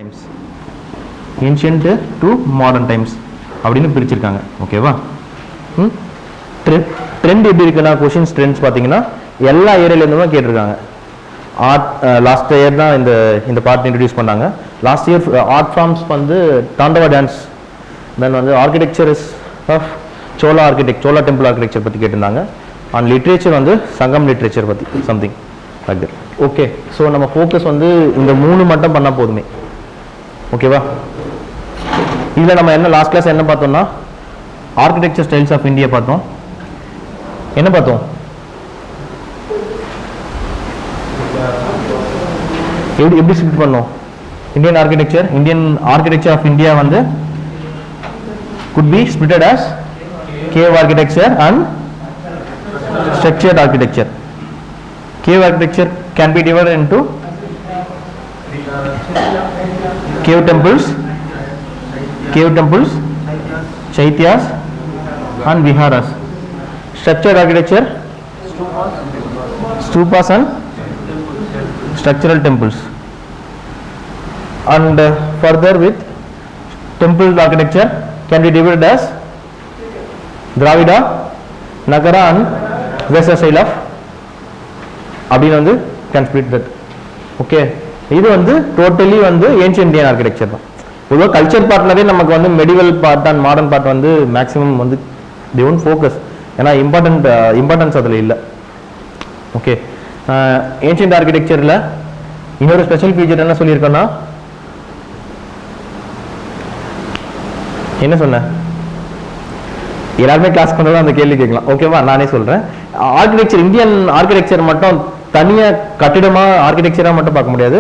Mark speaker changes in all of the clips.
Speaker 1: Times, ancient to modern times அப்படின்னு பிரிச்சிருக்காங்க. ஓகேவா? ட்ரெண்ட் எப்படி இருக்குன்னா, கொஷின்ஸ் ட்ரெண்ட்ஸ் பார்த்தீங்கன்னா எல்லா ஏரியாலேருந்துமே கேட்டிருக்காங்க. ஆர்ட் லாஸ்ட் இயர் தான் இந்த பார்ட் இன்ட்ரடியூஸ் பண்ணாங்க. லாஸ்ட் இயர் ஆர்ட் ஃபார்ம்ஸ் வந்து தாண்டவா டான்ஸ், தென் வந்து architectures of Chola temple architecture பற்றி கேட்டிருந்தாங்க. அண்ட் லிட்ரேச்சர் வந்து சங்கம் லிட்ரேச்சர் பற்றி something like that. Okay, so நம்ம ஃபோக்கஸ் வந்து இந்த 3 மட்டும் பண்ணால் போதுமே. ஓகேவா? இதில் நம்ம என்ன லாஸ்ட் கிளாஸ் என்ன பார்த்தோம்னா, ஆர்கிடெக்சர் ஸ்டைல்ஸ் ஆஃப் இந்தியா பார்த்தோம். என்ன பார்த்தோம்? எப்படி ஸ்பிளிட் பண்ணோம்? இந்தியன் ஆர்கிடெக்சர் ஆஃப் இந்தியா வந்து could be splitted as cave architecture and structured architecture. Cave architecture can be divided into cave temples, chaityas and viharas. Structured architecture, stupas and structural temples. And further with temple architecture can be divided as Dravida, Nagara and Vesa style of அப்படின்னு வந்து can split that. Okay, இது வந்து totally வந்து ancient Indian architecture தான். பொதுவாக culture பார்ட்னரே நமக்கு வந்து medieval part and modern part வந்து மேக்ஸிமம் வந்து தி ஒன்ட் ஃபோக்கஸ், ஏன்னா இம்பார்ட்டன்ஸ் அதில் இல்லை. ஓகே, ஏன்ஷியன்ட் ஆர்கிடெக்சரில் இன்னொரு ஸ்பெஷல் ஃபீச்சர் என்ன சொல்லியிருக்கோன்னா, என்ன சொன்னேன்? எல்லாருமே கிளாஸ் கொண்டு அந்த கேள்வி கேட்கலாம். ஓகேவா? நானே சொல்றேன். ஆர்கிடெக்சர், இந்தியன் ஆர்கிடெக்சர் மட்டும் தனியாக கட்டிடமா ஆர்கிடெக்சரா மட்டும் பார்க்க முடியாது.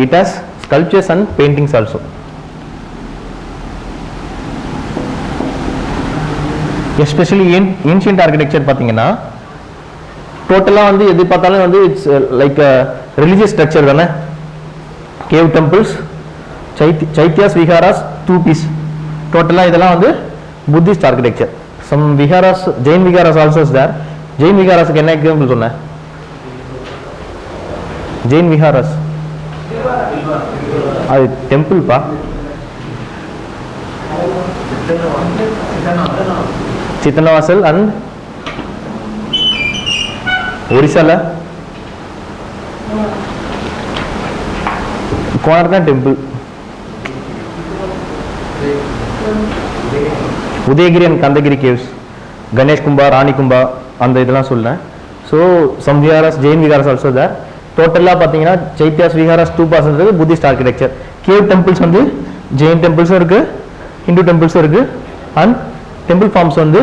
Speaker 1: It has sculptures and paintings also. Especially ancient architecture பார்த்தீங்கன்னா டோட்டலாக வந்து எது பார்த்தாலும் வந்து இட்ஸ் லைக் ரிலீஜியஸ் ஸ்ட்ரக்சர் தானே. கேவ் டெம்பிள்ஸ், சைத்யாஸ், விஹாராஸ், தூபீஸ், டோட்டலாக இதெல்லாம் வந்து Buddhist architecture. Some viharas, Jain viharas also is there. Jain விஹாராஸுக்கு என்ன எக்ஸாம்பிள் சொன்னேன்? ஜெயின் விஹாராஸ் அது டெம்பிள்ப்பா. சித்தனவாசல் அண்ட் ஒரிசால கோனார்க் தான் temple. Udayagiri and Khandagiri caves, Ganesh Gumpha, Rani Gumpha, அந்த இதெல்லாம் சொல்லேன். So some viharas, Jain viharas also தேர். டோட்டலாக பார்த்தீங்கன்னா சைத்யாஸ், விஹாராஸ், ஸ்தூபாஸ்ன்றது புத்திஸ்ட் ஆர்கிடெக்சர். கேவ் டெம்பிள்ஸ் வந்து ஜெயின் டெம்பிள்ஸும் இருக்குது, ஹிந்து டெம்பிள்ஸும் இருக்குது. அண்ட் டெம்பிள் ஃபார்ம்ஸ் வந்து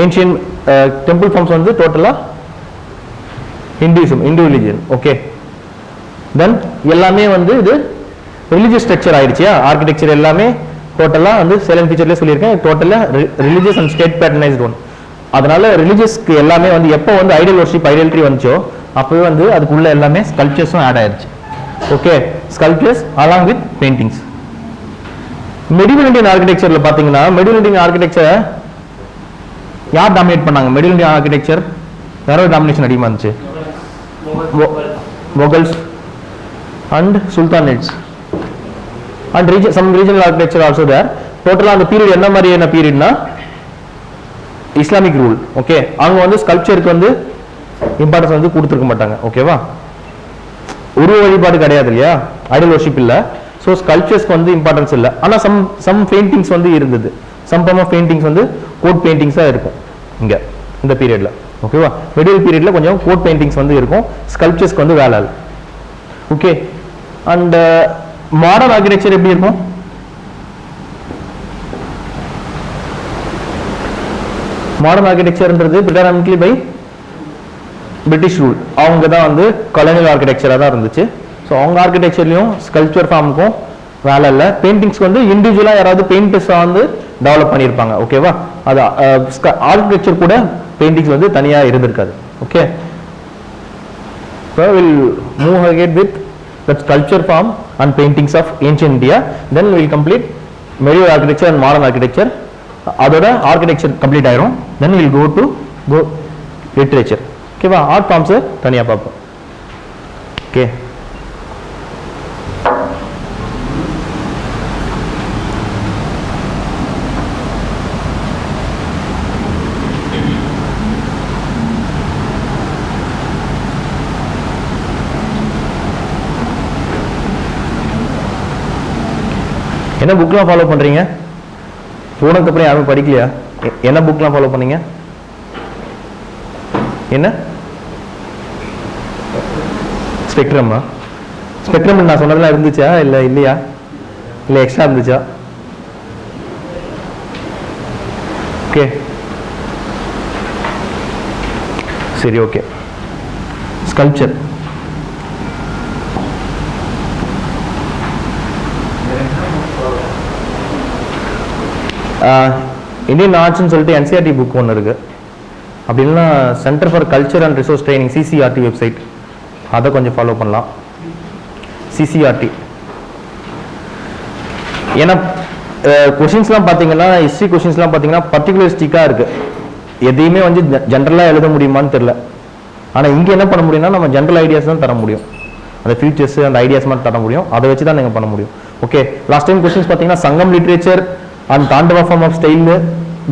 Speaker 1: ஏன்ஷியன் டெம்பிள் ஃபார்ம்ஸ் வந்து டோட்டலாக ஹிந்து ரிலிஜியன். ஓகே, தென் எல்லாமே வந்து இது ரிலிஜியஸ் ஸ்ட்ரக்சர் ஆயிடுச்சு. ஆர்கிடெக்சர் எல்லாமே டோட்டலாக வந்து சேலன் ஃபீச்சர்லேயே சொல்லியிருக்கேன், டோட்டலாக ரிலிஜியஸ் அண்ட் ஸ்டேட் பேட்டர்னைஸ்ட் ஒன். அதனால ரிலிஜியஸ்க்கு எல்லாமே வந்து எப்போ வந்து ஐடல் வர்ஷிப், ஐடல்ட்ரி வந்துச்சோ அப்போவே வந்து அதுக்குள்ள எல்லாமே ஸ்கல்ப்சர்ஸும் ஆட் ஆயிடுச்சு. Okay, sculptures along with paintings. Medieval Indian ஆர்கிடெக்சரில் பார்த்தீங்கன்னா, மெடிவல் இந்தியன் ஆர்கிடெக்சர் யார் டாமினேட் பண்ணாங்க? மெடிவல் இந்தியன் ஆர்கிடெக்சர் யாரோட டாமினேஷன் அதிகமாக இருந்துச்சு? Mughals and sultanates and some regional architecture also there. Total அந்த பீரியட் என்ன மாதிரியான பீரியட்னா இஸ்லாமிக் ரூல். ஓகே, அவங்க வந்து ஸ்கல்ப்சருக்கு வந்து இம்பார்ட்டன்ஸ் வந்து கொடுத்துருக்க மாட்டாங்க. ஓகேவா? உருவ வழிபாடு கிடையாது இல்லையா, ஐடல் வர்ஷிப் இல்லை. ஸோ ஸ்கல்ப்சர்ஸ்க்கு வந்து இம்பார்ட்டன்ஸ் இல்லை. ஆனால் சம் பெயிண்டிங்ஸ் வந்து இருந்தது. சம் ஃபார்ம் ஆஃப் பெயிண்டிங்ஸ் வந்து கோட் பெயிண்டிங்ஸாக இருக்கும் இங்கே இந்த பீரியட்ல. ஓகேவா? மிடில் பீரியட்ல கொஞ்சம் கோட் பெயிண்டிங்ஸ் வந்து இருக்கும், ஸ்கல்ப்சர்ஸ்க்கு வந்து வேலை இல்லை. ஓகே, அண்ட் மாடர்ன் ஆர்கிடெக்சர் எப்படி இருக்கும்? மாடர்ன் ஆர்கிடெக்சர்ன்றது predominantly பை பிரிட்டிஷ் ரூல். அவங்க தான் வந்து கொலோனியல் ஆர்கிடெக்சராக தான் இருந்துச்சு. ஸோ அவங்க ஆர்கிடெக்சர்லையும் ஸ்கல்ப்சர் ஃபார்முக்கும் வேலை இல்லை. பெயிண்டிங்ஸ்க்கு வந்து இண்டிவிஜுவலாக யாராவது பெயிண்டர்ஸாக வந்து டெவலப் பண்ணியிருப்பாங்க. ஓகேவா? அது ஆர்கிடெக்சர் கூட பெயிண்டிங்ஸ் வந்து தனியாக இருந்திருக்காது. Okay, so we'll move ahead with the sculpture form and paintings of ancient India. Then we will complete medieval architecture and modern architecture. அதோட architecture complete ஆயிரும். Then we will go literature. ஓகேவா? Art forms தனியாக பார்ப்போம். Okay, என்ன புக்லாம் follow பண்ணுறீங்க? போனதுக்கு அப்புறம் யாரும் படிக்கலையா? என்ன புக்லாம் ஃபாலோ பண்ணீங்க? என்ன ஸ்பெக்ட்ரமா? ஸ்பெக்ட்ரம் நான் சொன்னதெல்லாம் இருந்துச்சா இல்லை இல்லையா? இல்லை எக்ஸ்ட்ரா இருந்துச்சா? ஓகே சரி ஓகே. ஸ்கல்ப்சர் இந்தியன் ஆர்ட்ஸ்னு சொல்லிட்டு என்சிஆர்டி புக் ஒன்று இருக்குது. அப்படின்னா centre for culture and resource training CCRT website, அதை கொஞ்சம் ஃபாலோ பண்ணலாம். சிசிஆர்டி ஏன்னா கொஷின்ஸ்லாம் பார்த்தீங்கன்னா ஹிஸ்ட்ரி கொஷின்ஸ்லாம் பார்த்தீங்கன்னா பர்டிகுலரிஸ்டிக்காக இருக்குது. எதையுமே வந்து ஜென்ரலாக எழுத முடியுமான்னு தெரில. ஆனால் இங்கே என்ன பண்ண முடியும்னா நம்ம ஜென்ரல் ஐடியாஸ் தான் தர முடியும். அந்த ஃபியூச்சர்ஸ் அந்த ஐடியாஸ் மட்டும் தர முடியும். அதை வச்சு தான் நீங்கள் பண்ண முடியும். ஓகே, லாஸ்ட் டைம் கொஸ்டின்ஸ் பார்த்தீங்கன்னா Sangam literature and Tandava form of style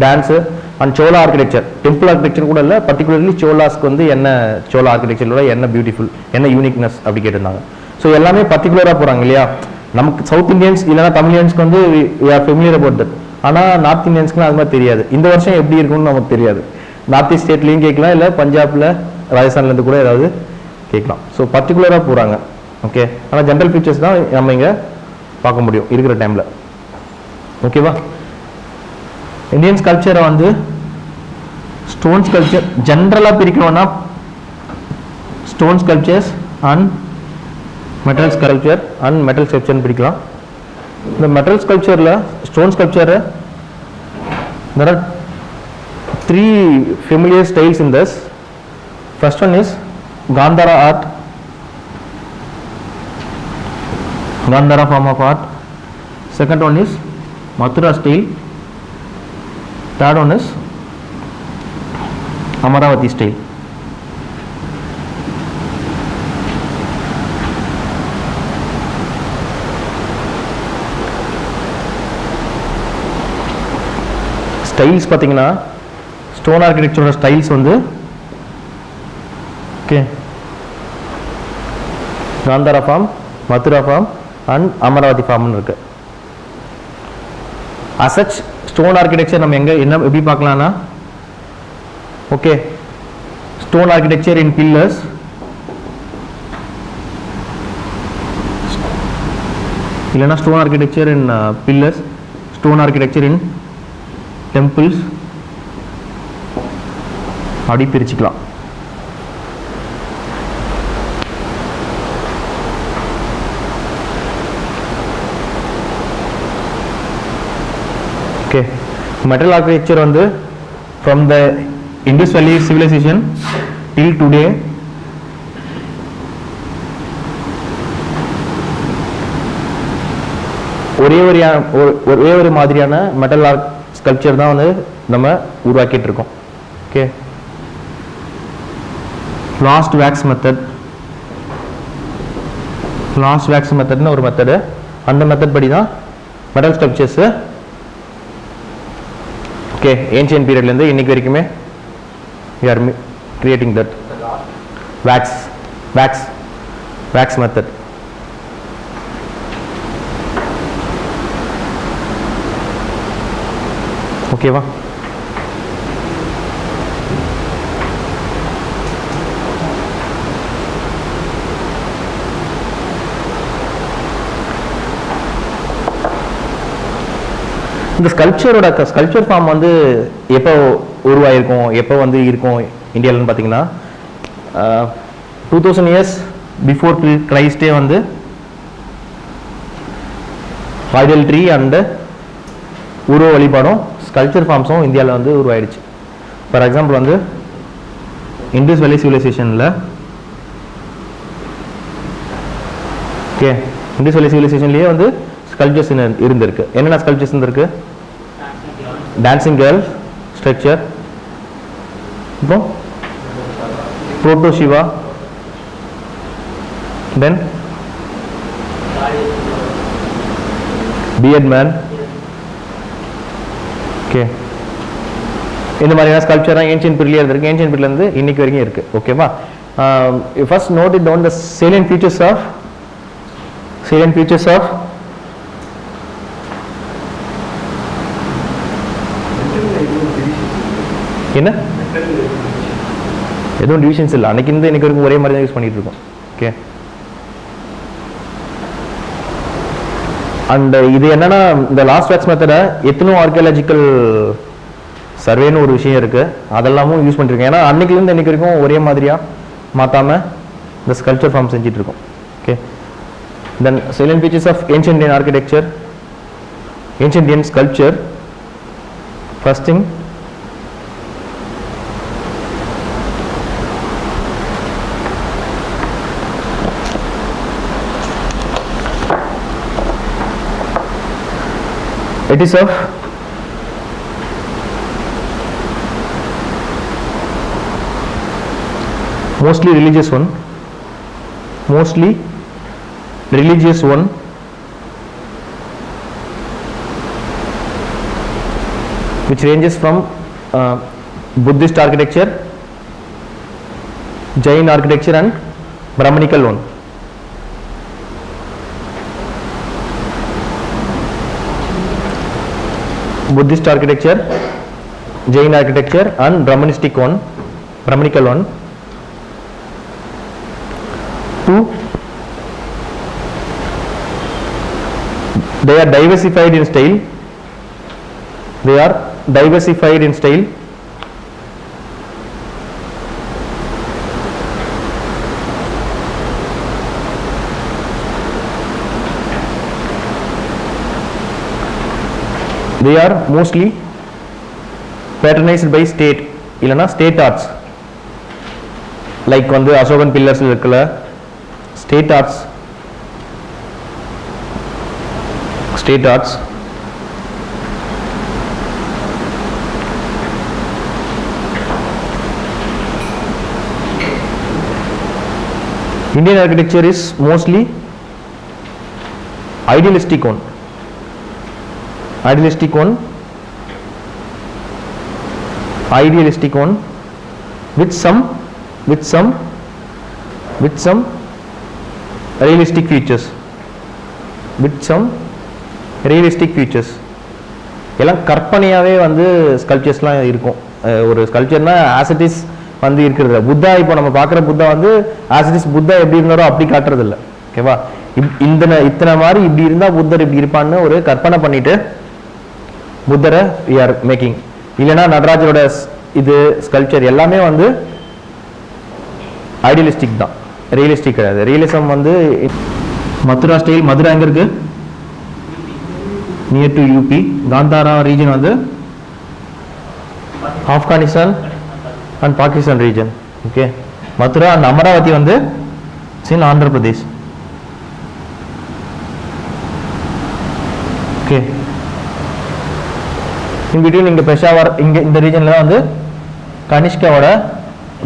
Speaker 1: dance and Chola architecture, temple architecture கூட இல்லை, பர்டிகுலர்லி சோலாஸ்க்கு வந்து என்ன சோலா ஆர்கிடெக்சரோட என்ன பியூட்டிஃபுல், என்ன யூனிக்னஸ் அப்படி கேட்டிருந்தாங்க. ஸோ எல்லாமே பர்டிகுலராக போகிறாங்க இல்லையா? நமக்கு சவுத் இந்தியன்ஸ் இல்லைனா தமிழியன்ஸ்க்கு வந்து ஃபெமிலியர் அபவுட் தட். ஆனால் நார்த் இந்தியன்ஸ்க்குலாம் அது மாதிரி தெரியாது. இந்த வருஷம் எப்படி இருக்குன்னு நமக்கு தெரியாது. நார்த் ஈஸ்ட் ஸ்டேட்லேயும் கேட்கலாம், இல்லை பஞ்சாபில் ராஜஸ்தான்லேருந்து கூட ஏதாவது கேட்கலாம். ஸோ பர்டிகுலராக போகிறாங்க. ஓகே, ஆனால் ஜென்ரல் ஃபீச்சர்ஸ் தான் நம்ம இங்கே பார்க்க முடியும் இருக்கிற டைமில். ஓகேவா? இந்தியன் ஸ்கல்ப்சரை வந்து ஸ்டோன் ஸ்கல்ப்சர் ஜென்ரலாக பிரிக்கணும்னா stone sculptures and metal sculpture and metal ஸ்கல்ப்சர்னு பிரிக்கலாம். இந்த மெட்டல் ஸ்கல்ப்சரில் stone sculpture there are 3 familiar styles in this. First one is Gandhara art, Gandhara form of art. Second one is Mathura style. Third one is Amaravati style. Styles பார்த்தீங்கன்னா stone ஆர்கிடெக்சரோட styles வந்து okay Gandhara form, Mathura form and Amaravati ஃபார்ம்னு இருக்கு. As such stone architecture நம்ம எங்கே என்ன எப்படி பார்க்கலாம்னா okay stone architecture in pillars, இல்லைன்னா stone architecture in pillars, stone architecture in temples, அப்படி பிரிச்சுக்கலாம். ஓகே, மெட்டல் ஆர்கிடெக்சர் வந்து from the Indus valley civilisation till today ஒரே ஒரு மாதிரியான மெட்டல் ஸ்கல்ப்சர் தான் வந்து நம்ம உருவாக்கிட்டு இருக்கோம். ஓகே, லாஸ்ட் வேக்ஸ் மெத்தட்னு ஒரு மெத்தடு. அந்த மெத்தட் படி தான் மெட்டல் ஸ்கல்ப்சர்ஸ் ஓகே ஏன்ஷியன்ட் பீரியட்லேருந்து இன்னைக்கு வரைக்குமே we are creating that wax method. ஓகேவா? இந்த ஸ்கல்ப்சர் ஃபார்ம் வந்து எப்போ உருவாயிருக்கும், எப்போ வந்து இருக்கும் இந்தியாவில்னு பார்த்தீங்கன்னா 2000 இயர்ஸ் பிஃபோர் கிரைஸ்டே வந்து ஐடல்ட்ரி அண்ட் உருவ வழிபாடும் ஸ்கல்ப்சர் ஃபார்ம்ஸும் இந்தியாவில் வந்து உருவாயிடுச்சு. ஃபார் எக்ஸாம்பிள் வந்து இண்டஸ் வேலி சிவிலைசேஷனில் ஓகே இண்டஸ் வேலி சிவிலைசேஷன்லேயே வந்து ஸ்கல்ப்சர்ஸ் இருந்திருக்கு. என்னென்ன ஸ்கல்ப்சர்ஸ் இருந்திருக்கு? டான்சிங் கேர்ள் ஸ்ட்ரக்சர், இப்போ புரோட்டோ சிவா, தென் பியர்ட் மேன். ஓகே, இந்த மாதிரியான ஸ்கல்ப்சர் தான் ஏன்ஷியன்ட் பீரியட்ல இருந்திருக்கு. ஏன்ஷியன்ட் பீரியட்ல இருந்து இன்னைக்கு வரைக்கும் இருக்கு. ஓகேவா? First note it down the salient features of என்ன எதுவும் டிவிஷன்ஸ் இல்லை, அன்னைக்கு இருந்து இன்னைக்கு வரைக்கும் ஒரே மாதிரி தான் யூஸ் பண்ணிட்டு இருக்கோம். ஓகே, அண்ட் இது என்னன்னா இந்த லாஸ்ட் வேக்ஸ் மெத்தடை எத்தனோ ஆர்கியாலஜிக்கல் சர்வேன்னு ஒரு விஷயம் இருக்கு, அதெல்லாமும் யூஸ் பண்ணிருக்கேன். ஏன்னா அன்னைக்குலேருந்து இன்னைக்கு வரைக்கும் ஒரே மாதிரியா மாத்தாம இந்த ஸ்கல்ப்சர் ஃபார்ம் செஞ்சுட்டு இருக்கோம். Okay, then salient features of ancient Indian architecture, ancient Indian sculpture. First thing, it is of mostly religious one, which ranges from Buddhist architecture, Jain architecture and Brahmanical one. Buddhist architecture, Jain architecture and Brahmanical one. 2, they are diversified in style. They are mostly patronized by state, இல்லனா state arts, like வந்து Asokan pillars இருக்குல்ல, state arts. Indian architecture is mostly idealistic one, with some realistic features, எல்லாம் கற்பனையாவே வந்து ஸ்கல்ப்சர்ஸ்லாம் இருக்கும். ஒரு ஸ்கல்ப்சர்னா as it is வந்து இருக்கிறது. புத்தா இப்போ நம்ம பார்க்குற புத்தா வந்து ஆஸ் இட் இஸ் புத்தா எப்படி இருந்தாரோ அப்படி காட்டுறது இல்லை. ஓகேவா, இத்தனை மாதிரி இப்படி இருந்தா புத்தர் இப்படி இருப்பான்னு ஒரு கற்பனை பண்ணிட்டு புத்தரை we are making. இல்லைன்னா நடராஜரோட இது ஸ்கல்ப்சர் எல்லாமே வந்து ஐடியலிஸ்டிக் தான், ரியலிஸ்டிக் கிடையாது. ரியலிசம் வந்து மதுரா ஸ்டைல், மதுரா எங்க இருக்கு? Near to UP. Gandhara region வந்து Afghanistan and Pakistan region. Okay, Mathura and Amaravati வந்து in Andhra Pradesh. Okay, in between இங்க பெஷாவர், இங்க இந்த ரீஜன்ல தான் வந்து கனிஷ்காவோட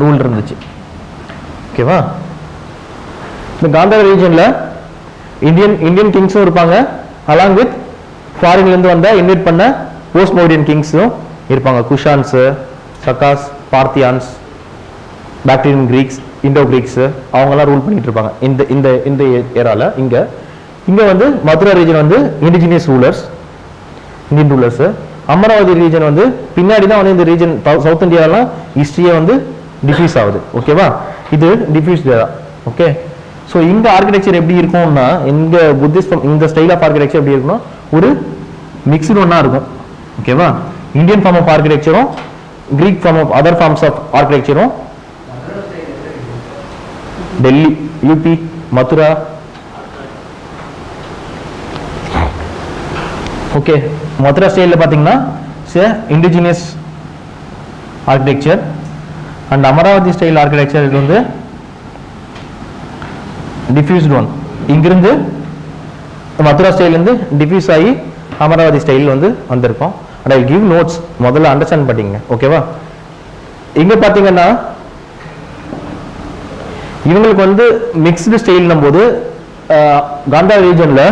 Speaker 1: ரூல் இருந்துச்சு. ஓகேவா, இந்த காந்தார ரீஜன்ல இந்தியன் கிங்ஸும் இருப்பாங்க, அலாங் வித் ஃபாரின்ல இருந்து வந்த இன்வைட் பண்ண போஸ்ட் மோடியன் கிங்ஸும் இருப்பாங்க. Kushans, Sakas, Parthians, Bactrian Greeks, Indo Greeks அவங்கெல்லாம் ரூல் பண்ணிட்டு இருப்பாங்க இந்த இந்த இந்த ஏரால. இங்க வந்து மதுரா ரீஜன் வந்து indigenous rulers, Indian rulers. Amaravati region வந்து பின்னாடி தான் வந்து இந்த ரீஜன் சவுத் இந்தியாலாம் ஹிஸ்டரியே வந்து டிஃப்யூஸ் ஆகுது. ஓகேவா, இது டிஃப்யூஸ் தான். ஓகே, ஸோ இங்க ஆர்கிடெக்சர் எப்படி இருக்கும்னா, இங்க புத்திஸ்ட் இந்த ஸ்டைல் ஆஃப் ஆர்கிடெக்சர் எப்படி இருக்கும்னா ஒரு மிக்ஸ்டு ஒன்னா இருக்கும். ஓகேவா, இந்தியன் ஃபார்ம் ஆஃப் ஆர்கிடெக்சரும் Greek form of other forms of ஆர்கிடெக்சரும். டெல்லி, யூபி, மதுரா. ஓகே, மதுரா ஸ்டைலில் பார்த்தீங்கன்னா indigenous architecture and Amaravati style architecture இது வந்து டிஃப்யூஸ்ட் ஒன். இங்கிருந்து மதுரா ஸ்டைலேருந்து டிஃப்யூஸ் ஆகி அமராவதி ஸ்டைல் வந்து வந்திருக்கும். அண்ட் ஐ கிவ் நோட்ஸ், முதல்ல அண்டர்ஸ்டாண்ட் பண்ணிங்க. ஓகேவா, இங்க பார்த்தீங்கன்னா இவங்களுக்கு வந்து மிக்ஸ்டு ஸ்டைல்னும் போது காந்தா ரீஜன்ல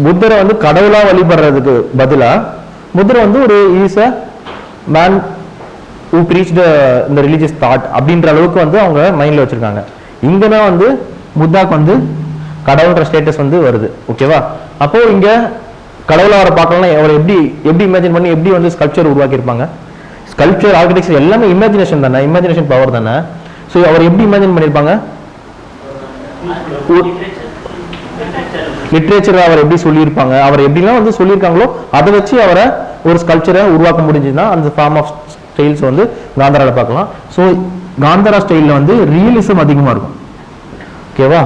Speaker 1: புத்தரை வந்து கடவுளா வழிபடுறதுக்கு பதிலா புத்தரை வந்து ஒரு is a man who preached இந்த ரிலீஜியஸ் தாட் அப்படின்ற அளவுக்கு வந்து அவங்க மைண்ட்ல வச்சிருக்காங்க. இங்கன்னா வந்து புத்தாக்கு வந்து கடவுள்ன்ற ஸ்டேட்டஸ் வந்து வருது. ஓகேவா, அப்போ இங்க கடவுளை அவரை பார்க்கலாம், அவரை எப்படி இமேஜின் பண்ணி எப்படி வந்து ஸ்கல்ப்சர் உருவாக்கியிருப்பாங்க. ஸ்கல்ப்சர், ஆர்கிடெக்சர் எல்லாமே இமேஜினேஷன் தானே, இமேஜினேஷன் பவர் தானே. ஸோ அவர் எப்படி இமேஜின் பண்ணியிருப்பாங்க, லிட்ரேச்சர் அவர் எப்படி சொல்லியிருப்பாங்க, அவர் எப்படிலாம் வந்து சொல்லியிருக்காங்களோ அதை வச்சு அவரை ஒரு ஸ்கல்ப்சரை உருவாக்க முடிஞ்சுன்னா அந்த ஃபார்ம் ஆஃப் ஸ்டைல்ஸ் வந்து காந்தாரால பார்க்கலாம். ஸோ காந்தாரா ஸ்டைலில் வந்து ரியலிசம் அதிகமாக இருக்கும். ஓகேவா,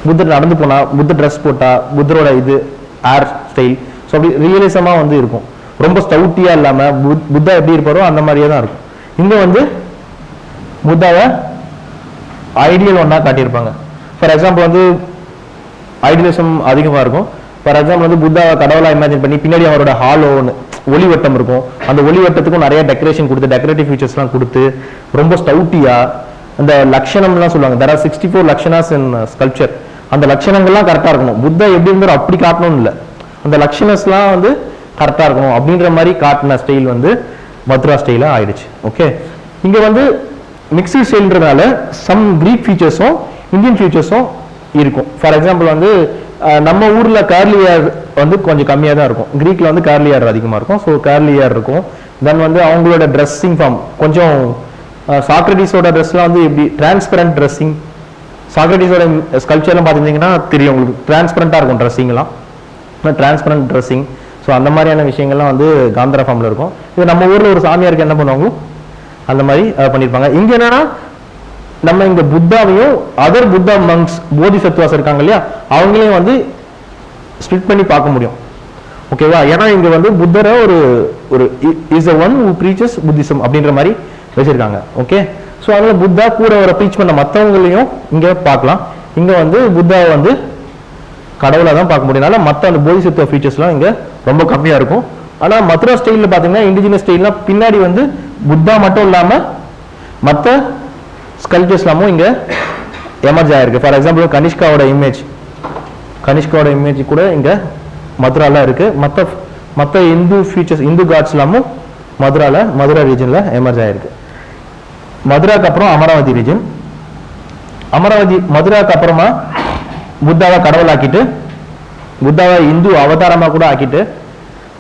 Speaker 1: புத்தர் நடந்து போனா, புத்தர் ட்ரெஸ் போட்டா, புத்தரோட இது ஏர் ஸ்டைல், ஸோ அப்படி ரியலிசமாக வந்து இருக்கும். ரொம்ப ஸ்டவுட்டியா இல்லாமல் புத்தா எப்படி இருப்பாரோ அந்த மாதிரியே தான் இருக்கும். இங்கே வந்து புத்தாவை ஐடியல் ஒன்றா காட்டியிருப்பாங்க. ஃபார் எக்ஸாம்பிள் வந்து ஐடியலிசம் அதிகமாக இருக்கும். ஃபார் எக்ஸாம்பிள் வந்து புத்தாவை கடவுளாக இமேஜின் பண்ணி பின்னாடி அவரோட ஹாலோன்னு ஒளிவட்டம் இருக்கும். அந்த ஒளிவட்டத்துக்கும் நிறைய டெக்கரேஷன் கொடுத்து, டெக்கரேட்டிவ் ஃபீச்சர்ஸ்லாம் கொடுத்து, ரொம்ப ஸ்டவுட்டியா அந்த லட்சணம்லாம் சொல்லுவாங்க. there are 64 lakshanas in sculpture. அந்த லட்சணங்கள்லாம் கரெக்டாக இருக்கணும். புத்தா எப்படி இருந்தாலும் அப்படி காட்டணும்னு இல்லை, அந்த லட்சணஸ்லாம் வந்து கரெக்டாக இருக்கணும் அப்படின்ற மாதிரி காட்டின ஸ்டைல் வந்து மதுரா ஸ்டைலாக ஆயிடுச்சு. ஓகே, இங்கே வந்து மிக்ஸ்டு ஸ்டைல்ன்றதால சம் கிரீக் ஃபீச்சர்ஸும் இந்தியன் ஃபீச்சர்ஸும் இருக்கும். ஃபார் எக்ஸாம்பிள் வந்து நம்ம ஊரில் கார்லி ஏர் வந்து கொஞ்சம் கம்மியாக தான் இருக்கும், கிரீக்கில் வந்து கார்லி ஏர் அதிகமாக இருக்கும். ஸோ கார்லி ஏர் இருக்கும். தென் வந்து அவங்களோட ட்ரெஸ்ஸிங் ஃபார்ம் கொஞ்சம் சாக்ரட்டிஸோட ட்ரெஸ்லாம் வந்து எப்படி டிரான்ஸ்பரண்ட் ட்ரெஸ்ஸிங், சாக்ரட்டிஸோட ஸ்கல்ப்சர்லாம் பார்த்துருந்தீங்கன்னா தெரியும் உங்களுக்கு, டிரான்ஸ்பரண்ட்டாக இருக்கும் ட்ரெஸ்ஸிங்லாம், டிரான்ஸ்பரண்ட் ட்ரெஸ்ஸிங். ஸோ அந்த மாதிரியான விஷயங்கள்லாம் வந்து காந்தாரா ஃபார்மில் இருக்கும். இது நம்ம ஊரில் ஒரு சாமியாருக்கு என்ன பண்ணுவாங்களோ அந்த மாதிரி பண்ணியிருப்பாங்க. இங்கே என்னன்னா நம்ம இங்கே புத்தாவையும் அதர் புத்தா மங்ஸ் போதி சத்துவாஸ் இருக்காங்க இல்லையா, அவங்களையும் வந்து ஸ்பிளிட் பண்ணி பார்க்க முடியும். ஓகேவா, ஏன்னா இங்கே வந்து புத்தரை ஒரு is a one who preaches Buddhism அப்படின்ற மாதிரி வச்சிருக்காங்க. ஓகே, ஸோ அதனால புத்தா கூட அவரை ப்ரீச் பண்ண மற்றவங்களையும் இங்கே பார்க்கலாம். இங்கே வந்து புத்தாவை வந்து கடவுளாக தான் பார்க்க முடியும்னால மற்ற அந்த போதிசத்துவ ஃபீச்சர்ஸ்லாம் இங்கே ரொம்ப கம்மியாக இருக்கும். ஆனால் மதுரா ஸ்டைலில் பார்த்தீங்கன்னா இண்டிஜினஸ் ஸ்டைல்லாம் பின்னாடி வந்து புத்தா மட்டும் இல்லாமல் மற்ற ஸ்கல்ப்சர்ஸ்லாமும் இங்கே எமர்ஜ் ஆயிருக்கு. ஃபார் எக்ஸாம்பிள் கனிஷ்காவோட இமேஜ் கூட இங்கே மதுரால இருக்கு. மற்ற இந்து ஃபீச்சர்ஸ், இந்து காட்ஸ் எல்லாமும் மதுரா ரீஜன்ல எமர்ஜ் ஆயிருக்கு. மதுராக்கு அப்புறம் அமராவதி ரீஜன். மதுராக்கு அப்புறமா புத்தாவை கடவுளாக்கிட்டு, புத்தாவை இந்து அவதாரமா கூட ஆக்கிட்டு,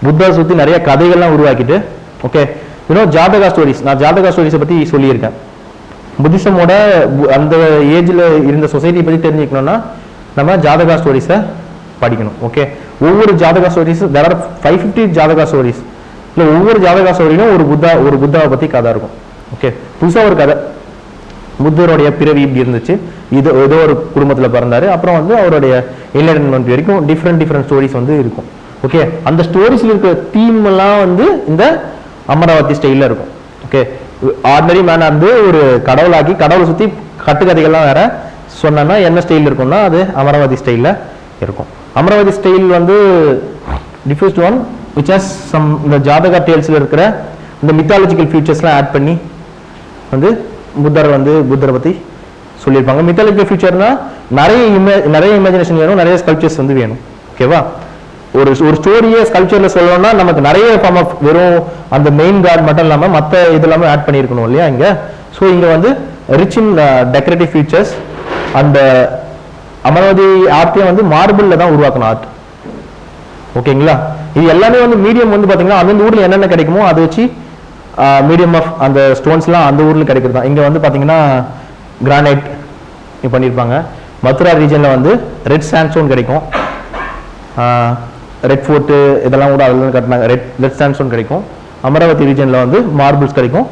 Speaker 1: புத்தா சுத்தி நிறைய கதைகள்லாம் உருவாக்கிட்டு, ஓகே ஜாதகா ஸ்டோரிஸ், நான் ஜாதகா ஸ்டோரிஸை பத்தி சொல்லியிருக்கேன். புத்திசமோட அந்த ஏஜ்ல இருந்த சொசைட்டி பத்தி தெரிஞ்சுக்கணும்னா நம்ம ஜாதகா ஸ்டோரிஸை படிக்கணும். ஓகே, ஒவ்வொரு ஜாதகா ஸ்டோரிஸ் there are 550 ஜாதகா ஸ்டோரிஸ். இல்லை ஒவ்வொரு ஜாதகா ஸ்டோரியிலும் ஒரு புத்தாவை பத்தி கதை இருக்கும். ஓகே, புதுசா ஒரு கதை, புத்தருடைய பிறவி இப்படி இருந்துச்சு, இது ஏதோ ஒரு குடும்பத்தில் பிறந்தாரு, அப்புறம் வந்து அவருடைய என்லைட்டன்மெண்ட் வரைக்கும் டிஃப்ரெண்ட் ஸ்டோரிஸ் வந்து இருக்கும். ஓகே, அந்த ஸ்டோரிஸ்ல இருக்கிற தீம் எல்லாம் வந்து இந்த அமராவதி ஸ்டைல்ல இருக்கும். ஓகே, ஆர்டினரி மேனா இருந்து ஒரு கடவுளாக்கி கடவுளை சுத்தி கட்டுக்கதைகள்லாம் வேற சொன்னா என்ன ஸ்டைல் இருக்கும்னா அது அமராவதி ஸ்டைல்ல இருக்கும். அமராவதி ஸ்டைல் வந்து differs to one which has some இந்த ஜாதகா டேல்ஸ்ல இருக்கிற இந்த மித்தாலஜிக்கல் ஃபீச்சர்ஸ்லாம் ஆட் பண்ணி வந்து புத்தரை பத்தி சொல்லியிருப்பாங்க. மித்தாலஜிக்கல் ஃபீச்சர்னா நிறைய இமேஜினேஷன் வேணும், நிறைய ஸ்கல்ப்சர்ஸ் வந்து வேணும். ஓகேவா, ஒரு ஸ்டோரியே ஸ்கல்ப்சர்ல சொல்லணும்னா நமக்கு நிறைய ஃபார்ம் ஆஃப் வெறும் அந்த மெயின் காட் மட்டும் இல்லாமல் மற்ற இதெல்லாமே ஆட் பண்ணியிருக்கணும் இல்லையா இங்க. ஸோ இங்க வந்து ரிச் இன் டெக்கரேட்டிவ் ஃபீச்சர்ஸ். அந்த அமராவதி ஆர்ட்டையும் வந்து மார்பிள்ல தான் உருவாக்கணும் ஆர்ட். ஓகேங்களா, இது எல்லாமே வந்து மீடியம் வந்து பாத்தீங்கன்னா அந்தந்த ஊர்ல என்னென்ன கிடைக்குமோ அதை வச்சு மீடியம் ஆஃப் அந்த ஸ்டோன்ஸ்லாம் அந்த ஊர்ல கிடைக்கிறது தான். இங்க வந்து பாத்தீங்கன்னா கிரானைட் பண்ணியிருப்பாங்க. மதுரா ரீஜன்ல வந்து ரெட் சாண்ட்ஸ்டோன் கிடைக்கும், ரெட் ஃபோர்ட்டு இதெல்லாம் கூட அதில் கட்டினாங்க, ரெட் சாண்ட்ஸ்டோன் கிடைக்கும். அமராவதி ரீஜன்ல வந்து மார்பிள்ஸ் கிடைக்கும்.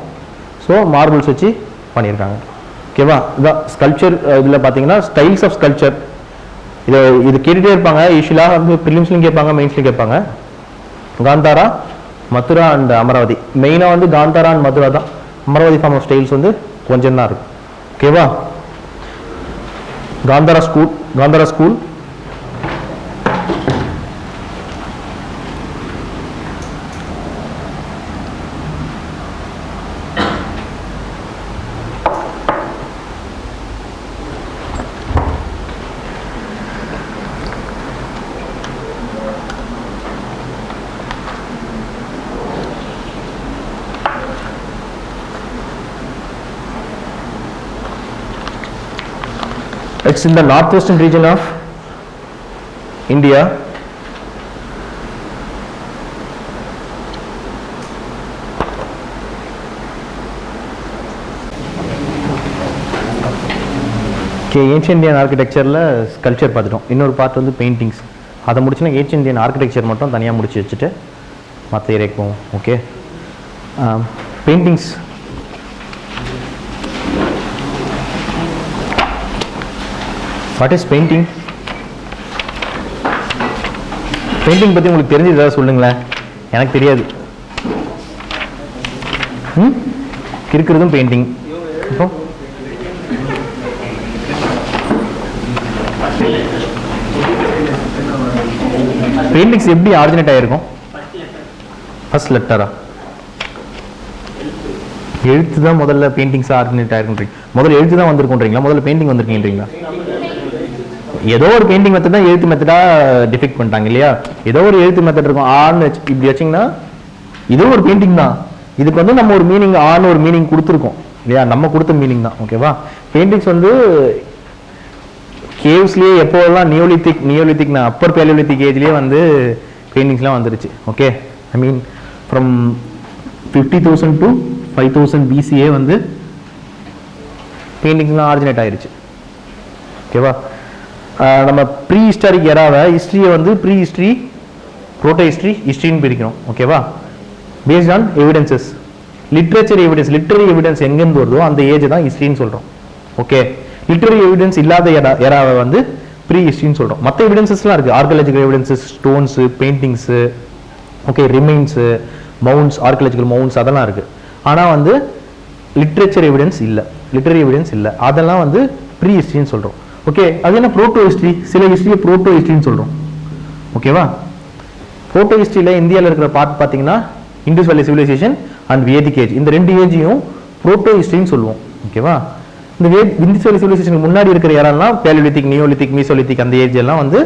Speaker 1: ஸோ மார்பிள்ஸ் வச்சு பண்ணியிருக்காங்க. ஓகேவா, இதான் ஸ்கல்ப்சர். இதில் பார்த்தீங்கன்னா ஸ்டைல்ஸ் ஆஃப் ஸ்கல்ப்சர் இது கேட்டுகிட்டே இருப்பாங்க. யூஸ்வலாக வந்து ப்ரிலிம்ஸ்லையும் கேட்பாங்க, மெயின்ஸ்லையும் கேட்பாங்க. காந்தாரா, மதுரா அண்ட் அமராவதி. மெயினாக வந்து காந்தாரா அண்ட் மதுரா தான். அமராவதி ஃபார்ம் ஆஃப் ஸ்டைல்ஸ் வந்து கொஞ்சம் தான் இருக்கும். ஓகேவா, Gandhara school It's in the northwestern region of India. Okay, ancient Indian ஆர்கிடெக்சரில் ஸ்கல்ச்சர் பார்த்துட்டோம். இன்னொரு பார்ட் வந்து பெயிண்டிங்ஸ். அதை முடிச்சுன்னா ஏன்ஷியன் இந்தியன் ஆர்கிடெக்சர் மட்டும் தனியாக முடிச்சு வச்சுட்டு மற்ற ஏரியாக்கு போவோம். Okay, paintings. What is painting? Painting பற்றி உங்களுக்கு தெரிஞ்சது ஏதாவது சொல்லுங்களேன். எனக்கு தெரியாது. இருக்கிறதும் பெயிண்டிங். இப்போ பெயிண்டிங்ஸ் எப்படி ஆரிஜினேட் ஆகிருக்கும்? ஃபர்ஸ்ட் லெட்டரா? எழுத்து தான் முதல்ல பெயிண்டிங்ஸ் ஆரிஜினேட் ஆகிருக்குன்றீங்க. முதல்ல எழுத்து தான் வந்திருக்குன்றீங்களா, முதல்ல பெயிண்டிங் வந்திருக்கீங்களா? ஏதோ ஒரு பெயிண்டிங் மெத்தட் தான் எழுத்து மெத்தடாக டிஃபெக்ட் பண்ணிட்டாங்க இல்லையா? ஏதோ ஒரு எழுத்து மெத்தட் இருக்கும். ஆன்னு இப்படி வச்சிங்கன்னா இதுவும் ஒரு பெயிண்டிங் தான். இதுக்கு வந்து நம்ம ஒரு மீனிங், ஆன்னு ஒரு மீனிங் கொடுத்துருக்கோம் இல்லையா? நம்ம கொடுத்த மீனிங் தான். ஓகேவா? பெயிண்டிங்ஸ் வந்து கேவ்ஸ்லேயே எப்போதெல்லாம் நியோலித்திக் அப்பர் பேலியோலித்திக் ஏஜ்லேயே வந்து பெயிண்டிங்ஸ்லாம் வந்துருச்சு. Okay, I mean from 50,000 to 5,000 BCA வந்து பெயிண்டிங்ஸ்லாம் ஆரிஜினேட் ஆயிருச்சு. ஓகேவா? நம்ம ப்ரீ ஹிஸ்டாரிக் எராவை ஹிஸ்ட்ரியை வந்து ப்ரீ ஹிஸ்ட்ரி, புரோட்டோ ஹிஸ்ட்ரி, ஹிஸ்ட்ரின்னு பிரிக்கிறோம். ஓகேவா? Based on evidences. Literature evidence, literary evidence எங்கேருந்து வருதோ அந்த ஏஜ் தான் ஹிஸ்ட்ரின்னு சொல்கிறோம். ஓகே, லிட்ரரி எவிடன்ஸ் இல்லாத எராவை வந்து ப்ரீ ஹிஸ்ட்ரின்னு சொல்கிறோம். மற்ற எவிடன்சஸ்லாம் இருக்குது. Archaeological evidences, stones, paintings, okay, remains, mounds, archaeological mounds அதெல்லாம் இருக்குது. ஆனால் வந்து லிட்ரேச்சர் எவிடன்ஸ் இல்லை, லிட்ரரி எவிடன்ஸ் இல்லை. அதெல்லாம் வந்து ப்ரீ ஹிஸ்ட்ரின்னு சொல்கிறோம். ஓகே, அது என்ன புரோட்டோ ஹிஸ்ட்ரி? சில ஹிஸ்ட்ரியை புரோட்டோ ஹிஸ்ட்ரின்னு சொல்கிறோம். ஓகேவா? புரோட்டோ ஹிஸ்ட்ரியில் இந்தியாவில் இருக்கிற பார்ட் பார்த்தீங்கன்னா Indies valley civilisation and Vedic age. இந்த ரெண்டு ஏஜையும் புரோட்டோ ஹிஸ்ட்ரின்னு சொல்லுவோம். ஓகேவா? இந்த இண்டஸ் வேலி சிவிலைசேஷனுக்கு முன்னாடி இருக்கிற யாரெல்லாம் பேலியோலித்திக், நியோலித்திக், மீசோலித்திக் அந்த ஏஜ் எல்லாம் வந்து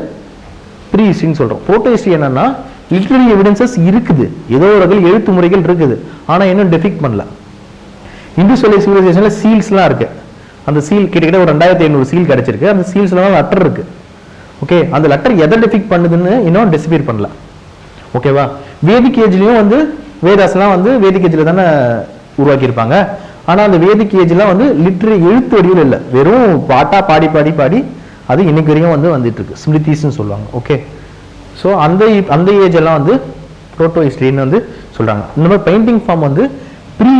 Speaker 1: ப்ரீ ஹிஸ்ட்ரின்னு சொல்கிறோம். புரோட்டோ ஹிஸ்ட்ரி என்னன்னா லிட்ரரி எவிடன்சஸ் இருக்குது, ஏதோ ஒரு வகையில் எழுத்து முறைகள் இருக்குது, ஆனால் இன்னும் டெபிக்ட் பண்ணல. இண்டஸ் வேலி சிவிலைசேஷனில் சீல்ஸ்லாம் இருக்கு. அந்த சீல் கிட்டத்தட்ட ஒரு 2500 சீல் கிடைச்சிருக்கு. அந்த சீல்ஸ்லாம் லெட்டர் இருக்கு. ஓகே, அந்த லெட்டர் எதை டெபிக்ட் பண்ணுதுன்னு இன்னும் டிஸ்பியர் பண்ணல. ஓகேவா? வேதிக் ஏஜ்லயும் வந்து வேதாஸ்லாம் வந்து வேதிக் ஏஜ்ல தானே உருவாக்கியிருப்பாங்க. ஆனால் அந்த வேதிக் ஏஜ்லாம் வந்து லிட்ரரி எழுத்து வடிவில் இல்லை, வெறும் பாட்டா பாடி பாடி பாடி அது இன்னைக்கு வரையும் வந்து வந்துட்டு இருக்கு. ஸ்மிருதிஸ்ன்னு சொல்லுவாங்க. ஓகே, ஸோ அந்த ஏஜ் எல்லாம் வந்து புரோட்டோ ஹிஸ்ட்ரின்னு வந்து சொல்றாங்க. இந்த மாதிரி பெயிண்டிங் ஃபார்ம் வந்து ப்ரீ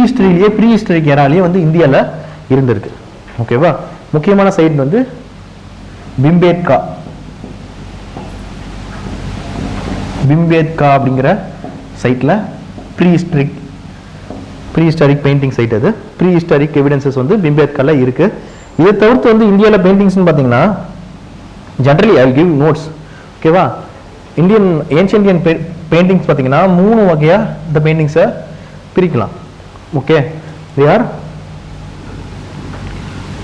Speaker 1: ஹிஸ்டரிக் எராலேயே வந்து இந்தியாவில் இருந்திருக்கு. ஓகேவா? முக்கியமான சைட் வந்து பிம்பேத்கா அப்படிங்கிற சைட்ல ப்ரீ ஹிஸ்டாரிக் பெயிண்டிங் சைட். அது ப்ரீ ஹிஸ்டாரிக் எவிடன்சஸ் வந்து பிம்பேத்கால இருக்கு. இதை தவிர்த்து வந்து இந்தியாவில் பெயிண்டிங்ஸ்னு பார்த்தீங்கன்னா ஜென்ரலி ஐ கிவ் நோட்ஸ். ஓகேவா? ஏன்ஷியன் இந்தியன் பெயிண்டிங்ஸ் பார்த்தீங்கன்னா 3 வகையா இந்த பெயிண்டிங்ஸை பிரிக்கலாம். Okay, they are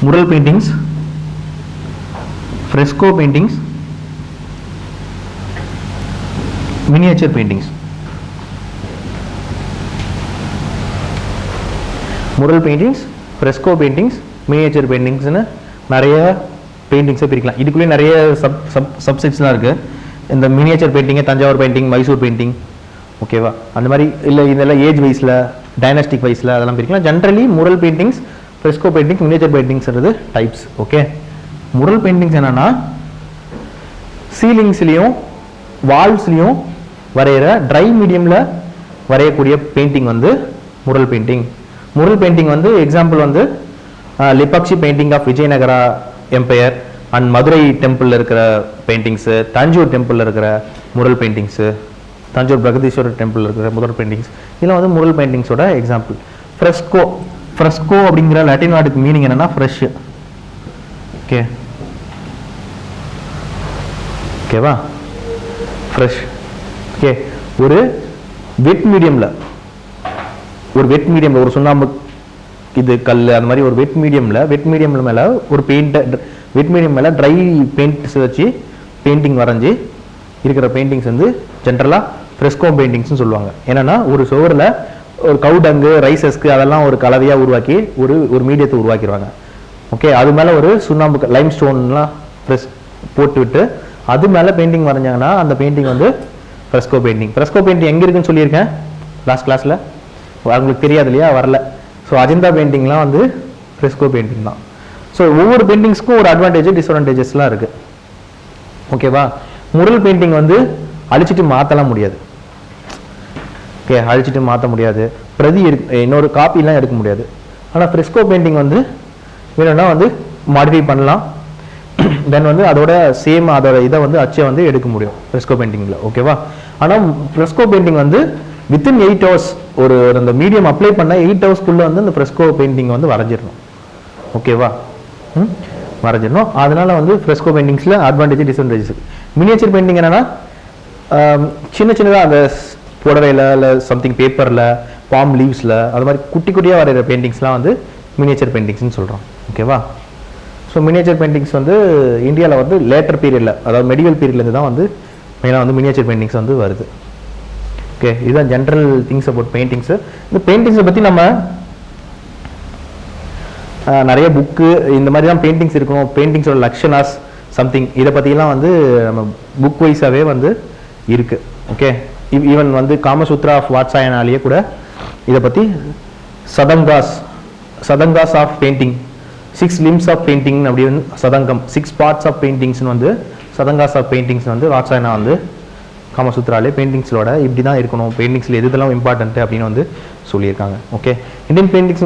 Speaker 1: mural paintings, fresco paintings, miniature paintings. mural paintings, fresco paintings, miniature paintings னு நிறைய பெயிண்டிங்ஸை பிரிக்கலாம். இதுக்குள்ளே நிறைய சப்செட்ஸ்லாம் இருக்கு. இந்த miniature painting, Thanjavur painting, Mysore painting, ஓகேவா? அந்த மாதிரி இல்லை, இதெல்லாம் ஏஜ் வைஸில், டைனஸ்டிக் வைஸில் அதெல்லாம் பிரிக்கலாம். Generally mural paintings, fresco paintings, miniature பெயிண்டிங்ஸ்ன்றது டைப்ஸ். ஓகே, முரல் பெயிண்டிங்ஸ் என்னன்னா சீலிங்ஸ்லையும் வால்ஸ்லையும் வரைகிற ட்ரை மீடியமில் வரையக்கூடிய பெயிண்டிங் வந்து முரல் பெயிண்டிங். முரல் பெயிண்டிங் வந்து எக்ஸாம்பிள் வந்து Lepakshi painting of Vijayanagara empire and Madurai டெம்பிளில் இருக்கிற பெயிண்டிங்ஸு, தஞ்சூர் டெம்பிளில் இருக்கிற முரல் பெயிண்டிங்ஸு, தஞ்சூர் பிரகதீஸ்வரர் டெம்பிளில் இருக்கிற முரல் பெயிண்டிங்ஸ், இதெல்லாம் வந்து முரல் பெயிண்டிங்ஸோட எக்ஸாம்பிள். ஃப்ரெஸ்கோ அப்படிங்கிற லாட்டின் வார்டுக்கு மீனிங் என்னன்னா ஃப்ரெஷ். ஓகே, ஓகேவா? ஃப்ரெஷ். ஓகே, ஒரு வெட் மீடியமில் ஒரு சுண்ணாம்பு இது கல் அந்த மாதிரி ஒரு வெட் மீடியம்ல மேலே ஒரு வெட் மீடியம் மேலே ட்ரை பெயிண்ட்ஸ் வச்சு பெயிண்டிங் வரைஞ்சி இருக்கிற பெயிண்டிங்ஸ் வந்து ஜென்ரலாக ஃப்ரெஸ்கோ பெயிண்டிங்ஸ்னு சொல்லுவாங்க. என்னன்னா ஒரு சுவரில் ஒரு கவுடங்கு, ரைசஸ்க்கு அதெல்லாம் ஒரு கலவையாக உருவாக்கி ஒரு மீடியத்தை உருவாக்கிடுவாங்க. ஓகே, அது மேலே ஒரு சுண்ணாம்பு லைம் ஸ்டோன்லாம் போட்டு விட்டு அது மேலே பெயிண்டிங் வரைஞ்சாங்கன்னா அந்த பெயிண்டிங் வந்து ஃப்ரெஸ்கோ பெயிண்டிங். ஃப்ரெஸ்கோ பெயிண்டிங் எங்கே இருக்குன்னு சொல்லியிருக்கேன் லாஸ்ட் கிளாஸில், உங்களுக்கு தெரியாது இல்லையா, வரல. ஸோ அஜந்தா பெயிண்டிங்லாம் வந்து ஃப்ரெஸ்கோ பெயிண்டிங் தான். ஸோ ஒவ்வொரு பெயிண்டிங்ஸ்க்கும் ஒரு அட்வான்டேஜ் டிஸ்அட்வான்டேஜஸ்லாம் இருக்குது. ஓகேவா? முரல் பெயிண்டிங் வந்து அழிச்சிட்டு மாற்றலாம் முடியாது. ஓகே, அழிச்சிட்டு மாற்ற முடியாது, பிரதி இன்னொரு காப்பிலாம் எடுக்க முடியாது. ஆனால் ஃப்ரெஸ்கோ பெயிண்டிங் வந்து வேணும்னா வந்து மாடிஃபை பண்ணலாம், தென் வந்து அதோட சேம் அதோட இதை வந்து அச்சை வந்து எடுக்க முடியும் ஃப்ரெஸ்கோ பெயிண்டிங்கில். ஓகேவா? ஆனால் ஃப்ரெஸ்கோ பெயிண்டிங் வந்து வித்தின் 8 hours ஒரு அந்த மீடியம் அப்ளை பண்ண 8 hours வந்து அந்த ஃப்ரெஸ்கோ பெயிண்டிங் வந்து வரைஞ்சிடணும். ஓகேவா? வரைஞ்சிடணும். அதனால வந்து ஃப்ரெஸ்கோ பெயிண்டிங்ஸில் அட்வான்டேஜ் டிஸ்அட்வான்டேஜஸ். மினியேச்சர் பெயிண்டிங் என்னன்னா சின்ன சின்னதாக அந்த புடவையில் இல்லை சம்திங் பேப்பரில் பாம் லீவ்ஸில் அது மாதிரி குட்டி குட்டியாக வரைகிற பெயிண்டிங்ஸ்லாம் வந்து மினியேச்சர் பெயிண்டிங்ஸ்னு சொல்கிறோம். ஓகேவா? ஸோ மினியேச்சர் பெயிண்டிங்ஸ் வந்து இந்தியாவில் வந்து லேட்டர் பீரியடில், அதாவது மெடிவல் பீரியட்லேருந்து தான் வந்து மெயினாக வந்து மினியேச்சர் பெயிண்டிங்ஸ் வந்து வருது. ஓகே, இதுதான் ஜென்ரல் திங்ஸ் அபவுட் பெயிண்டிங்ஸு. இந்த பெயிண்டிங்ஸை பற்றி நம்ம நிறைய புக்கு இந்த மாதிரி தான் பெயிண்டிங்ஸ் இருக்கணும், பெயிண்டிங்ஸோட லக்ஷனாஸ் சம்திங் இதை பற்றிலாம் வந்து நம்ம புக் வைஸாகவே வந்து இருக்குது. ஓகே, ஈவன் வந்து காமசூத்ரா ஆஃப் வாட்சாயனாலேயே கூட இதை பற்றி சதங்காஸ் of painting, 6 limbs of painting அப்படின்னு சதங்கம் 6 parts ஆஃப் பெயிண்டிங்ஸ்னு வந்து சதங்காஸ் ஆஃப் பெயிண்டிங்ஸ் வந்து வாட்சாயனா வந்து காமசூத்ராலே பெயிண்டிங்ஸோட இப்படி தான் இருக்கணும், பெயிண்டிங்ஸில் எதுதெல்லாம் இம்பார்ட்டன்ட்டு அப்படின்னு வந்து சொல்லியிருக்காங்க. ஓகே, இந்தியன் பெயிண்டிங்ஸ்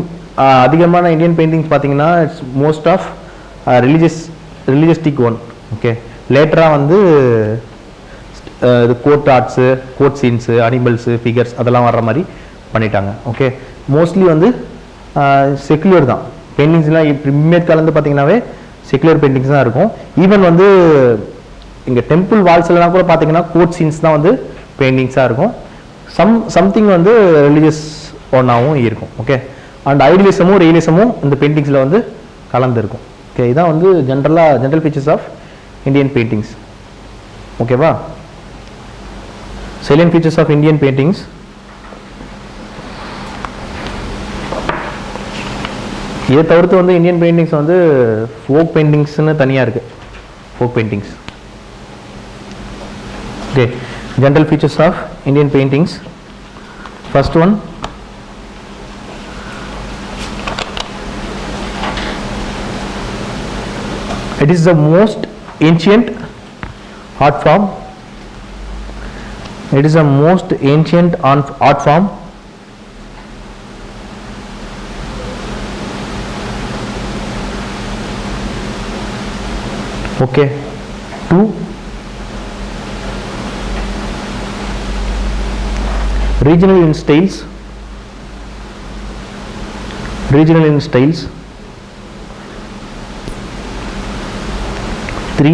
Speaker 1: அதிகமான இந்தியன் பெயிண்டிங்ஸ் பார்த்தீங்கன்னா it's most of religiousistic one. Okay, லேட்டராக வந்து இது god arts, god scenes, animals, figures அதெல்லாம் வர்ற மாதிரி பண்ணிட்டாங்க. ஓகே, மோஸ்ட்லி வந்து செக்குலர் தான் பெயிண்டிங்ஸ்லாம். இம்மேட் காலேருந்து பார்த்தீங்கன்னாவே செக்குலர் பெயிண்டிங்ஸ் தான் இருக்கும். ஈவன் வந்து இங்கே டெம்பிள் வால்ஸ்லாம் கூட பார்த்தீங்கன்னா கோட் சீன்ஸ் தான் வந்து பெயிண்டிங்ஸாக இருக்கும். சம்திங் வந்து ரிலீஜியஸ் ஒன்றாகவும் இருக்கும். ஓகே, அண்ட் ஐடியலிசமும் ரியலிசமும் இந்த பெயிண்டிங்ஸில் வந்து கலந்துருக்கும். ஓகே, இதான் வந்து general features of Indian paintings. ஓகேவா? Salient features of Indian paintings. இதை தவிர்த்து வந்து இந்தியன் பெயிண்டிங்ஸ் வந்து ஃபோக் பெயிண்டிங்ஸ்னு தனியாக இருக்குது. Folk paintings. Okay, general features of Indian paintings. First one, it is the most ancient art form. It is the most ancient art form. Okay, 2, regional in styles. 3,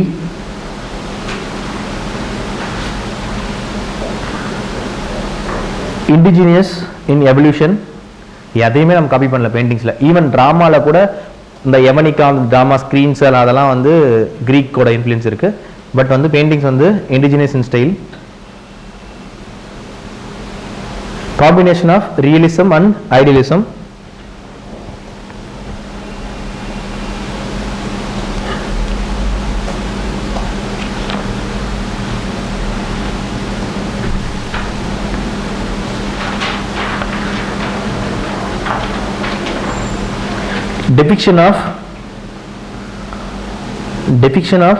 Speaker 1: indigenous in evolution. எதையுமே நம்ம copy பண்ணல பெயிண்டிங்ஸில். Even ட்ராமாவில் கூட இந்த எவனிக்கா drama screens அதெல்லாம் வந்து கிரீக்கோட influence இருக்குது. பட் வந்து பெயிண்டிங்ஸ் வந்து indigenous in style. Combination of realism and idealism. depiction of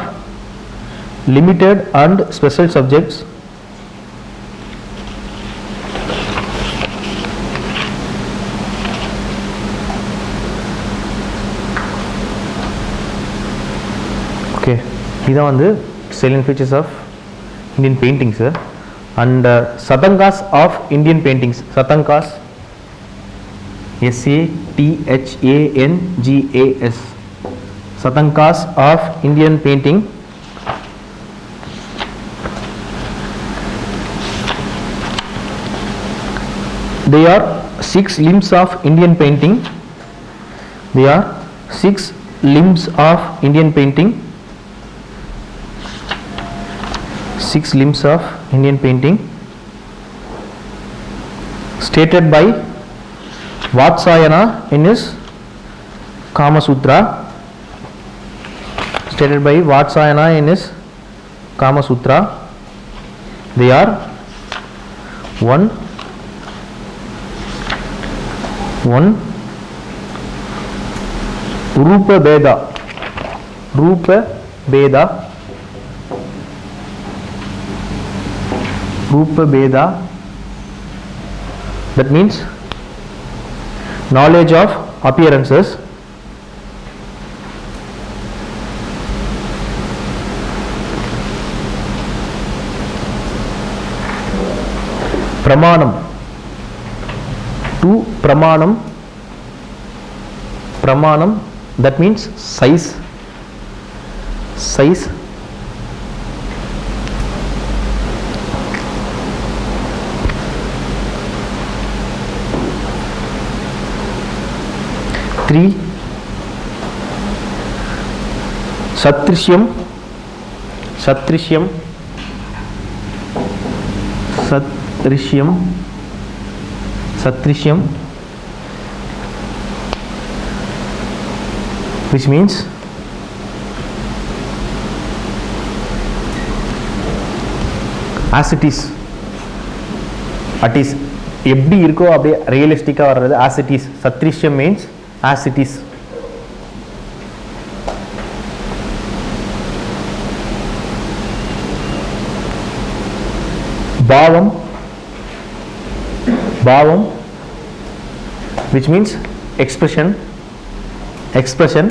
Speaker 1: limited and special subjects. Okay, இதான் வந்து salient features of Indian paintings and satangas of Indian paintings. satangas, SATHANGAS, satangas of Indian painting. They are 6 limbs of Indian painting. They are 6 limbs of Indian painting. 6 limbs of Indian painting stated by Vatsyayana in his Kama Sutra. Stated by Vatsyayana in his Kama Sutra. They are 1, 2, Rupa Beda. Rupa Beda. Rupa Beda. That means knowledge of appearances. Pramanam. To Pramanam. Pramanam, that means size. Size. Three. Satrishyam. Satrishyam. Satrishyam. Satrishyam, which means as it is. At is எப்படி இருக்கோ அப்படியே ரியலிஸ்டிக்கா வர்றது as it is. Satrishyam means as it is. Bhavam. Bhavam, which means expression. Expression.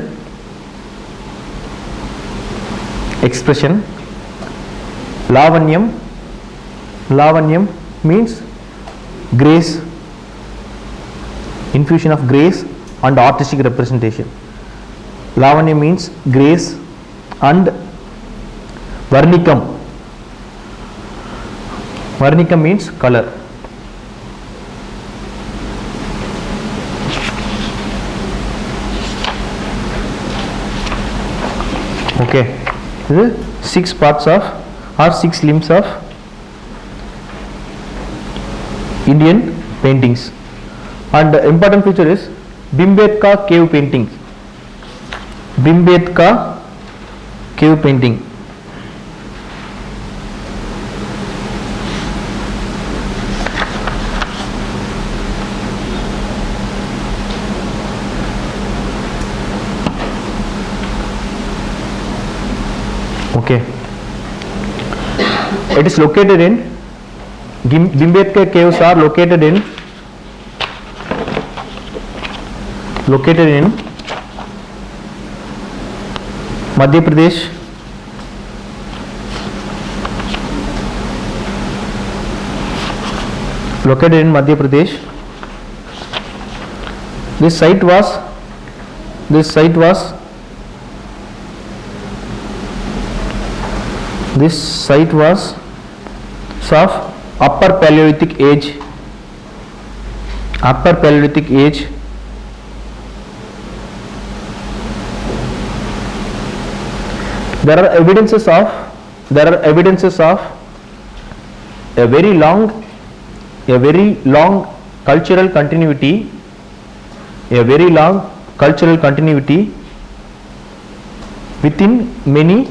Speaker 1: Expression. Lavanyam. Lavanyam means grace, infusion of grace and artistic representation. Lavanyam means grace. And Varnikam. Varnikam means color. Okay, this is 6 parts of or 6 limbs of Indian paintings. And the important feature is Bhimbetka cave painting. Bhimbetka cave painting. Okay, it is located in Bhimbetka caves are located in Madhya Pradesh, located in Madhya Pradesh. This site was of Upper Paleolithic age. Upper Paleolithic age. There are evidences of a very long cultural continuity. A very long cultural continuity within many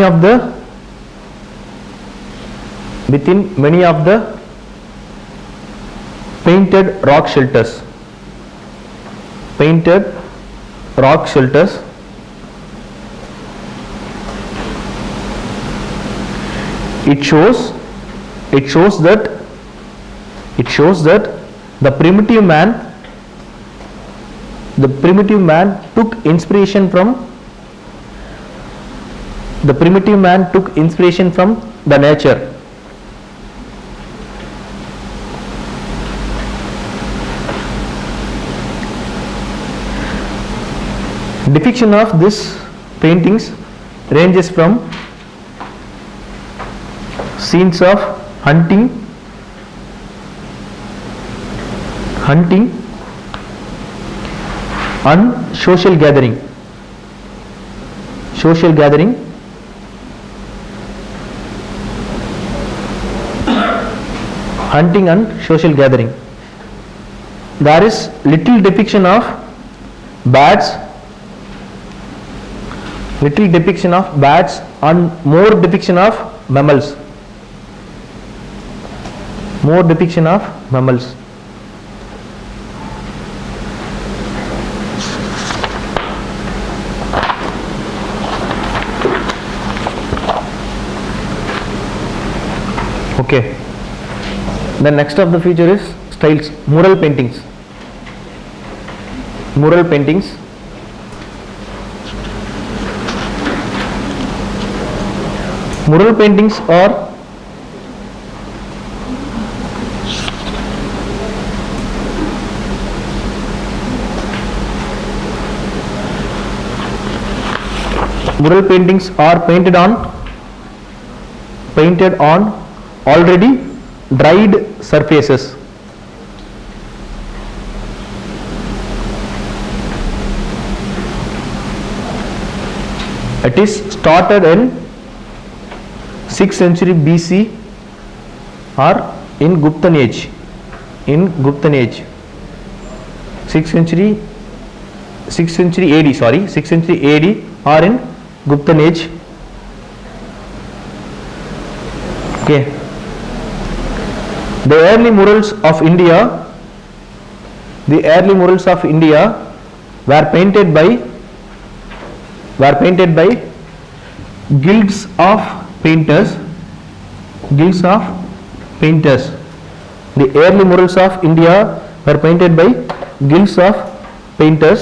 Speaker 1: of the painted rock shelters. It shows that the primitive man took inspiration from the nature. Depiction of this paintings ranges from scenes of hunting and social gathering. Hunting and social gathering. There is little depiction of bats and more depiction of mammals. Okay. The next of the feature is styles, mural paintings. Mural paintings. Mural paintings are painted on already dried surfaces. It is started in 6th century BC or in Guptan age. 6th century AD, sorry, 6th century AD or in Guptan age. Okay. The early murals of India were painted by guilds of painters. The early murals of India were painted by guilds of painters.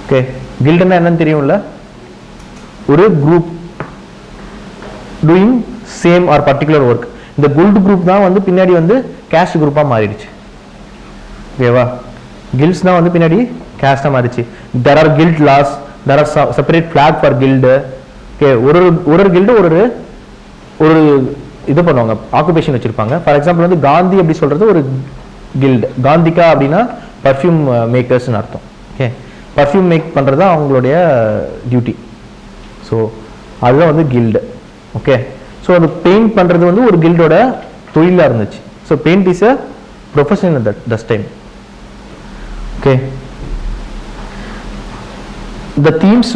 Speaker 1: Okay. Guild na enna theriyumla, oru group doing same or particular work. இந்த guild group தான் வந்து பின்னாடி வந்து caste group ஆ மாறிடுச்சு. ஓகேவா? guilds தான் வந்து பின்னாடி caste ஆ மாறிடுச்சு. There are guild laws, there are separate flag for guild. Okay, ஒரு guild ஒரு இது பண்ணுவாங்க, ஆக்குபேஷன் வச்சிருப்பாங்க. ஃபார் எக்ஸாம்பிள் வந்து காந்தி அப்படி சொல்றது ஒரு guild. காந்திகா அப்படின்னா பர்ஃப்யூம் மேக்கர்ஸ்னு அர்த்தம். ஓகே, பர்ஃப்யூம் மேக் பண்ணுறது அவங்களுடைய டியூட்டி. ஸோ அதுதான் வந்து கில்டு. ஓகே, ஸோ அது பெயிண்ட் பண்ணுறது வந்து ஒரு கில்டோட தொழிலாக இருந்துச்சு. So paint is a profession at that time. Okay, the themes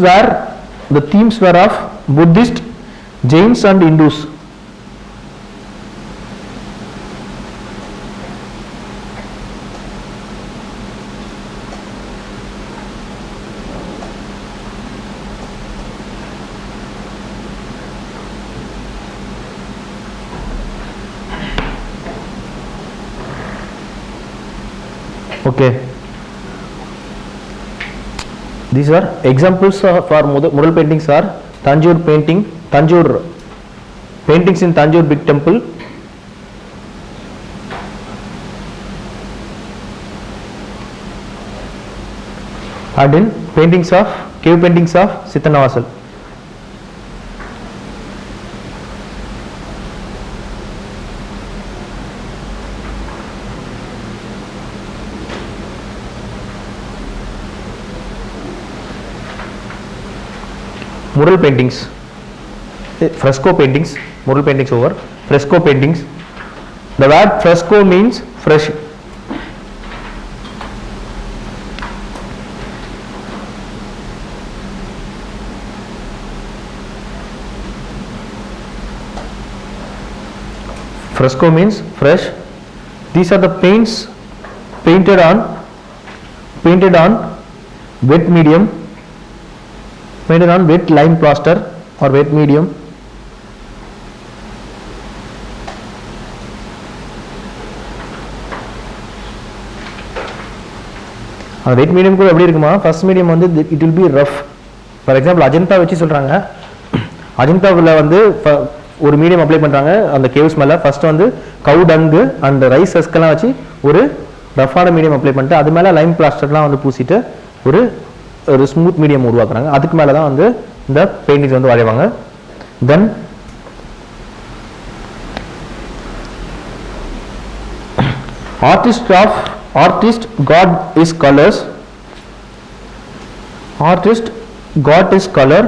Speaker 1: were of Buddhist, Jains and Hindus. Okay, these are examples for mural paintings are Tanjore paintings in Tanjore big temple, and in cave paintings of Sittanavasal. Mural paintings, fresco paintings, mural paintings over fresco paintings. The word fresco means fresh. Fresco means fresh. These are the paints painted on wet medium, painted on wet lime plaster or wet medium. அந்த wet medium கூட எப்படி இருக்குமா, first medium வந்து it will be rough. For example Ajanta வச்சு சொல்றாங்க, அஜந்தாவுல வந்து ஒரு medium apply பண்றாங்க அந்த கேவ்ஸ் மேல. ஃபர்ஸ்ட் வந்து கவு டங்கு அண்ட் ரைஸ் ஹஸ்கெல்லாம் வச்சு ஒரு ரஃபான மீடியம் அப்ளை பண்ணிட்டு அது மேல லைம் பிளாஸ்டர்லாம் வந்து பூசிட்டு ஒரு ஸ்மூத் மீடியம் உருவாக்குறாங்க. அதுக்கு மேல தான் வந்து இந்த பெயிண்டிங்ஸ் வந்து வரைவாங்க. தென் artist god is colors. Artist got his color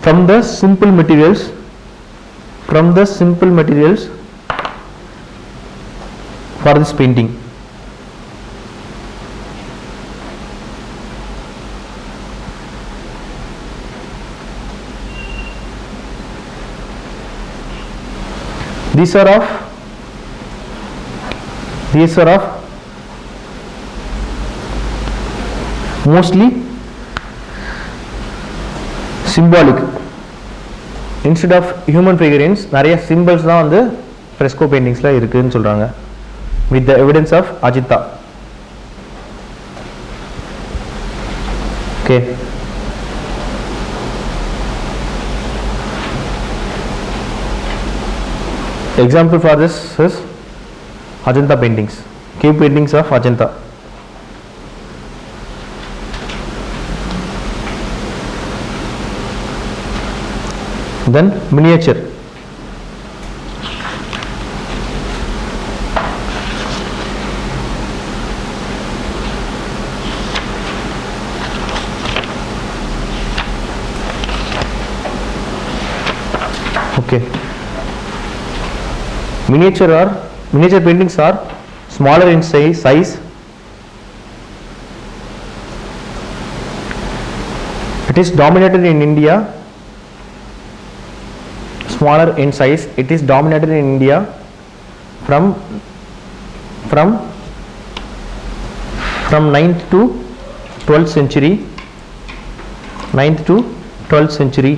Speaker 1: from the simple materials for this painting. These are of mostly symbolic. Instead of human figurines நிறைய சிம்பிள்ஸ் தான் வந்து ஃப்ரெஸ்கோ பெயிண்டிங்ஸில் இருக்குதுன்னு சொல்கிறாங்க. With the evidence of Ajanta. Okay, example for this is Ajanta paintings, cave paintings of Ajanta. Then miniature. Okay. Miniature paintings are smaller in size. It is dominated in India. Smaller in size. It is dominated in India from 9th to 12th century. 9th to 12th century.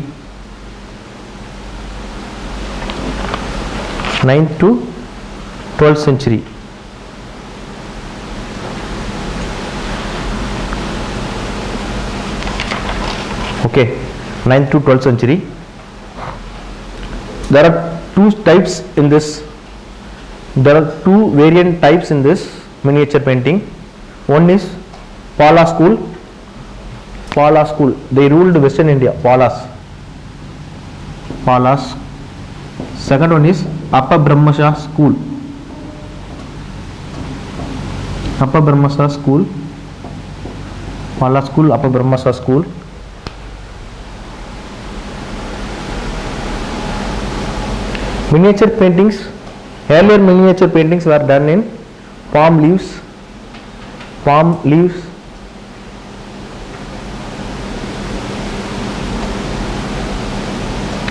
Speaker 1: 9th to 12th century. Okay, 9th to 12th century. There are two types in this. There are two variant types in this miniature painting. One is Pala school. Pala school. They ruled Western India. Palas. Second one is Upper Brahmasha school. Upper Brahmasha school. Pala school, Upper Brahmasha school. Miniature paintings. Earlier miniature paintings were done in palm leaves.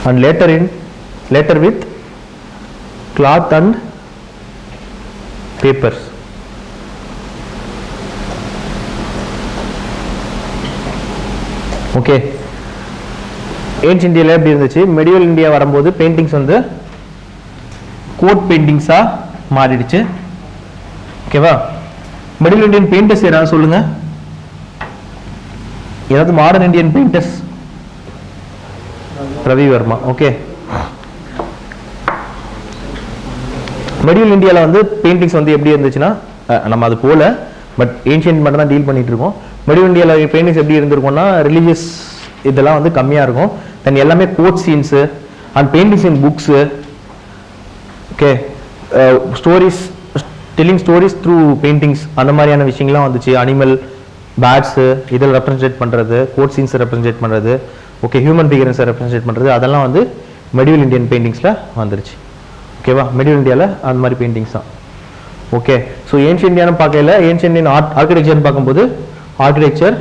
Speaker 1: And later with cloth and papers. Okay, ancient India எப்படி இருந்துச்சு, medieval India வரும்போது paintings வந்து coat paintings ஆ மாறிடுச்சு. ஓகேவா? medieval Indian painters யாராவது சொல்லுங்க, ஏதாவது modern Indian painters? Ravi Varma. Okay, medieval இந்தியாவில் வந்து பெயிண்டிங்ஸ் வந்து எப்படி இருந்துச்சுன்னா, நம்ம அது போல பட் ஏன்ஷியன்ட் மட்டும் தான் டீல் பண்ணிட்டு இருக்கோம். மெடிவல் இந்தியாவில் பெயிண்டிங்ஸ் எப்படி இருந்திருக்கும்னா ரிலீஜியஸ் இதெல்லாம் வந்து கம்மியாக இருக்கும். தென் எல்லாமே court scenes and paintings in books. Okay, stories, telling stories through paintings, அந்த மாதிரியான விஷயங்கள்லாம் வந்துச்சு. அனிமல், பேட்ஸு இதில் ரெப்ரசன்டேட் பண்ணுறது, கோட் சீன்ஸை ரெப்ரசன்டேட் பண்ணுறது, ஓகே, ஹியூமன் ஃபிகரன்ஸை ரெப்ரசன்டேட் பண்ணுறது, அதெல்லாம் வந்து மெடிவல் இந்தியன் பெயிண்டிங்ஸில் வந்துருச்சு. ஓகேவா? மெடிவல் இந்தியாவில் அந்த மாதிரி பெயிண்டிங்ஸ் தான். ஓகே, ஸோ ஏன்ஷியன் இந்தியான்னு பார்க்கல, ஏன்ஷியன் இந்தியன் ஆர்கிடெக்சர்னு பார்க்கும்போது ஆர்கிடெக்சர்,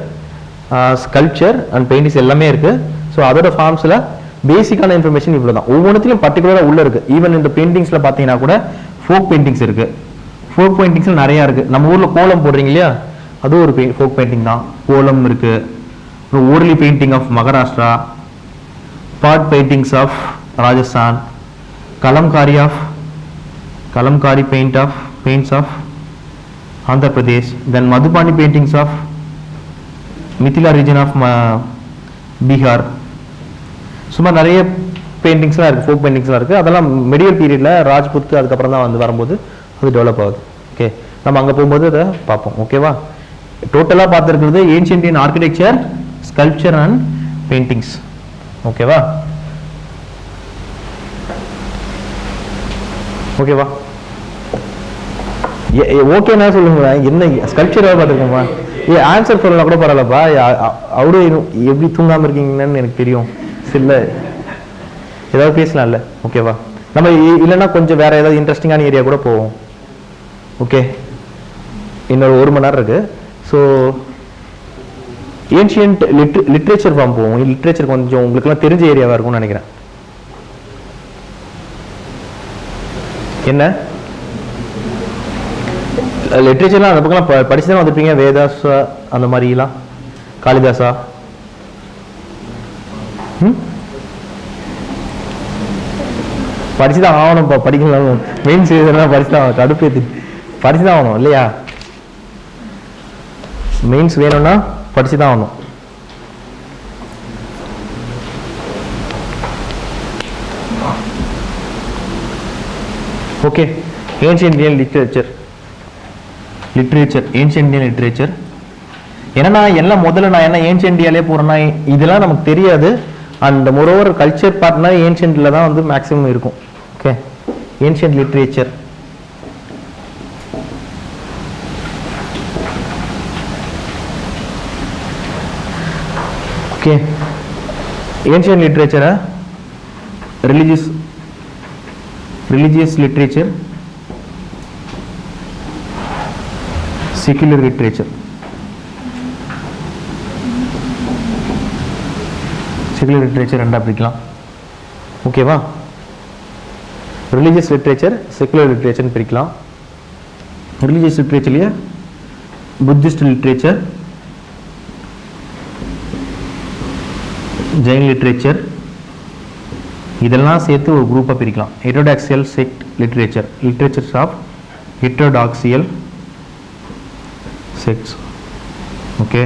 Speaker 1: ஸ்கல்ப்சர் அண்ட் பெயிண்டிங்ஸ் எல்லாமே இருக்குது. ஸோ அதோட ஃபார்ம்ஸில் பேசிக்கான இன்ஃபர்மேஷன் இவ்வளோ தான். ஒவ்வொன்றுத்திலும் பர்டிகுலராக உள்ளே இருக்குது. ஈவன் இந்த பெயிண்டிங்ஸில் பார்த்தீங்கன்னா கூட ஃபோக் பெயிண்டிங்ஸ் இருக்குது. ஃபோக் பெயிண்டிங்ஸில் நிறையா இருக்குது. நம்ம ஊரில் கோலம் போடுறீங்க இல்லையா, அதுவும் ஒரு ஃபோக் பெயிண்டிங் தான். கோலம் இருக்குது. அப்புறம் Warli painting of Maharashtra, Phad paintings of Rajasthan, kalamkari paints of Andhra Pradesh, then Madhubani paintings of Mithila region of Bihar. சும்மா நிறைய பெயிண்டிங்ஸ்லாம் இருக்குது, ஃபோக் பெயிண்டிங்ஸ்லாம் இருக்குது. அதெல்லாம் மெடிவல் பீரியடில் ராஜ்புத் அதுக்கப்புறம் தான் வந்து வரும்போது அது டெவலப் ஆகுது. ஓகே, நம்ம அங்கே போகும்போது அதை பார்ப்போம். ஓகேவா? டோட்டலாக பார்த்துருக்கிறது ancient Indian architecture, sculpture and paintings. ஓகேவா? ஓகேவா? ஓகேண்ணா சொல்லுங்க. என்ன ஸ்கல்ப்சராக பார்த்துருக்கோமா? ஆன்சர் சொல்லலாம் கூட பரவாயில்லப்பா. அவரு எப்படி தூங்காமல் இருக்கீங்கன்னு எனக்கு தெரியும். சில ஏதாவது பேசலாம்ல. ஓகேவா? நம்ம இல்லைன்னா கொஞ்சம் வேற ஏதாவது இன்ட்ரெஸ்டிங்கான ஏரியா கூட போவோம். ஓகே, இன்னொரு 1 மணி நேரம் இருக்கு. ஸோ ஏன்ஷியன்ட் லிட்ரேச்சர் ஃபார்ம் போவோம். லிட்ரேச்சர் கொஞ்சம் உங்களுக்குலாம் தெரிஞ்ச ஏரியாவாக இருக்கும்னு நினைக்கிறேன். என்ன லிட்ரேச்சர்லாம் அந்த பக்கம்லாம் படிச்சு தான் வந்திருப்பீங்க. வேதாஸா அந்த மாதிரிலாம், காளிதாசா. படிச்சு தான் ஆகணும்ப்பா, படிக்கலாம். மெயின்ஸ் எழுதுனா படிச்சு தான் ஆகணும், கடுப்பு ஏற்றி படிச்சு தான் ஆகணும் இல்லையா? மெயின்ஸ் வேணும்னா படிச்சு தான் ஆகணும். Okay, ancient Indian literature. Ancient Indian literature என்னன்னா, எல்லாம் முதல்ல நான் என்ன ஏன்ஷியன்ட் இந்தியாலே போறேன்னா இதெல்லாம் நமக்கு தெரியாது. அண்ட் மோரோவர் கல்ச்சர் பார்ட்னா ஏன்ஷியன்ட்ல தான் வந்து மேக்ஸிமம் இருக்கும். Okay, ancient literature. Okay, ancient லிட்ரேச்சரை religious literature, secular literature. secular literature ரெண்டா பிரிக்கலாம். ஓகேவா? religious literature, secular literature பிரிக்கலாம். religious literature Buddhist literature, Jain literature, இதெல்லாம் சேர்த்து ஒரு குரூப்பா பிரிக்கலாம். heterodoxial sect literature, literatures of heterodoxial sects. Okay,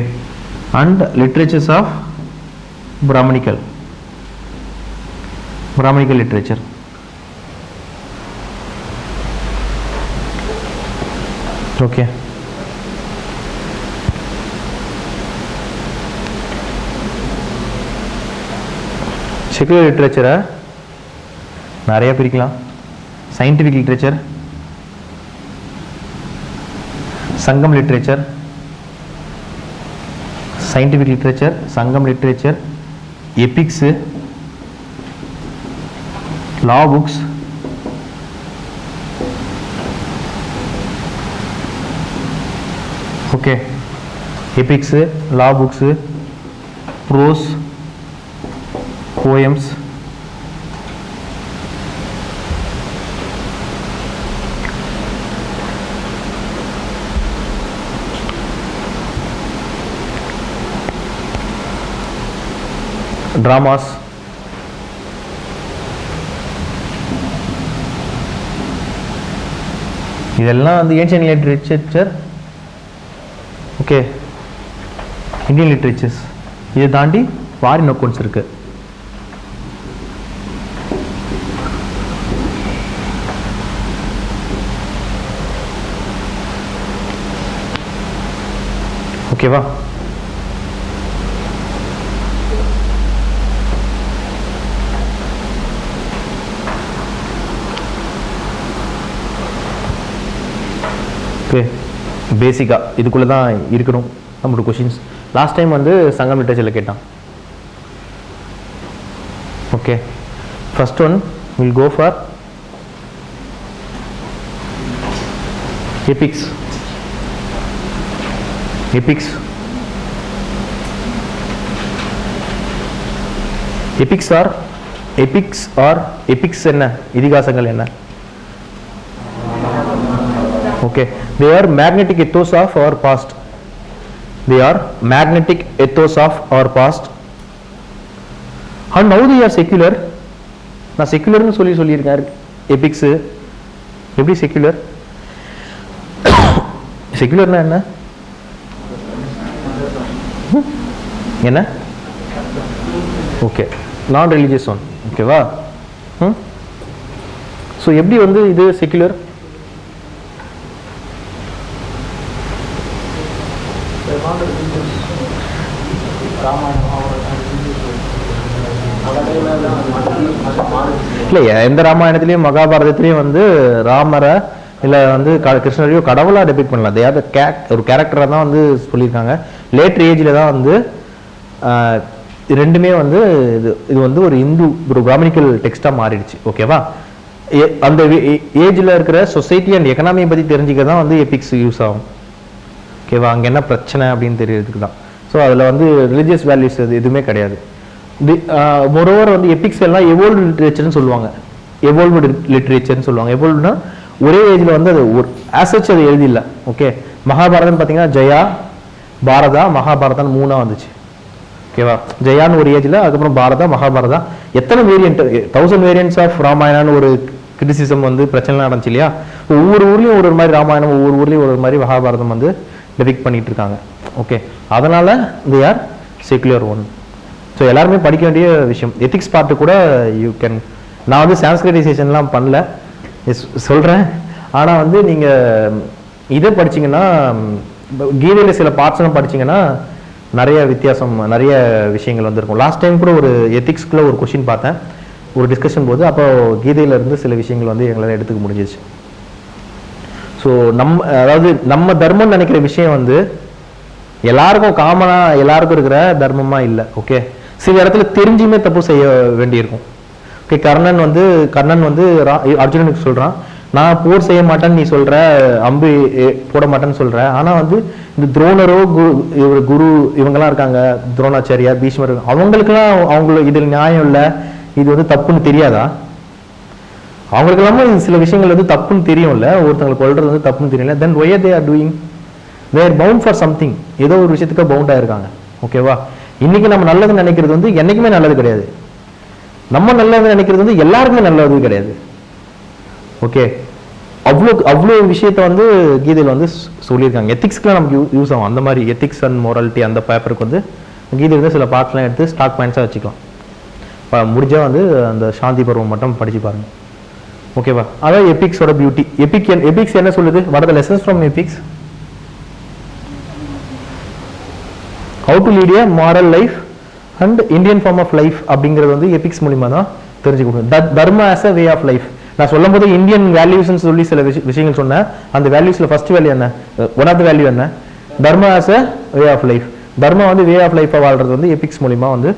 Speaker 1: and literatures of brahmanical literature. Okay, secular literature நிறைய பிரிக்கலாம். scientific literature, சங்கம் literature, scientific literature, சங்கம் literature, epics, law books, okay, epics, law books, prose, poems, dramas, இதெல்லாம் வந்து ancient literature. Okay, Indian literatures. இதை தாண்டி foreign accounts இருக்கு. ஓகேவா? ஓகே, பேசிக்காக இதுக்குள்ளே தான் இருக்கணும் நம்மளோட கொஷின்ஸ். லாஸ்ட் டைம் வந்து சங்கம் லிட்ரேச்சரில் கேட்டான். Okay, first one will go for epics. epics என்ன? இதிகாசங்கள் என்ன? Okay, they are magnetic ethos of our past. And now they are secular. நான் செக்குலர்னு சொல்லியிருக்காரு. எபிக்ஸ் எப்படி செக்குலர்? செக்குலர்னா என்ன? என்ன? ஓகே, நான் ரிலீஜியஸ் ஒன். ஓகேவா? ஸோ எப்படி வந்து இது செக்குலர்? இல்லை, எந்த ராமாயணத்திலையும் மகாபாரதத்திலையும் வந்து ராமரை இல்லை வந்து கிருஷ்ணரையோ கடவுளாக டெபிக் பண்ணலாம். ஒரு கேரக்டராக தான் வந்து சொல்லியிருக்காங்க. லேட்டர் ஏஜில் தான் வந்து ரெண்டுமே வந்து இது வந்து ஒரு ஒரு பிராமணிக்கல் டெக்ஸ்டாக மாறிடுச்சு. ஓகேவா? அந்த ஏஜில் இருக்கிற சொசைட்டி அண்ட் எக்கனாமியை பற்றி தெரிஞ்சுக்க தான் வந்து எபிக்ஸ் யூஸ் ஆகும். ஓகேவா? அங்கே என்ன பிரச்சனை அப்படின்னு தெரியறதுக்கு தான். ஸோ அதில் வந்து ரிலீஜியஸ் வேல்யூஸ் எதுவுமே கிடையாது. மொரோவர் வந்து எபிக்ஸ் எல்லாம் எவோல்வ்டு லிட்ரேச்சர்னு சொல்லுவாங்க. எவோல்வ்டு லிட்ரேச்சர்னு சொல்லுவாங்க. எவோல்வ்டுனா ஒரே ஏஜில் வந்து அது ஒரு ஆசச் அது எழுதில்லை. ஓகே, மகாபாரதம் பார்த்தீங்கன்னா ஜெயா, பாரதா, மகாபாரதம் 3 வந்துச்சு. ஓகே, ஓகேவா? ஜெயான்னு ஒரு ஏஜில், அதுக்கப்புறம் பாரதா, மகாபாரதா, எத்தனை வேரியன்ட், 1000 வேரியன்ட்ஸ் ஆஃப் ராமாயணான்னு ஒரு கிரிட்டிசிசம் வந்து பிரச்சனை நடந்துச்சு இல்லையா? ஒவ்வொரு ஊர்லேயும் ஒரு மாதிரி ராமாயணம், ஒவ்வொரு ஊர்லேயும் ஒரு மாதிரி மகாபாரதம் வந்து டெபிக் பண்ணிட்டு இருக்காங்க. ஓகே, அதனால they are secular one. So எல்லாருமே படிக்க வேண்டிய விஷயம். எத்திக்ஸ் பார்ட்டு கூட யூ கேன், நான் வந்து சான்ஸ்கிரிட்டைசேஷன்லாம் பண்ணல சொல்கிறேன், ஆனால் வந்து நீங்கள் இதை படிச்சிங்கன்னா, கீதையில் சில பார்ட்ஸ்லாம் படிச்சிங்கன்னா நிறைய வித்தியாசம், நிறைய விஷயங்கள் வந்துருக்கும். லாஸ்ட் டைம் கூட ஒரு எத்திக்ஸ்க்குள்ள ஒரு கொஷின் பார்த்தேன், ஒரு டிஸ்கஷன் போது, அப்போ கீதையிலேருந்து சில விஷயங்கள் வந்து எங்களால் எடுத்துக்க முடிஞ்சிச்சு. ஸோ அதாவது நம்ம தர்மம்னு நினைக்கிற விஷயம் வந்து எல்லாருக்கும் காமனாக எல்லாருக்கும் இருக்கிற தர்மமாக இல்லை. ஓகே, சில இடத்துல தெரிஞ்சுமே தப்பு செய்ய வேண்டியிருக்கும். ஓகே, கர்ணன் வந்து அர்ஜுனனுக்கு சொல்கிறான், நான் போர் செய்ய மாட்டேன்னு நீ சொல்கிற, அம்பு போட மாட்டேன்னு சொல்கிற, ஆனால் வந்து இந்த துரோணரோ குரு இவங்கெல்லாம் இருக்காங்க, துரோணாச்சாரியா, பீஷ்மர், அவங்களுக்கெல்லாம் அவங்களுக்கு இதில் நியாயம் இல்லை, இது வந்து தப்புன்னு தெரியாதா? அவங்களுக்கு எல்லாமே சில விஷயங்கள் வந்து தப்புன்னு தெரியும்ல, ஒருத்தவங்களை கொள்றது வந்து தப்புன்னு தெரியல. Then why they are doing, they are bound for something, ஏதோ ஒரு விஷயத்துக்கு பவுண்டாக இருக்காங்க. ஓகேவா? இன்னைக்கு நம்ம நல்லது நினைக்கிறது வந்து என்னைக்குமே நல்லது கிடையாது. நம்ம நல்லது நினைக்கிறது வந்து எல்லாருக்குமே நல்லது கிடையாது. ஓகே, அவ்வளோ விஷயத்த வந்து கீதையில் வந்து சொல்லியிருக்காங்க. எத்திக்ஸ்க்குலாம் நமக்கு யூஸ் ஆகும். அந்த மாதிரி எத்திக்ஸ் அண்ட் மோராலிட்டி அந்த பேப்பருக்கு வந்து கீதையில் வந்து சில பார்ட்ஸ்லாம் எடுத்து ஸ்டாக் பாயிண்ட்ஸாக வச்சுக்கலாம். முடிஞ்சால் வந்து அந்த சாந்தி பருவம் மட்டும் படிச்சு பாருங்க. ஓகேவா? அதான் எபிக்ஸோட பியூட்டி. எபிக்ஸ் என்ன சொல்லுது? What are the lessons from epics? How to lead a moral life and Indian form of life அப்படிங்கிறது வந்து எபிக்ஸ் மூலிமா தான் தெரிஞ்சுக்கணும். Dharma as a way of life. நான் சொல்லும் போது இந்தியன் வேல்யூஸ்ன்னு சொல்லி சில விஷயங்கள் சொன்னேன். அந்த வேல்யூஸில் ஃபர்ஸ்ட் வேல்யூ என்ன? ஒன் ஆஃப் த வேல்யூ என்ன? Dharma as a way of life. Dharma வந்து வே ஆஃப் லைஃபாக வாழ்றது வந்து எபிக்ஸ் மூலிமா வந்து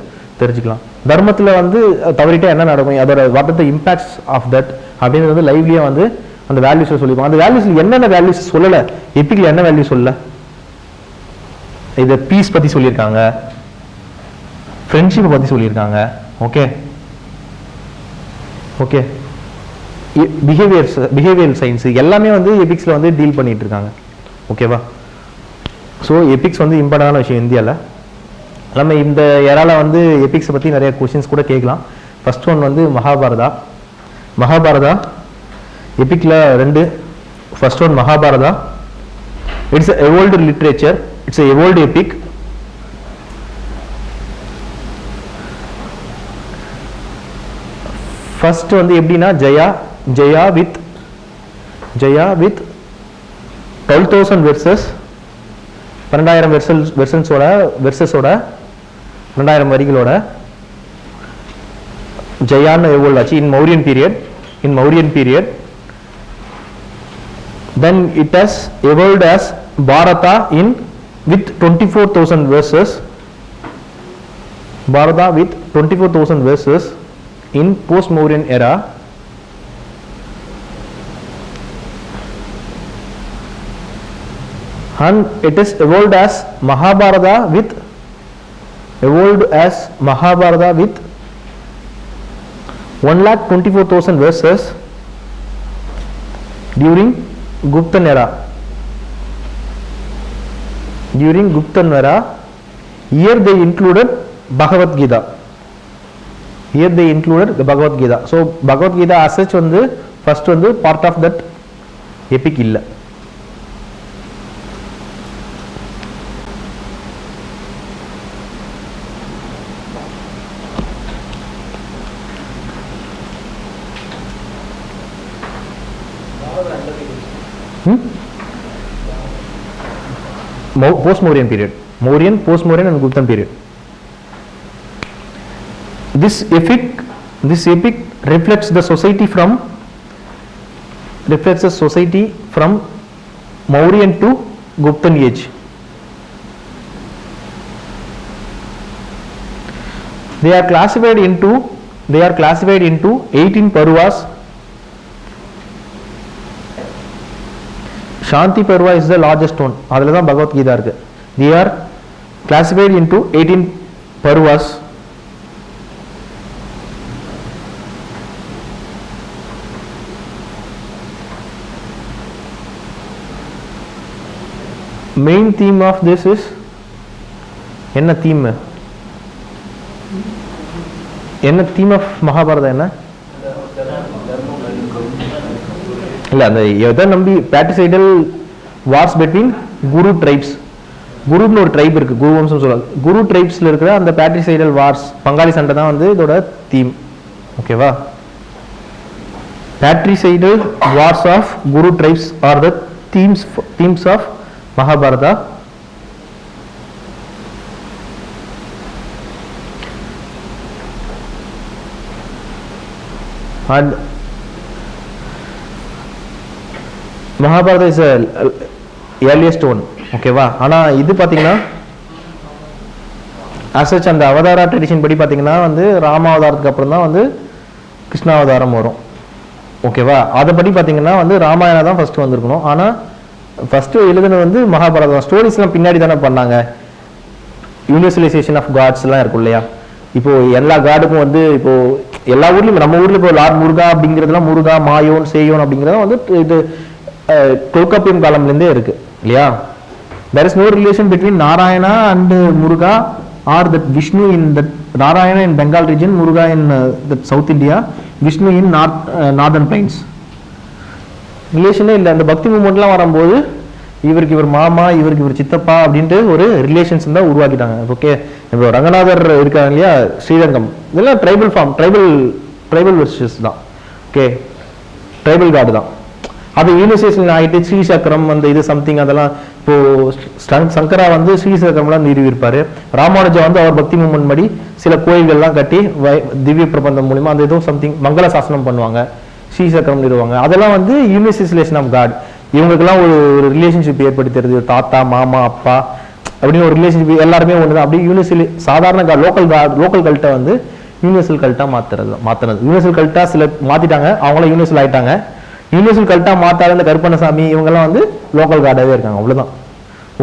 Speaker 1: தெரிஞ்சுக்கலாம். தர்மத்தில் வந்து தவறிட்டா என்ன நடக்கும், அதோட what are the impacts of that அப்படின்றது வந்து லைவ்லியாக வந்து அந்த வேல்யூஸில் சொல்லிப்போம். அந்த வேல்யூஸில் என்னென்ன வேல்யூஸ் சொல்லலை, எபிக்கில் என்ன வேல்யூ சொல்லலை? இதை பீஸ் பற்றி சொல்லியிருக்காங்க, ஃப்ரெண்ட்ஷிப்பை பற்றி சொல்லியிருக்காங்க. ஓகே ஓகே, பிஹேவியர் சயின்ஸ் எல்லாமே வந்து எபிக்ஸில் வந்து டீல் பண்ணிட்டு இருக்காங்க. ஓகேவா? ஸோ எபிக்ஸ் வந்து இம்பார்ட்டண்டான விஷயம் இந்தியாவில். நம்ம இந்த ஏரால வந்து எபிக்ஸை பற்றி நிறைய கொஷின்ஸ் கூட கேட்கலாம். ஃபர்ஸ்ட் ஒன் வந்து மகாபாரதா எபிக்ல 2. First one Mahabharata, it's evolved literature, it's evolved epic. First வந்து எப்படின்னா ஜெயா வித் 12,000 வெர்சஸ் 12,000 வெர்சஸோட 2000 வரிகளோட ஜெயான்னு எவ்வளவு ஆச்சு in Mauryan period. Then it has evolved as Bharata with 24,000 verses. Bharata with 24,000 verses in post-Mauryan era. And it is evolved as Mahabharata with 1,24,000 verses during Guptan era. Here they included Bhagavad Gita. So Bhagavad Gita as such வந்து first வந்து part of that epic இல்ல. Post-Mauryan period. Post-Mauryan and Guptan period. This epic reflects the society from Mauryan to Guptan age. They are classified into 18 parvas. Shanti Parva is the largest one. அதில் தான் பகவத் கீதா இருக்கு. They are classified into 18 parvas. Main theme of this is என்ன theme? என்ன theme of Mahabharata என்ன? இல்லை, அந்த எதை நம்பி பேட்ரிசைடல் வார்ஸ் பிட்வீன் குரு ட்ரைப்ஸ். குருன்னு ஒரு ட்ரைப் இருக்கு, குரு வம்சம் சொல்லுவாங்க. குரு ட்ரைப்ஸ்ல இருக்கிற அந்த பேட்ரிசைடல் வார்ஸ், பங்காளி சண்டை தான் வந்து இதோட தீம். ஓகேவா? Patricidal wars of Kuru tribes are the themes of Mahabharata. And Mahabharata is a earliest one. ஓகேவா? ஆனால் இது பார்த்தீங்கன்னா அசச் அந்த அவதாரா ட்ரெடிஷன் படி பார்த்தீங்கன்னா வந்து ராமாவதாரத்துக்கு அப்புறம் தான் வந்து கிருஷ்ணாவதாரம் வரும். ஓகேவா? அதை படி பார்த்தீங்கன்னா வந்து ராமாயணம் தான் ஃபர்ஸ்ட் வந்திருக்கணும். ஆனால் ஃபர்ஸ்ட் எழுதுனது வந்து மகாபாரதம். ஸ்டோரிஸ்லாம் பின்னாடி தானே பண்ணாங்க. யூனிவர்சலைசேஷன் ஆஃப் காட்ஸ்லாம் இருக்கும் இல்லையா? இப்போ எல்லா காடுக்கும் வந்து இப்போ எல்லா ஊர்லையும், நம்ம ஊர்ல இப்போ லார்ட் முருகா அப்படிங்கிறதுலாம் முருகா, மாயோன், சேயோன் அப்படிங்கிறதும் வந்து இது தொல்காப்பியம் காலம்லேருந்தே இருக்கு இல்லையா? There is no relation between Narayana and Muruga or that Vishnu in that Narayana in Bengal region, Muruga in that South India, Vishnu in northern plains. ரிலேஷனே இல்லை. அந்த பக்தி மூமெண்ட்லாம் வரும்போது இவருக்கு இவர் மாமா, இவருக்கு இவர் சித்தப்பா அப்படின்ட்டு ஒரு ரிலேஷன்ஸ் தான் உருவாக்கிட்டாங்க. ஓகே, இப்போ ரங்கநாதர் இருக்காங்க இல்லையா, ஸ்ரீரங்கம், இதெல்லாம் ட்ரைபல் ஃபார்ம், ட்ரைபல் வெர்சஸ் தான். ஓகே, ட்ரைபல் காடு தான். அது யூனிவர்சேஷன் ஆகிட்டு ஸ்ரீசக்கரம் அந்த இது சம்திங் அதெல்லாம். இப்போ சங்கரா வந்து ஸ்ரீசக்கரம்லாம் நிறுவியிருப்பாரு. ராமானுஜா வந்து அவர் பக்தி மூமெண்ட் படி சில கோயில்கள்லாம் கட்டி திவ்ய பிரபந்தம் மூலியமா அந்த ஏதோ சம்திங் மங்கள சாசனம் பண்ணுவாங்க, ஸ்ரீசக்கரம் நிறுவாங்க. அதெல்லாம் வந்து யூனிவர்சலைசேஷன் ஆஃப் காட். இவங்களுக்கெல்லாம் ஒரு ரிலேஷன்ஷிப் ஏற்படுத்துறது, தாத்தா, மாமா, அப்பா அப்படின்னு ஒரு ரிலேஷன்ஷிப், எல்லாருமே ஒன்று தான். அப்படி யூனிவர்சல் சாதாரண லோக்கல் கல்ட்டை வந்து யூனிவர்சல் கல்ட்டா மாத்துறது. யூனிவர்சல் கல்ட்டா சில மாத்திட்டாங்க, அவங்களாம் யூனிவர்சல் ஆயிட்டாங்க. யூனிவர்சல் கல்ட்டா மாத்தாத இந்த கருப்பண்ணசாமி இவங்கெல்லாம் வந்து லோக்கல் கார்டாகவே இருக்காங்க, அவ்வளோதான்.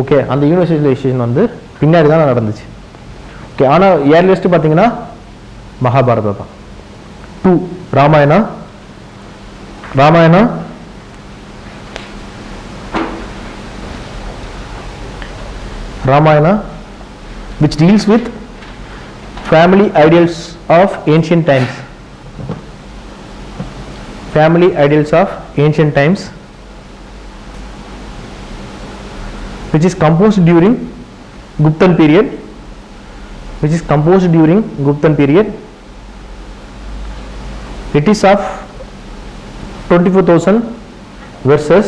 Speaker 1: ஓகே, அந்த யூனிவர்சலைசேஷன் வந்து பின்னாடி தான் நடந்துச்சு. ஓகே, ஆனால் ஏர்லியஸ்ட் பார்த்தீங்கன்னா மகாபாரதா தான். 2 Ramayana which deals with family ideals of ancient times. Which is composed during Guptan period. It is of 24,000 verses.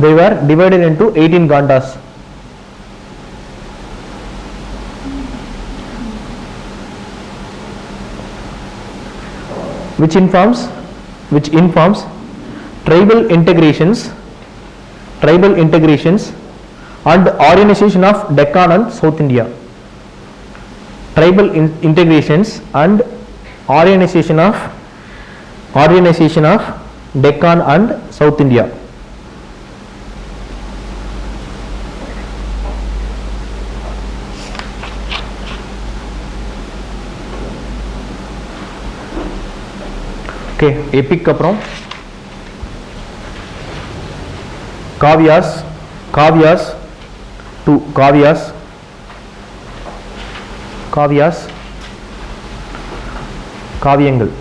Speaker 1: They were divided into 18 gandas. Which informs tribal integrations and organization of Deccan and South India. Tribal integrations and organization of Deccan and South India. Okay, epic அப்புறம் காவியாஸ் 2 காவியங்கள்.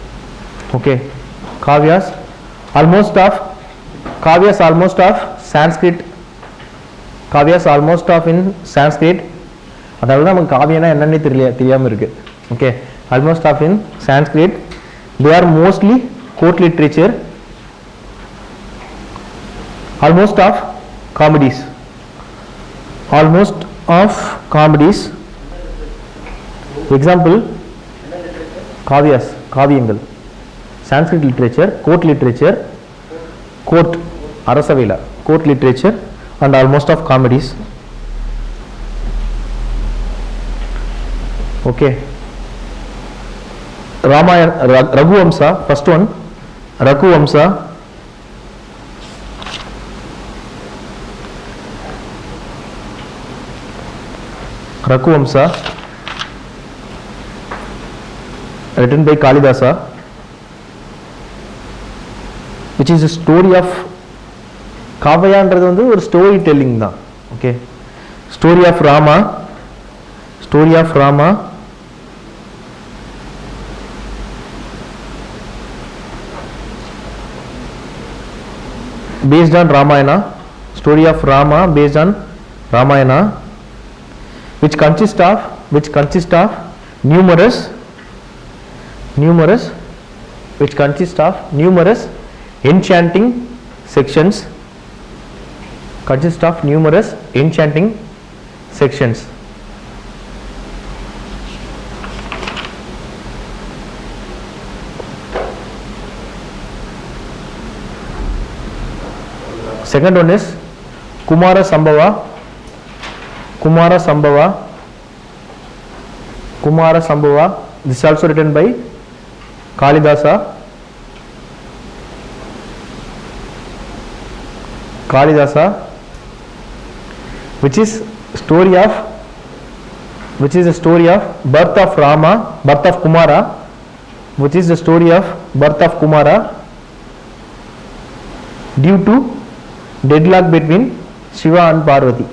Speaker 1: Okay, kavyas almost of Sanskrit. In Sanskrit. அதாவது நமக்கு காவியம்னா என்னன்னே தெரியாம இருக்கு. Okay, almost of in Sanskrit. They are mostly court literature. Almost of comedies. Example, காவியங்கள். Sanskrit literature, court literature, அரசவையில் court literature and almost of comedies. Okay. Ramayana, Raghuvamsa, first one, Raghuvamsa. Written by Kalidasa, which is a story of காவியான்றது வந்து ஒரு story telling தான். Okay, story story of Rama based on Ramayana, story of Rama based on Ramayana, which consists of numerous enchanting sections, Second one is Kumara Sambhava. This is also written by Kalidasa, which is the story of birth of Kumara, due to deadlock between Shiva and Parvati.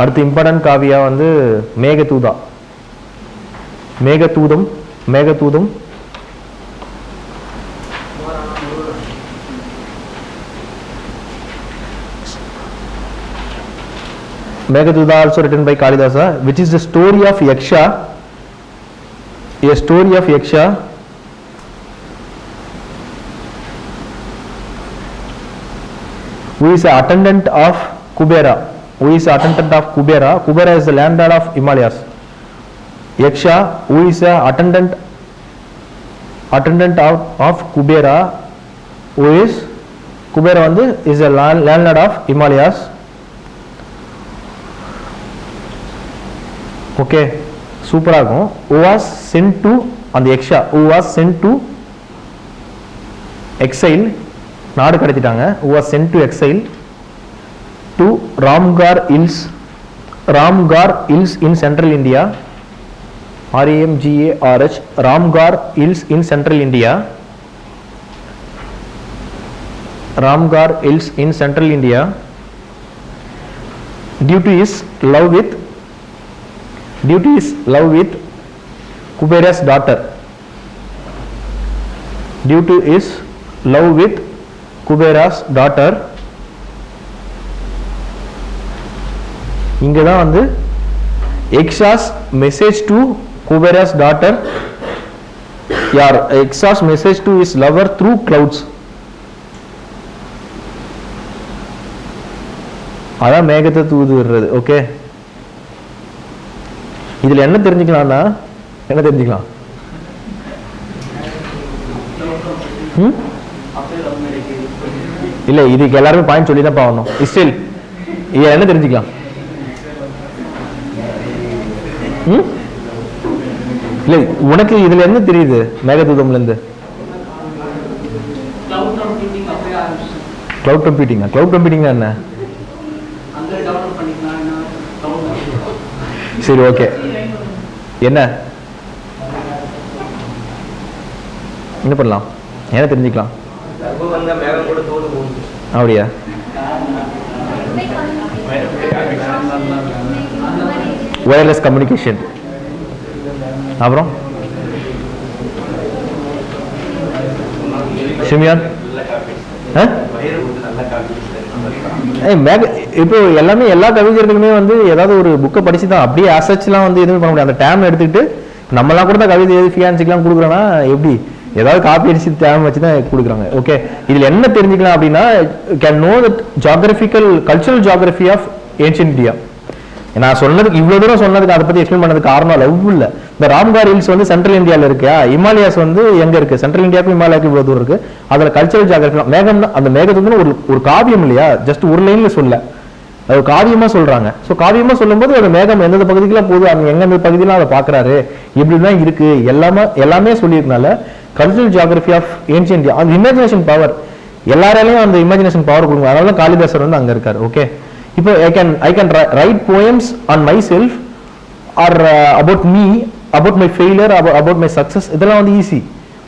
Speaker 1: அடுத்து important Kavya வந்து Meghaduta. Meghaduta also written by Kalidasa, which is the story of Yaksha, who is an attendant of Kubera. Kubera is the landlord of Himalayas. Yaksha, who is an attendant of Kubera, is a landlord of Himalayas. Okay, super ஆகும். Who was sent to exile, நாடு கடத்திட்டாங்க. Who was sent to exile to Ramgarh Hills in central India. RAMGARH, Ramgarh Hills in central India. Due to his love with Kubera's daughter. இங்க தான் வந்து Yaksha's message to Kubera's daughter, Yaksha's message to his lover through clouds. அதான் மேகத்தை தூது விடுறது. Okay, இதுல என்ன தெரிஞ்சுக்கலாம்? இல்ல, இதுக்கு எல்லாருமே பாயிண்ட் சொல்லி தான் பாக்கணும். ஸ்டில் இது என்ன தெரிஞ்சுக்கலாம்? இல்ல, உனக்கு இதுல என்ன தெரியுது? மேகதூதம்ல இருந்து கிளவுட் கம்ப்யூட்டிங் என்ன? சரி, ஓகே. என்ன பண்ணலாம்? என்ன தெரிஞ்சுக்கலாம்? அப்படியா? Wireless communication. அப்புறம் சிமியான் இப்போ எல்லாமே எல்லா கவிஞர்களுமே வந்து ஏதாவது ஒரு புக்கை படிச்சு தான் அப்படியே அசைச்சுலாம் வந்து எதுவும் பண்ண முடியாது. அந்த டேம் எடுத்துக்கிட்டு நம்மளாம் கூட தான் கவிதை எழுதி ஃபியான்ஸுக்குலாம் கொடுக்குறோன்னா எப்படி ஏதாவது காப்பி அடிச்சு டேம் வச்சு தான் கொடுக்குறாங்க. ஓகே, இதில் என்ன தெரிஞ்சுக்கலாம் அப்படின்னா, can know the cultural geography of ancient India. நான் சொன்னதுக்கு இவ்வளவு தூரம் சொன்னதுக்கு அதை பத்தி எக்ஸ்பிளைன் பண்ணதுக்கு காரணம் லவ் இல்ல. இந்த ராம்கார் ஹில்ஸ் வந்து சென்ட்ரல் இந்தியாவில் இருக்கு, ஹிமாலயாஸ் வந்து எங்க இருக்கு? சென்ட்ரல் இந்தியாவுக்கும் ஹிமாலயாவுக்கும் இவ்வளவு தூரம் இருக்கு. அதுல கல்ச்சரல் ஜியாகிரபி மேகம், அந்த மேகத்து ஒரு காவியம் இல்லையா? ஜஸ்ட் ஒரு லைன்ல சொல்ல, அது காவியமா சொல்றாங்க. ஸோ காவியமா சொல்லும்போது ஒரு மேகம் எந்தெந்த பகுதிக்கெல்லாம் போகுது, அவங்க எந்தெந்த பகுதியெல்லாம் அதை பாக்குறாரு, இப்படிதான் இருக்கு, எல்லாமே சொல்லியிருக்கனால cultural geography of ancient India. அந்த இமேஜினேஷன் பவர், எல்லாராலையும் அந்த இமேஜினேஷன் பவர் கொடுங்க. அதனால காளிதாசர் வந்து அங்க இருக்காரு. ஓகே, இப்போ I can write poems on myself or about me, about my failure, about my success. இதெல்லாம் வந்து ஈஸி.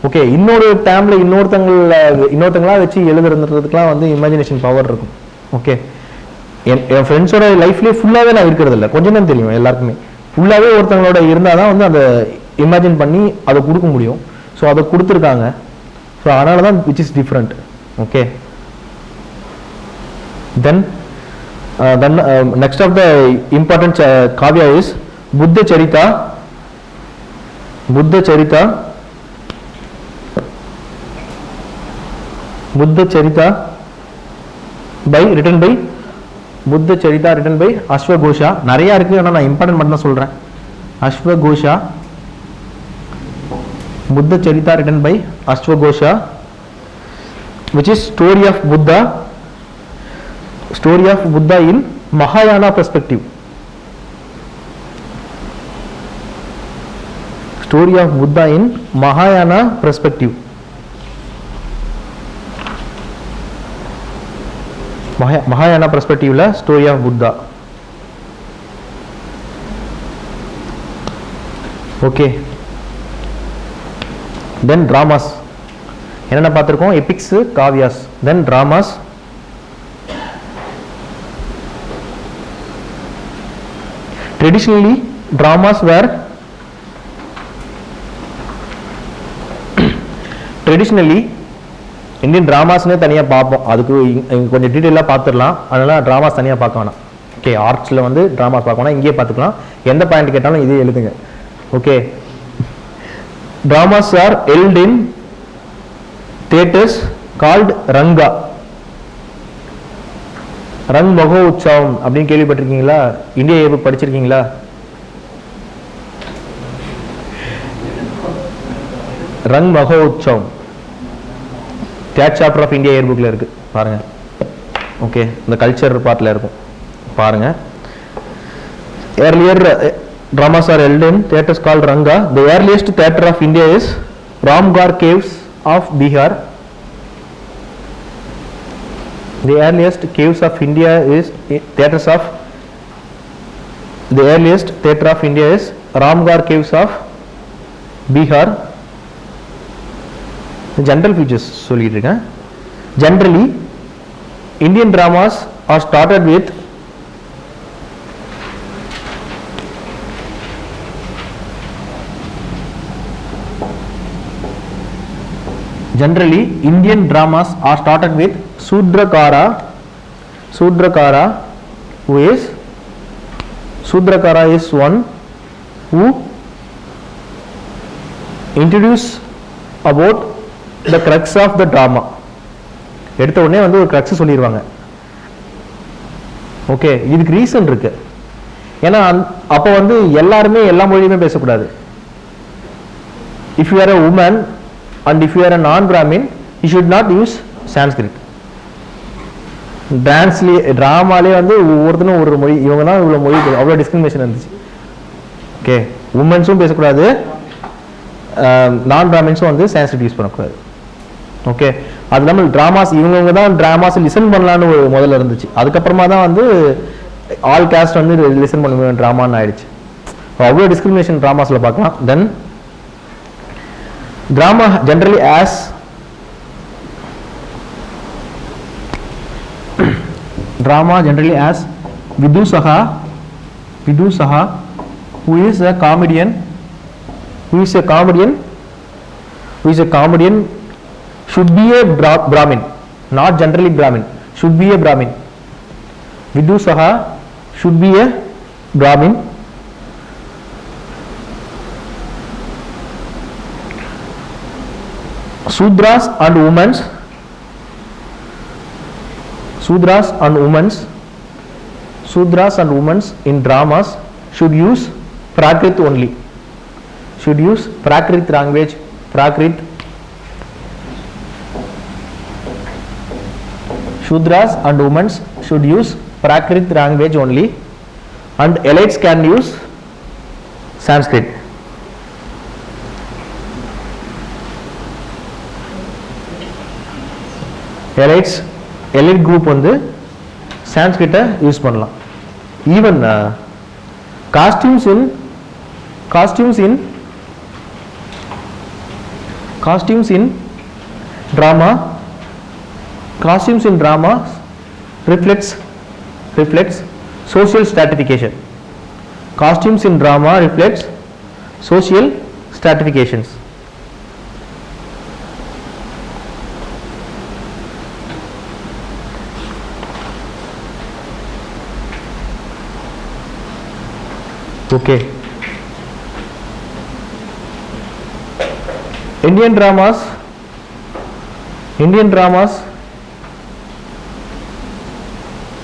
Speaker 1: ஓகே, இன்னொரு டைம்ல இன்னொருத்தங்களா வச்சு எழுதுறதுக்குலாம் வந்து இமேஜினேஷன் பவர் இருக்கும். ஓகே, என் ஃப்ரெண்ட்ஸோட லைஃப்லேயே ஃபுல்லாகவே நான் இருக்கிறது இல்லை, கொஞ்சம் தான் தெரியும் எல்லாருக்குமே. ஃபுல்லாகவே ஒருத்தவங்களோட இருந்தால் தான் வந்து அதை இமேஜின் பண்ணி அதை கொடுக்க முடியும். ஸோ அதை கொடுத்துருக்காங்க. ஸோ அதனால தான் which is different. Okay, then next of the important kavya is Buddha Charita. Buddha Charita written by Buddha Charita written by Ashwagosha. நிறைய இருக்கு, ஆனா நான் இம்பார்ட்டன்ட் மட்டும் தான் சொல்றேன். Ashwagosha, Buddha Charita written by Ashwagosha, which is story of Buddha in Mahayana perspective. Story of Buddha in Mahayana perspective. Mahayana perspective la story of Buddha. Okay, then dramas. என்னென்ன பார்த்திருக்கோம்? epics, kavyas, then dramas. Traditionally dramas were Indian டிராமாஸ்னே தனியாக பார்ப்போம், அதுக்கு கொஞ்சம் டீட்டெயிலாக பார்த்துடலாம். அதனால டிராமாஸ் தனியாக பார்க்க வேணாம். ஓகே, ஆர்ட்ஸில் வந்து டிராமாஸ் பார்க்க வேணாம், இங்கேயே பார்த்துக்கலாம். எந்த பாயிண்ட் கேட்டாலும் இதே எழுதுங்க. Okay, dramas are held in theatres called Ranga. Rang Mahotsavam அப்படின்னு கேள்விப்பட்டிருக்கீங்களா? இந்தியா ஏபு படிச்சிருக்கீங்களா? Rang Mahotsavam third chapter of India year புக்ல இருக்கு, பாருங்க. ஓகே, இந்த கல்ச்சர் பார்ட்ல இருக்கும், பாருங்க. Earlier dramas are held in theatres called Ranga. The earliest theatre of India is Ramgarh caves of Bihar. The earliest caves of India is theatres of the earliest theatre of India is Ramgarh caves of Bihar. General features சொல்லிட்டு இருக்கேன். Generally Indian dramas are started with Sudrakara. Sudrakara is one who introduce about the crux of the drama. எடுத்த உடனே வந்து ஒரு crux சொல்லிடுவாங்க. Okay, இதுக்கு reason இருக்கு. ஏன்னா அப்போ வந்து எல்லாருமே எல்லா மொழியுமே பேசக்கூடாது. If you are a woman and if you are a non-Brahmin, you should not use Sanskrit. டிராமாலே வந்து ஒவ்வொருத்தரும் ஒரு மொழி, இவங்க தான் இவ்வளோ மொழி, அவ்வளோ டிஸ்கிரிமினேஷன் இருந்துச்சு. ஓகே, உமன்ஸும் பேசக்கூடாது, நான் பிராமின்ஸும் வந்து சான்ஸ்கிரிட் யூஸ் பண்ணக்கூடாது. ஓகே, அது இல்லாமல் டிராமாஸ் இவங்க தான் டிராமாஸ் லிசன் பண்ணலான்னு ஒரு முதல்ல இருந்துச்சு. அதுக்கப்புறமா தான் வந்து ஆல் காஸ்ட் வந்து லிசன் பண்ண டிராமான்னு ஆயிடுச்சு. அவ்வளோ டிஸ்கிரிமினேஷன் டிராமாஸில் பார்க்கலாம். Then drama generally as Vidusaha, who is a comedian should be a Brahmin, not generally Brahmin, should be a Brahmin. Vidusaha should be a Brahmin. Sudras and women in dramas should use Prakrit only. Should use Prakrit language. Shudras and women should use Prakrit language only, and elites can use Sanskrit. elite group வந்து சான்ஸ்கிரிட்டை use பண்ணலாம். Even costumes in drama reflects social stratification. Costumes in drama reflects social stratifications. Okay. Indian dramas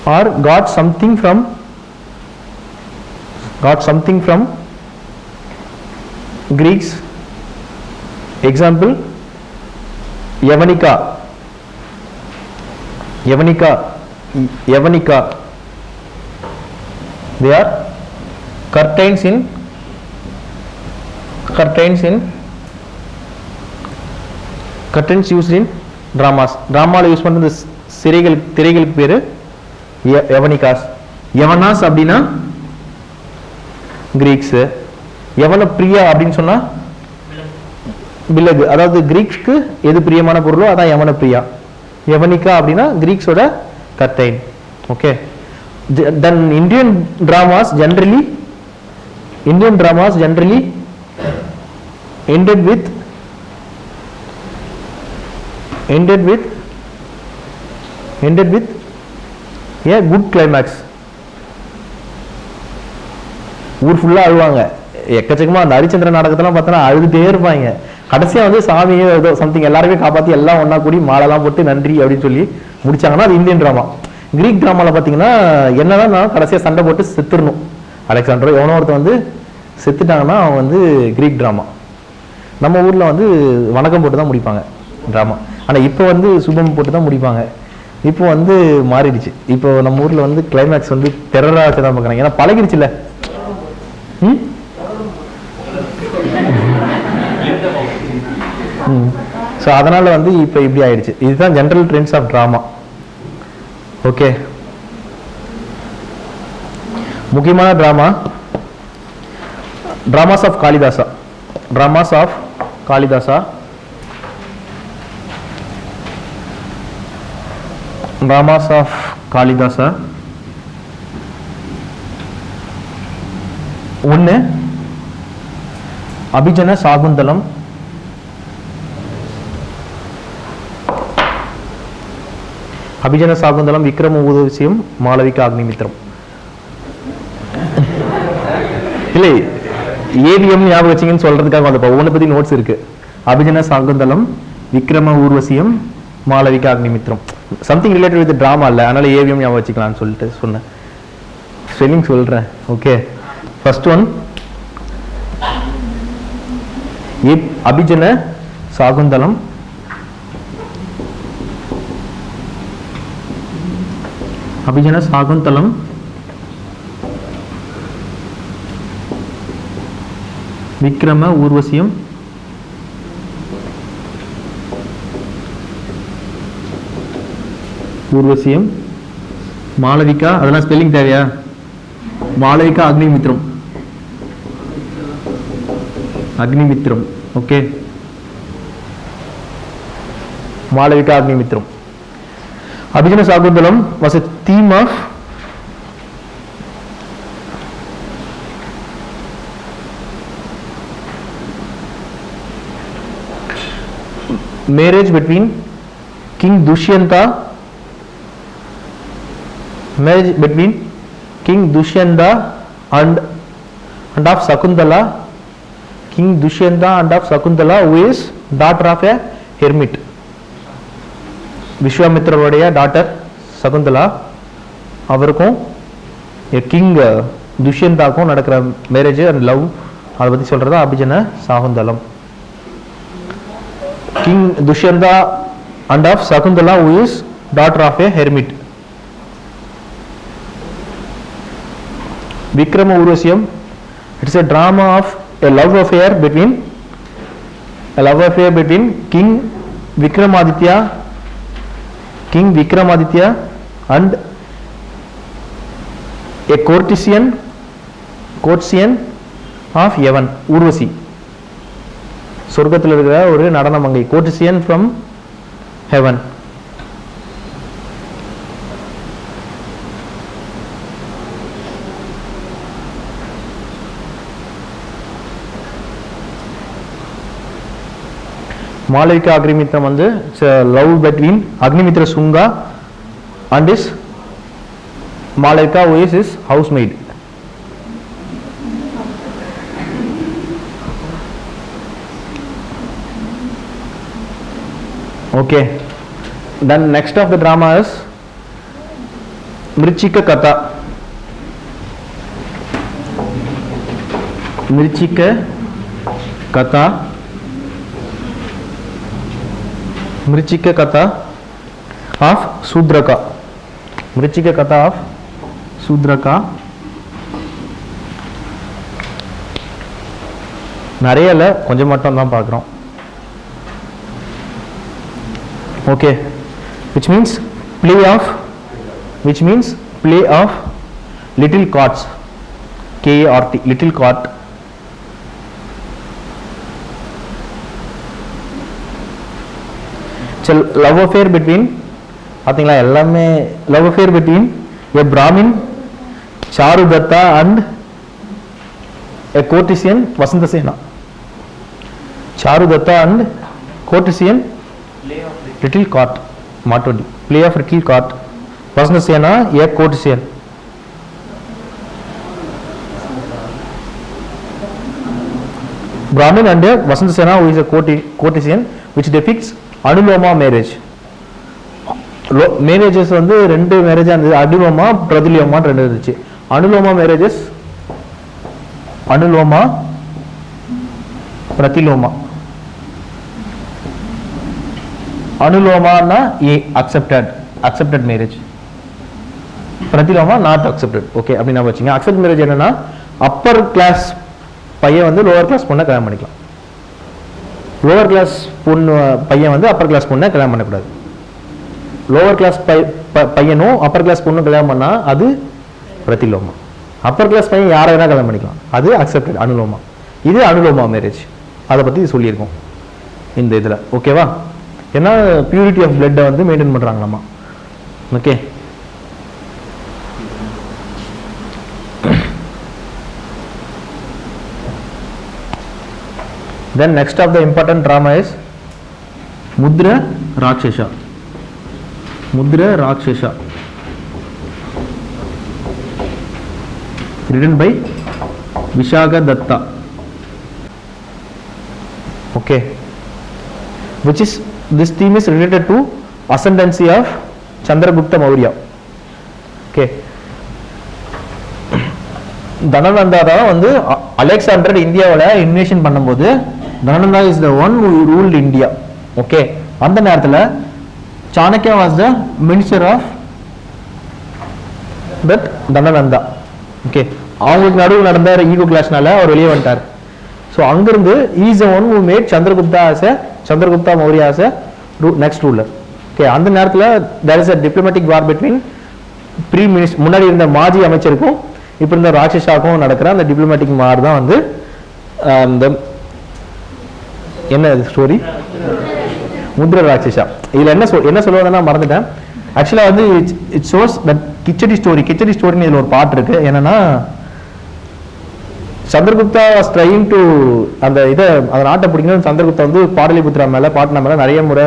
Speaker 1: are got something from Greeks. Example, Yavanika. They are curtains used in dramas. Drama use பண்ற திரைகளுக்கு பேரு யவனிகாஸ். யவனாஸ் அப்படின்னா Greeks. யவன பிரியா அப்படின்னு சொன்னா விலகு, அதாவது கிரீக்ஸ்க்கு எது பிரியமான பொருளோ அதான் யவன பிரியா. யவனிகா அப்படின்னா கிரீக்ஸோட curtain. Okay. Then Indian dramas generally ended with a good climax. ஊர் ஃபுல்லா அழுவாங்க, எக்கச்சக்கமா. அந்த ஹரிச்சந்திர நாடகத்தெல்லாம் பார்த்தோன்னா அழுதுட்டே இருப்பாங்க. கடைசியா வந்து சாமியே ஏதோ சம்திங் எல்லாருமே காப்பாற்றி எல்லாம் ஒன்னா கூடி மாலைலாம் போட்டு நன்றி அப்படின்னு சொல்லி முடிச்சாங்கன்னா அது இந்தியன் டிராமா. கிரீக் டிராமால பார்த்தீங்கன்னா என்னதான் கடைசியா சண்டை போட்டு செத்துடணும். அலெக்சாண்டரோ எவனோ ஒருத்தர் வந்து செத்துட்டாங்கன்னா அவன் வந்து கிரீக் டிராமா. நம்ம ஊர்ல வந்து வணக்கம் போட்டு தான் முடிப்பாங்க டிராமா. ஆனா இப்போ வந்து சுபம் போட்டு தான் முடிப்பாங்க. இப்போ வந்து மாறிடுச்சு. இப்போ நம்ம ஊர்ல வந்து கிளைமேக்ஸ் வந்து டெரரா வச்சு தான் பார்க்குறாங்க. ஏன்னா பழகிடுச்சுல. ஸோ அதனால வந்து இப்போ இப்படி ஆயிடுச்சு. இதுதான் general trends of drama. Okay. முக்கியமான டிராமாஸ் ஆஃப் காளிதாசா. ஒன்று அபிஜன சாகுந்தலம், விக்ரம ஊர்வசியம், மாளவிகா அக்னிமித்திரம். இல்லை, ஏவிஎம் ஞாபகம் வச்சிங்கன்னு சொல்றதுக்காக அந்த ஒவ்வொன்றை பத்தி நோட்ஸ் இருக்கு. Abhijnana Shakuntalam, Vikrama Urvashiyam, Malavika Agnimitram. Something related with drama இல்லை, அதனால ஏவிஎம் ஞாபகம் வச்சுக்கலாம்னு சொல்லிட்டு சொன்னேன். ஸ்பெல்லிங் சொல்றேன். Okay. First one Abhijnana Shakuntalam, Vikrama Urvashiyam, Malavika, அதெல்லாம் ஸ்பெல்லிங் தேவையா? Malavika Agnimitram. Okay. Malavika Agnimitram. Abhijnana Shakuntalam was a theme of marriage between King Dushyanta and of Sakuntala. King Dushyanta and of Sakuntala, who is daughter of a hermit. விஸ்வாமித்ரோடைய டாட்டர் சகுந்தலா, அவருக்கும் கிங் துஷ்யந்தாக்கும் நடக்கிற மேரேஜ் அண்ட் லவ், அதை பற்றி சொல்றதா Abhijnana Shakuntalam. King Dushyanta and of Shakuntala, who is daughter of a hermit. Vikrama Urvashiyam, it's a drama of a love affair between King Vikramaditya and a courtesan of Yavan. Urvashi சொர்க்கத்தில் இருக்கிற ஒரு நடன மங்கை, courtesan from heaven. Malavika Agnimitram வந்து it's a love between Agnimitra Sunga and his Malavika who is his housemaid. Okay, then next of the drama is Mrichika Katha. Mrichika Katha. Mrichika Katha of Sudraka. Mrichika Katha of Sudraka. நிறைய இல்லை, கொஞ்சம் மட்டும் தான் பார்க்குறோம். Okay, which means play of little cards, K-A-R-T, little cart. So love affair between, பார்த்தீங்களா எல்லாமே love affair between a Brahmin Charudatta and a courtesan Vasantasena. Charudatta and courtesan little cart, Matodi, play of little cart. Vasantasena a courtesan. Brahmin and Vasantasena who is a courtesan, which depicts Anuloma marriage. Marriages வந்து ரெண்டு marriage இருந்தது, அனுலோமா பிரதிலோமா ரெண்டு இருந்துச்சு. Anuloma marriages, anuloma pratiloma. அனுலோமானா accepted marriage, pratiloma not accepted. Okay, அப்படி நான் வச்சுங்க. accepted marriage என்னன்னா அப்பர் கிளாஸ் பையன் வந்து லோவர் கிளாஸ் பொண்ணை கல்யாணம் பண்ணிக்கலாம், லோவர் கிளாஸ் பொண்ணு பையன் வந்து அப்பர் கிளாஸ் பொண்ணை கல்யாணம் பண்ணக்கூடாது. லோவர் கிளாஸ் பையனும் அப்பர் கிளாஸ் பொண்ணும் கல்யாணம் பண்ணா அது பிரதிலோமா. அப்பர் கிளாஸ் பையன் யாரை வேணா கல்யாணம் பண்ணிக்கலாம், அது அக்செப்டட் அனுலோமா. இது அனுலோமா மேரேஜ், அதை பற்றி சொல்லியிருக்கோம் இந்த இதில். ஓகேவா? ஏன்னா பியூரிட்டி ஆஃப் பிளட்டை வந்து மெயின்டைன் பண்ணுறாங்களாமா. Okay, then next of the important drama is Mudra Rakshasa. Mudra Rakshasa, written by Vishaka Datta. Okay, which is, this theme is related to ascendancy of Chandragupta Maurya. Okay, Dhanananda தான் வந்து Alexander இந்தியாவில் invasion பண்ணும்போது Dhanananda is the one who ruled India. Okay, அந்த நேரத்தில் Chanakya was the minister of that Dhanananda. Okay, அவங்களுக்கு நடுவில் நடந்த ego கிளாஷ்னால அவர் வெளியே வந்துட்டார். ஸோ அங்கிருந்து is the one who made Chandragupta Maurya as a next ruler. Okay, அந்த நேரத்தில் there is a diplomatic war between முன்னாடி இருந்த மாஜி அமைச்சருக்கும் இப்போ இருந்த ராட்சசாக்கும் நடக்கிற அந்த டிப்ளமேட்டிக் வார் தான் வந்து இந்த என்ன ஸ்டோரி, முத்ர ராட்சசா. இதில் என்ன சொல்லுவாங்கன்னா மறந்துட்டேன். ஆக்சுவலாக வந்து இட் ஷோஸ் தட் கிச்சடி ஸ்டோரின்னு இதில் ஒரு பாட்டு இருக்கு. என்னன்னா சந்திரகுப்தா வாஸ் ட்ரையிங் டு அந்த நாட்டை பிடிக்கணும். சந்திரகுப்தா வந்து பாடலிபுத்திரா மேலே பாட்னா மேலே நிறைய முறை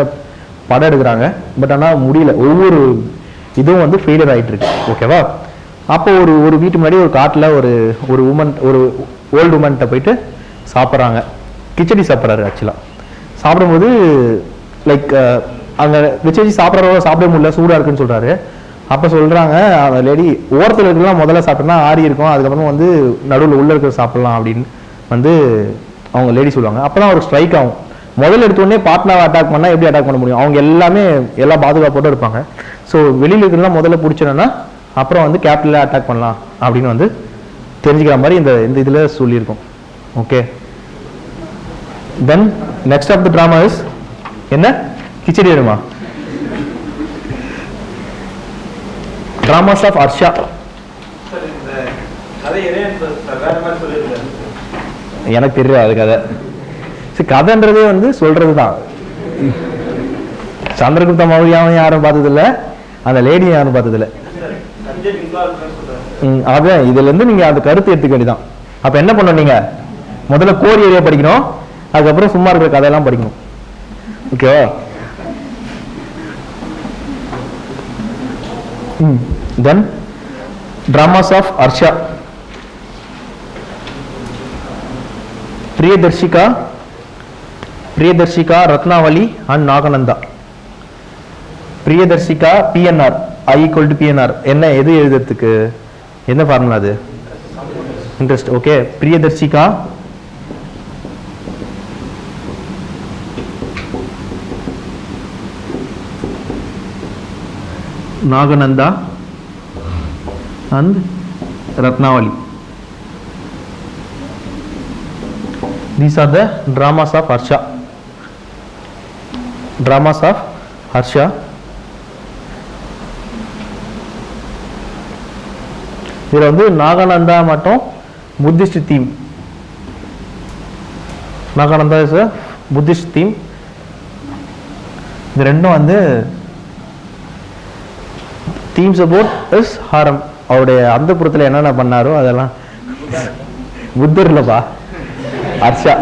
Speaker 1: படம் எடுக்கிறாங்க. பட் ஆனால் முடியல, ஒவ்வொரு இதுவும் வந்து ஃபெயிலியர் ஆகிட்டு இருக்கு. ஓகேவா? அப்போ ஒரு வீட்டு முன்னாடி ஒரு காட்டில் ஒரு உமன், ஒரு ஓல்டு உமன்கிட்ட போயிட்டு சாப்பிட்றாங்க, கிச்சடி சாப்பிட்றாரு. ஆக்சுவலாக சாப்பிடும்போது லைக் அங்கே கிச்சடி சாப்பிட முடியல, சூடாக இருக்குன்னு சொல்கிறாரு. அப்போ சொல்கிறாங்க அந்த லேடி, ஓரத்தில் இருக்கலாம் முதல்ல சாப்பிட்டோம்னா ஆறி இருக்கும், அதுக்கப்புறமா வந்து நடுவில் உள்ள இருக்கிற சாப்பிட்லாம் அப்படின்னு வந்து அவங்க லேடி சொல்லுவாங்க. அப்போ தான் ஒரு ஸ்ட்ரைக் ஆகும். முதல்ல எடுத்தோடனே பாட்னாவை அட்டாக் பண்ணால் எப்படி அட்டாக் பண்ண முடியும்? அவங்க எல்லா பாதுகாப்போடு இருப்பாங்க. ஸோ வெளியில் இருக்கிறதுலாம் முதல்ல பிடிச்சிடணும்னா அப்புறம் வந்து கேபிட்டலில் அட்டாக் பண்ணலாம் அப்படின்னு வந்து தெரிஞ்சுக்கிற மாதிரி இந்த இதில் சொல்லியிருக்கோம். Okay, then next of the drama is என்ன, கிச்சடி வருமா, ட்ராமாஸ் ஆஃப் ஹர்ஷா. எனக்கு தெரியாது அது கதை. சரி, கதைன்றதே வந்து சொல்றது தான். சந்திரகுப்த மௌரியாவும் யாரும் பார்த்ததில்ல, அந்த லேடியும் யாரும் பார்த்ததில்ல. அதான் இதுல இருந்து நீங்க அந்த கருத்து எடுத்துக்க வேண்டியதான். அப்ப என்ன பண்ணணும், நீங்க முதல்ல கோர் ஏரியா படிக்கணும், அதுக்கப்புறம் சும்மா இருக்கிற கதையெல்லாம் படிக்கணும். ஓகேவா? தென் dramas of Harsha. Priyadarshika, Ratnavali and Nagananda. Priyadarshika PNR, I equal to PNR. என்ன எது எழுதுறதுக்கு என்ன ஃபார்முலா அது? Interest. Okay, Priyadarshika Nagananda and Ratnavali. These are the dramas of Harsha. Dramas of Harsha. இதில் வந்து நாகானந்தா மட்டும் Buddhist theme. Nagananda is a Buddhist theme. இது ரெண்டும் வந்து தீம்ஸ் அபவுட் இஸ் ஹாரம். அவருடைய அந்த புறத்தில் என்னென்ன பண்ணாரோ அதெல்லாம் புத்தர் இல்லைப்பா, Harsha.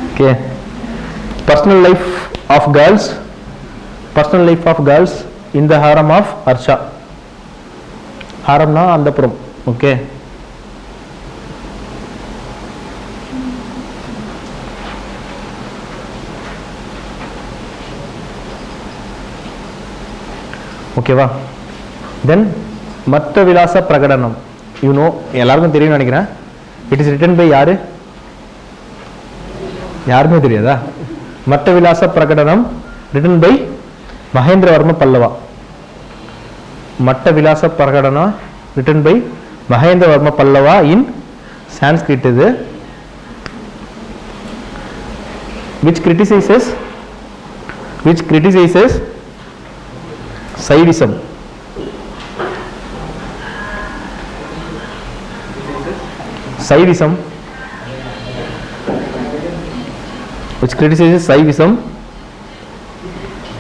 Speaker 1: Okay, personal life of girls, personal life of girls in the harem of Harsha. ஹாரம்னா அந்த புறம். ஓகே, ஓகேவா? தென் மத்த விலாச பிரகடனம். யூனோ எல்லாருக்கும் தெரியும்னு நினைக்கிறேன். இட் இஸ் ரிட்டன் பை யாரு? யாருமே தெரியாதா? மத்த விலாச பிரகடனம் ரிட்டன் பை மகேந்திரவர்ம பல்லவா. மட்ட விலாச பிரகடனம் ரிட்டன் பை மகேந்திரவர்ம பல்லவா இன் சான்ஸ்கிரிட். இது which criticizes Saivism. Which criticizes Saivism,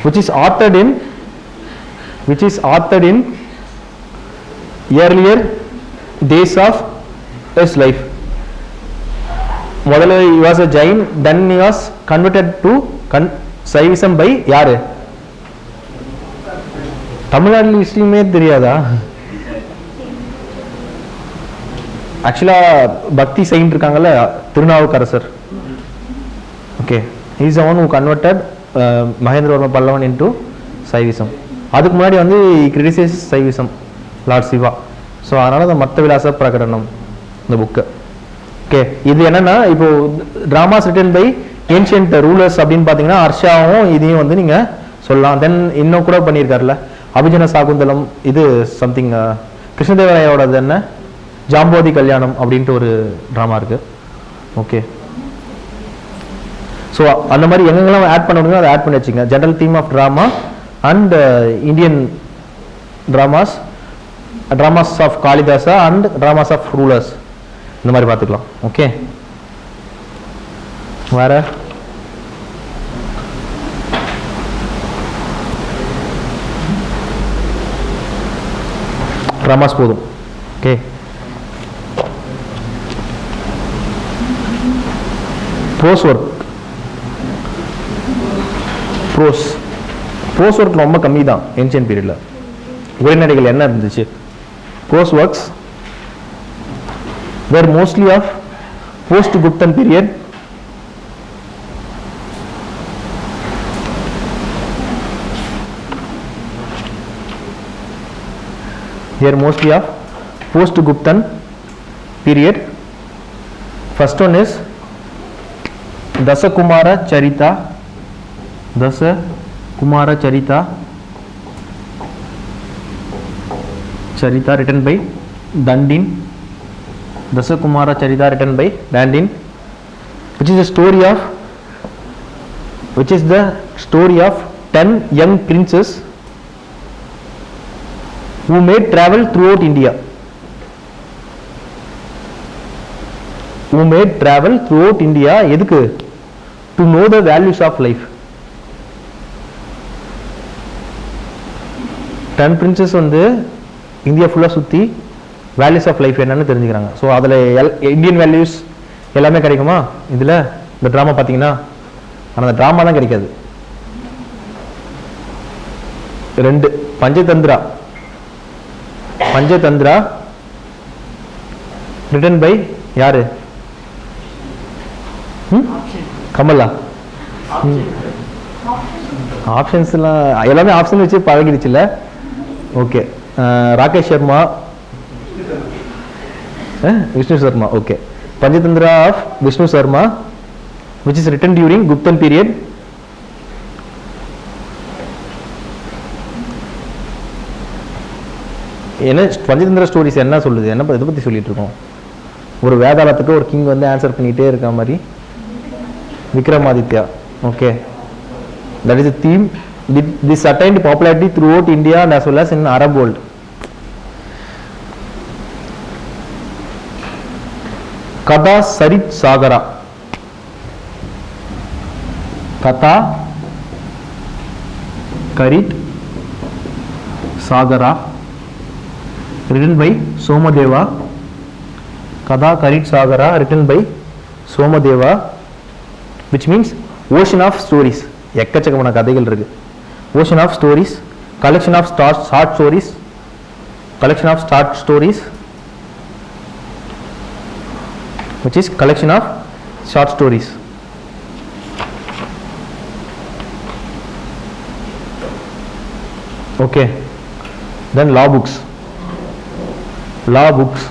Speaker 1: which is authored in earlier days of his life. முதல்ல he was a Jain, then he was converted to Saivism by யாரு? தமிழ்நாட்டில் ஹிஸ்ட்ரியுமே தெரியாதா? ஆக்சுவலா பக்தி செயின்ட் இருக்காங்கல்ல, Thirunavukkarasar. Okay, he is the one who converted Mahendravarma Pallavan into Saivism. அதுக்கு முன்னாடி வந்து criticise Saivism lord Shiva. So அதனால அந்த மத்த விலாச பிரகடனம் இந்த புக்கு. ஓகே, இது என்னன்னா இப்போ dramas written by ancient rulers அப்படின்னு பார்த்தீங்கன்னா ஹர்ஷாவும் இதையும் வந்து நீங்க சொல்லலாம். தென் இன்னும் கூட பண்ணியிருக்காருல்ல அபிஜன சாகுந்தலம், இது சம்திங் கிருஷ்ணதேவராயோடது என்ன ஜாம்போதி கல்யாணம் அப்படின்ட்டு ஒரு ட்ராமா இருக்கு. ஓகே, ஸோ அந்த மாதிரி எங்கெங்கெல்லாம் ஆட் பண்ண முடியுமோ அதை ஆட் பண்ணி வச்சுங்க. General theme of drama and Indian dramas of Kalidasa and dramas of rulers, இந்த மாதிரி பார்த்துக்கலாம். ஓகே, வேற dramas போதும். ஓகே, ப்ரோஸ் ஒர்க் ரொம்ப கம்மி தான் ஏன்ஷியன்ட் பீரியட்ல. உரைநடைகள் என்ன இருந்துச்சு? Prose works were mostly of post Guptan period. Here mostly of post Guptan period. First one is Dasakumara Charita written by Dandin. Dasakumara Charita written by Dandin, which is the story of 10 young princes who made travel throughout India. எதுக்கு? To know the values of life. 10 princes வந்து India ஃபுல்லாக சுற்றி values of life என்னன்னு தெரிஞ்சுக்கிறாங்க. So அதில் Indian values எல்லாமே கிடைக்குமா இதில்? இந்த ட்ராமா பார்த்தீங்கன்னா ஆனால் அந்த ட்ராமா தான் கிடைக்காது. 2 பஞ்சதந்திரா. பஞ்சதந்திரா ரிட்டன் பை யாரு? கமலா. ஆப்ஷன்ஸ்லாம் எல்லாமே ஆப்ஷன் வச்சு பழகிடுச்சுல்ல. Okay. Rakesh Sharma, Vishnu Sharma. Okay. Panchatantra of Vishnu Sharma which is written during Guptan period. என்ன பஞ்சதந்திர ஸ்டோரிஸ் என்ன சொல்லுது? என்ன இதை பற்றி சொல்லிட்டு இருக்கோம்? ஒரு வேதாளத்துக்கு ஒரு கிங் வந்து ஆன்சர் பண்ணிகிட்டே இருக்க மாதிரி. Vikramaditya. Okay. That is a theme. This attained popularity throughout India and as well as in Arab world. கதா சரித் சாகரா. கதா கரித் சாகரா written by Somadeva. Kada Karit Sagara written by Somadeva, which means ocean of stories. எக்கச்சக்கமான கதைகள் இருக்கு. Ocean of stories, collection of short stories, collection of short stories, which is collection of short stories. Okay. Then law books. Law books.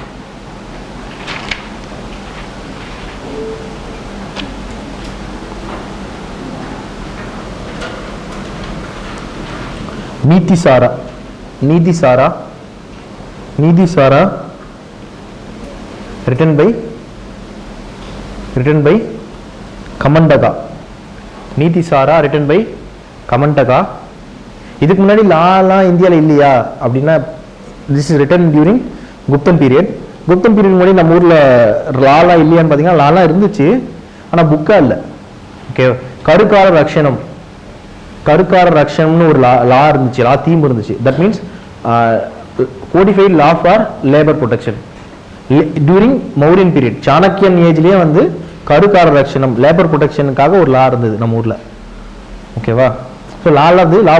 Speaker 1: Niti Sara. Niti Sara. Niti Sara written by Kamandaka. Niti Sara written by Kamandaka. இதுக்கு முன்னாடி லாலாம் இந்தியாவில் இல்லையா அப்படின்னா this is written during Gupthan period. Gupthan period முன்னாடி நம்ம ஊரில் லாலாம் இல்லையான்னு பார்த்தீங்கன்னா லாலாம் இருந்துச்சு, ஆனால் புக்காக இல்லை. ஓகே. கருக்கார ரக்ஷணம். கருக்கார ரக்ஷணம்னு ஒரு லா இருந்துச்சு, லா தீம் இருந்துச்சு. That means codified law for labour protection during Mauryan period. சாணக்கியன் ஏஜ்லேயே வந்து கருக்கார ரக்ஷணம் லேபர் ப்ரொடெக்ஷனுக்காக ஒரு லா இருந்தது நம்ம ஊரில். ஓகேவா? ஸோ லா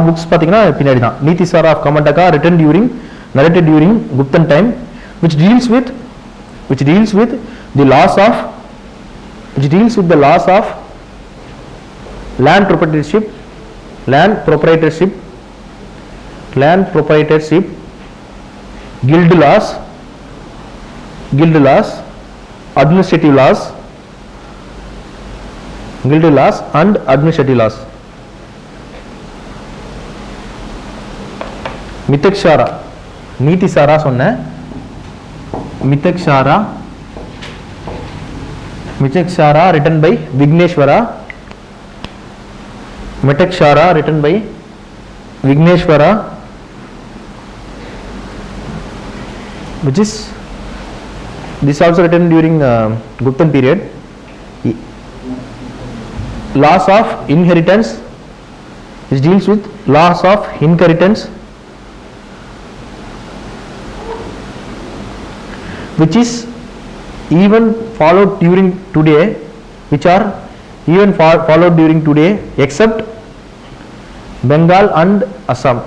Speaker 1: புக்ஸ் பார்த்தீங்கன்னா பின்னாடி தான். Niti Sara of Kamandaka written during narrated during Guptan time which deals with the laws of land proprietorship, guild laws, administrative laws, and administrative laws. மிதக்ஷாரா. நீதி சாரா சொன்ன மிதக்ஷாரா written by Vigneshwara. Mitakshara written by Vigneshwara, which is this also written during Guptan period. Laws of inheritance, which deals with laws of inheritance, which is even followed during today, except Bengal and Assam.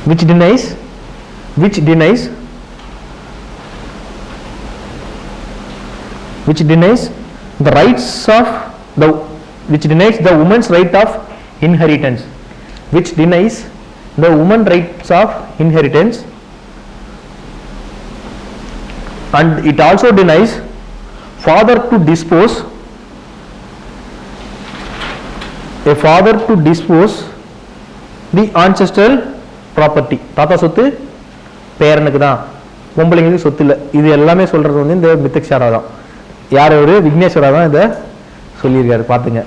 Speaker 1: Which denies the rights of which denies the woman's right of inheritance. Which denies the woman rights of inheritance, and it also denies father to dispose the ancestral property. தாத்தா சொத்து பேரனுக்கு தான், பொம்பளைங்களுக்கு சொத்து இல்லை. இது எல்லாமே சொல்றது வந்து இந்த மிதக்ஷாரா தான். யார் ஒரு விக்னேஸ்வரா தான் இதை சொல்லியிருக்காரு. பார்த்துங்க.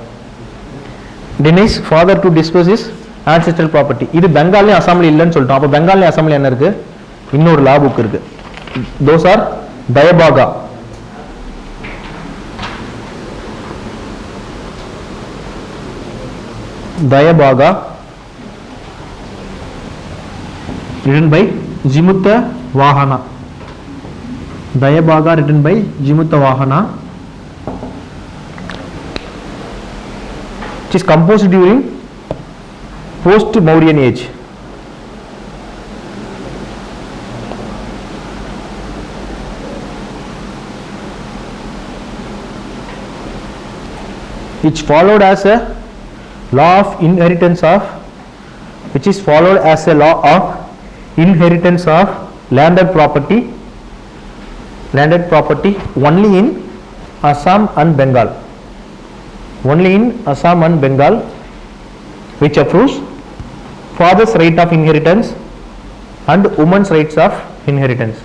Speaker 1: denies father to dispose his ancestral property. இது பெங்கால்லையும் அசாம்லையும் இல்லைன்னு சொல்லிட்டோம். அப்போ பெங்கால்லையும் அசாம்லையும் என்ன இருக்கு? இன்னொரு லா புக் இருக்கு. those are Dayabaga. written by Jimutta Vahana. Dayabaga written by Jimutavahana. It is composed during post-Mauryan age. Which followed as a law of inheritance of landed property only in Assam and Bengal. Which approves father's right of inheritance and woman's rights of inheritance.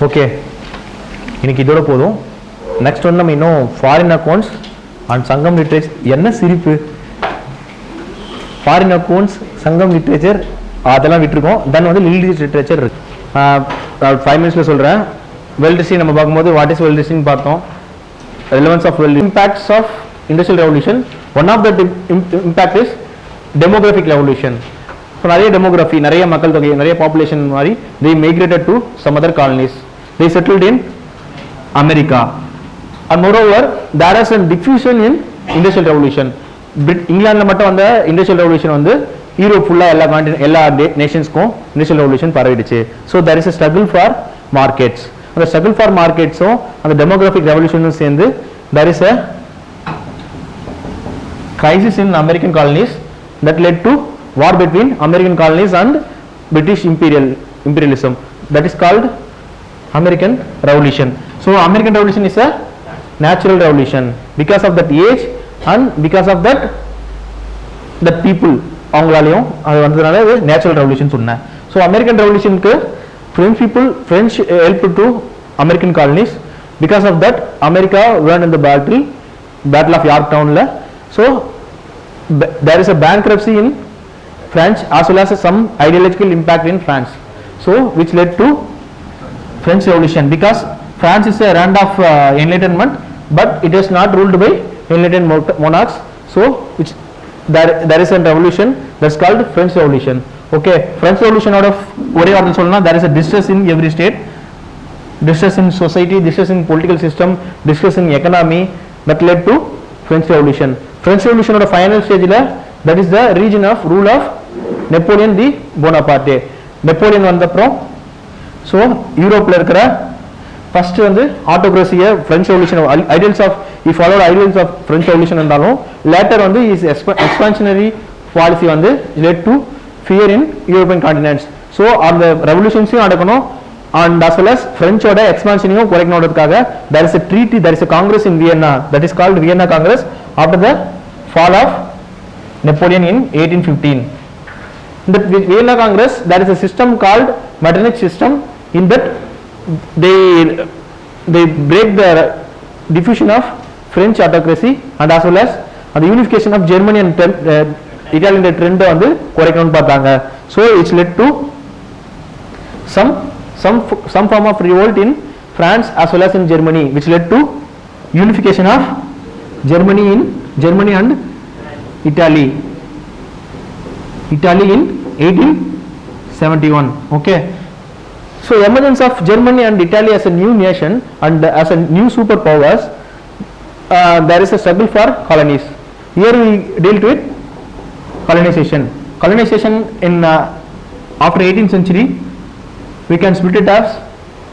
Speaker 1: Okay, இன்னைக்கு இதோட போதும். Next வந்து நம்ம இன்னும் foreign accounts and சங்கம் literature. என்ன சிரிப்பு? Foreign accounts, சங்கம் லிட்ரேச்சர் அதெல்லாம் விட்டுருக்கோம். தென் வந்து லிட்ரேச்சர் இருக்கு. 5 மினிட்ஸில் சொல்கிறேன். வேர்ல்ட் ஹிஸ்ட்ரி நம்ம பார்க்கும்போது வாட் இஸ் வேர்ல்ட் ஹிஸ்ட்ரின்னு பார்த்தோம். Relevance of world impacts of industrial revolution. One of the impact is demographic revolution. So நிறைய டெமோகிராஃபி, நிறைய மக்கள் தொகை, நிறைய பாப்புலேஷன் மாதிரி they migrated to some other colonies. They settled in America, and moreover there is a diffusion in industrial revolution. இங்கிலாந்துல மட்டும் வந்த industrial revolution வந்து யூரோப் ஃபுல்லா எல்லா நேஷன்ஸ்க்கும் இண்டஸ்ட்ரியல் ரெவல்யூஷன் பரவிடுச்சு. So there is a struggle for markets. அந்த struggle for marketsம் அந்த டெமோகிராஃபிக் ரெவல்யூஷனும் சேர்ந்து there is a crisis in American colonies that led to war between American colonies and British imperialism. That is called American Revolution. So American Revolution is a natural revolution because of that age and because of that people அவங்களாலையும் அது வந்ததுனால இது natural revolution சொன்னேன். So American ரெவல்யூஷனுக்கு French helped to American colonies. Because of that America won in the battle of Yorktownல. So there is a bankruptcy in France as well as some ideological impact in France. So which led to French Revolution, because France is a land of enlightenment, but it is not ruled by enlightened monarchs. So which there is a revolution that's called French Revolution. Okay, French Revolution out of ஒரே வார்த்தை சொல்லணும்னா there is a distress in every state, distress in society, distress in political system, distress in economy, that led to French Revolution. French Revolution ஓட final stageல that is the region of rule of Napoleon the Bonaparte. Napoleon வந்தப்புறம் so யூரோப்பில் இருக்கிற first வந்து ஆட்டோக்ரஸியை French revolution ideals of followed ideals of French revolution இருந்தாலும் later வந்து is expansionary policy வந்து led to fear in European continents. So அந்த ரெவல்யூஷன்ஸையும் நடக்கணும் அண்ட் அஸ் வெல் அஸ் ஃப்ரெஞ்சோட எக்ஸ்பான்ஷனையும் குறைக்கணுன்றதுக்காக there is a treaty, there is a congress in Vienna that is called Vienna Congress after the fall of Napoleon in 1815. In the Vienna Congress there is a system called Metternich system. In that they break the diffusion of French autocracy and as well as the unification of Germany and Italian trend வந்து குறைக்கணும்னு பார்த்தாங்க. So it's led to some form of revolt in France as well as in Germany, which led to unification of Germany and Italy in 1871. Okay, so emergence of Germany and Italy as a new nation and as a new superpowers, there is a struggle for colonies. Here we dealt with colonization in after 18th century. We can split it as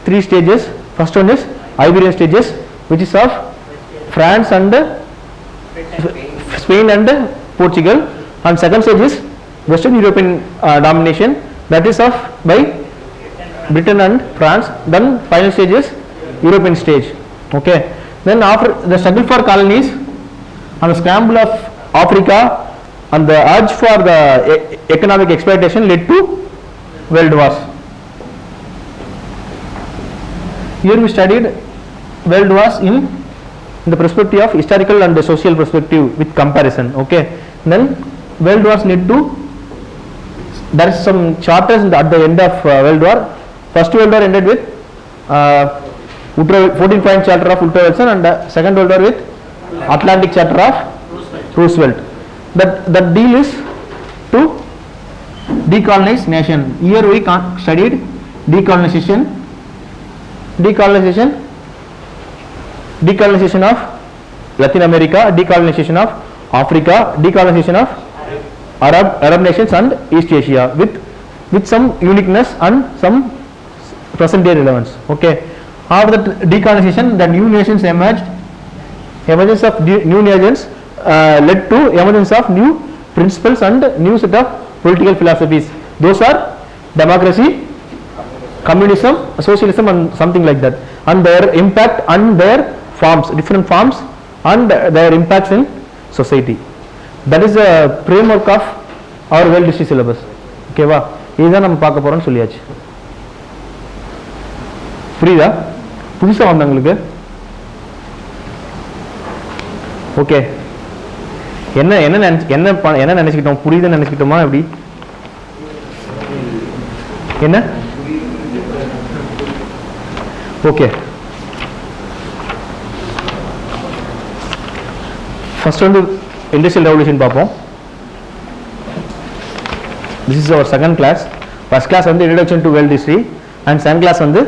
Speaker 1: 3 stages. First one is Iberian stages, which is of France and Spain and Portugal, and second stage is Western European domination, that is of by Britain and France. Then final stage is European stage. Okay, then after the struggle for colonies and the scramble of Africa and the urge for the economic exploitation led to world wars. Here we studied world wars in the perspective of historical and the social perspective with comparison. Okay, then world wars led to, there is some chapters at the end of world war. First World War ended with 14-point charter of Woodrow Wilson, and Second World War with Atlantic Charter of Roosevelt. That deal is to decolonize nation. Here we studied decolonization of Latin America, decolonization of Africa, decolonization of Arab nations and East Asia, with some uniqueness and some present day relevance. Okay, after that decolonization, the new nations emerged. Emergence of new nations led to emergence of new principles and new set of political philosophies. Those are democracy, communism, socialism, and something like that, and their impact and their forms, different forms, and their impacts in society. That is the framework of our world history syllabus. Okay va, இதுதான் நம்ம பார்க்க போறோம்னு சொல்லியாச்சு. புரியுதா? புதுசா வந்தவங்களுக்கு okay, என்ன நினைச்சுக்கிட்டோம்? புரியுதுன்னு நினைச்சுக்கிட்டோமா? எப்படி என்ன? ஓகே, ஃபர்ஸ்ட் வந்து இண்டஸ்ட்ரியல் ரெவல்யூஷன் பார்ப்போம். This is our second class. First class வந்து introduction to world history, and second class வந்து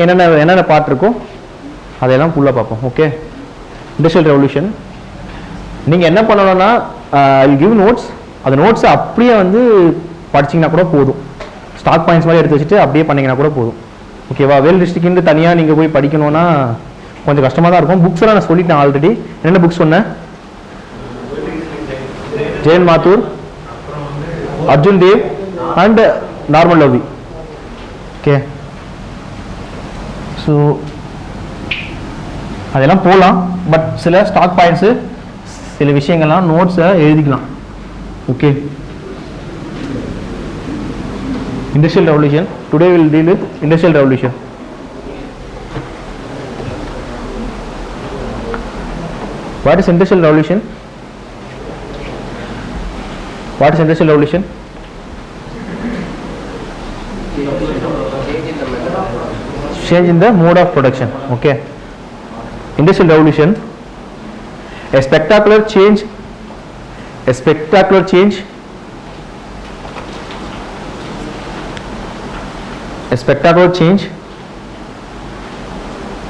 Speaker 1: என்னென்ன பார்ட் இருக்கும் அதையெல்லாம் ஃபுல்லாக பார்ப்போம். ஓகே, இண்டஸ்ட்ரியல் ரெவல்யூஷன் நீங்கள் என்ன பண்ணணும்னா, ஐ கிவ் நோட்ஸ். அந்த நோட்ஸை அப்படியே வந்து படிச்சிங்கன்னா கூட போதும். ஸ்டாக் பாயிண்ட்ஸ் மாதிரி எடுத்து வச்சுட்டு அப்படியே பண்ணிங்கன்னா கூட போதும். ஓகேவா? வேர்ல்ட் ஹிஸ்ட்ரிக்கு தனியாக நீங்கள் போய் படிக்கணும்னா கொஞ்சம் கஷ்டமாக தான் இருக்கும். புக்ஸ் எல்லாம் நான் சொல்லிட்டேன் ஆல்ரெடி. என்னென்ன புக்ஸ் சொன்னேன்? Jain Mathur, Arjun Dev and Norman Lowe. Okay, so அதெல்லாம் போகலாம். பட் சில ஸ்டாக் பாயிண்ட்ஸு, சில விஷயங்கள்லாம் நோட்ஸை எழுதிக்கலாம். Okay, industrial revolution. Today we will deal with industrial revolution. What is industrial revolution? What is industrial revolution? Change in the mode of production. Okay, industrial revolution, a spectacular change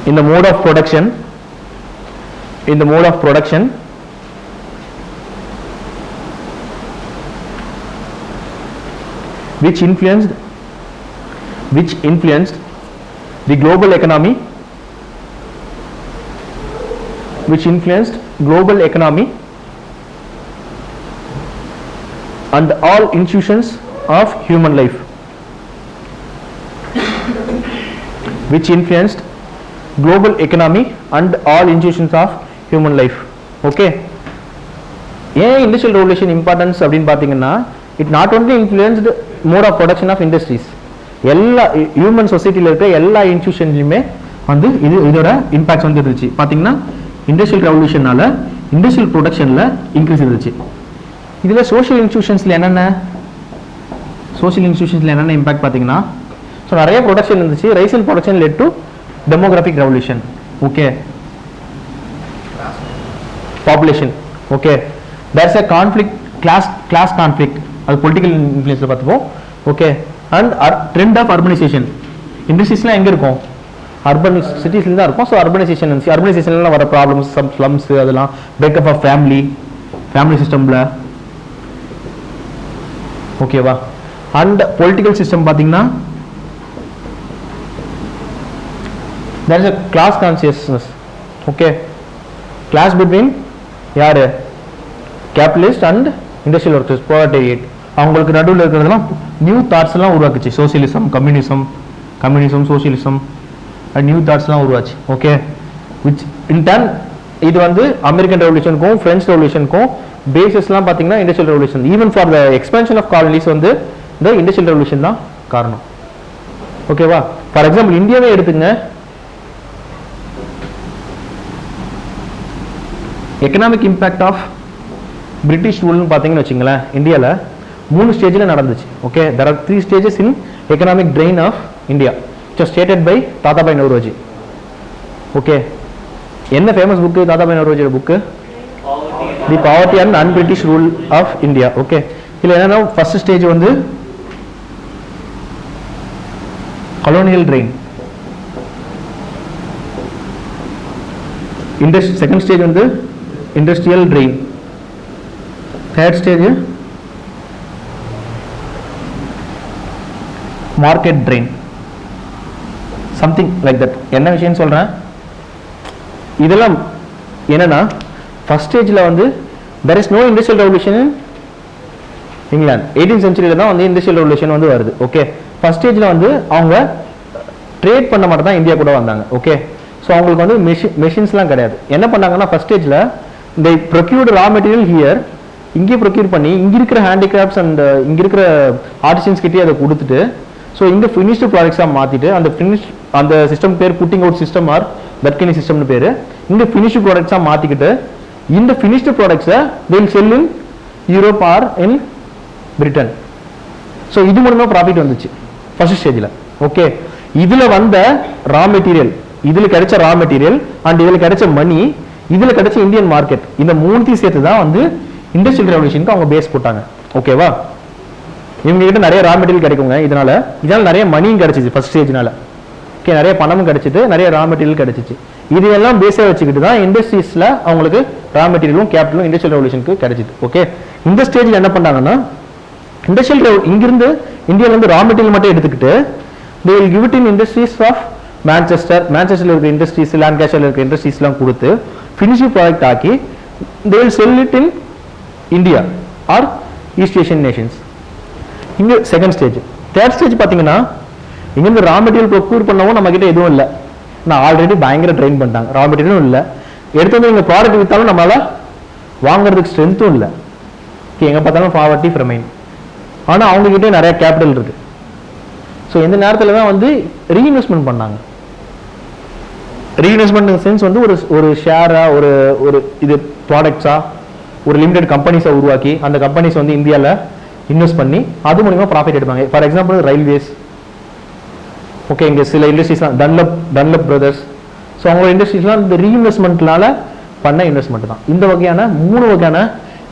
Speaker 1: in the mode of production which influenced the global economy, and all institutions of human life. Which influenced global economy and all institutions of human life. Okay, ஏன் industrial revolution importance அப்படின்னு பார்த்தீங்கன்னா, it not only influenced mode of production of industries. எல்லா human சொசைட்டியில் இருக்கிற எல்லா இன்ஸ்டியூஷன்லையுமே வந்து இதோட impacts வந்து இருந்துச்சு. பார்த்தீங்கன்னா இண்டஸ்ட்ரியல் ரெவல்யூஷனால இண்டஸ்ட்ரியல் ப்ரொடக்ஷனில் இன்க்ரீஸ் இருந்துச்சு. இதில் சோஷியல் இன்ஸ்டியூஷன்ஸில் என்னென்ன இம்பாக்ட் பார்த்தீங்கன்னா, ஸோ நிறைய ப்ரொடக்ஷன் இருந்துச்சு. Rise in production led to demographic revolution. Okay, population. Okay, there is a conflict, class conflict, அது பொலிட்டிக்கல் இன்ஃப்ளூயன்ஸில் பார்த்துப்போம். Okay, and trend of urbanisation. இண்டஸ்ட்ரீஸ்லாம் எங்கே இருக்கும்? அர்பன் சிட்டிஸ்ல தான் இருக்கும். ஸோ அர்பனைசேஷன்ல வர ப்ராப்ளம்ஸ், ஸ்லம்ஸ், அதெல்லாம் பிரேக்கப் ஆஃப் ஃபேமிலி சிஸ்டமில். ஓகேவா? அண்ட் பொலிட்டிக்கல் சிஸ்டம் பார்த்தீங்கன்னா, there is a class consciousness. Okay, class between யாரு? capitalist and industrial workers, proletariat. அவங்களுக்கு நடுவில் இருக்கிறதெல்லாம் நியூ தாட்ஸ்லாம் உருவாக்குச்சு. Socialism, communism, socialism and new தாட்ஸ்லாம் உருவாச்சு. ஓகே, விச் இன் டர்ன் இது வந்து அமெரிக்கன் ரெவல்யூஷனுக்கும் பிரெஞ்சு ரெவல்யூஷனுக்கும் பேசிஸ்லாம் பார்த்தீங்கன்னா industrial revolution. Even for the expansion of colonies வந்து இந்த இண்டஸ்ட்ரியல் ரெவல்யூஷன் தான் காரணம். ஓகேவா? ஃபார் எக்ஸாம்பிள் இந்தியாவே எடுத்துங்க. எக்கனாமிக் இம்பேக்ட் ஆஃப் பிரிட்டிஷ் ரூல்னு பார்த்தீங்கன்னு வச்சுங்களேன், இந்தியாவில் 3 ஸ்டேஜில் நடந்துச்சு. Okay, there are 3 stages in economic drain of India. It was stated by Tatabai Nauroji. Okay. என்ன ஃபேமஸ் புக்கு தாதாபாய் நவ்ரோஜியோட book? The poverty and unbritish rule of India. Okay, இதில் என்னன்னா ஃபர்ஸ்ட் ஸ்டேஜ் வந்து colonial drain. Second stage வந்து industrial drain. Third stage market drain. Something like that. என்ன விஷயம் சொல்றேன்? இதெல்லாம் என்னன்னா ஃபர்ஸ்ட் ஸ்டேஜ்ல வந்து there is no industrial revolution in England. 18th centuryல தான் வந்து industrial revolution வந்து வருது. ஓகே, ஃபர்ஸ்ட் ஸ்டேஜ்ல வந்து அவங்க ட்ரேட் பண்ண மட்டும் தான் இந்தியா கூட வந்தாங்க. ஓகே, ஸோ அவங்களுக்கு வந்து மெஷின்ஸ்லாம் கிடையாது. என்ன பண்ணாங்கன்னா ஃபர்ஸ்ட் ஸ்டேஜ்ல இந்த ப்ரொக்யூர்டு ரா மெட்டீரியல் ஹியர் இங்கே ப்ரொக்யூர் பண்ணி இங்கே இருக்கிற ஹேண்டிகிராஃப்ட்ஸ் அண்ட் இங்கே இருக்கிற ஆர்டிசன்ஸ் கிட்டே அதை கொடுத்துட்டு ஸோ இங்கே ஃபினிஷ்டு ப்ராடக்ட்ஸாக மாற்றிட்டு அந்த சிஸ்டம் பேர் புட்டிங் அவுட் சிஸ்டம் ஆர் பர்கினி சிஸ்டம்னு பேர். இந்த ஃபினிஷ்டு ப்ராடக்ட்ஸாக மாற்றிக்கிட்டு இந்த ஃபினிஷ்டு ப்ராடக்ட்ஸை they'll sell in Europe or in Britain. So இது மூலமாக ப்ராஃபிட் வந்துச்சு ஃபர்ஸ்ட் ஸ்டேஜில். ஓகே, இதில் வந்த ரா மெட்டீரியல், இதில் கிடைச்ச ரா மெட்டீரியல் அண்ட் இதில் கிடைச்ச மணி, இதில் கிடைச்ச இந்தியன் மார்க்கெட், இந்த மூணுத்தையும் சேர்த்து தான் வந்து இண்டஸ்ட்ரியல் ரெவல்யூஷனுக்கு அவங்க பேஸ் போட்டாங்க. ஓகேவா, இவங்க கிட்ட நிறைய ரா மெட்டீரியல் கிடைக்குங்க. இதனால நிறைய மணியும் கிடைச்சிச்சு ஃபர்ஸ்ட் ஸ்டேஜ்னால. ஓகே, நிறைய பணமும் கிடைச்சிட்டு நிறைய ரா மெட்டீரியல் கிடைச்சிச்சு. இதெல்லாம் பேஸாக வச்சுக்கிட்டு தான் இண்டஸ்ட்ரீஸில் அவங்களுக்கு ரா மெட்டீரியலும் கேபிட்டலும் இண்டஸ்ட்ரியல் ரெவல்யூஷனுக்கு கிடைச்சிது. ஓகே, இந்த ஸ்டேஜில் என்ன பண்ணாங்கன்னா இங்கிருந்து இந்தியாவிலேருந்து ரா மெட்டீரியல் மட்டும் எடுத்துக்கிட்டு they will give it in industries of மேன்செஸ்டர்ல இருக்கிற இண்டஸ்ட்ரீஸ், லான்காஷர்ல இருக்கிற இண்டஸ்ட்ரீஸ்லாம் கொடுத்து ஃபினிஷிங் ப்ராடக்ட் ஆக்கி they will sell it in India or East Asian nations. இங்கே செகண்ட் ஸ்டேஜ். தேர்ட் ஸ்டேஜ் பார்த்தீங்கன்னா இங்கேருந்து ரா மெட்டீரியல் ப்ரொக்யூர் பண்ணவும் நம்ம கிட்ட எதுவும் இல்லை. நான் ஆல்ரெடி பயங்கர ட்ரெயின் பண்ணிட்டாங்க, ரா மெட்டீரியலும் இல்லை. எடுத்து வந்து இங்கே ப்ராடக்ட் விற்றாலும் நம்மளால வாங்குறதுக்கு ஸ்ட்ரென்த்தும் இல்லை. ஓகே, எங்கே பார்த்தாலும் பாவர்ட்டி ஃப்ரமைன். ஆனால் அவங்ககிட்டே நிறைய கேபிட்டல் இருக்கு. ஸோ இந்த நேரத்தில் தான் வந்து ரீஇன்வெஸ்ட்மெண்ட் பண்ணாங்க. ரீஇன்வெஸ்ட்மெண்ட் சென்ஸ் வந்து ஒரு ஷேரா ஒரு இது ப்ராடக்ட்ஸா ஒரு லிமிடெட் கம்பெனிஸை உருவாக்கி அந்த கம்பெனிஸ் வந்து இந்தியாவில் இன்வெஸ்ட் பண்ணி அது மூலிமா ப்ராஃபிட் எடுப்பாங்க. For example railways. ஓகே, இங்கே சில இண்டஸ்ட்ரீஸ்லாம் டன்லப் பிரதர்ஸ். ஸோ அவங்களோட இண்டஸ்ட்ரீஸ்லாம் இந்த ரீஇன்வெஸ்ட்மெண்ட்னால பண்ண இன்வெஸ்ட்மெண்ட் தான். இந்த வகையான 3 வகையான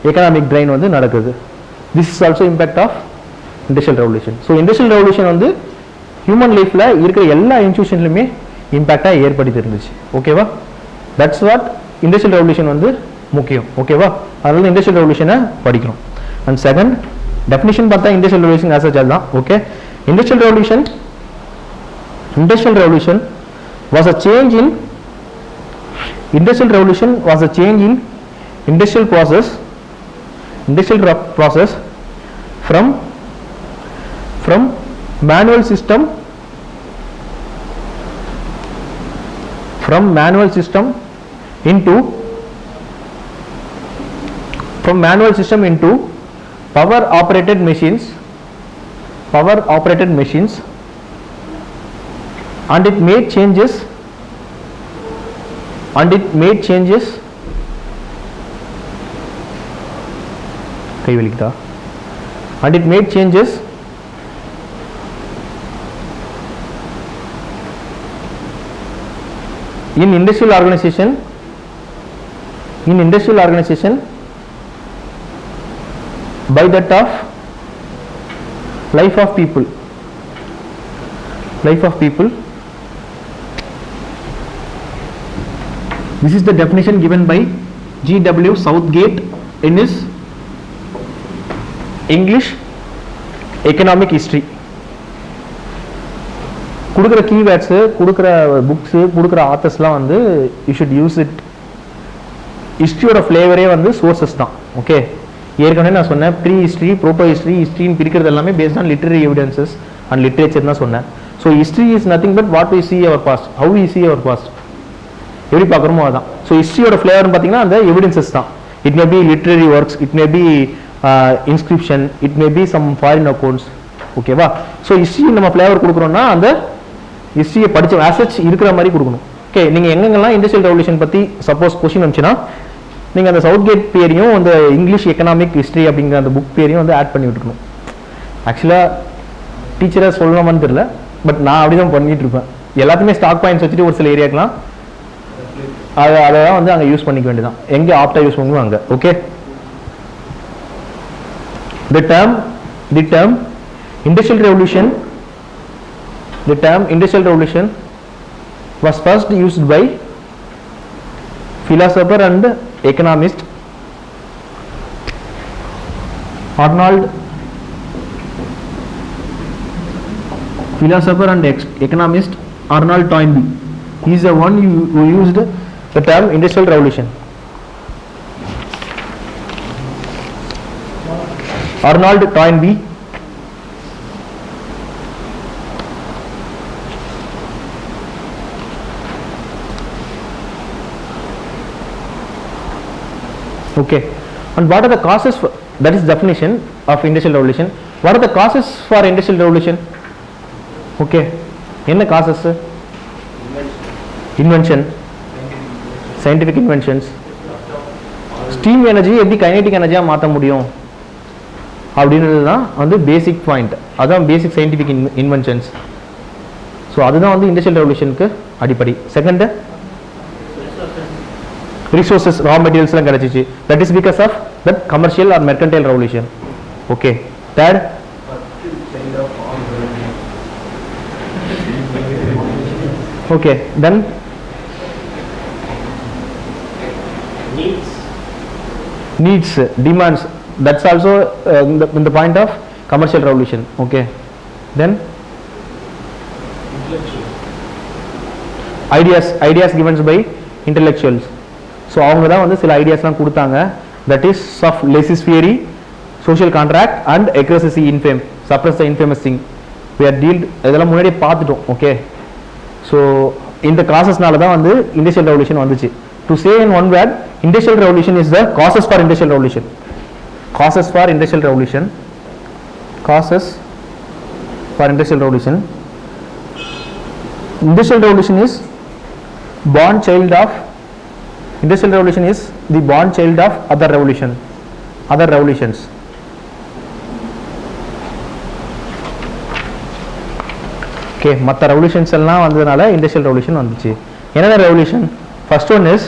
Speaker 1: எக்கனாமிக் ட்ரைன் வந்து நடக்குது. This is also impact of industrial revolution. So industrial revolution வந்து ஹியூமன் லைஃப்பில் இருக்கிற எல்லா இன்ஸ்டியூஷன்லையுமே இம்பேக்டாக ஏற்படுத்தி இருந்துச்சு. ஓகேவா, தட்ஸ் வாட் இண்டஸ்ட்ரியல் ரெவல்யூஷன் வந்து முக்கியம். ஓகேவா, அதனால இண்டஸ்ட்ரியல் ரெவல்யூஷனை படிக்கணும். அண்ட் செகண்ட் டெஃபினிஷன் பார்த்தா இண்டஸ்ட்ரியல் ரெவல்யூஷன் ஆஸ் சச் தான். Okay, industrial revolution was a change in industrial process from manual system into power operated machines and it made changes கை வலிக்குதா and it made changes in industrial organization by that of life of people. This is the definition given by G.W. Southgate in his English economic history. கொடுக்குற keywords, கொடுக்குற books, கொடுக்குற ஆத்தர்ஸ்லாம் வந்து you should use it. ஹிஸ்ட்ரியோட ஃப்ளேவரே வந்து sources தான். Okay, ஏற்கனவே நான் சொன்னேன் ப்ரீ ஹிஸ்ட்ரி, ப்ரோட்டோ ஹிஸ்ட்ரி, ஹிஸ்ட்ரின்னு பிரிக்கிறது எல்லாமே based on literary evidences and literature தான் சொன்னேன். So history is nothing but what we see our past, how we see our past, எப்படி பார்க்குறோமோ அதுதான். ஸோ ஹிஸ்ட்ரியோட ஃப்ளேவர்னு பார்த்தீங்கன்னா அந்த எவிடன்சஸ் தான். It may be literary works, it may be inscription, it may be some foreign accounts. ஓகேவா, so history நம்ம flavour கொடுக்குறோம்னா அந்த ஹிஸ்ட்ரியை படித்த ஆசச் இருக்கிற மாதிரி கொடுக்கணும். ஓகே, நீங்கள் எங்கெங்கெல்லாம் இண்டஸ்ட்ரியல் ரெவல்யூஷன் பற்றி சப்போஸ் கொஸ்டின் வந்துச்சுன்னா நீங்கள் அந்த சவுத்கேட் பேரையும் அந்த இங்கிலீஷ் எக்கனாமிக் ஹிஸ்ட்ரி அப்படிங்கிற அந்த புக் பேரையும் வந்து ஆட் பண்ணி விட்டுக்கணும். ஆக்சுவலாக டீச்சரை சொல்லணுமான்னு தெரியல, பட் நான் அப்படி தான் பண்ணிட்டு இருப்பேன். எல்லாத்தையுமே ஸ்டாக் பாயிண்ட்ஸ் வச்சுட்டு ஒரு சில ஏரியாக்கெலாம் அதை தான் வந்து அங்கே யூஸ் பண்ணிக்க வேண்டியதான், எங்கே ஆப்டாக யூஸ் பண்ணுவோம் அங்கே. Okay, the term industrial revolution was first used by philosopher and economist Arnold Toynbee. He is the one who used the term industrial revolution. Arnold Toynbee. Okay, and what are the causes for, that is definition of industrial revolution. What are the causes for industrial revolution? Okay, என்ன causes? Invention, scientific inventions. Steam energy எப்படி kinetic energy மாற்ற முடியும் அப்படின்றது தான் வந்து பேசிக் point, அதுதான் பேசிக் scientific inventions. So அதுதான் வந்து இண்டஸ்ட்ரியல் ரெவல்யூஷனுக்கு அடிப்படை. செகண்ட், ரிசோர்ஸஸ், ரா மெட்டீரியல்ஸ்லாம் கிடைச்சிச்சு, that is because of that commercial or mercantile revolution. Okay, third, okay, then needs, demands, that's also in the point of commercial revolution. Okay, then ideas given by intellectuals. So அவங்க தான் வந்து சில ஐடியாஸ்லாம் கொடுத்தாங்க, that is of laissez-faire, social contract and accuracy in fame, suppress the infamous thing. We are dealt, இதெல்லாம் முன்னாடியே பார்த்துட்டோம். Okay, so இந்த காசஸ்னால தான் வந்து இண்டஸ்ட்ரியல் ரெவல்யூஷன் வந்துச்சு. To say in one word, industrial revolution is the causes for industrial revolution. Causes for industrial revolution. Causes for industrial revolution. Industrial revolution is born child of, industrial revolution is the born child of other revolutions. Okay, மற்ற revolutions எல்லாம் வந்ததுனால industrial revolution வந்துச்சு. என்னென்ன revolution? First one is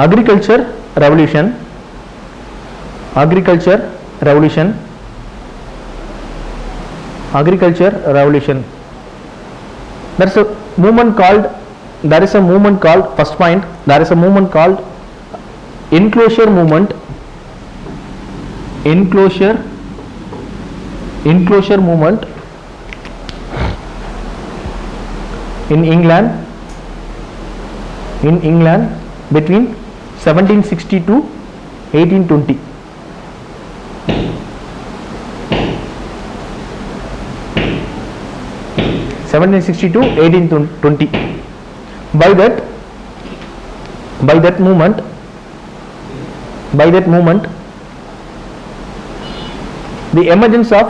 Speaker 1: agriculture revolution. There is a movement called first point, there is a movement called enclosure movement in England between 1760 to 1820. By that movement the emergence of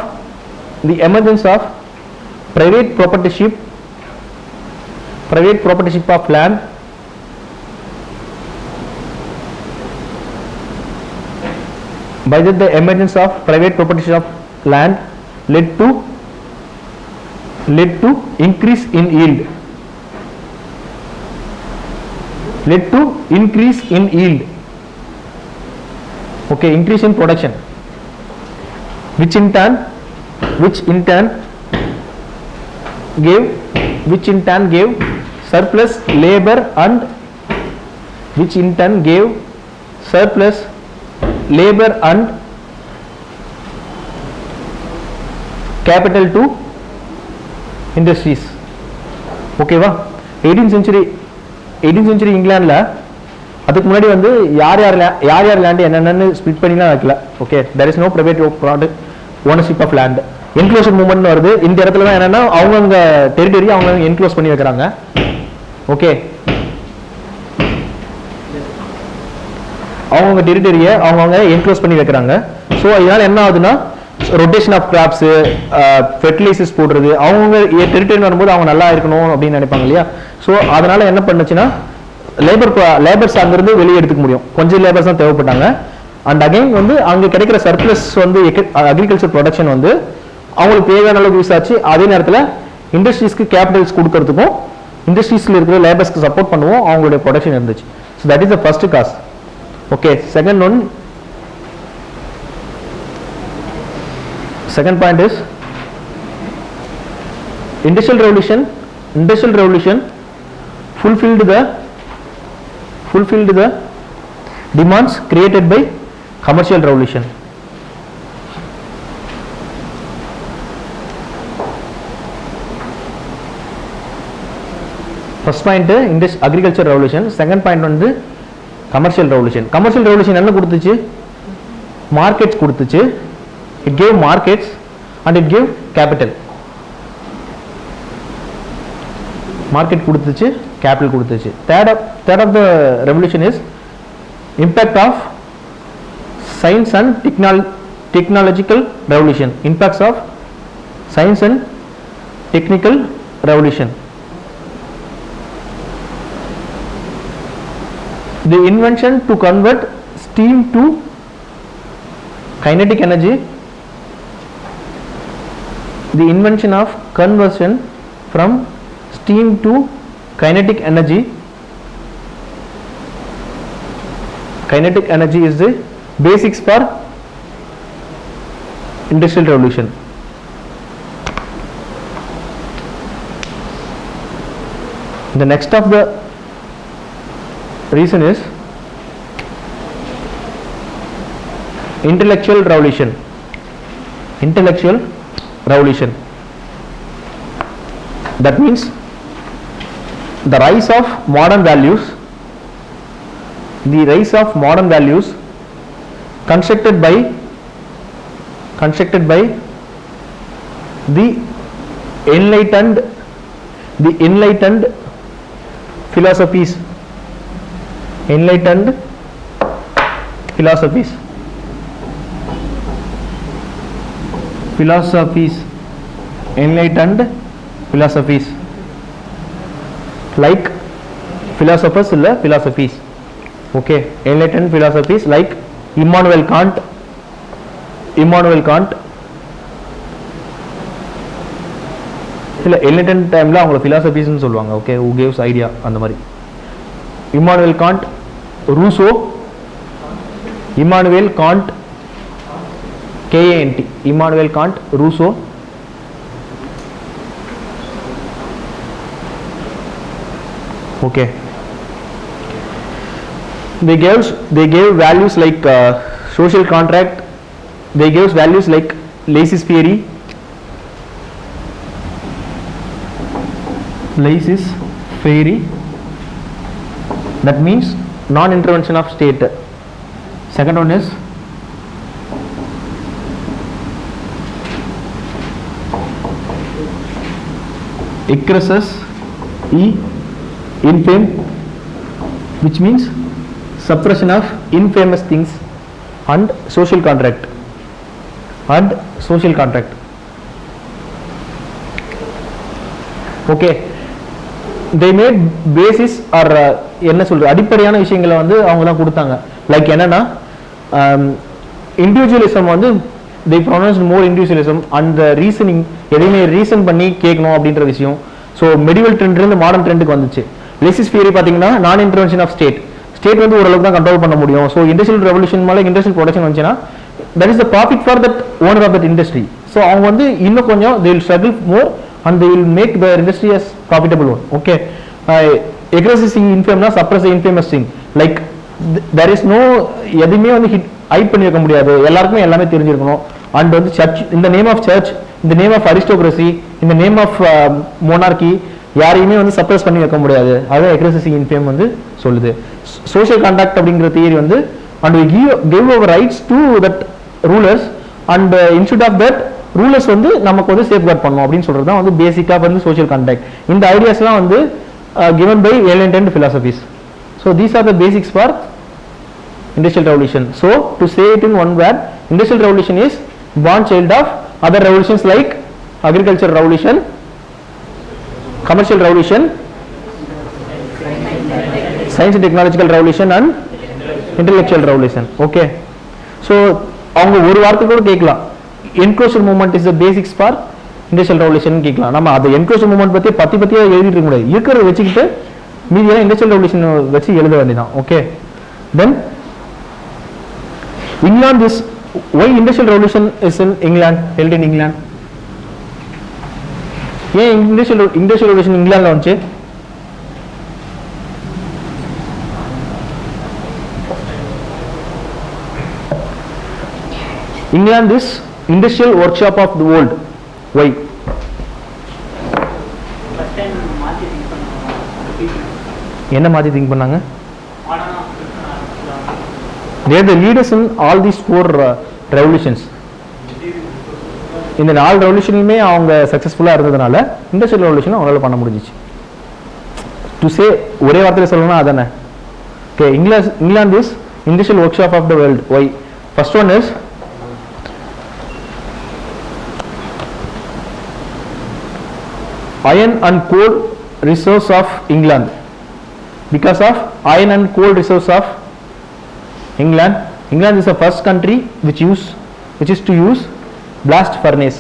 Speaker 1: private proprietorship of land, by that the emergence of private proprietorship of land led to increase in yield, okay, increase in production, which in turn gave surplus labor and capital to industries. Okay வா? 18th century இங்கிலாந்துல அதுக்கு முன்னாடி வந்து யார் land என்னென்னு split பண்ணிலாம் வைக்கல. Okay, there is no private ownership of land. Enclosure movement வருது. இந்த இடத்துல தான் என்னன்னா அவங்கவுங்க டெரிட்டரி அவங்க என்க்ளோஸ் பண்ணி வைக்கிறாங்க. ஓகே, அவங்கவுங்க டெரிட்டரியை அவங்கவுங்க என்க்ளோஸ் பண்ணி வைக்கிறாங்க. ஸோ இதனால என்ன ஆகுதுன்னா ரொட்டேஷன் ஆஃப் கிராப்ஸ், ஃபெர்டிலைசர்ஸ் போடுறது, அவங்கவுங்க டெரிட்டரி வரும்போது அவங்க நல்லா இருக்கணும் அப்படின்னு நினைப்பாங்க இல்லையா. ஸோ அதனால என்ன பண்ணுச்சுன்னா லேபர்ஸ் அங்கிருந்து வெளியே எடுத்துக்க முடியும். கொஞ்சம் லேபர்ஸ் தான் தேவைப்பட்டாங்க. அண்ட் அகைன் வந்து அங்கே கிடைக்கிற சர்ப்ளஸ் வந்து அக்ரிகல்ச்சர் ப்ரொடக்ஷன் வந்து அவங்களுக்கு தேவையான அளவுக்கு யூஸ் ஆச்சு. அதே நேரத்தில் இண்டஸ்ட்ரீஸ்க்கு கேபிட்டல்ஸ் கொடுக்கறதுக்கும் இண்டஸ்ட்ரீஸில் இருக்கிற லேபர்ஸ்க்கு சப்போர்ட் பண்ணுவோம், அவங்களுடைய ப்ரொடக்ஷன் இருந்துச்சு. So that is the first cause. Okay, second point is industrial revolution fulfilled the demands created by commercial revolution. First point agriculture revolution, second point வந்து commercial revolution. Commercial revolution என்ன கொடுத்துச்சு? Markets கொடுத்துச்சு. It gave markets and it gave capital. Market கொடுத்துச்சு, capital கொடுத்துச்சு. Third of the revolution is impact of science and technological revolution. Impacts of science and technical revolution. The invention to convert steam to kinetic energy. The invention of conversion from steam to kinetic energy. Kinetic energy is the basics for industrial revolution. The next of the reason is intellectual revolution. That means the rise of modern values, constructed by the enlightened philosophies. Enlightened philosophies like philosophers illa philosophies. Okay, enlightened philosophies like Immanuel Kant இல்ல enlightened டைம்ல அவங்க philosophies னு சொல்லுவாங்க. Okay, who gives idea அந்த மாதிரி. Immanuel Kant, Rousseau, Immanuel Kant, K-A-N-T, Immanuel Kant, Rousseau. Okay, they gave values like social contract. They gave values like laissez-faire. That means non-intervention of state. Second one is excressus infame, which means suppression of infamous things, and social contract. Okay, they made basis or என்ன சொல்ற அடிப்படையான விஷயங்களை வந்து அவங்க தான் கொடுத்தாங்க. Like என்னன்னா individualism வந்து they pronounced more individualism and the reasoning எதையுமே ரீசன் பண்ணி கேட்கணும் அப்படின்ற விஷயம். ஸோ மெடிவல் ட்ரெண்ட் இருந்து மாடர்ன் ட்ரெண்டுக்கு வந்துச்சு. laissez-faire பார்த்தீங்கன்னா நான் இன்டர்வென்ஷன் ஆஃப் ஸ்டேட் வந்து ஓரளவுக்கு தான் கண்ட்ரோல் பண்ண முடியும். ஸோ இண்டஸ்ட்ரியல் ரெவல்யூஷன் மேலே இண்டஸ்ட்ரியல் ப்ரொடக்ஷன் வந்துச்சுன்னா that is the profit for that owner of that industry. So அவங்க வந்து இன்னும் கொஞ்சம் they will struggle more and they will make the industry as profitable one. Okay, aggressive infamous, suppress the infamous thing. Like there is no எதுவுமே வந்து height பண்ணி வைக்க முடியாது, எல்லாருக்குமே எல்லாமே தெரிஞ்சிருக்கணும். அண்ட் வந்து search, in the name of church, in the name of aristocracy, in the name of monarchy, யாரையுமே வந்து சப்ரஸ் பண்ணி வைக்க முடியாது. அதான் எக்ரெசிவ் இன்ஃபேம் வந்து சொல்லுது. சோஷியல் கான்ட்ராக்ட் அப்படிங்கிற தியரி வந்து and we give our rights to that rulers and instead of that rulers வந்து நமக்கு வந்து சேஃப்கார்ட் பண்ணணும் அப்படின்னு சொல்றது தான் வந்து பேசிக்கா வந்து சோஷியல் கான்ட்ராக்ட். இந்த ஐடியாஸ்லாம் வந்து given by enlightened philosophies. So these are the basics for industrial revolution. So to say it in one word, industrial revolution is born child of other revolutions like agricultural revolution, commercial revolution, science and technological revolution, and intellectual revolution. Okay, so அவங்க ஒரு வார்த்தை கூட கேட்கலாம், enclosure movement is the basics for industrial revolution கேட்கலாம். நம்ம அந்த enclosure movement பற்றியே எழுதிட்டு இருக்க முடியாது, இருக்கிறத வச்சுக்கிட்டு மீதியெல்லாம் இண்டஸ்ட்ரியல் ரெவல்யூஷன் வச்சு எழுத வேண்டியதான். Okay, then England is why industrial revolution is in England, held in England. ஏன் இண்டஸ்ட்ரியல் ரெவல்யூஷன் இங்கிலாந்துல வந்துச்சு? England is industrial workshop of the world. Why? என்ன மாதிரி திங்க் பண்ணாங்க? They are the leaders in all these four revolutions. இந்த 4 ரெவல்யூஷனுமே அவங்க சக்சஸ்ஃபுல்லா இருந்ததுனால இண்டஸ்ட்ரியல் ரெவல்யூஷன் அவங்களால பண்ண முடிஞ்சிச்சு. டு சே ஒரே வார்த்தையில சொல்லணும்னா அதானே. Okay, England is industrial workshop of the world. Why? First one is iron and coal reserves of England. Because of iron and coal reserves of England is the first country which is to use blast furnace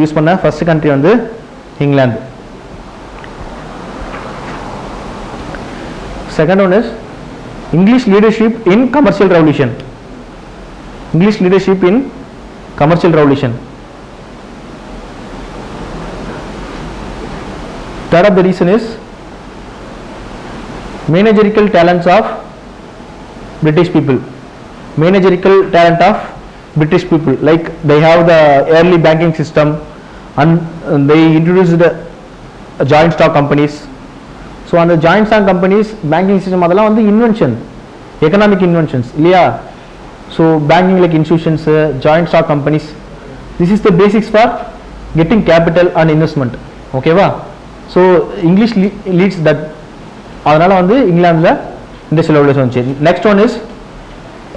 Speaker 1: use பண்ண first country வந்து England. Second one is English leadership in commercial revolution. Third of the reason is managerial talents of British people. Like they have the early banking system and they introduced the joint stock companies. So on the joint stock companies banking system adala vandu invention, economic inventions illaya. So banking like institutions, joint stock companies, this is the basics for getting capital and investment. Okay va? So English leads that. அதனால வந்து இங்கிலாந்துல industrial revolution வந்துச்சு. Next one is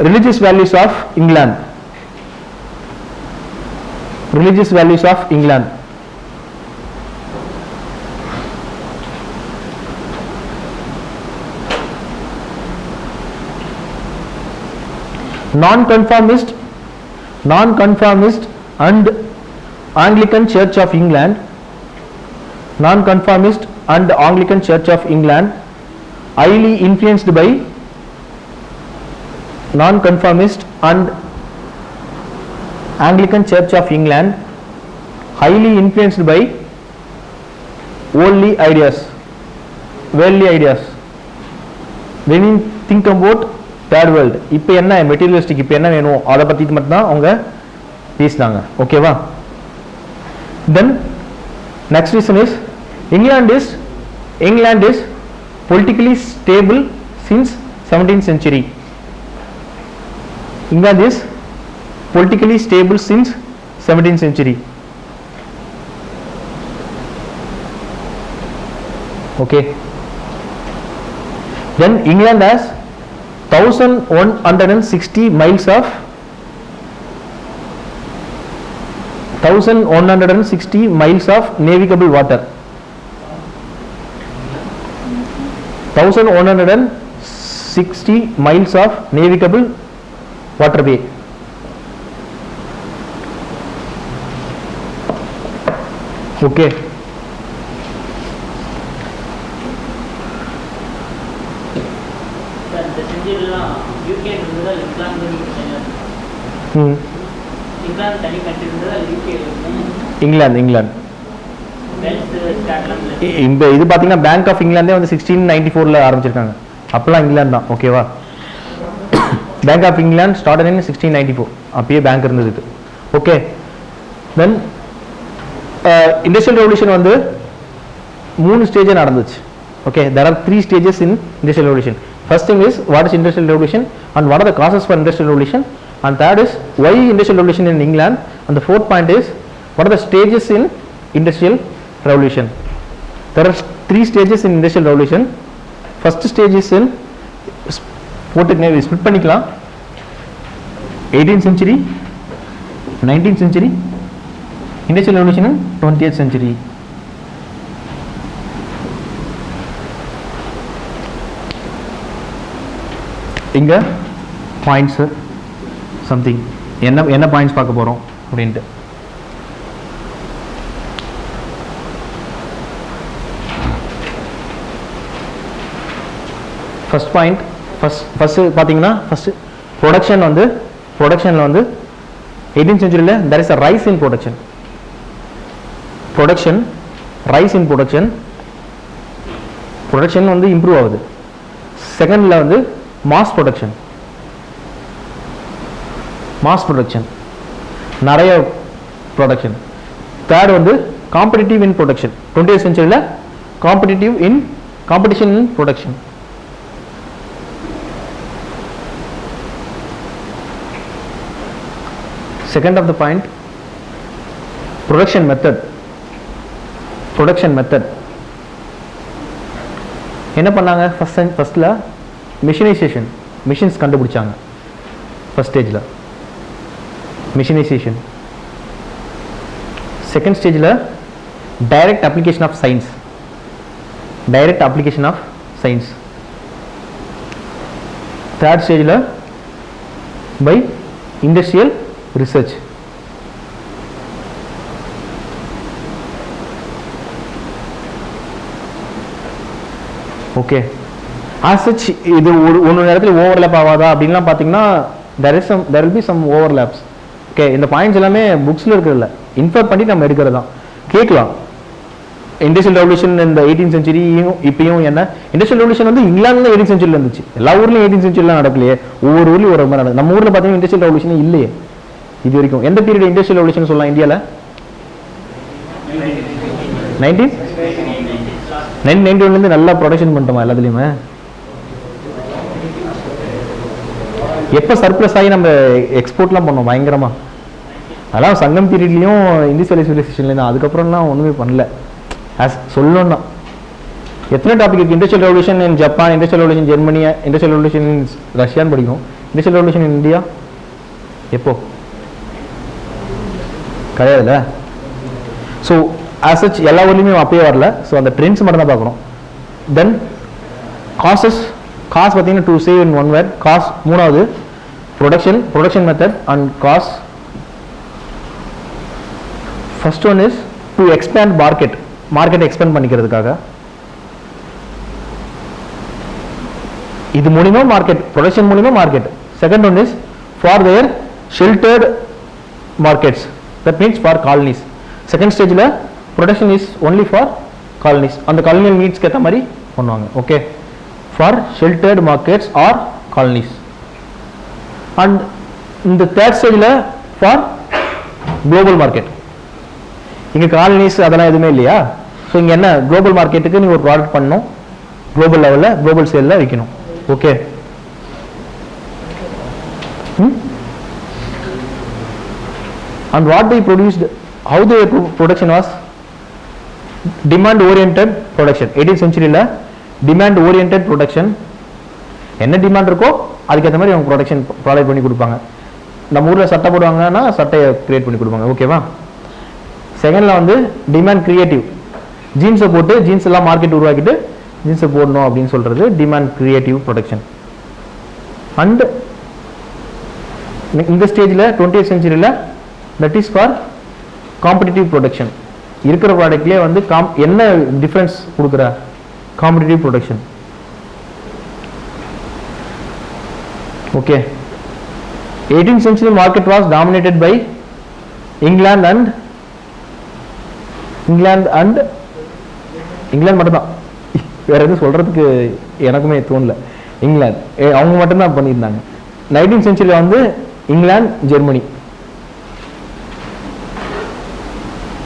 Speaker 1: religious values of England. Non-conformist and Anglican Church of England. Non-conformist and Anglican Church of England highly influenced by non-conformist and Anglican Church of England highly influenced by worldly ideas. When you think about third world, இப்போ என்ன materialistic, இப்போ என்ன வேணும் அதை பற்றி மட்டும் தான் அவங்க பேசினாங்க. ஓகேவா? Then next reason is England is politically stable since 17th century. England is politically stable since 17th century. Okay. Then England has 1160 miles of navigable water. 1160 miles of navigable waterway. Okay. England இந்த இது பார்த்தீங்கன்னா bank of இங்கிலாந்தே வந்து 1694 ஆரம்பிச்சிருக்காங்க. அப்பெல்லாம் England தான். ஓகேவா? Bank of England started in 1694. அப்பயே bank இருந்தது இது. ஓகே. தென் இண்டஸ்ட்ரியல் ரெவல்யூஷன் வந்து 3 ஸ்டேஜ் நடந்துச்சு. Okay, there are 3 stages in industrial revolution. First thing is what is industrial revolution and what are the causes for industrial revolution, and third is why industrial revolution in England, and the fourth point is what are the stages in industrial revolution. There are 3 stages in industrial revolution. First stage is in split பண்ணிக்கலாம் 18th century, 19th century, industrial revolution in 20th century. இங்கே points something என்ன points பார்க்க போகிறோம் அப்படின்ட்டு. First point first பார்த்தீங்கன்னா ப்ரொடக்ஷனில் வந்து 18th century there is a rise in production வந்து இம்ப்ரூவ் ஆகுது. செகண்ட்ல வந்து மாஸ் ப்ரொடக்ஷன் நிறைய ப்ரொடக்ஷன். தேர்ட் வந்து competitive in production. 20th century competition in production. Second of the point, production method. என்ன பண்ணாங்க? ஃபர்ஸ்ட்ல மிஷினைசேஷன், மிஷின்ஸ் கண்டுபிடிச்சாங்க. ஃபர்ஸ்ட் ஸ்டேஜ்ல மிஷினைசேஷன். செகண்ட் ஸ்டேஜ்ல direct application of science. Third ஸ்டேஜ்ல by industrial research. Okay, as such இது ஒரு நேரத்தில் ஓவர்லாப் ஆகாதா அப்படின்லாம் பார்த்தீங்கன்னா there will be some overlaps. Okay, இந்த பாயிண்ட்ஸ் எல்லாமே புக்ஸில் இருக்கிறதில்ல, இன்ஃபர் பண்ணி நம்ம எடுக்கிறது தான். கேட்கலாம், இண்டஸ்ட்ரியல் ரெவல்யூஷன் இந்த 18th century இப்பயும் என்ன, இண்டஸ்ட்ரியல் ரெவல்யூஷன் வந்து இங்கிலாந்துல 18th century இருந்துச்சு. எல்லா ஊர்லயும் 18th century நடக்கலையே, ஒவ்வொரு ஊர்லயும் ஒரு மாதிரி நடக்குது. நம்ம ஊர்ல பார்த்தீங்கன்னா இண்டஸ்ட்ரியல் ரெவல்யூஷன் இல்லையே இது வரைக்கும். எந்த பீரியட் இண்டஸ்ட்ரியல் ரெவல்யூஷன் சொல்லலாம் இந்தியாவில்? 1991 நல்லா ப்ரொடக்ஷன் பண்ணிட்டோமா எல்லாத்துலேயுமே? எப்போ சர்ப்ளஸ் ஆகி நம்ம எக்ஸ்போர்ட்லாம் பண்ணோம் பயங்கரமா? அதெல்லாம் சங்கம் பீரியட்லையும் இண்டஸ்ட்ரியல் சிவிலைசேஷன்லேயும். அதுக்கப்புறம்லாம் ஒன்றுமே பண்ணல. சொல்லணும்னா எத்தனை டாபிக் இருக்கு? Industrial revolution in Japan, industrial revolution Germany, industrial revolution in ரஷ்யான்னு படிக்கும். இண்டஸ்ட்ரியல் ரெவல்யூஷன் இன் இந்தியா எப்போ? கிடையாதுல்ல. ஸோ ஆஸ் சச் எல்லா ஊர்லேயுமே அப்பயே வரல. ஸோ அந்த ட்ரெண்ட்ஸ் மட்டும் தான் பார்க்கணும். தென் காஸ் பார்த்தீங்கன்னா to save in one word cause. மூணாவது production method and cause. First one is to expand market expand பண்ணிக்கிறதுக்காக. இது மூலிமா மார்க்கெட், ப்ரொடக்ஷன் மூலிமா market. Second one is for their sheltered markets, that means for colonies. Second stage la production is only for colonies, and the colonial needs கேத்த மாதிரி பண்ணுவாங்க. Okay, for sheltered markets or colonies. And in the third stage la for global market. இங்க colonies அதெல்லாம் எதுவுமே இல்லையா? So இங்க என்ன, global மார்க்கெட்டுக்கு நீங்க ஒரு ப்ராடக்ட் பண்ணணும், குளோபல் லெவல்ல குளோபல் சேல்ல விற்கணும். Okay, and what they produced, how their production was demand oriented production. 18th century la demand oriented production. என்ன டிமாண்ட் இருக்கோ அதுக்கேற்ற மாதிரி அவங்க ப்ரொடக்ஷன் ப்ராடக்ட் பண்ணி கொடுப்பாங்க. நம்ம ஊரில் சட்டை போடுவாங்கன்னா சட்டையை கிரியேட் பண்ணி கொடுப்பாங்க. ஓகேவா? செகண்ட்ல வந்து டிமாண்ட் கிரியேட்டிவ். ஜீன்ஸை போட்டு ஜீன்ஸ் எல்லாம் மார்க்கெட் உருவாக்கிட்டு ஜீன்ஸை போடணும் அப்படின்னு சொல்றது டிமாண்ட் கிரியேட்டிவ் ப்ரொடக்ஷன். அண்ட் இந்த ஸ்டேஜில் 20th centuryல that is for competitive production. இருக்கிற ப்ராடக்ட்லேயே வந்து என்ன டிஃபரன்ஸ் கொடுக்குற competitive production. Okay, 18th century market was dominated by England மட்டும்தான். வேற எதுவும் சொல்றதுக்கு எனக்குமே தோணல. இங்கிலாந்து அவங்க மட்டும்தான் பண்ணியிருந்தாங்க. 19th century வந்து இங்கிலாந்து, ஜெர்மனி.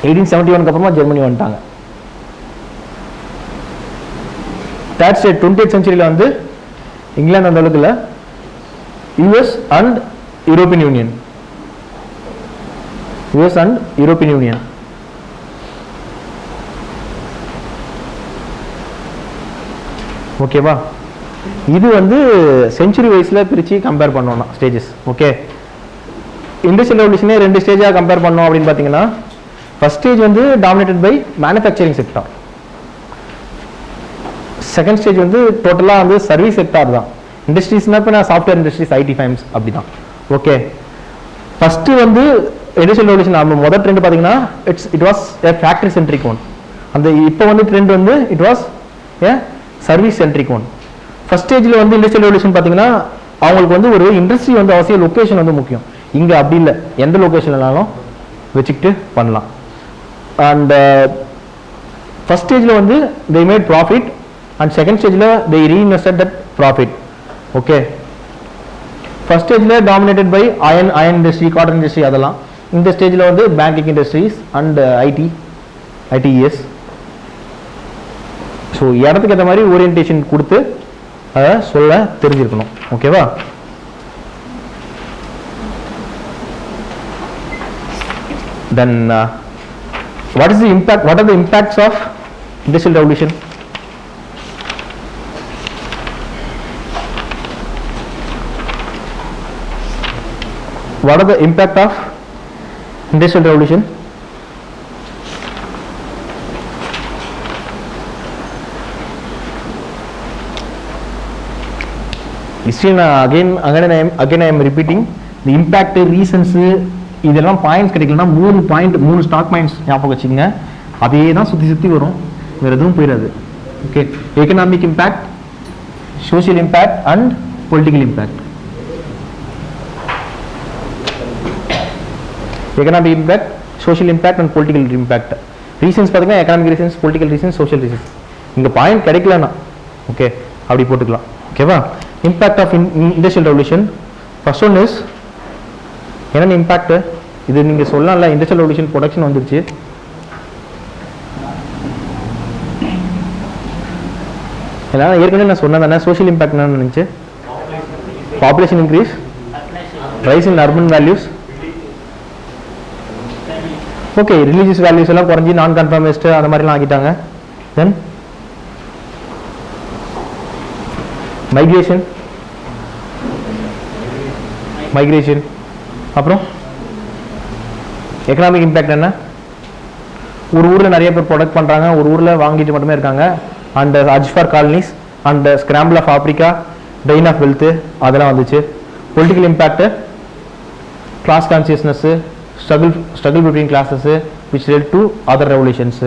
Speaker 1: 1871 அப்புறமா ஜெர்மனி வந்துட்டாங்க. தேர்ட் ஸ்டேட் 20th century வந்து இங்கிலாந்து அந்த அளவுக்கு இல்லை, யூஎஸ் அண்ட் யூரோப்பியன் யூனியன். ஓகேவா? இது வந்து செஞ்சுரி வைஸ்ல பிரிச்சு கம்பேர் பண்ணோம்னா ஸ்டேஜஸ். ஓகே, இண்டஸ்ட்ரியல் ரெவல்யூஷனே 2 ஸ்டேஜா கம்பேர் பண்ணோம் அப்படின்னு பாத்தீங்கன்னா, ஃபர்ஸ்ட் ஸ்டேஜ் வந்து dominated by manufacturing sector. Second stage வந்து டோட்டலா வந்து சர்வீஸ் செக்டார் தான். இண்டஸ்ட்ரீஸ்னா இப்போ நான் சாஃப்ட்வேர் இண்டஸ்ட்ரீஸ் ஐடி ஃபேம்ஸ் அப்படி தான். ஓகே, ஃபஸ்ட்டு வந்து இண்டஸ்ட்ரியல் ரெவல்யூஷன் நம்ம முதல் ட்ரெண்ட் பார்த்தீங்கன்னா it was a factory centric one. அந்த இப்போ வந்து ட்ரெண்ட் வந்து it was a service centric one. First ஸ்டேஜில் வந்து இண்டஸ்ட்ரியல் ரெவல்யூஷன் பார்த்தீங்கன்னா அவங்களுக்கு வந்து ஒரு இண்டஸ்ட்ரி வந்து அவசியம் லொக்கேஷன் வந்து முக்கியம். இங்கே அப்படி இல்லை, எந்த லொக்கேஷன்லனாலும் வச்சுக்கிட்டு பண்ணலாம். அண்ட் ஃபர்ஸ்ட் ஸ்டேஜில் வந்து they made profit and second ஸ்டேஜில் they reinvested that profit. Okay, first ஸ்டேஜில் dominated by iron industry, cotton industry அதெல்லாம். இந்த ஸ்டேஜில் வந்து banking industries and IDS. So இடத்துக்கு ஏற்ற மாதிரி ஓரியன்டேஷன் கொடுத்து அதை சொல்ல தெரிஞ்சிருக்கணும். ஓகேவா? Then what is the impact? What are the impacts of industrial revolution? What are the impact of industrial revolution? Still again I am repeating the impact, reasons. இதெல்லாம் points கிடைக்கலன்னா 3 ஸ்டாக் பாயிண்ட்ஸ் ஞாபகம் வச்சுக்கோங்க. அதே தான் சுற்றி வரும், வேறு எதுவும் போயிடாது. Okay, economic impact, social impact and political impact. Economic impact, social impact and political impact. Reasons பார்த்தீங்கன்னா economic reasons, political reasons, social reasons. இங்கே பாயிண்ட் கிடைக்கலன்னா ஓகே அப்படி போட்டுக்கலாம். ஓகேவா? Impact of industrial revolution. First one is என்னென்ன impact? இது நீங்கள் சொல்லலாம்ல, இண்டஸ்ட்ரியல் ரெவல்யூஷன் ப்ரொடக்ஷன் வந்துருச்சு. எல்லாம் ஏற்கனவே நான் சொன்னேன் தானே. சோஷியல் இம்பேக்ட் என்ன நினச்சி? பாப்புலேஷன் இன்க்ரீஸ், ரைஸ் இன் urban values. Okay, religious values எல்லாம் குறைஞ்சி நான் கன்ஃபர்மிஸ்ட் அந்த மாதிரிலாம் ஆகிட்டாங்க. தென் மைக்ரேஷன். அப்புறம் எக்கனாமிக் இம்பேக்ட் என்ன? ஒரு ஊரில் நிறைய பேர் ப்ரொடக்ட் பண்ணுறாங்க, ஒரு ஊரில் வாங்கிட்டு மட்டுமே இருக்காங்க. And urge for colonies and scramble of Africa, drain of wealth அதெல்லாம் வந்துச்சு. Political impact, class consciousness, struggle between classes which led to other revolutions.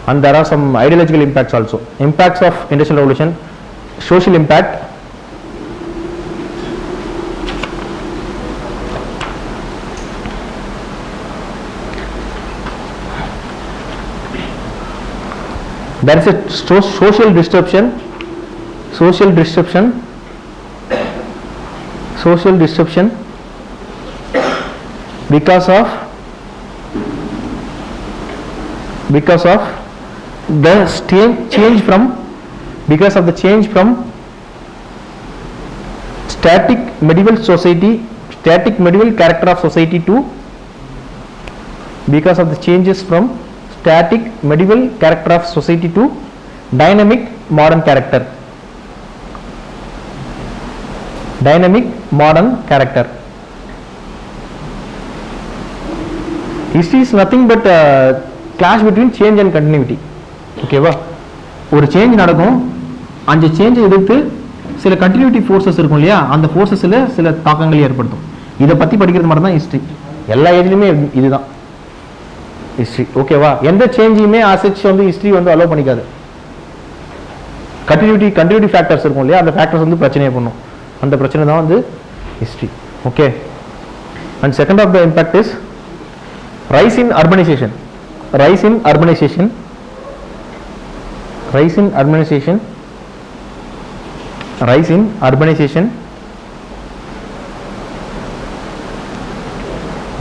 Speaker 1: And there are some ideological impacts also. Impacts of industrial revolution. Social impact, there is a social disruption because of the change from static medieval character of society to, because of the changes from static medieval character of society to dynamic modern character. History is nothing but clash between change and continuity. ஓகேவா? ஒரு change நடக்கும், அந்த சேஞ்சை எதிர்த்து சில continuity forces இருக்கும் இல்லையா, அந்த ஃபோர்ஸஸில் சில தாக்கங்கள் ஏற்படுத்தும். இதை பற்றி படிக்கிறது மட்டும் தான் ஹிஸ்ட்ரி. எல்லா ஏஜ்லையுமே இதுதான் ஹிஸ்ட்ரி. ஓகேவா? எந்த சேஞ்சையுமே ஆசைச்சு வந்து ஹிஸ்ட்ரி வந்து அலோவ் பண்ணிக்காது. கண்டினியூட்டி ஃபேக்டர்ஸ் இருக்கும் இல்லையா, அந்த ஃபேக்டர்ஸ் வந்து பிரச்சனையை பண்ணும். அந்த பிரச்சனை தான் வந்து history. Okay, and second of the impact is rise in urbanization.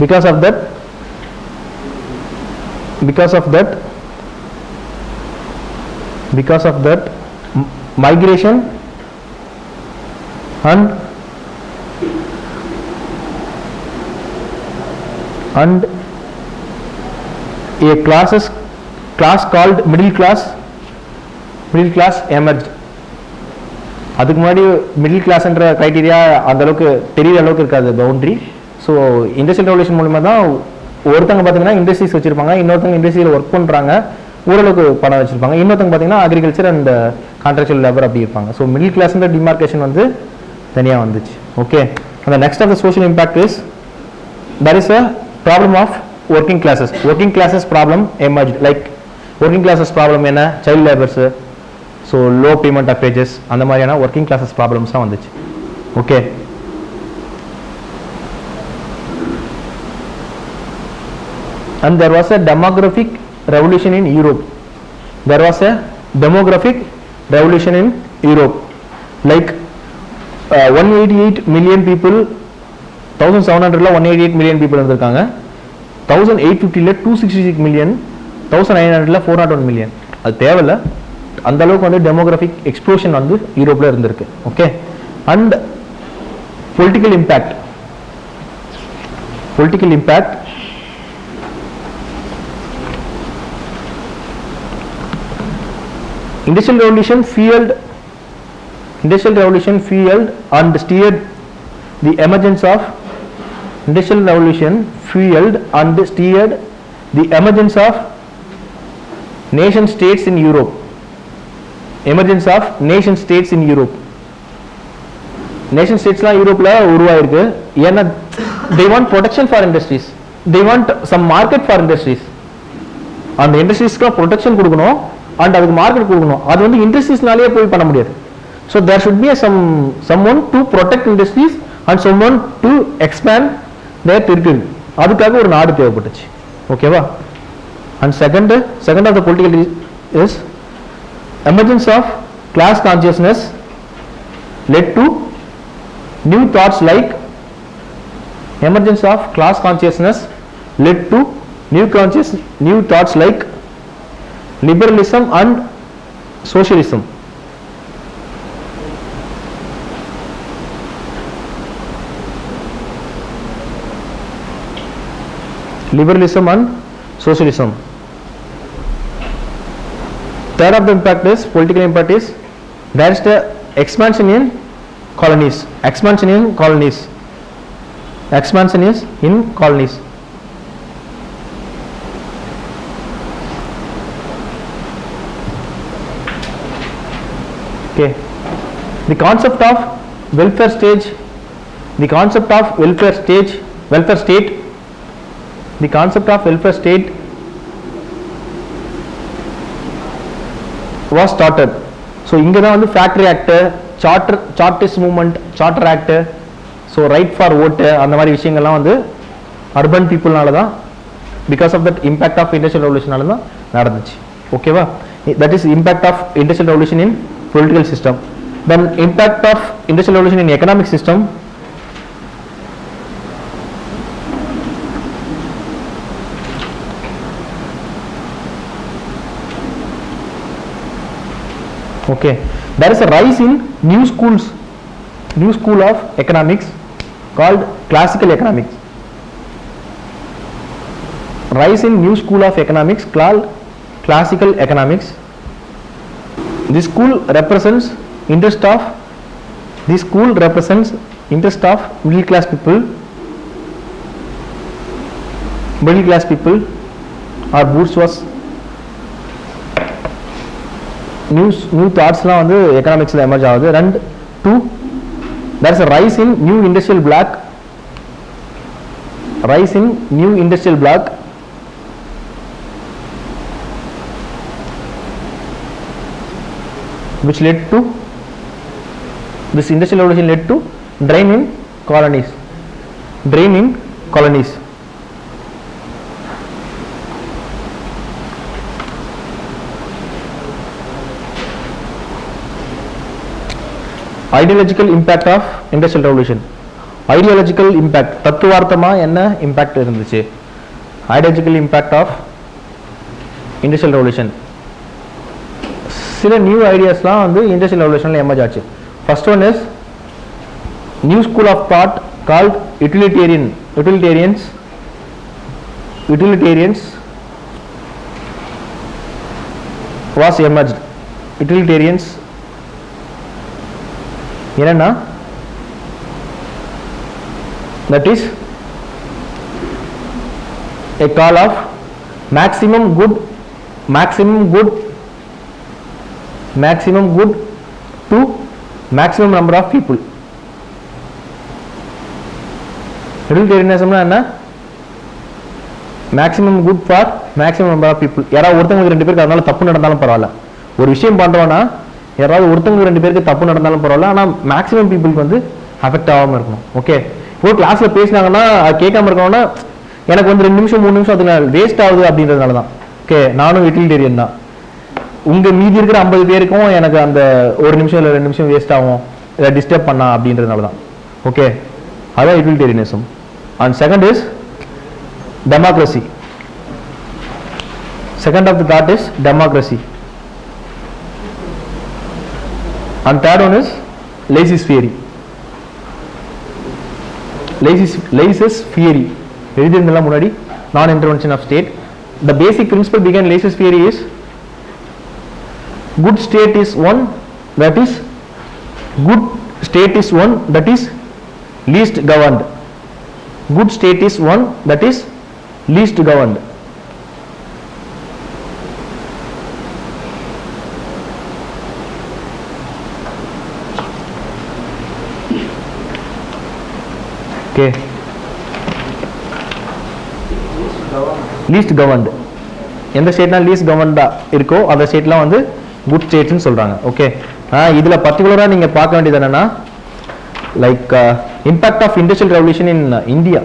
Speaker 1: Because of that migration and a class called middle class emerged. அதுக்கு முன்னாடி மிடில் கிளாஸ்ன்ற க்ரைட்டீரியா அந்த அளவுக்கு தெரியுற அளவுக்கு இருக்காது பவுண்டரி. ஸோ இண்டஸ்ட்ரியல் ரெவல்யூஷன் மூலமாக தான் ஒருத்தங்க பார்த்தீங்கன்னா இண்டஸ்ட்ரீஸ் வச்சிருப்பாங்க, இன்னொருத்தவங்க இண்டஸ்ட்ரியில் ஒர்க் பண்ணுறாங்க, ஓரளவுக்கு பணம் வச்சிருப்பாங்க. இன்னொருத்தவங்க பார்த்தீங்கன்னா அக்ரிகல்ச்சர் அண்ட் கான்ட்ராக்சுவல் லேபர் அப்படி இருப்பாங்க. ஸோ மிடில் கிளாஸ்ன்ற டிமார்கேஷன் வந்து தனியாக வந்துச்சு. ஓகே, அந்த next of the social impact is there is a problem of working classes problem emerged. Like working classes problem என்ன, child labors, so low payment of wages, அந்த மாதிரியான working classes problems தான் வந்துச்சு. Okay, and there was a demographic revolution in Europe. There was a demographic revolution in Europe. Like 188 million people, 1700ல 188 million people இருந்திருக்காங்க. 1850ல 266 million, 1900ல 401 million. அது தேவையில்ல, அந்த அளவுக்கு வந்து டெமோகிராஃபிக் எக்ஸ்ப்ளோஷன் வந்து யூரோப்ல இருந்திருக்கு. Okay, and political impact. Industrial revolution fueled and steered the emergence of nation states in Europe. Nation states la Europe-ல உருவாயிருக்கு. ஏன்னா they want protection for industries, they want some market for industries. அந்த இண்டஸ்ட்ரீஸ்க்கு protection கொடுக்கணும் and அதுக்கு market கொடுக்கணும். அது வந்து இண்டஸ்ட்ரீஸ்னாலே போய் பண்ண முடியாது. So there should be someone to protect industries and someone to expand their territory. அதுக்காக ஒரு நாடு தேவைப்பட்டுச்சு. ஓகேவா? And second of the political is emergence of class consciousness led to new thoughts like liberalism and socialism. Third of the impact is political impact is there is the expansion in colonies. Okay, the concept of welfare state was started. So இங்க தான் வந்து factory act, chartist movement, charter act, so right for vote, அந்த மாதிரி விஷயங்கள்லாம் வந்து urban பீப்புள்னால தான், because of that impact of industrial ரெவல்யூஷனால தான் நடந்துச்சு. ஓகேவா? That is impact of industrial revolution in political system. Then impact of industrial revolution in economic system. Okay, there is a rise in new school of economics called classical economics. This school represents interest of middle class people or bourgeois. New thoughts la வந்து economics la emerge ஆகுது. And two, there is a rise in new industrial bloc which led to this industrial revolution led to drain in colonies. Ideological impact of industrial revolution. தத்துவார்த்தமா என்ன impact இருந்துச்சு? Ideological impact of industrial revolution. சில new ஐடியாஸ்லாம் வந்து industrial ரெவல்யூஷன்ல emerge ஆச்சு. First one is new school of thought called utilitarians was emerged. Utilitarians என்னன்னா, that is a call of maximum good maximum good to maximum number of people. utilitarianism na enna? maximum good for maximum number of people. யாராவது ஒருத்தங்களுக்கு ரெண்டு பேருக்கு அதனால தப்பு நடந்தாலும் பரவாயில்ல. ஒரு விஷயம் பண்றோம்னா யாராவது ஒருத்தங்களுக்கு ரெண்டு பேருக்கு தப்பு நடந்தாலும் பரவாயில்ல, ஆனா மேக்ஸிமம் பீப்புளுக்கு வந்து அஃபெக்ட் ஆகாம இருக்கணும். ஓகே, இப்போ கிளாஸ்ல பேசினாங்கன்னா கேட்காம இருக்கணும்னா எனக்கு வந்து 2 நிமிஷம் 3 நிமிஷம் அதுக்கு வேஸ்ட் ஆகுது அப்படின்றதுனால தான். ஓகே, நானும் யூட்டிலிட்டேரியன் தான். உங்க மீதி இருக்கிற 50 பேருக்கும் எனக்கு அந்த 1 நிமிஷம் இல்லை 2 நிமிஷம் வேஸ்ட் ஆகும், இதை டிஸ்டர்ப் பண்ணா அப்படின்றதுனால தான். ஓகே, அதான் utilitarianism. And second is democracy. Second of the thought is democracy. And third one is laissez-faire. Laissez-faire எழுதிருந்தல முன்னாடி non intervention of state. The basic principle behind laissez-faire is good state is one that is least governed. Good state is one that is least governed. Okay, least governed எந்த ஸ்டேட்னா least கவர்ன்டா இருக்கோ அந்த ஸ்டேட்லாம் வந்து good ஸ்டேட்ஸ்னு சொல்றாங்க. Okay, இதுல பர்டிகுலரா நீங்க பார்க்க வேண்டியது என்னன்னா like impact of industrial revolution in India.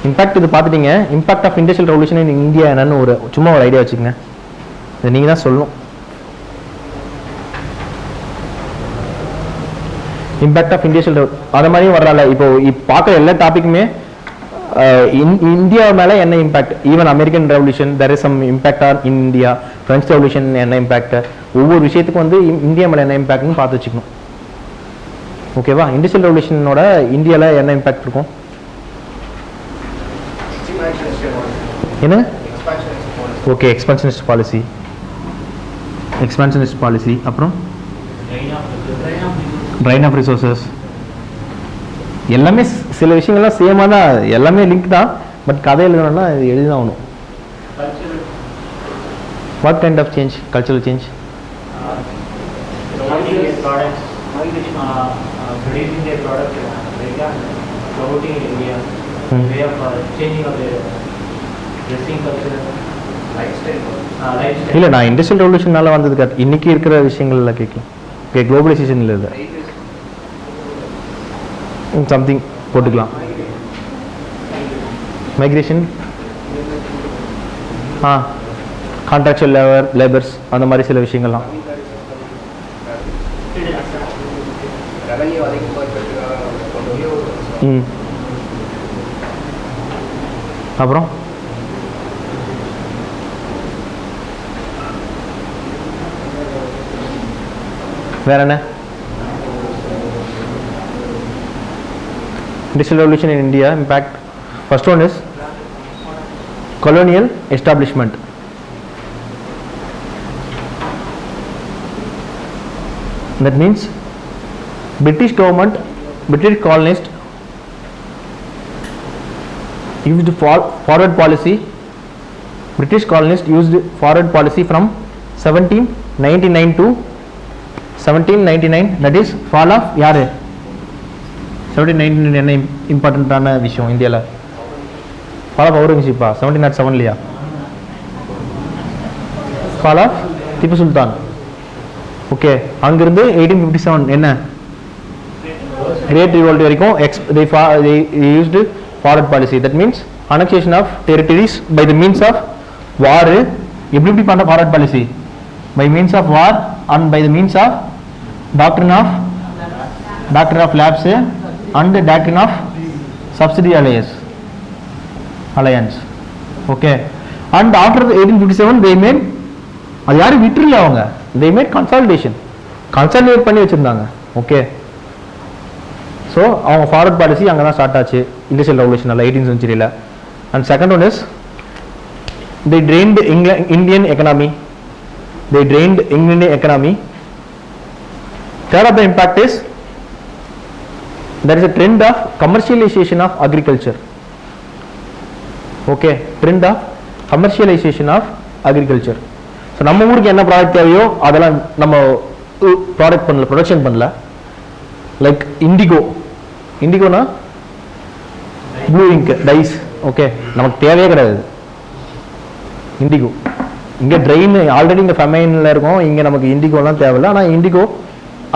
Speaker 1: Impact இது பார்த்துட்டீங்க. Impact of industrial revolution in India என்னன்னு ஒரு சும்மா ஒரு ஐடியா வச்சுக்கங்க. இதை நீங்க தான் சொல்லணும். இம்பாக்ட் ஆஃப் இண்டஸ்ட்ரியல் அது மாதிரியும் வர்றால. இப்போ பார்க்குற எல்லா டாபிக்குமே இந்தியா மேல என்ன impact, even American revolution there is some impact on India, French revolution என்ன இம்பாக்ட், ஒவ்வொரு விஷயத்துக்கும் வந்து இந்தியா மேல என்ன இம்பாக்ட்னு பார்த்து வச்சுக்கணும். ஓகேவா? இண்டஸ்ட்ரியல் ரெவல்யூஷனோட இந்தியால என்ன இம்பாக்ட் இருக்கும்? என்ன? Okay, expansionist policy. அப்புறம் ட்ரைன் ஆஃப் ரிசோர்சஸ். எல்லாமே சில விஷயங்கள்லாம் சேமா தான், எல்லாமே லிங்க் தான். பட் கதை எழுதணும்னா எழுதிதான் ஆகணும். What kind of change? Cultural change. இல்லை, நான் இண்டஸ்ட்ரியல் ரெவல்யூஷனால வந்தது இன்னைக்கு இருக்கிற விஷயங்கள்ல கேட்கலாம். ஓகே, குளோபலைசேஷன் இல்லை, இது சம்திங் போட்டுக்கலாம். மைக்ரேஷன், கான்ட்ராக்சுவல் லேபர்ஸ், அந்த மாதிரி சில விஷயங்கள்லாம். அப்புறம் வேற என்ன? Industrial revolution in India impact. First one is colonial establishment. That means British government, British colonists used forward policy. British colonists used forward policy from 1799 to 1799. That is fall of யாரு? 1799 என்ன இம்பார்ட்டன்டான விஷயம் இந்தியாவில்? ஃபால் ஆஃப் அவுரங்கசீப்பா? 1707 fall of Tipu Sultan. Okay, அங்கிருந்து 1857 என்ன great revolt வரைக்கும் they used forward policy. That means annexation of territories by the means of war. எப்படி பண்ண forward policy? By means of war and by the means of doctrine of lapse and the doctrine of subsidy alliance. Okay, and after 1857 they made, அது யாரும் விட்டுறல, அவங்க they made consolidate பண்ணி வச்சிருந்தாங்க. Okay, so அவங்க forward policy அங்கே தான் start ஆச்சு industrial ரெவல்யூஷனில் 18th centuryல. And second one is they drained Indian economy. Third of the impact is there is a trend of commercialization of agriculture. Okay, trend of commercialization of agriculture. So நம்ம ஊருக்கு என்ன product தேவையோ அதெல்லாம் நம்ம product பண்ணல, production பண்ணல. Like இண்டிகோனா blue ink dyes. Okay, நமக்கு தேவையே கிடையாது இண்டிகோ. இங்கே ட்ரெயின் ஆல்ரெடி இங்கே ஃபெமைனில் இருக்கும், இங்கே நமக்கு இண்டிகோலாம் தேவையில்லை. ஆனால் இண்டிகோ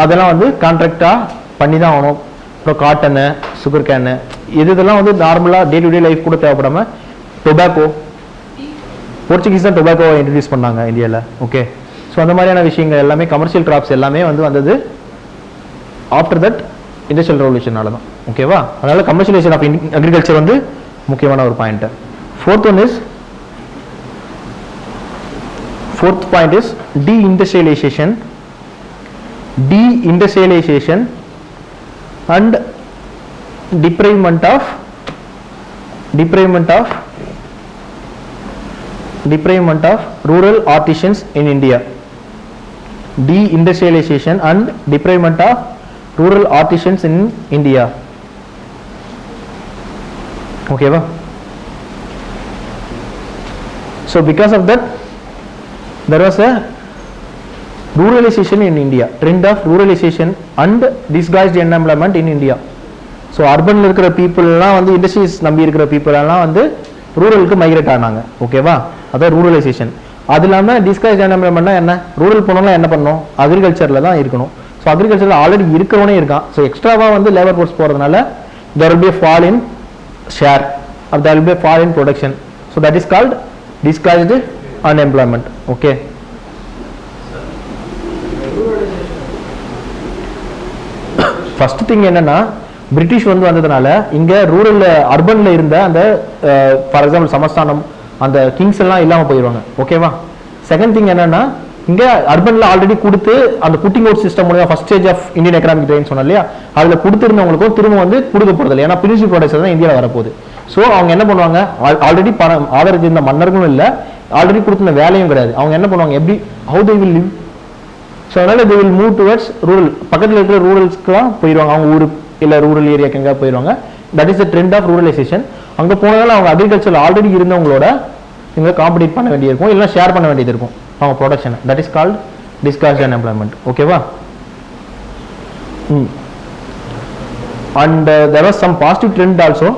Speaker 1: அதெல்லாம் வந்து கான்ட்ராக்டாக பண்ணி தான் ஆகணும். அப்புறம் காட்டனு, சுகர் கேனு, இதெல்லாம் வந்து நார்மலாக டே டு டே லைஃப் கூட தேவைப்படாமல் டொபாக்கோ, போர்ச்சுகீஸ் தான் டொபாக்கோவை இன்ட்ரடியூஸ் பண்ணாங்க இந்தியாவில். ஓகே, ஸோ அந்த மாதிரியான விஷயங்கள் எல்லாமே கமர்ஷியல் கிராப்ஸ் எல்லாமே வந்தது ஆஃப்டர் தட் இண்டஸ்ட்ரியல் ரெவல்யூஷனால தான். ஓகேவா? அதனால கமர்ஷியலைசேஷன் ஆஃப் அக்ரிகல்ச்சர் வந்து முக்கியமான ஒரு point. Fourth point is deindustrialization and deprivement of rural artisans in India. Deindustrialization and deprivement of rural artisans in India. Okay va? So because of that there was a ruralization in India, trend of ruralization and disguised unemployment in India. So urban இருக்கிற people எல்லாம் வந்து industries நம்பி இருக்கிற people எல்லாம் வந்து ரூரலுக்கு migrate ஆனாங்க. ஓகேவா? அதான் ரூரலைசேஷன். அது இல்லாமல் டிஸ்கைஸ்ட் அன்எம்ப்ளாய்மெண்ட்னா என்ன? ரூரல் போனவங்களாம் என்ன பண்ணணும்? அக்ரிகல்ச்சரில் தான் இருக்கணும். ஸோ அக்ரிகல்ச்சரில் ஆல்ரெடி இருக்கிறவனே இருக்கான். ஸோ எக்ஸ்ட்ராவாக வந்து லேபர் ஃபோர்ஸ் போகிறதுனால there will be a fall in share or there will be a fall in production. So that is called disguised unemployment. Okay. First thing என்னன்னா, பிரிட்டிஷ் வந்து வந்ததுனால இங்க ரூரல் அர்பன்ல இருந்த அந்த ஃபார் எக்ஸாம்பிள் சமஸ்தானம் அந்த கிங்ஸ் எல்லாம் இல்லாம போயிடுவாங்க. ஓகேவா? செகண்ட் திங் என்னன்னா, இங்க அர்பன்ல ஆல்ரெடி கொடுத்து அந்த புட்டிங் அவுட் சிஸ்டம் மூலமா first stage of Indian economic drain சொன்னோம் இல்லையா, அதுல கொடுத்துருந்தவங்களுக்கும் திரும்ப வந்து கொடுக்க போறது இல்லை. ஏன்னா பினிஷ் ப்ராடக்ட்ஸ் தான் இந்தியாவில் வரப்போகுது. ஸோ அவங்க என்ன பண்ணுவாங்க, ஆல்ரெடி பணம் ஆதரவு இருந்த மன்னர்களும் இல்லை, ஆல்ரெடி கொடுத்த வேலையும் கிடையாது. அவங்க என்ன பண்ணுவாங்க, எப்படி how they will live. So அதனால they will move towards rural, பக்கத்தில் இருக்கிற ரூரல்ஸ்க்குலாம் போயிடுவாங்க. அவங்க ஊருக்கு இல்லை ரூரல் ஏரியாக்கு எங்கே போயிடுவாங்க. That is the trend of ruralisation. அங்கே போனதால அவங்க அக்ரிகல்ச்சர் ஆல்ரெடி இருந்தவங்களோட இங்கே காம்படிட் பண்ண வேண்டியிருக்கும், இல்லை ஷேர் பண்ண வேண்டியது இருக்கும் அவங்க production. That is called disguised unemployment. ஓகேவா? And there was some positive trend also,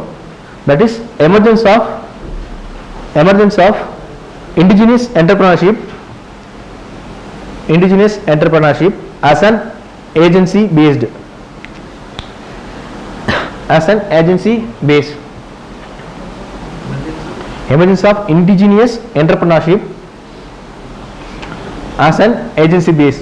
Speaker 1: that is emergence of indigenous entrepreneurship as an agency based emergence of indigenous entrepreneurship as an agency base.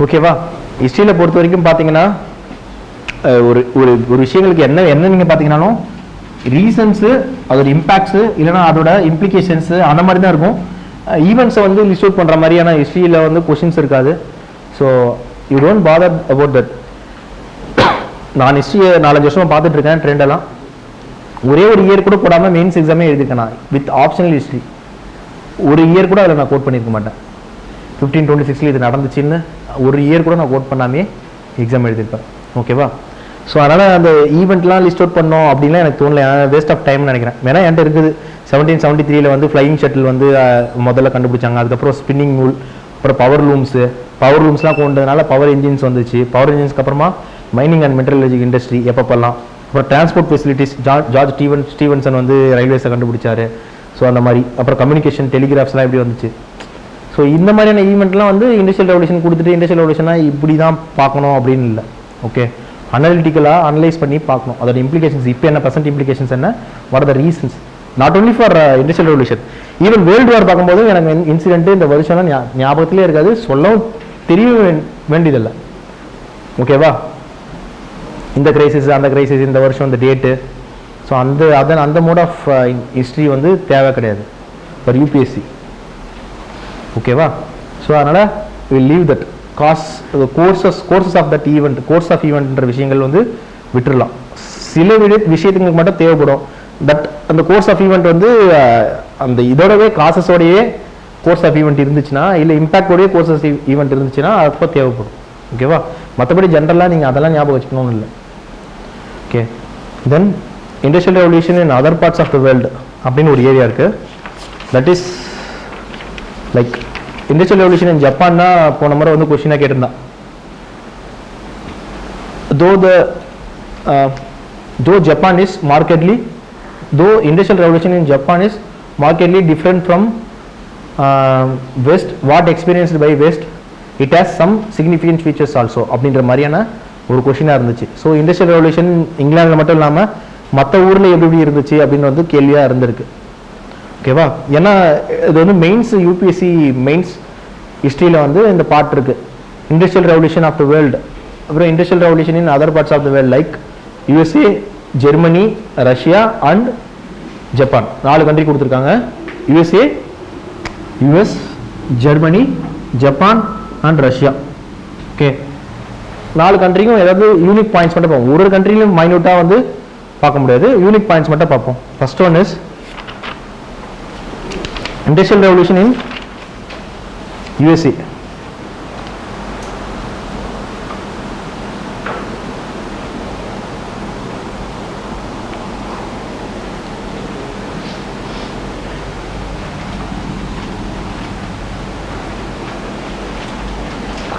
Speaker 1: ஓகேவா? ஹிஸ்ட்ரியில் பொறுத்த வரைக்கும் பார்த்தீங்கன்னா ஒரு ஒரு ஒரு விஷயங்களுக்கு என்ன என்ன நீங்கள் பார்த்தீங்கன்னாலும் ரீசன்ஸு, அதோட இம்பேக்ட்ஸு, இல்லைனா அதோட இம்ப்ளிகேஷன்ஸு அந்த மாதிரி தான் இருக்கும். ஈவெண்ட்ஸை வந்து லிஸ்ட் அவுட் பண்ணுற மாதிரியான ஹிஸ்ட்ரியில் வந்து கொஷின்ஸ் இருக்காது. So you don't father about that. நான் ஹிஸ்ட்ரியை 4-5 வருஷமாக பார்த்துட்டு இருக்கேன். ட்ரெண்டெல்லாம் ஒரே ஒரு இயர் கூட போடாமல் மெயின்ஸ் எக்ஸாமே எழுதிருக்கேன் நான், வித் ஆப்ஷனல் ஹிஸ்ட்ரி. ஒரு இயர் கூட அதில் நான் கோட் பண்ணியிருக்க மாட்டேன். 1526 இது நடந்துச்சுன்னு ஒரு இயர் கூட நான் கோட் பண்ணாமே எக்ஸாம் எழுதியிருப்பேன். ஓகேவா? ஸோ அதனால் அந்த ஈவெண்ட்லாம் லிஸ்ட் அவுட் பண்ணோம் அப்படின்லாம் எனக்கு தோணல. வேஸ்ட் ஆஃப் டைம்னு நினைக்கிறேன். வேணா என்கிட்ட இருக்குது 1773 வந்து ஃப்ளையிங் ஷட்டில் வந்து முதல்ல கண்டுபிடிச்சாங்க. அதுக்கப்புறம் ஸ்பின்னிங் நூல், அப்புறம் பவர் லூம்ஸ்லாம் கொண்டதுனால பவர் இன்ஜின்ஸ் வந்துச்சு. பவர் இன்ஜின்ஸ்க்கு அப்புறமா மைனிங் அண்ட் மெட்டலர்ஜிக் இண்டஸ்ட்ரி எப்பப்பெல்லாம், அப்புறம் டிரான்ஸ்போர்ட் ஃபெசிலிட்டிஸ், ஜார்ஜ் ஸ்டீவன்சன் வந்து ரயில்வேஸை கண்டுபிடிச்சாரு. ஸோ அந்த மாதிரி அப்புறம் கம்யூனிகேஷன், டெலிகிராஃப்ஸ்லாம் எப்படி வந்துச்சு. ஸோ இந்த மாதிரியான ஈவெண்ட்லாம் வந்து இண்டஸ்ட்ரியல் ரெவல்யூஷன் கொடுத்துட்டு இண்டஸ்ட்ரியல் ரெவல்யூஷனா இப்படி தான் பார்க்கணும் அப்படின்னு இல்லை. ஓகே, அனலிட்டிக்கலாக அனலைஸ் பண்ணி பார்க்கணும் அதோட இம்ப்ளிகேஷன்ஸ். இப்போ என்ன ப்ரெசென்ட் இம்ப்ளிகேஷன்ஸ் என்ன, what are the reasons, not only for industrial revolution, even world war பார்க்கும்போது எனக்கு இன்சிடென்ட் இந்த வருஷம்லாம் ஞாபகத்திலே இருக்காது, சொல்லவும் தெரிய வேண்டியதில்லை. ஓகேவா? இந்த கிரைசிஸ் அந்த கிரைசிஸ், இந்த வருஷம் இந்த டேட்டு. ஸோ அந்த மோட் ஆஃப் ஹிஸ்ட்ரி வந்து தேவை கிடையாது ஃபார் யூபிஎஸ்சி. ஓகேவா? ஸோ அதனால் will leave that courses of that event, course of ஈவெண்ட்ன்ற விஷயங்கள் வந்து விட்டுடலாம். சில விஷயத்துக்கு மட்டும் தேவைப்படும். பட் அந்த கோர்ஸ் ஆஃப் ஈவெண்ட் வந்து அந்த இதோடவே கிளாஸஸோடையே கோர்ஸ் ஆஃப் ஈவெண்ட் இருந்துச்சுன்னா, இல்லை இம்பாக்டோடய கோர்ஸ் ஆஃப் ஈவெண்ட் இருந்துச்சுன்னா அப்போ தேவைப்படும். ஓகேவா? மற்றபடி ஜென்ரலாக நீங்கள் அதெல்லாம் ஞாபகம் வச்சுக்கணும்னு இல்லை. Okay, then industrial revolution in other parts of the world அப்படின்னு ஒரு ஏரியா இருக்குது. That is like industrial revolution in Japan தான் போன முறை வந்து கொஸ்டினாக கேட்டிருந்தான். Though Japan is markedly, though industrial revolution in Japan is markedly different from West, what experienced by West, it has some significant features also அப்படின்ற மாதிரியான ஒரு கொஷினாக இருந்துச்சு. So industrial revolution இங்கிலாந்தில் மட்டும் இல்லாமல் மற்ற ஊரில் எப்படி இருந்துச்சு அப்படின்னு வந்து கேள்வியாக இருந்திருக்கு. ஓகேவா? ஏன்னா இது வந்து மெயின்ஸ் யூபிஎஸ்சி மெயின்ஸ் ஹிஸ்ட்ரியில் வந்து இந்த பார்ட் இருக்குது. Industrial revolution of the world, அப்புறம் industrial revolution in other parts of the world like USA, Germany, Russia and Japan. 4 country கொடுத்துருக்காங்க. US, Germany, Japan and Russia. Okay, 4 கண்ட்ரிக்கும் ஏதாவது யூனிக் பாயிண்ட்ஸ் மட்டும் பார்ப்போம். ஒரு கண்ட்ரிலையும் மைன்யூட்டாக வந்து பார்க்க முடியாது, யூனிக் பாயிண்ட்ஸ் மட்டும் பார்ப்போம். First one is industrial revolution in USA.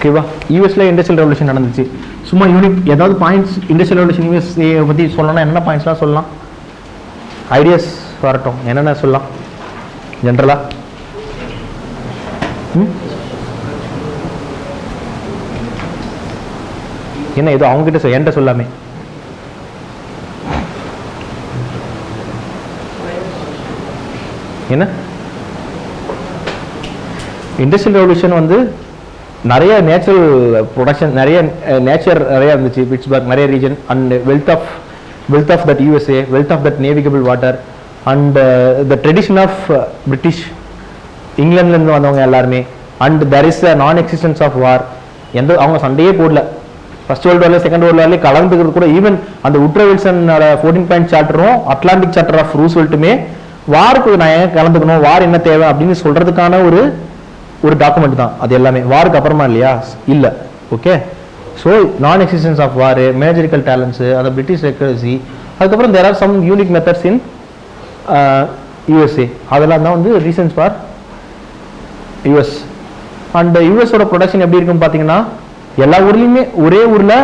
Speaker 1: ஓகேவா? யூஎஸ்ல இண்டஸ்ட்ரியல் ரெவல்யூஷன் நடந்துச்சு. சும்மா யூனிக் ஏதாவது பாயிண்ட்ஸ் இண்டஸ்ட்ரியல் ரெவல்யூஷன் யூஎஸ்ஏ பற்றி சொல்லணும்னா என்ன பாயிண்ட்ஸ்லாம் சொல்லலாம்? ஐடியாஸ் வரட்டும், என்னென்ன சொல்லலாம் ஜென்ரலா? என்ன ஏதோ அவங்ககிட்ட என்கிட்ட சொல்லாமே. என்ன இண்டஸ்ட்ரியல் ரெவல்யூஷன் வந்து நிறைய நேச்சுரல் ப்ரொடக்ஷன், நிறைய நேச்சர் நிறையா இருந்துச்சு. பிட்ஸ்பர்க் நிறைய region and wealth of that USA, wealth of that navigable water and the tradition of British, இங்கிலாந்துலேருந்து வந்தவங்க எல்லாருமே. அண்ட் தெர் இஸ் அ நான் எக்ஸிஸ்டன்ஸ் ஆஃப் வார். அவங்க சண்டையே போடல. ஃபர்ஸ்ட் வேர்ல்டு வார்ல, செகண்ட் வேர்ல்டு வார்லேயே கலந்துக்கிறது கூட. ஈவன் அந்த உட்ரோ வில்சனோட 14 பாயிண்ட் சார்ட்டரும் அட்லாண்டிக் சார்ட்டர் ஆஃப் ரூஸ்வெல்ட்டுமே வாருக்கு நான் ஏன் கலந்துக்கணும், வார் என்ன தேவை அப்படின்னு சொல்றதுக்கான ஒரு டாக்குமெண்ட் தான் அது எல்லாமே. வாருக்கு அப்புறமா இல்லையா? இல்லை. Okay, so non existence of war, மேஜரிக்கல் டேலண்ட்ஸு, அந்த பிரிட்டிஷ் ரெக்கரசி, அதுக்கப்புறம் there are some unique methods in USA. அதெல்லாம் தான் வந்து ரீசன்ஸ் ஃபார் யூஎஸ். அண்ட் யூஎஸோட ப்ரொடக்ஷன் எப்படி இருக்குன்னு பார்த்தீங்கன்னா, எல்லா ஊர்லேயுமே ஒரே ஊரில்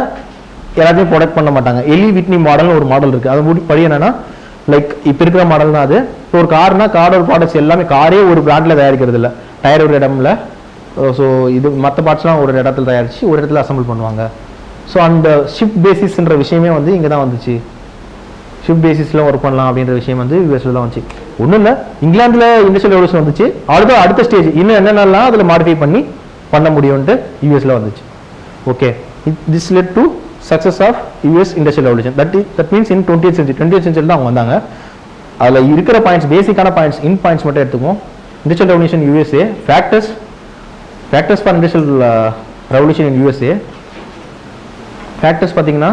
Speaker 1: எல்லாத்தையும் ப்ரொடக்ட் பண்ண மாட்டாங்க. எலி விட்னி மாடல்னு ஒரு மாடல் இருக்குது. அது படி என்னன்னா, லைக் இப்போ இருக்கிற மாடல் தான் அது. இப்போ ஒரு கார்னா காரோட ப்ராடக்ட்ஸ் எல்லாமே காரே ஒரு பிராண்டில் தயாரிக்கிறது இல்லை. டயர் ஒரு இடம்ல, ஸோ இது மற்ற பார்ட்ஸ்லாம் ஒரு இடத்துல தயாரித்து ஒரு இடத்துல அசம்பிள் பண்ணுவாங்க. ஸோ அந்த ஷிப் பேசிஸ்ன்ற விஷயமே வந்து இங்கே தான் வந்துச்சு. ஷிப் பேசிஸில் ஒர்க் பண்ணலாம் அப்படின்ற விஷயம் வந்து யூஎஸ்ல தான் வந்துச்சு. ஒன்றும் இல்லை, இங்கிலாந்தில் இண்டஸ்ட்ரியல் ரெவல்யூஷன் வந்துச்சு. அடுத்த ஸ்டேஜ் இன்னும் என்னென்னலாம் அதில் மாடிஃபை பண்ண முடியும்ட்டு யூஎஸ்ல வந்துச்சு. Okay, this led to success of US industrial revolution. That means in 20th century தான் அவங்க வந்தாங்க. அதில் இருக்கிற பாயிண்ட்ஸ், பேசிக்கான பாயிண்ட்ஸ், பாயிண்ட்ஸ் மட்டும் எடுத்துக்குவோம். Industrial revolution in USA, factors for industrial revolution in USA. Factors பார்த்தீங்கன்னா,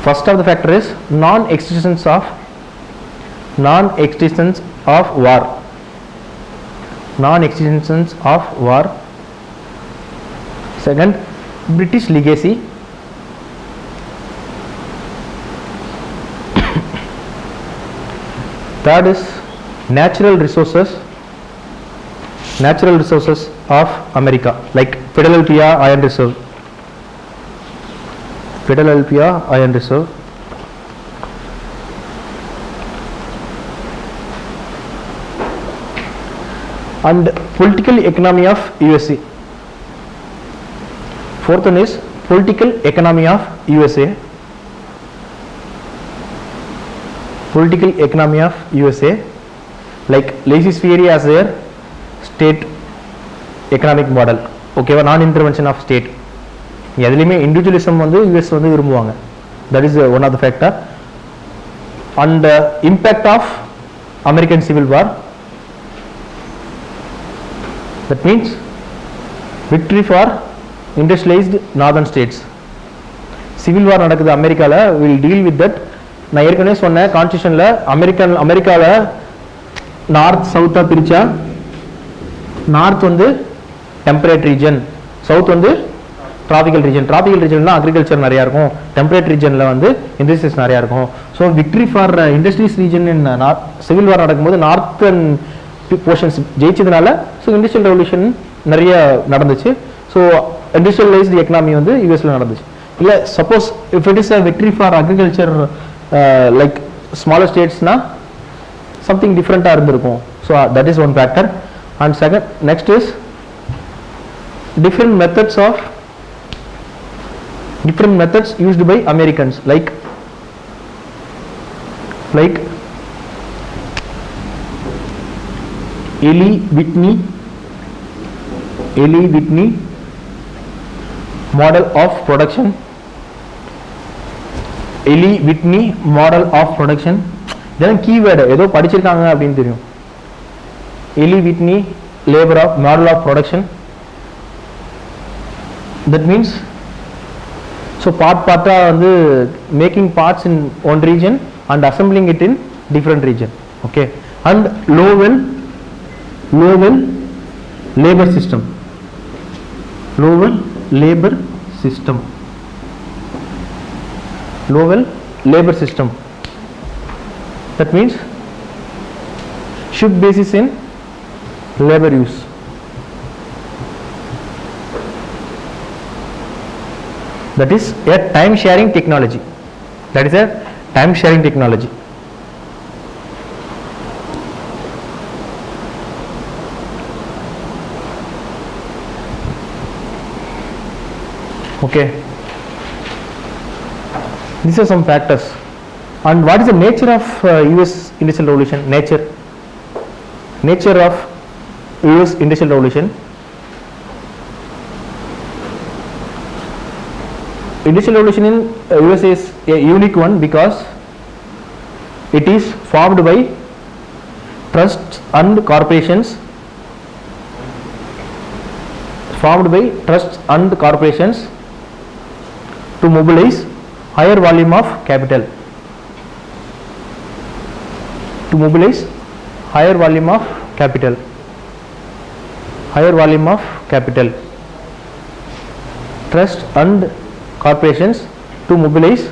Speaker 1: first of the factor is non-existence of war. Non-existence of war. Second, British legacy. Third is natural resources of America, like Philadelphia iron reserve. And political economy of USA. Fourth one is political economy of USA. Political economy of USA, like laissez-faire as their state economic model. Okay, non-intervention of state. எதுலையுமே individualism வந்து US வந்து விரும்புவாங்க. That is one of the factor. And impact of American civil war, that means victory for industrialised northern states. Civil war நடக்குது அமெரிக்காவில், will deal with that. நான் ஏற்கனவே சொன்னேன் கான்ஸ்டியூஷனில் அமெரிக்காவில் நார்த் சவுத்தாக பிரித்தா நார்த் வந்து டெம்பரேட் ரீஜன், சவுத் வந்து டிராபிக்கல் ரீஜன். டிராபிக்கல் ரீஜன்லாம் அக்ரிகல்ச்சர் நிறையா இருக்கும், டெம்பரேட் ரீஜனில் வந்து இண்டஸ்ட்ரீஸ் நிறையா இருக்கும். So victory for industries region in civil war நடக்கும்போது நார்த்தன் போர்ஷன்ஸ் ஜெயிச்சதுனால ஸோ இண்டஸ்ட்ரியல் ரெவல்யூஷன் நிறைய நடந்துச்சு. ஸோ இண்டஸ்ட்ரியலைஸ்டு எக்கனாமி வந்து யூஎஸ்ல நடந்துச்சு. இல்லை suppose if it is a victory for agriculture like smaller ஸ்டேட்ஸ்னா சம்திங் டிஃப்ரெண்ட்டாக இருந்திருக்கும். So that is one factor. And second next is different methods used by Americans like Eli Whitney model of production. Eli Whitney model of production இதெல்லாம் keyword, ஏதோ படிச்சிருக்காங்க அப்படின்னு தெரியும். Eli Whitney model of production. That means so part-ஆ வந்து making parts in one region and assembling it in different region. Okay. And Lowell labor system. Lowell labor system. That means shift basis in labor use. That is a time sharing technology. Okay, these are some factors. And what is the nature of US industrial revolution? Nature of US industrial revolution. Industrial revolution in US is a unique one because it is formed by trusts and corporations. To mobilize higher volume of capital. Trust and corporations to mobilize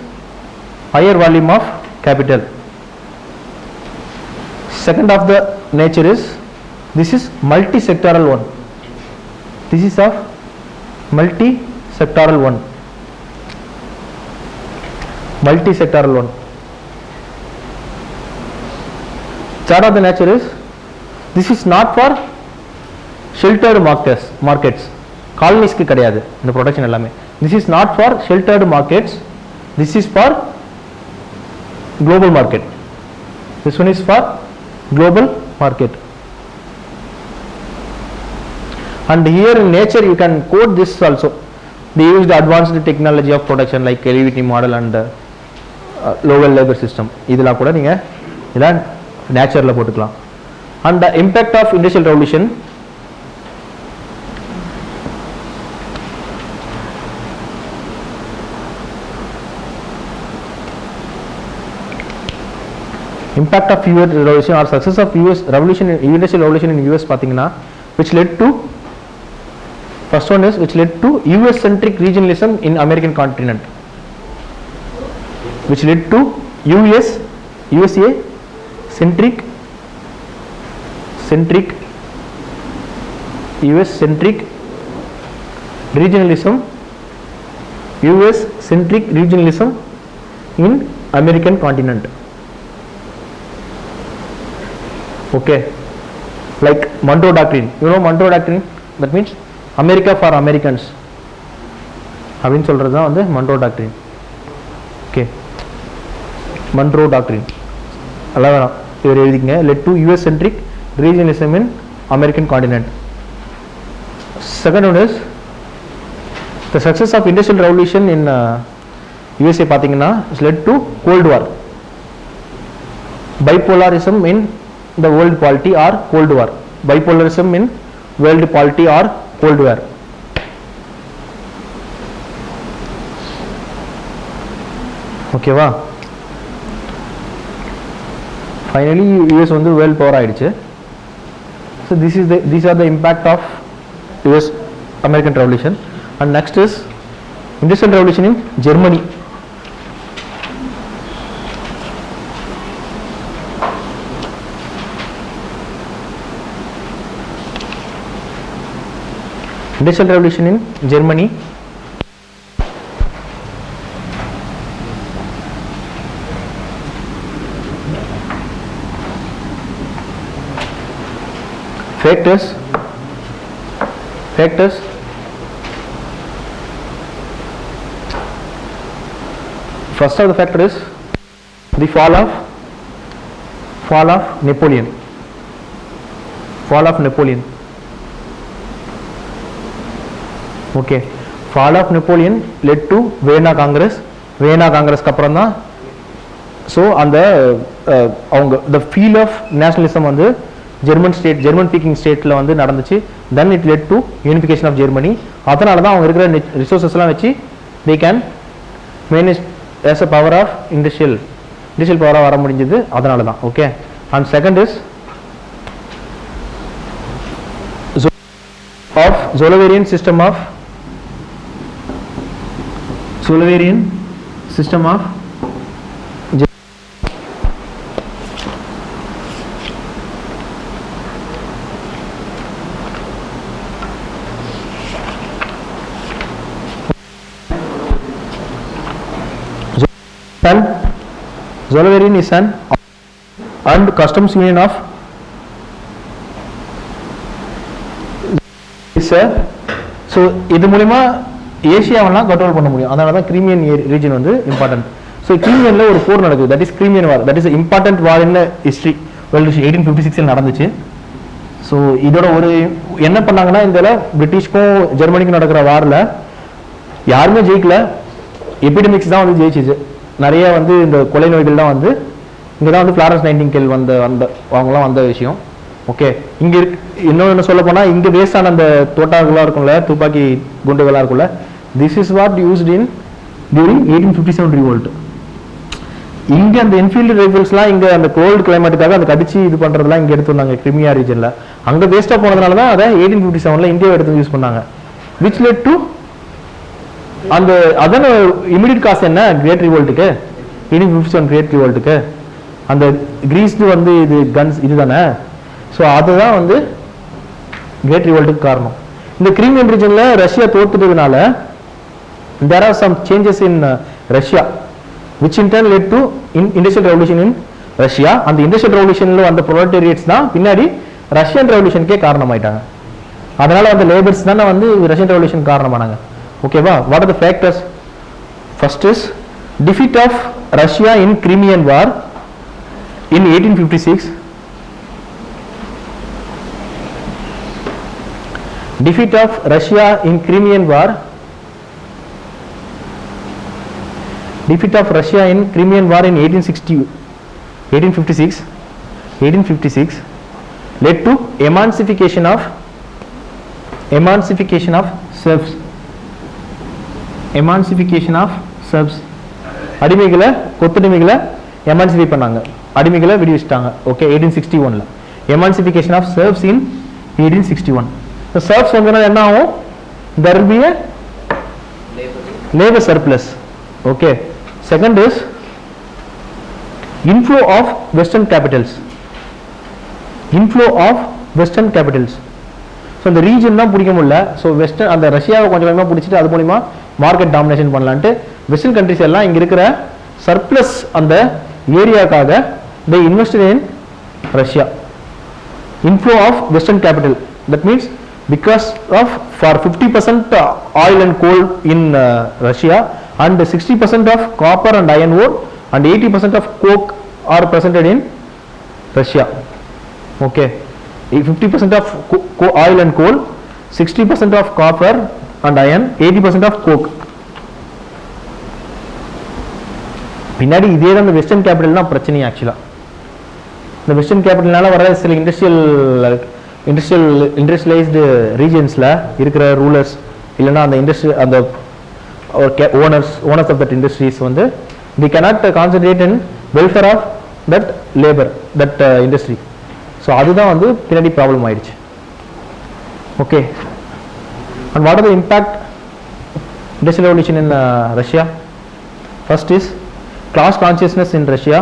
Speaker 1: higher volume of capital. Second of the nature is this is multi-sectoral one. Third of the nature is this is not for sheltered markets. Colonies க்கு கிடையாது இந்த production எல்லாமே. This is not for sheltered markets. This is for global market. This one is for global market. And here in nature you can quote this also. They use the advanced technology of production like LVT model and Lowell labor system. இதெல்லாம் கூட நீங்க இதான் நேச்சர்ல போட்டுக்கலாம். And the impact of industrial revolution. Impact of US revolution or success of US revolution, industrial revolution in US பாத்தீங்கன்னா which led to US centric regionalism in American continent. Which led to USA centric US centric regionalism in American continent. Okay, like Monroe Doctrine. You know Monroe Doctrine? That means America for Americans. அப்படின்னு சொல்றது தான் வந்து Monroe Doctrine. Okay, Monroe Doctrine. அல்ல வேணாம் இவர் எழுதிங்க. Led to US centric regionalism in American continent. Second one is The success of industrial revolution in USA பார்த்தீங்கன்னா is led to Cold War. Bipolarism in the world polity or Cold War. Bipolarism in world polity or Cold War. ஓகேவா? Finally US வந்து world power ஆயிடுச்சு. So these are the impact of US American Revolution. And next is Industrial Revolution in Germany. Industrial Revolution in Germany. Factors. First of the factor is the fall of Napoleon. Okay, fall of Napoleon led to Vienna Congress. க்கு அப்புறம் தான் so அந்த அவங்க the feel of nationalism வந்து German speaking ஸ்டேட்டில் வந்து நடந்துச்சு. Then it led to unification of Germany. அதனால தான் அவங்க இருக்கிற ரிசோர்ஸஸ்லாம் வச்சு they can manage as a power of industrial பவராக வர முடிஞ்சது. அதனால தான். Okay. And second is of Zolovarian system of Zolovarian is an armed customs union of so இது மூலமா ஏசியாவெல்லாம் கண்ட்ரோல் பண்ண முடியும். அதனால தான் கிரீமியன் ரீஜன் வந்து இம்பார்ட்டன்ட். ஸோ கிரீமியன்ல ஒரு போர் நடக்குது. That is Crimean war. That is important war in history. World 1856 நடந்துச்சு. ஸோ இதோட ஒரு என்ன பண்ணாங்கன்னா இந்த பிரிட்டிஷ்க்கும் ஜெர்மனிக்கும் நடக்கிற வாரில் யாருமே ஜெயிக்கல. எபிடமிக்ஸ் தான் வந்து ஜெயிச்சிச்சு. நிறைய வந்து இந்த கொலை நோய்கள் தான் வந்து இங்கே தான் வந்து ஃப்ளாரன்ஸ் நைட்டிங்கேல் அவங்களாம் வந்த விஷயம். ஓகே. இங்கே இன்னொன்று சொல்ல போனால் இங்கே வேஸ்டான அந்த தோட்டாக்கெல்லாம் இருக்கும்ல, துப்பாக்கி குண்டுகளாக இருக்கும்ல, this is what used in during 1857 revolt. இங்கே அந்த என்ஃபீல்டு ரைஃபிள்ஸ்லாம் இங்கே அந்த கோல்டு கிளைமேட்டுக்காக அந்த கடிச்சு இது பண்ணுறதுலாம் இங்கே எடுத்து வந்தாங்க கிரிமியா ரீஜனில். அங்கே வேஸ்ட்டாக போனதுனால தான் அதை 1857 இந்தியாவை எடுத்து யூஸ் பண்ணாங்க. விச் லெட் டு அந்த அதன் இமிடியட் காசு என்ன கிரேட் ரிவோல்ட்டுக்கு 1857 கிரேட் ரிவோல்ட்டுக்கு அந்த கிரீஸ்டு வந்து இது கன்ஸ் இதுதானே. ஸோ அதுதான் வந்து கிரேட் ரிவோல்ட்டுக்கு காரணம். இந்த கிரீமியன் ரீஜனில் Russia தோத்துட்டதுனால there are some changes in Russia which in turn led to industrial revolution in Russia. அந்த industrial revolutionல வந்த proletariats தான் பின்னாடி ரஷ்யன் ரெவல்யூஷனுக்கே காரணமாயிட்டாங்க. அதனால அந்த லேபர்ஸ் தானே வந்து ரஷ்யன் ரெவல்யூஷன் காரணமானாங்க. ஓகேவா? What are the factors? First is defeat of Russia in Crimean War in 1856. Defeat of Russia in Crimean War. Defeat of Russia in Crimean War in 1856 led to emancipation of Serbs. அடிமைகளை கொத்தடிமைகளை emancipate பண்ணாங்க. அடிமைகளை விடுவிச்சிட்டாங்க. Okay. 1861 emancipation of serfs in 1861. The serfs வந்து என்ன ஆகும்? There will be a labor surplus. Okay. Second is inflow of Western capitals. So இந்த region தான் பிடிக்க முடியல. ஸோ வெஸ்டர்ன் அந்த ரஷ்யாவை கொஞ்சம் கொஞ்சமாக பிடிச்சிட்டு அது மூலிமா மார்க்கெட் டாமினேஷன் பண்ணலான்ட்டு வெஸ்டர்ன் கண்ட்ரிஸ் எல்லாம் இங்கே இருக்கிற சர்ப்ளஸ் அந்த ஏரியாக்காக they invested in Russia. Inflow of Western capital. That means because of for 50% oil and coal in Russia and 60% of copper and iron ore and 80% of coke are presented in Russia. Okay. 50% of oil and coal, 60% of copper, and iron, 80% of coke. பின்னாடி இதே தான் இந்த western capital தான் பிரச்சனை. ஆக்சுவலாக இந்த western கேபிட்டல்னால வர சில இண்டஸ்ட்ரியலைஸ்டு ரீஜன்ஸில் இருக்கிற ரூலர்ஸ் இல்லைன்னா அந்த இண்டஸ்ட்ரி அந்த ஓனர்ஸ் ஆஃப் தட் இண்டஸ்ட்ரீஸ் வந்து தி cannot concentrate in welfare of that labor, that industry. So அதுதான் வந்து பின்னாடி ப்ராப்ளம் ஆயிடுச்சு. Okay, and what are the impact industrial revolution in Russia? First is class consciousness in Russia.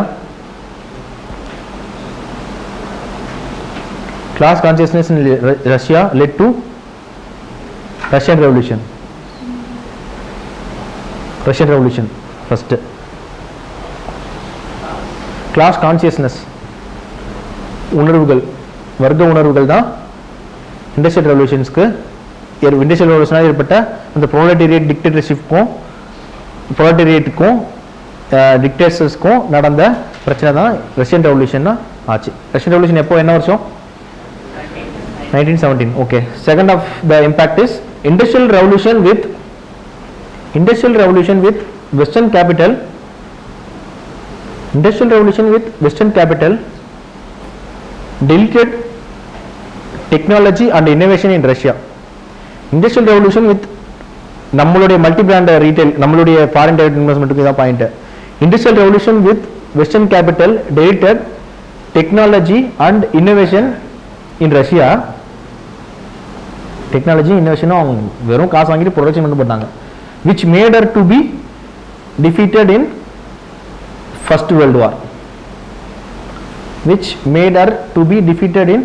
Speaker 1: Class consciousness in Russia led to Russian Revolution. Russian Revolution first. Class consciousness, உணர்வுகள், வர்க்க உணர்வுகள் தான் industrial ரெவல்யூஷன்ஸ்க்கு industrial ரெவல்யூஷனாக ஏற்பட்ட அந்த ப்ரோலெட்டேரியட் ப்ரோலெட்டேரியட்டுக்கும் டிக்டேட்டர்ஸ்க்கும் நடந்த பிரச்சனை தான் Russian revolution ஆச்சு. ரஷ்யன் ரெவல்யூஷன் எப்போ, என்ன வருஷம்? 1917. Okay. Second of the impact is industrial revolution with western capital. Industrial revolution with western capital deleted technology and innovation in Russia. Industrial revolution with நம்மளுடைய மல்டி பிராண்ட் ரீட்டைல், நம்மளுடைய foreign direct இன்வெஸ்ட்மெண்ட்டுக்கு தான் point. Industrial revolution with western capital deleted technology and innovation in Russia. Technology இன்னோவேஷனும் அவங்க வெறும் காசு வாங்கிட்டு production பண்ணி போட்டாங்க. which made her to be defeated in First World War. which made her to be defeated in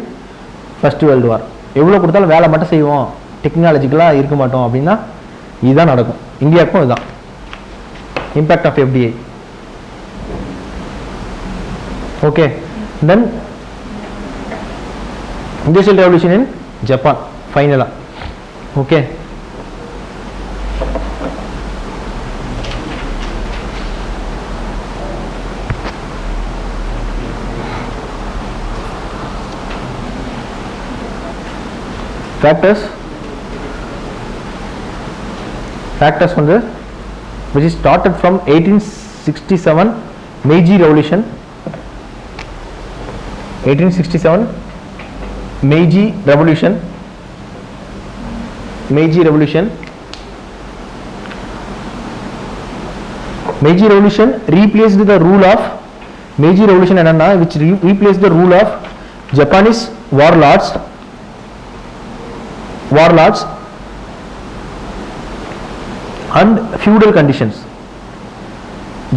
Speaker 1: First World War. எவ்வளோ கொடுத்தாலும் வேலை மட்டும் செய்வோம், டெக்னாலஜிக்கலாக இருக்க மாட்டோம் அப்படின்னா இதுதான் நடக்கும். இந்தியாவுக்கும் இதுதான் impact of FDI. Okay, then industrial revolution in Japan ஃபைனலாக. ஓகே, factors வந்து which is started from 1867 Meiji Revolution. 1867 Meiji Revolution. Meiji Revolution replaced the rule of Meiji Revolution என்னன்னா which replaced the rule of Japanese warlords and feudal conditions.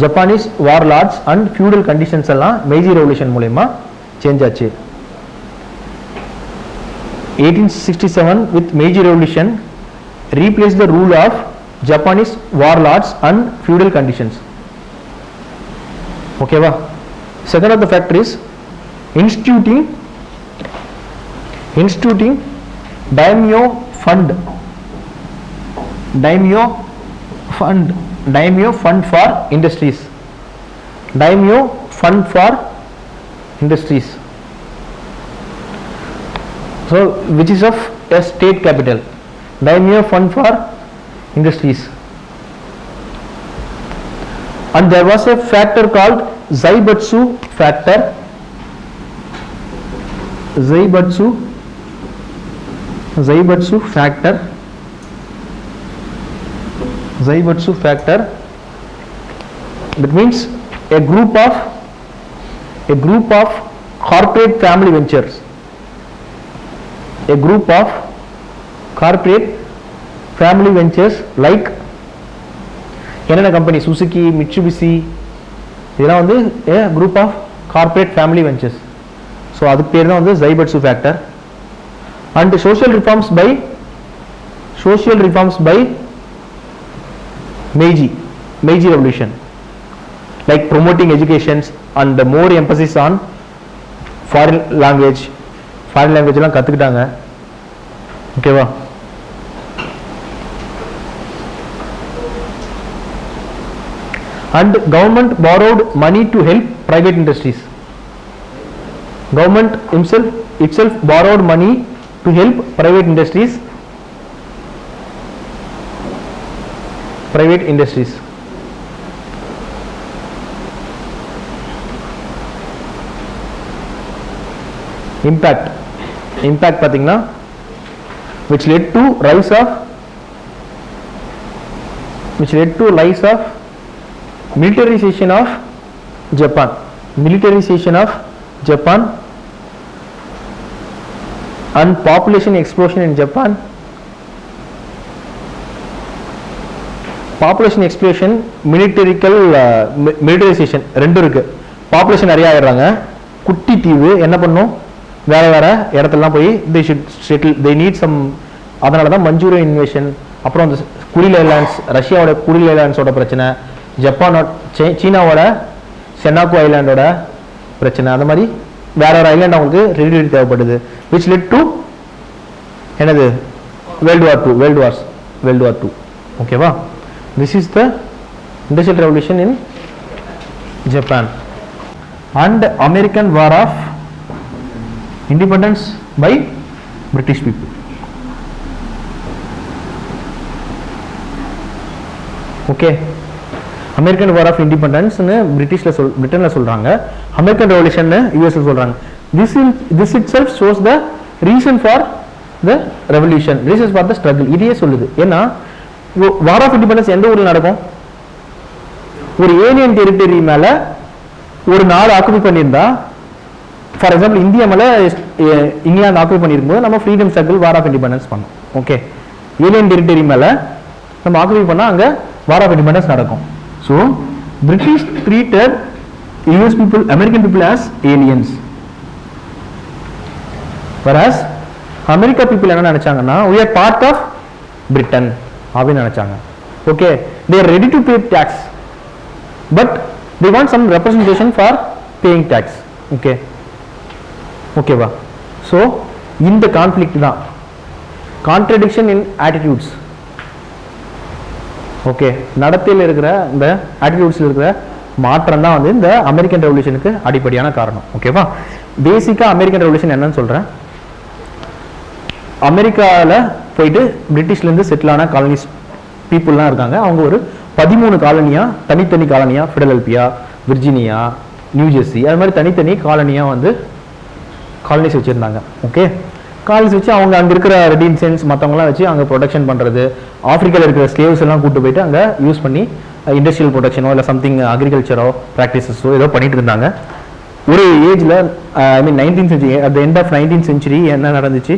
Speaker 1: Japanese warlords and feudal conditions எல்லாம் Meiji Revolution மூலமா change ஆச்சு. 1867 with Meiji Revolution replaced the rule of Japanese warlords and feudal conditions. Okay va. Second of the factor is instituting daimyo fund for industries. Daimyo fund for industries. So which is of a state capital. Daimyo fund for industries. And there was a factor called Zaibatsu factor. Zaibatsu factor. That means a group of corporate family ventures. A group of corporate family ventures like என்னென்ன company, Suzuki, Mitsubishi, இதெல்லாம் வந்து a group of corporate family ventures. So அதுக்கு பேர் தான் வந்து ஜைபட்சு factor. and social reforms by Meiji Revolution, like promoting education and more emphasis on foreign language எல்லாம் கத்துக்கிட்டாங்க. ஓகேவா? and government borrowed money to help private industries. Government itself borrowed money to help private industries. private industries. Impact பாத்தீங்கன்னா which led to rise of militarization of Japan and population explosion in Japan. Population explosion, militarization ரெண்டு இருக்கு. Population நிறைய ஆயிடுறாங்க. குட்டி தீவு என்ன பண்ணும், வேற வேற இடத்துலலாம் போய் they should settle, they need some. அதனால தான் மஞ்சூரியன் இன்வேஷன், அப்புறம் அந்த குரில் ஐலாண்ட்ஸ், ரஷ்யாவோட குரில் ஐலாண்ட்ஸோட பிரச்சனை, ஜப்பானோட சீனாவோட செனாக்கு ஐலாண்டோட பிரச்சனை, அந்த மாதிரி வேற ஒரு ஐலாண்ட் அவங்களுக்கு ரெடி தேவைப்படுது. which led to என்னது World War II. ஓகேவா? This is the industrial revolution in Japan and American War of Independence by British people. Okay, American War of Independence னு பிரிட்டன்ல சொல்றாங்க, American Revolution னு US ல சொல்றாங்க. This itself shows the reason for the revolution, reasons for the struggle. இதையே சொல்லுது. ஏன்னா வார் of independence எந்த ஊரில் நடக்கும்? ஒரு ஏலியன் டெரிட்டரி மேல ஒரு நாடு ஆக்குபை பண்ணியிருந்தா, ஃபார் எக்ஸாம்பிள் இந்தியா மேல இங்கிலாந்து ஆக்குபை பண்ணியிருக்கும்போது நம்ம freedom struggle war of independence பண்ணோம். ஓகே, ஏலியன் டெரிட்டரி மேல நம்ம ஆக்குபை பண்ணா அங்க வார் ஆஃப் இண்டிபெண்டன்ஸ் நடக்கும். So British treated US people, American people as aliens. whereas America people என்ன நினைச்சாங்கன்னா we are part of Britain அப்படின்னு நினைச்சாங்க. Okay, they are ready to pay tax but they want some representation for paying tax. Okay, ஓகேவா? So இந்த conflict தான் contradiction இன் attitudes. Okay, நடத்தையில் இருக்கிற இந்த ஆட்டிடியூட்ஸில் இருக்கிற மாற்றம் தான் வந்து இந்த அமெரிக்கன் ரெவல்யூஷனுக்கு அடிப்படையான காரணம். ஓகேவா? பேசிக்காக அமெரிக்கன் ரெவல்யூஷன் என்னன்னு சொல்கிறேன். அமெரிக்காவில் போயிட்டு பிரிட்டிஷ்லேருந்து செட்டில் ஆன காலனிஸ் பீப்புளெலாம் இருக்காங்க. அவங்க ஒரு 13 காலனியாக, தனித்தனி காலனியாக, ஃபிலடெல்பியா, விர்ஜீனியா, நியூஜெர்சி, அது மாதிரி தனித்தனி காலனியாக வந்து காலனிஸ் வச்சுருந்தாங்க. ஓகே, காலனிஸ் வச்சு அவங்க அங்கே இருக்கிற ரெடின்சன்ஸ் மற்றவங்களாம் வச்சு அங்கே ப்ரொடக்ஷன் பண்ணுறது, ஆஃப்ரிக்காவில் இருக்கிற ஸ்லேவ்ஸ் எல்லாம் கூட்டு போயிட்டு அங்கே யூஸ் பண்ணி இண்டஸ்ட்ரியல் ப்ரொடக்ஷனோ இல்லை சம்திங் அக்ரிகல்ச்சரோ ப்ராக்டிசஸோ ஏதோ பண்ணிட்டு இருந்தாங்க. ஒரு ஏஜில் I mean 19th century, at the end of 19th century என்ன நடந்துச்சு?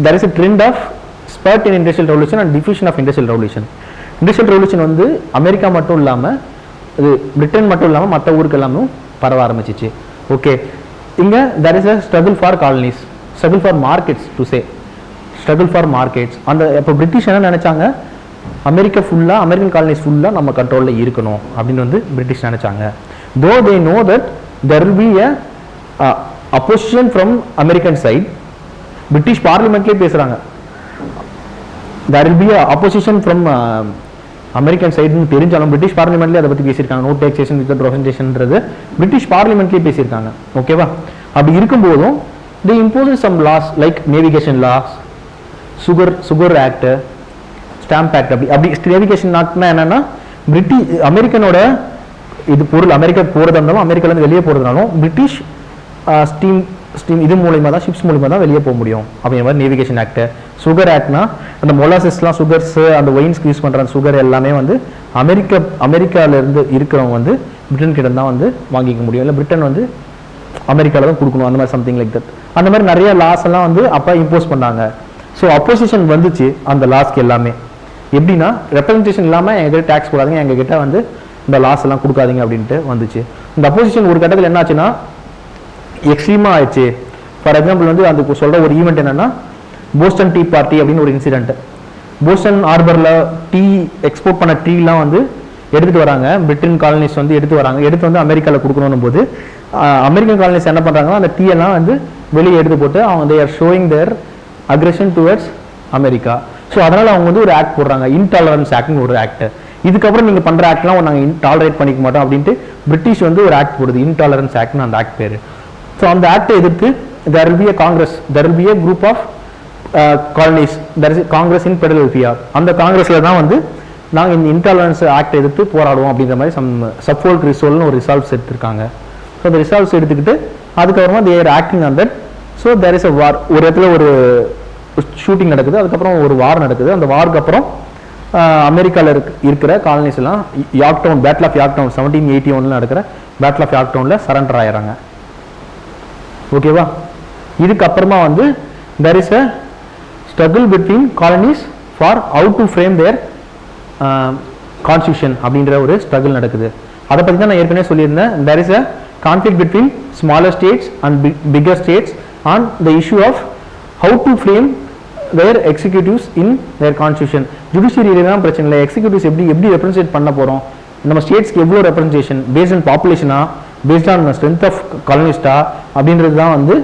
Speaker 1: there is a trend of spurt in industrial revolution and diffusion of industrial revolution. industrial revolution வந்து அமெரிக்கா மட்டும் இல்லாமல், இது பிரிட்டன் மட்டும் இல்லாமல் மற்ற ஊருக்கு எல்லாமே பரவ ஆரம்பிச்சிச்சு. ஓகே, இங்கே there is a struggle for colonies, struggle for markets to say, struggle for markets. அந்த இப்போ பிரிட்டிஷ் என்ன நினைச்சாங்க, அமெரிக்கா ஃபுல்லாக, அமெரிக்கன் காலனிஸ் ஃபுல்லாக நம்ம கண்ட்ரோலில் இருக்கணும் அப்படின்னு வந்து பிரிட்டிஷ் நினைச்சாங்க. though they know that there will be a opposition from American side. British பார்லிமெண்ட்லேயே பேசுகிறாங்க, there will be a opposition from American சைடுன்னு தெரிஞ்சாலும் பிரிட்டிஷ் பார்லிமெண்ட்லேயே அதை பற்றி பேசியிருக்காங்க. நோ டேக்ஸேஷன் வித் ரெப்ரசன்டேஷன்ன்றது பிரிட்டிஷ் பார்லிமெண்ட்லேயே பேசியிருக்காங்க. ஓகேவா? அப்படி இருக்கும்போதும் they impose some laws like navigation laws, sugar act, stamp act. அப்படி நேவிகேஷன் ஆக்ட்னா என்னன்னா, அமெரிக்கனோட இது பொருள் அமெரிக்கா போகிறதா இருந்தாலும், அமெரிக்காலேருந்து வெளியே போகிறதுனாலும் பிரிட்டிஷ் ஸ்டீம் இது மூலயமா தான், ஷிப்ஸ் மூலயமா தான் வெளியே போக முடியும் அப்படிங்கிற மாதிரி நேவிகேஷன் ஆக்ட். சுகர் ஆக்ட்னா அந்த மொலாசஸ்லாம், சுகர்ஸ், அந்த ஒயின்ஸ்க்கு யூஸ் பண்ணுற சுகர் எல்லாமே வந்து அமெரிக்காவிலேருந்து இருக்கிறவங்க வந்து பிரிட்டன் கிட்ட தான் வந்து வாங்கிக்க முடியும், இல்லை பிரிட்டன் வந்து அமெரிக்காவில் தான் கொடுக்கணும், அந்த மாதிரி சம்திங் லைக் தட். அந்த மாதிரி நிறைய லாஸ் எல்லாம் வந்து அப்போ இம்போஸ் பண்ணாங்க. ஸோ அப்போசிஷன் வந்துச்சு அந்த லாஸ்க்கு எல்லாமே. எப்படின்னா, ரெப்ரஸன்டேஷன் இல்லாமல் எங்ககிட்ட டேக்ஸ் போடாதீங்க, எங்ககிட்ட வந்து இந்த லாஸ் எல்லாம் கொடுக்காதீங்க அப்படின்ட்டு வந்துச்சு. இந்த அப்போசிஷன் ஒரு கட்டத்தில் என்ன ஆச்சுன்னா எக்ஸ்ட்ரீமாக ஆயிடுச்சு. ஃபார் எக்ஸாம்பிள் வந்து அந்த சொல்கிற ஒரு ஈவெண்ட் என்னன்னா, போஸ்டன் டீ பார்ட்டி அப்படின்னு ஒரு இன்சிடென்ட். போஸ்டன் ஹார்பரில் டீ எக்ஸ்போர்ட் பண்ண டீலாம் வந்து எடுத்துகிட்டு வராங்க, பிரிட்டன் காலனிஸ் வந்து எடுத்து வராங்க, எடுத்து வந்து அமெரிக்காவில் கொடுக்கணும் போது அமெரிக்கன் காலனிஸ் என்ன பண்ணுறாங்கன்னா, அந்த டீ எல்லாம் வந்து வெளியே எடுத்து போட்டு அவங்க they are showing their aggression towards America. So அதனால் அவங்க வந்து ஒரு ஆக்ட் போடுறாங்க, இன்டாலரன்ஸ் ஆக்ட்னு ஒரு ஆக்ட். இதுக்கப்புறம் நீங்கள் பண்ணுற ஆக்ட்லாம் நாங்கள் டாலரேட் பண்ணிக்க மாட்டோம் அப்படின்ட்டு பிரிட்டிஷ் வந்து ஒரு ஆக்ட் போடுது, இன்டாலரன்ஸ் ஆக்ட்னு அந்த ஆக்ட் பேர். ஸோ அந்த ஆக்டை எதிர்த்து there will be a Congress, there will be a group of colonies, that is Congress in Philadelphia. அந்த காங்கிரஸில் தான் வந்து நாங்கள் இந்த இன்டாலரன்ஸ் ஆக்ட் எதிர்த்து போராடுவோம் அப்படின்ற மாதிரி சப்ஃபோல்க் ரிசோல்னு ஒரு ரிசால்வ்ஸ் எடுத்திருக்காங்க. ஸோ அந்த ரிசால்வ்ஸ் எடுத்துக்கிட்டு அதுக்கப்புறமா they're acting on that. So there is a war. ஒரு இடத்துல ஒரு ஷூட்டிங் நடக்குது, அதுக்கப்புறம் ஒரு வார் நடக்குது. அந்த வாருக்கு அப்புறம் அமெரிக்காவில் இருக்கிற காலனிஸ் எல்லாம் Yorktown, battle of Yorktown 1781 நடக்கிற பேட்டில் ஆஃப் யார்க் டவுனில் சரண்டர் ஆயிடுறாங்க. ஓகேவா? இதுக்கப்புறமா வந்து there is a struggle between colonies for how to frame their constitution அப்படின்ற ஒரு ஸ்ட்ரகிள் நடக்குது. அதை பற்றி தான் நான் ஏற்கனவே சொல்லியிருந்தேன். there is a conflict between smaller states and bigger states on the issue of how to frame their executives in their constitution. ஜுடிஷியரியில தான் பிரச்சனை இல்லை, எக்ஸிக்யூட்டிவ்ஸ் எப்படி ரெப்ரசன்ட் பண்ண போகிறோம், நம்ம ஸ்டேட்ஸ்க்கு எவ்வளோ ரெப்ரசன்டேஷன், பேஸ்ட் ஆன் பாப்புலேஷனா, பேஸ்ட் ஆன் ஸ்ட்ரென்த் ஆஃப் காலனிஸ்டா அப்படின்றது தான் வந்து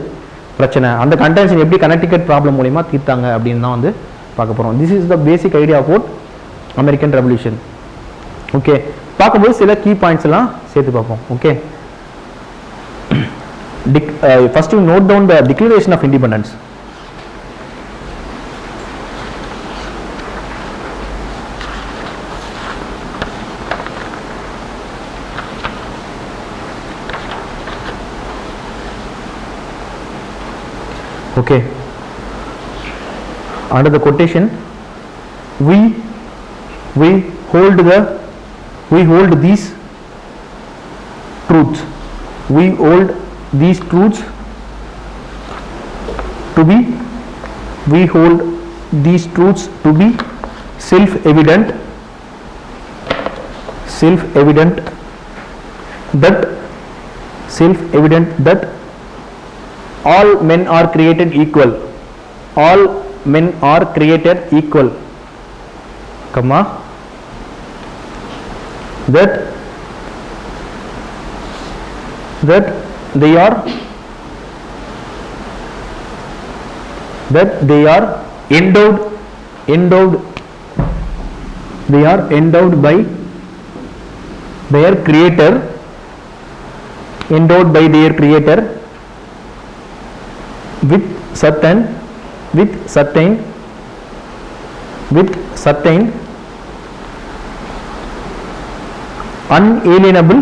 Speaker 1: பிரச்சனை. அந்த கண்டென்ஷன் எப்படி கனெக்டிகட் ப்ராப்ளம் மூலிமா தீர்த்தாங்க அப்படின்னு தான் வந்து பார்க்க போகிறோம். This is the basic idea about American revolution. Okay, பார்க்கும்போது சில கீ பாயிண்ட்ஸ் எல்லாம் சேர்த்து பார்ப்போம். Okay, first you note down the declaration of independence. Okay, under the quotation, we hold these truths, we hold these truths to be, we hold these truths to be self-evident that all men are created equal, all men are created equal, comma, that they are endowed by their creator, with certain unalienable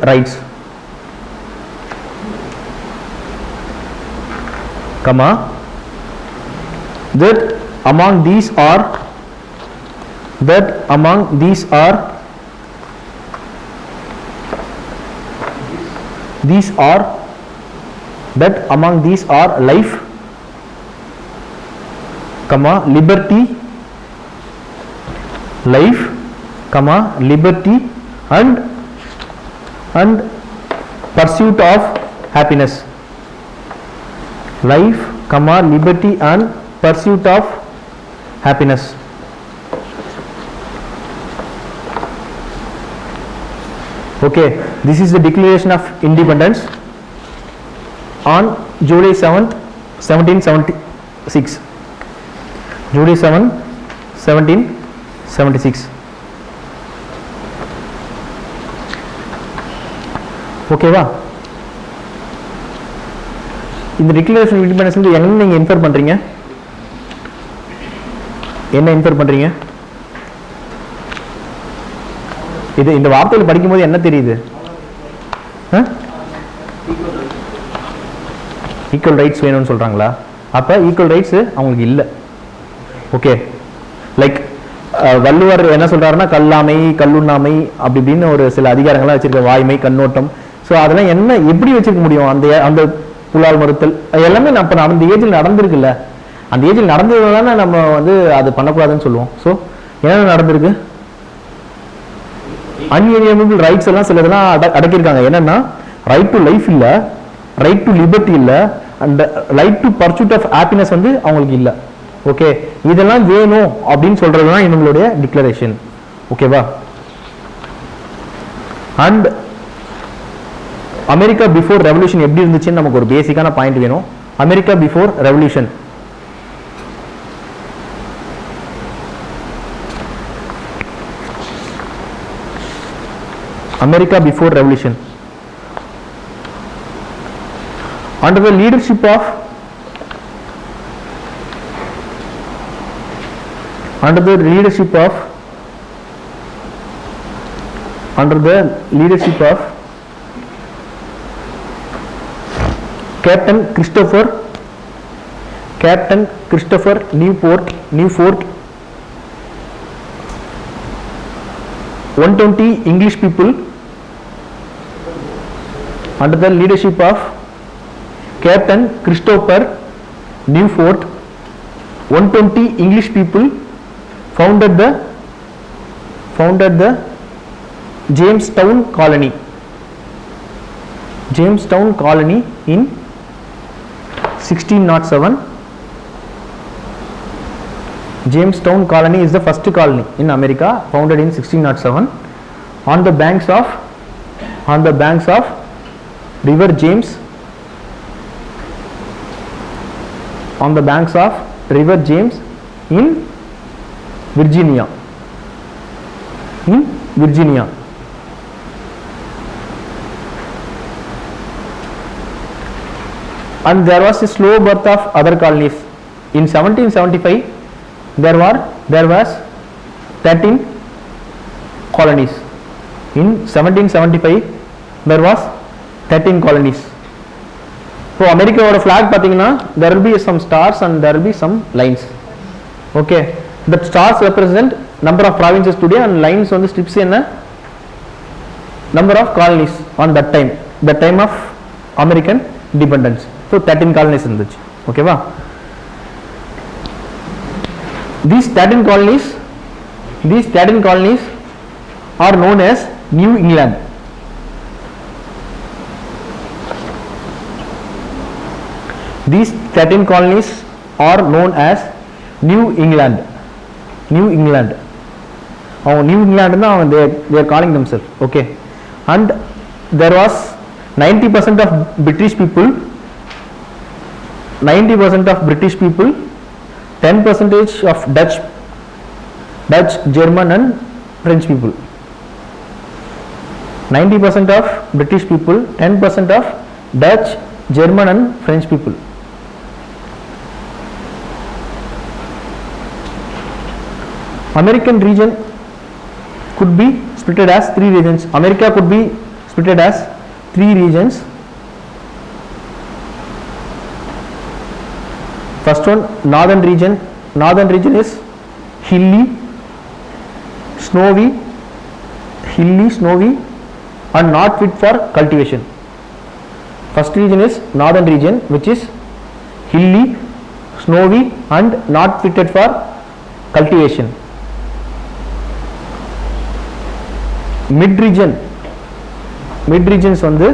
Speaker 1: rights, comma, that among these are life, comma, liberty and pursuit of happiness, life, comma, liberty and pursuit of happiness. Okay, this is the Declaration of Independence on July 7th, 1776. July 7, 1776. ஓகேவா? இந்த declaration independence என்ன நீங்க infer பண்றீங்க? என்ன infer பண்றீங்க? இது இந்த வார்த்தையில் படிக்கும்போது என்ன தெரியுது? ஈக்குவல் ரைட்ஸ் வேணும்னு சொல்றாங்களா? அப்ப ஈக்குவல் ரைட்ஸ் அவங்களுக்கு இல்லை. ஓகே, லைக் வள்ளுவர் என்ன சொல்றாருன்னா, கல்லாமை, கல்லுண்ணாமை அப்படி இப்படின்னு ஒரு சில அதிகாரங்கள்லாம் வச்சிருக்க, வாய்மை, கண்ணோட்டம். ஸோ அதெல்லாம் என்ன எப்படி வச்சிருக்க முடியும்? அந்த புலால் மறுத்தல் எல்லாமே நம்ம அந்த ஏஜில் நடந்திருக்குல்ல, அந்த ஏஜில் நடந்ததுனால நம்ம வந்து அது பண்ணக்கூடாதுன்னு சொல்லுவோம். ஸோ என்ன நடந்திருக்கு? அன்எலியனபிள் ரைட்ஸ் எல்லாம் சில இதெல்லாம் அடக்கியிருக்காங்க. என்னன்னா, ரைட் டு லைஃப் இல்லை, ரைட் டு லிபர்ட்டி இல்லை, and right to pursuit of happiness வந்து அவங்களுக்கு இல்லை. ஓகே, இதெல்லாம் வேணும் அப்படின்னு சொல்றதுதான் இவங்களுடைய டிக்ளரேஷன். ஓகேவா? அண்ட் அமெரிக்கா பிஃபோர் ரெவல்யூஷன் எப்படி இருந்துச்சுன்னு நமக்கு ஒரு பேசிக்கான பாயிண்ட் வேணும். America before revolution, America before revolution, under the leadership of under the leadership of Captain Christopher Newport 120 English people under the leadership of Captain Christopher Newport 120 English people founded the Jamestown colony in 1607. Jamestown colony is the first colony in America, founded in 1607 on the banks of River James, in Virginia. And there was a slow birth of other colonies. In 1775 there was 13 colonies. In 1775 there was 13 colonies. So America oda flag pathina there will be some stars and there will be some lines. Okay, the stars represent number of provinces today and lines on the strips enna number of colonies on that time, the time of American independence. So 13 colonies irundhuchu. Okay va, these 13 colonies are known as New England. These 13 colonies are known as New England. New England na they are calling themselves. Okay, and there was 90% of British people, 10% of Dutch, German and French people. 90% of British people, 10% of Dutch, German and French people. American region could be split as 3 regions. America could be split as 3 regions. First one, northern region. Northern region is hilly, snowy and not fit for cultivation. First region is northern region, which is hilly, snowy and not fitted for cultivation. Mid regions on the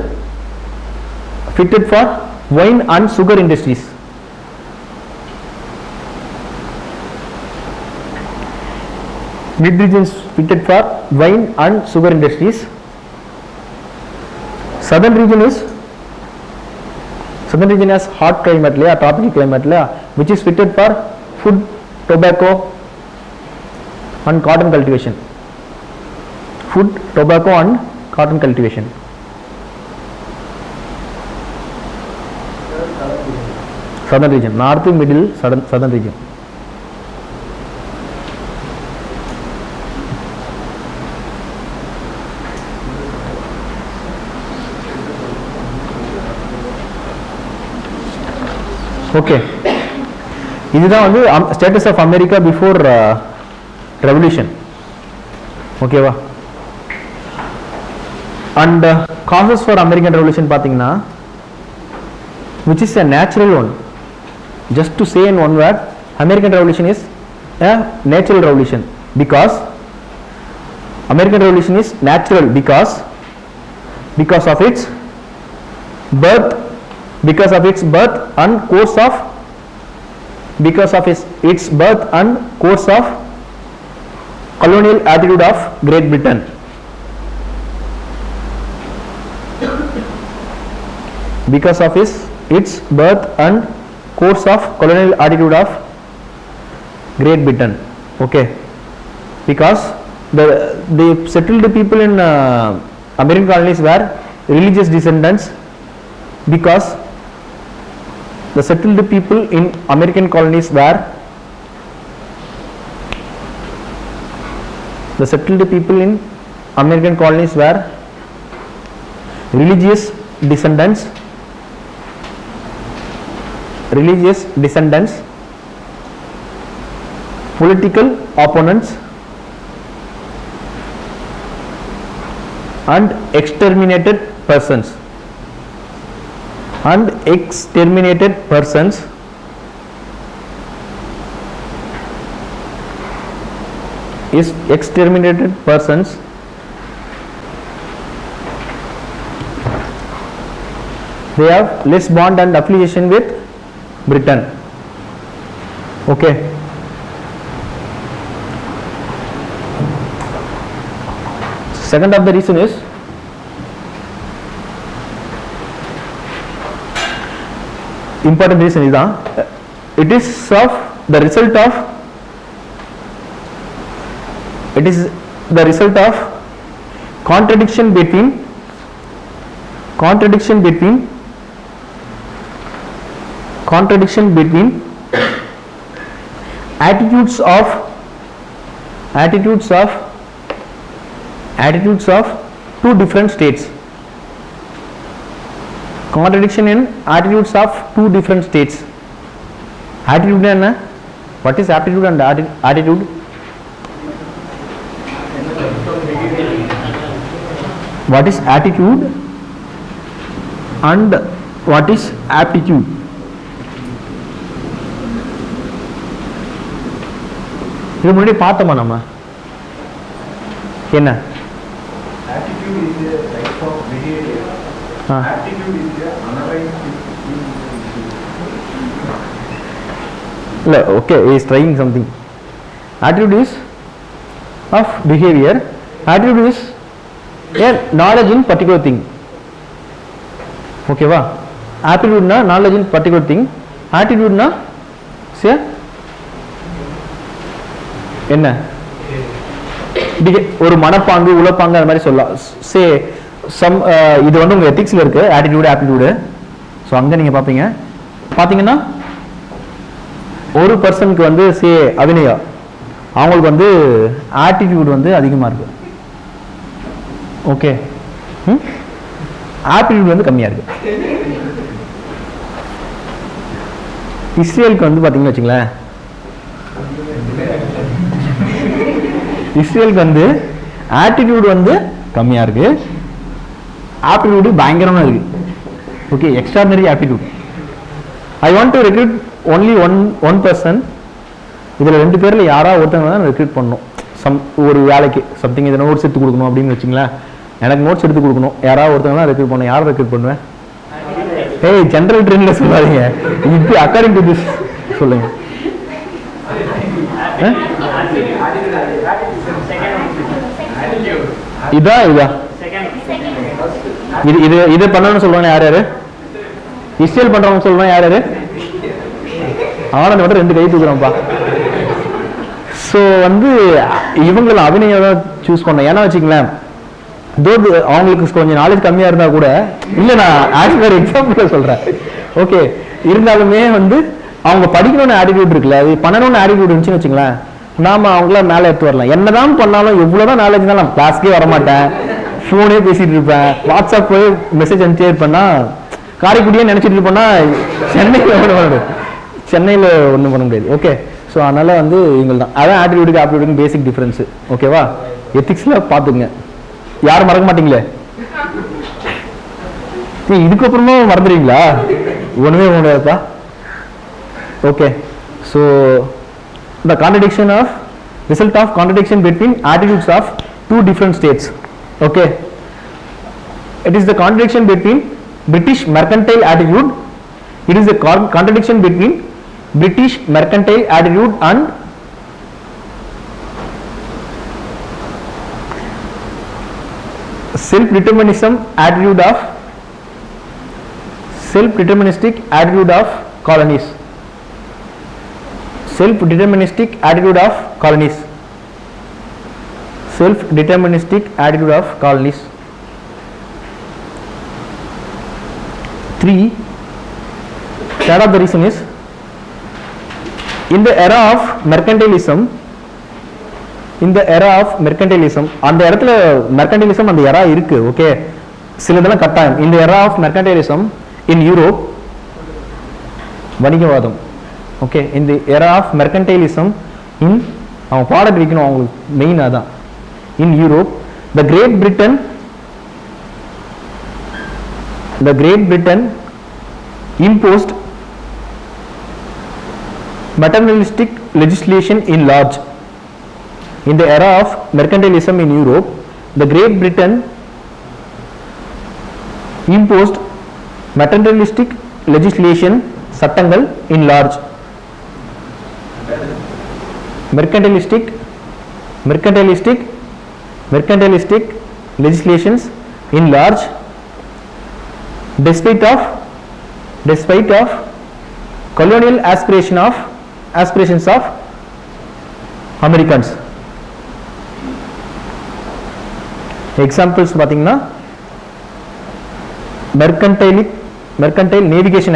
Speaker 1: fitted for wine and sugar industries. Mid regions fitted for wine and sugar industries. Southern region has hot climate layer, tropical climate layer, which is fitted for food, tobacco and cotton cultivation. Food, tobacco and cotton cultivation. Southern region, north, middle, southern region. Okay, இதுதான் வந்து status of America before revolution. ஓகேவா, and causes for American revolution பார்த்தீங்கன்னா, which is a natural one. Just to say in one word, American revolution is a natural revolution because American revolution is natural because of its birth, and course of colonial attitude of Great Britain. Because of its birth and course of colonial attitude of Great Britain. Okay, because the settled people in American colonies were religious descendants. Because the settled people in American colonies were The settled people in American colonies were religious descendants, political opponents, and exterminated persons. They have less bond and affiliation with Britain. Okay. Second of the reason is important reason is it is the result of contradiction between attitudes of two different states. Contradiction in attitudes of two different states. Attitude and what is aptitude and attitude? What is attitude and what is aptitude? இது முன்னாடி பார்த்தோமா நம்ம என்ன?
Speaker 2: Attitude is a type of behavior. Aptitude is a analyzed.
Speaker 1: Okay, he is trying something. Attitude is of behavior. Attitude is a knowledge in particular thing. Okay, va? Aptitude na knowledge in particular thing. Attitude na say என்ன? ஒரு மனப்பாங்கு உளப்பாங்கு அந்த மாதிரி சொல்லலாம். சே some இது வந்து உங்க எத்திக்ஸ்ல இருக்கு, ஆட்டிடியூட் ஆப்டிடியூடு. ஸோ அங்க நீங்க பாத்தீங்கன்னா ஒரு பர்சனுக்கு வந்து சே அபிநயா அவங்களுக்கு வந்து ஆட்டிடியூட் வந்து அதிகமா இருக்கு. ஓகே, ஆப்டிடியூட் வந்து கம்மியா இருக்கு. இஸ்ரேலுக்கு வந்து பாத்தீங்கன்னு வச்சுங்களேன், இஸ்ரேலுக்கு வந்து ஆட்டிடியூட் வந்து கம்மியா இருக்கு, ஆப்டிடியூட் பயங்கரமா இருக்கு. Okay, extraordinary aptitude. I want to recruit only one person. இதுல ரெண்டு பேர்ல யாராவது ஒருத்தவங்க தான் ரெக்ரூட் பண்ணணும். ஒரு வேலைக்கு சம்திங் இதை நோட்ஸ் எடுத்து கொடுக்கணும் அப்படின்னு வச்சுங்களேன், எனக்கு நோட்ஸ் எடுத்து கொடுக்கணும், யாராவது ஒருத்தவங்க தான் ரெக்ரூட் பண்ணணும். யாரை ரெக்ரூட் பண்ணுவேன்? ஏய், ஜென்ரல் ட்ரெயின்ல சொல்லாதீங்க, இது அக்கார்டிங் டு திஸ் சொல்லுங்க. இதா இது பண்ணணும்னு சொல்லுவாங்க. யாரு இஸ்ரேல் பண்றவங்க சொல்லுவாங்க. யாரு ஆனந்த் மட்டும் 2 கை தூக்குறான்ப்பா. ஸோ வந்து இவங்களை அபிநயம் தான் சூஸ் பண்ணேன். ஏன்னா வச்சுங்களேன், அவங்களுக்கு கொஞ்சம் நாலேஜ் கம்மியா இருந்தா கூட, இல்ல நான் ஆக்சுவலா எக்ஸாம்பிள் சொல்றேன். ஓகே, இருந்தாலுமே வந்து அவங்க படிக்கணும்னு ஆட்டிடியூட் இருக்குல்ல, அது பண்ணணும்னு ஆட்டிடியூட் இருந்துச்சுன்னு வச்சுங்களேன், நாம அவங்கள மேலே எடுத்து வரலாம். என்னதான் பண்ணாலும் எவ்வளவுதான் நாலேஜ் இருந்தாலும் நான் கிளாஸ்க்கே வரமாட்டேன், ஃபோனே பேசிட்டு இருப்பேன், வாட்ஸ்அப் போய் மெசேஜ் அனுப்பிச்சே பண்ணா, காரைக்குடியே நினைச்சிட்டு இருப்பேன்னா சென்னையில் ஒன்றும் பண்ண முடியாது. ஓகே, ஸோ அதனால வந்து இவங்க தான் அதான் ஆட்டிடியூடுக்கு ஆப்டிடியூடுக்கு பேசிக் டிஃபரன்ஸ். ஓகேவா? எத்திக்ஸ்ல பார்த்துங்க, யாரும் மறக்க மாட்டீங்களே. இதுக்கப்புறமா மறந்துடுவீங்களா? ஒண்ணுமே முடியாதுப்பா. Okay, so the result of contradiction between attitudes of two different states. Okay, it is the contradiction between British mercantile attitude. It is the contradiction between British mercantile attitude and self-deterministic attitude of colonies. Self-deterministic attitude of colonies. 3. Third of the reason is, in the era of mercantilism, இந்த era of mercantilism, அந்த இடத்துல mercantilism அந்த era இருக்கு, okay, சிலதெல்லாம் கட்டாயம். இந்த era of mercantilism in Europe, வணிகவாதம், okay, இந்த era of mercantilism in, அவங்க பாடல் வைக்கணும் அவங்களுக்கு மெயின் அதான், in Europe, the Great Britain imposed maternalistic legislation in large. In the era of mercantilism in Europe, the Great Britain imposed maternalistic legislation, சட்டங்கள் in large. mercantilistic legislations in large, despite of colonial aspirations of Americans. Examples பாத்தீங்கன்னா mercantile navigation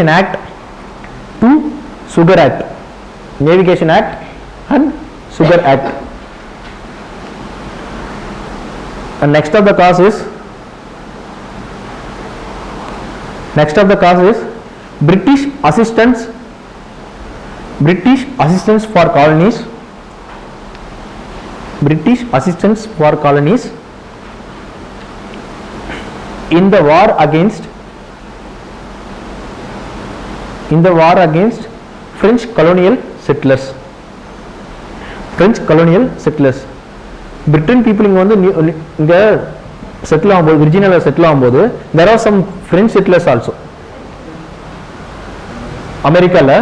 Speaker 1: act to sugar act, navigation act and sugar act. And next of the cause is British assistance for colonies, in the war against French colonial settlers. Britain people இங்க வந்து இங்க settle ஆகும்போது, விர்ஜீனியாவில் settle ஆகும்போது there are some French settlers also. அமெரிக்காவில்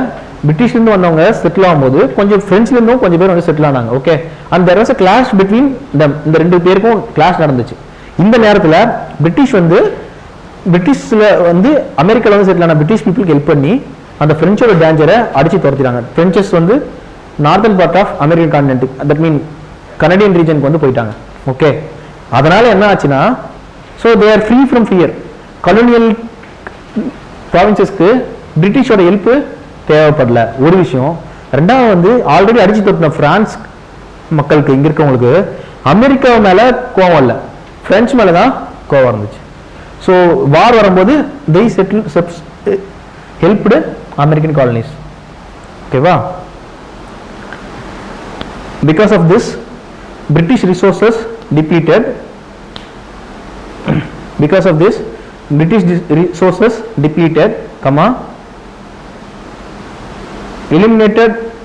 Speaker 1: பிரிட்டிஷ்லேருந்து வந்தவங்க settle ஆகும்போது கொஞ்சம் ஃப்ரெண்ட்ஸ்லேருந்தும் கொஞ்சம் பேர் வந்து செட்டில் ஆனாங்க, okay. And there was a clash between them, இந்த ரெண்டு பேருக்கும் கிளாஷ் நடந்துச்சு. இந்த நேரத்தில் பிரிட்டிஷில் வந்து அமெரிக்காவில் வந்து செட்டில் ஆன பிரிட்டிஷ் பீப்புளுக்கு ஹெல்ப் பண்ணி அந்த ஃப்ரெஞ்சோட டேஞ்சரை அடிச்சு துரத்திட்டாங்க. ஃப்ரெஞ்சஸ் வந்து northern part of American continent, that mean Canadian ரீஜனுக்கு வந்து போயிட்டாங்க, ஓகே. அதனால என்ன ஆச்சுன்னா, so they are free from fear. Colonial ப்ராவின்சஸ்க்கு பிரிட்டிஷோட ஹெல்ப் தேவைப்படல, ஒரு விஷயம். ரெண்டாவது வந்து ஆல்ரெடி அடிச்சு தொட்டின பிரான்ஸ் மக்களுக்கு, இங்க இருக்கவங்களுக்கு அமெரிக்கா மேல கோவம் இல்லை, பிரெஞ்சு மேல தான் கோவம் இருந்துச்சு. ஸோ வார் வரும்போது they helped அமெரிக்கன் காலனிஸ், ஓகேவா. Because of this, British resources depleted.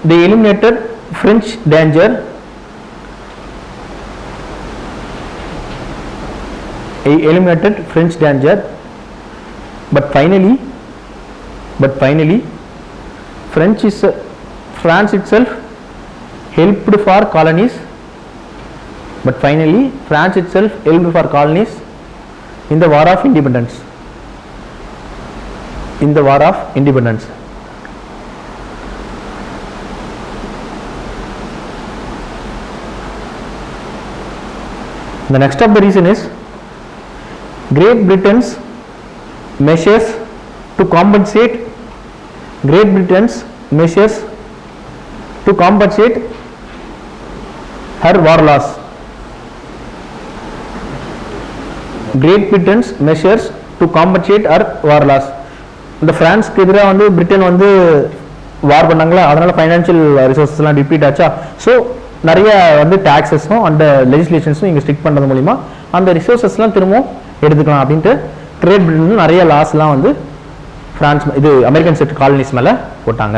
Speaker 1: They eliminated French danger. But finally, France itself helped for colonies. In the War of Independence. The next of the reason is Great Britain's measures to compensate her war loss. Great Britain's measures to compensate her war loss. இந்த பிரான்ஸ்க்கு எதிராக வந்து Britain வந்து வார் பண்ணாங்களா, அதனால financial resources எல்லாம் deplete ஆச்சா. So நிறைய வந்து டாக்ஸஸும் அந்த லெஜிஸ்லேஷன்ஸும் இங்கே ஸ்டிக் பண்ணுறது மூலிமா அந்த ரிசோர்ஸஸ்லாம் திரும்பவும் எடுத்துக்கலாம் அப்படின்ட்டு கிரேட் பிரிட்டன் நிறைய லாஸ்லாம் வந்து பிரான்ஸ் இது அமெரிக்கன் செட் காலனிஸ் மேலே போட்டாங்க.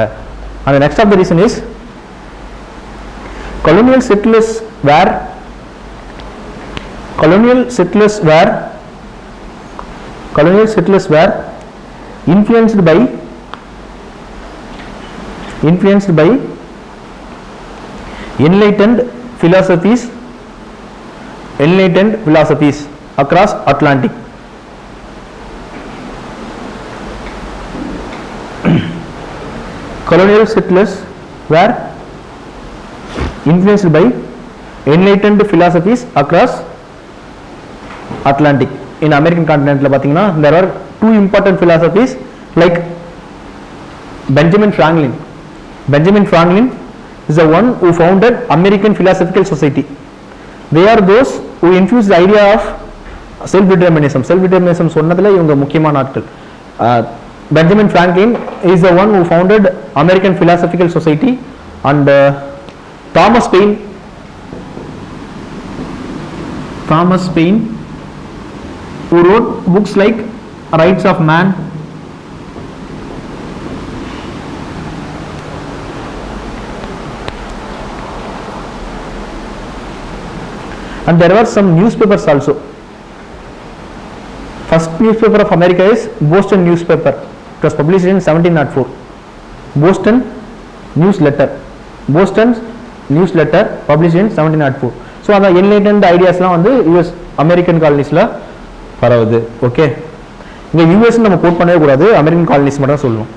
Speaker 1: அந்த next of the reason is colonial settlers were influenced by enlightened philosophies across Atlantic. Colonial settlers were influenced by enlightened philosophies across Atlantic. In American continent la pathina there are two important philosophies like Benjamin Franklin is the one who founded American Philosophical Society. They are those who infused the idea of self-determinism. Self-determinism சொன்னதுல இவங்க முக்கியமான ஆட்கள். Benjamin Franklin is the one who founded American Philosophical Society, and Thomas Paine, who wrote books like Rights of Man, and there were some newspapers also. First newspaper of America is Boston newspaper. It was published in 1704. Boston newsletter published in 1704. So அந்த enlightened ideasலாம் வந்து US American காலனிஸ்ல பரவுது. Okay, இங்க US நம்ம code பண்ணவே கூடாது, American colonies மட்டும் தான் சொல்லணும்.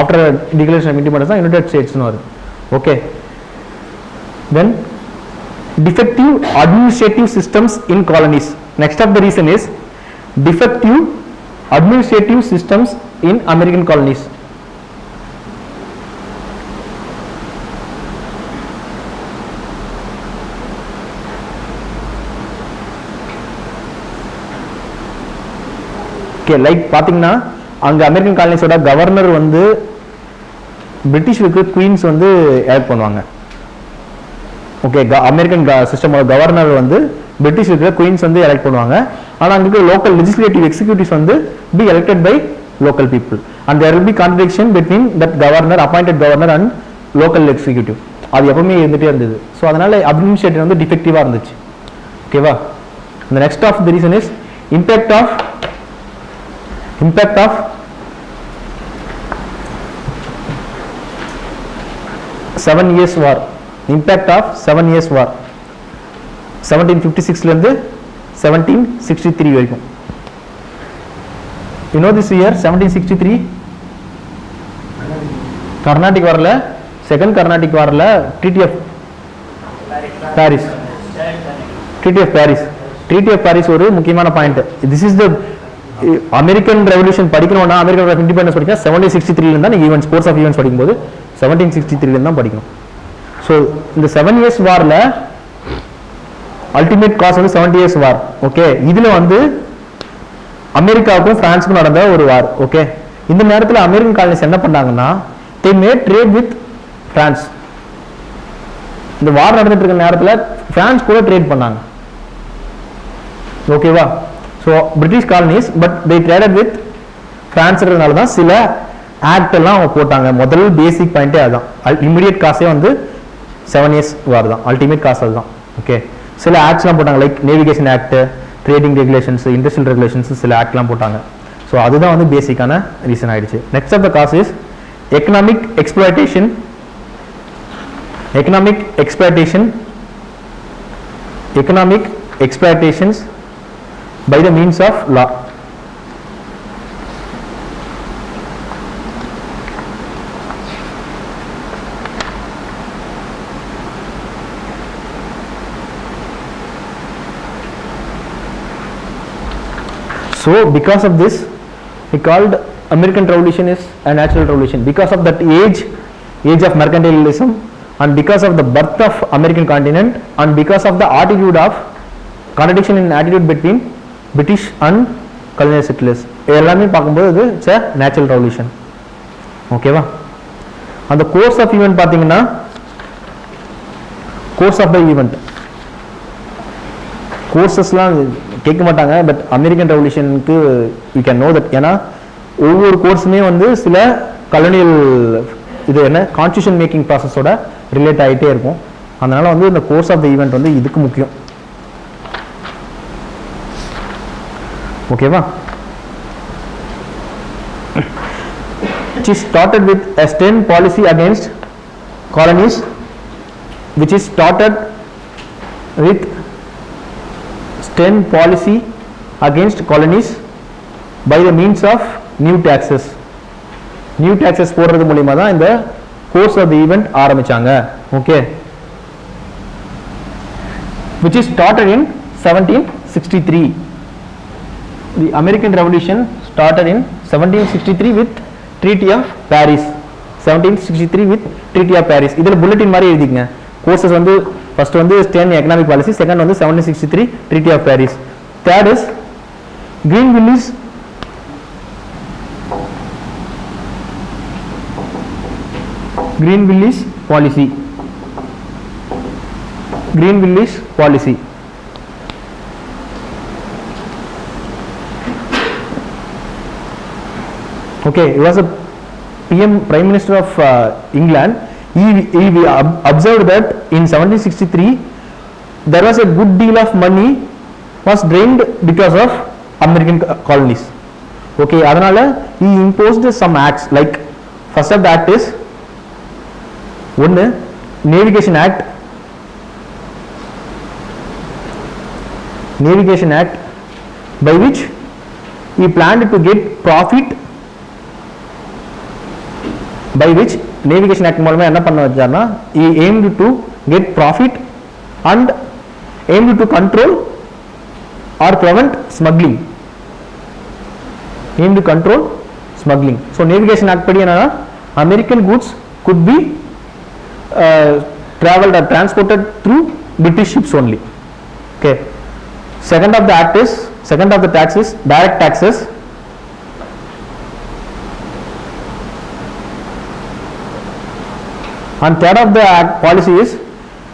Speaker 1: ஆஃப்டர் டிக்ளரேஷன் ஆஃப் இண்டிபெண்டன்ஸ் தான் யுனைடெட் ஸ்டேட்ஸ்னு வருது. Okay, then defective administrative systems in colonies. Next of the reason is defective administrative systems in American colonies. Okay, like பாத்தீங்கன்னா அங்க அமெரிக்கன் காலனிஸோட கவர்னர் வந்து பிரிட்டிஷ்க்கு குயின்ஸ் வந்து எலெக்ட் பண்ணுவாங்க. ஓகே, அமெரிக்கன் சிஸ்டமோட கவர்னர் வந்து பிரிட்டிஷ் இருக்கிற குயின்ஸ் வந்து எலெக்ட் பண்ணுவாங்க. ஆனால் அங்கே இருக்கிற லோக்கல் லெஜிஸ்லேட்டிவ் எக்ஸிக்யூட்டிவ்ஸ் வந்து be elected by local people, and there will be contradiction between that governor, appointed governor and local executive. அது எப்பவுமே இருந்துகிட்டே இருந்தது. ஸோ அதனால அட்மினிஸ்ட்ரேட்டிவ் வந்து டிஃபெக்டிவாக இருந்துச்சு. ஓகேவா? இந்த next of the reason is impact of 7 years war. Impact of 7 years war 1756 ல இருந்து 1763 வரைக்கும். You know this year 1763 Carnatic வார்ல, செகண்ட் கர்நாடிக் வார்ல treaty of Paris, treaty of Paris ஒரு முக்கியமான point. This is the American revolution படிக்கணும்னா, அமெரிக்கன் இண்டிபெண்டன்ஸ் படிக்கணும் 1763 இருந்தா நீங்க ஈவென்ட்ஸ், ஸ்போர்ட்ஸ் ஆஃப் ஈவென்ட்ஸ் படிக்கும்போது 1763 தான் படிக்கணும். ஸோ இந்த 7 years வார்ல அல்டிமேட் காஸ் வந்து 70 years வார். ஓகே, இதுல வந்து அமெரிக்காவுக்கும் பிரான்ஸுக்கும் நடந்த ஒரு வார். ஓகே, இந்த நேரத்தில் அமெரிக்கன் காலனிஸ் என்ன பண்ணாங்கன்னா, they made trade with France. இந்த வார் நடந்துட்டு இருக்க நேரத்தில் பிரான்ஸ் கூட ட்ரேட் பண்ணாங்க. ஓகேவா? So British colonies but they traded with பிரான்ஸ்ன்றதுனால தான் சில ஆக்ட் எல்லாம் அவங்க போட்டாங்க. முதல் பேசிக் பாயிண்டே அதுதான். இமிடியட் காசே வந்து 7 years வார் தான், அல்டிமேட் காசு அதுதான். ஓகே, சில ஆக்ட்ஸ்லாம் போட்டாங்க, like navigation act, trading regulations, industrial regulations, சில ஆக்ட்லாம் போட்டாங்க. ஸோ அதுதான் வந்து பேசிக்கான ரீசன் ஆயிடுச்சு. Next of the cause is economic exploitation by the means of law. So because of this we called American Revolution is a natural revolution, because of that age of mercantilism, and because of the birth of American continent, and because of the attitude of contradiction in attitude between British and colonial settlers. எல்லாமே பார்க்கும்போது இது it's a natural revolution. ஓகேவா? அந்த course of event பார்த்தீங்கன்னா, course of the event கோர்சஸ்லாம் கேட்க மாட்டாங்க, but American ரெவல்யூஷனுக்கு யூ கேன் நோ தட். ஏன்னா ஒவ்வொரு கோர்ஸுமே வந்து சில கலோனியல் இது என்ன கான்ஸ்டியூஷன் மேக்கிங் ப்ராசஸோட ரிலேட் ஆகிட்டே இருக்கும். அதனால வந்து இந்த கோர்ஸ் ஆஃப் த ஈவெண்ட் வந்து இதுக்கு முக்கியம். ஓகேவா? which is started with a stern policy against colonies, which is started with stern policy against colonies by the means of new taxes. New taxes போடுறது மூலமா தான் இந்த கோர்ஸ் ஆஃப் தி ஈவெண்ட் ஆரம்பிச்சாங்க. Okay, which is started in 1763. The American Revolution started in 1763 with Treaty of Paris. 1763 with treaty of Paris. இதில் புல்லட்டின் மாதிரி எழுதிக்கங்க. Courses வந்து ஃபர்ஸ்ட் வந்து 10 எக்கனாமிக் பாலிசி, செகண்ட் வந்து 1763 treaty of Paris, third is Grenville's policy. Greenvilli's policy. Okay, he was a Prime Minister of England. He observed that in 1763 there was a good deal of money was drained because of American colonies. Okay, அதனால he imposed some acts. Like first of the act is one Navigation Act. Navigation Act by which he planned to get profit. By which Navigation Act மூலமா என்ன பண்ண வச்சார்னா he aimed to get profit and aimed to control or prevent smuggling. Aimed to control smuggling. So Navigation Act படி என்னன்னா American goods could be traveled or transported through British ships only. Okay. Second of the tax is direct taxes. And third of the act policy is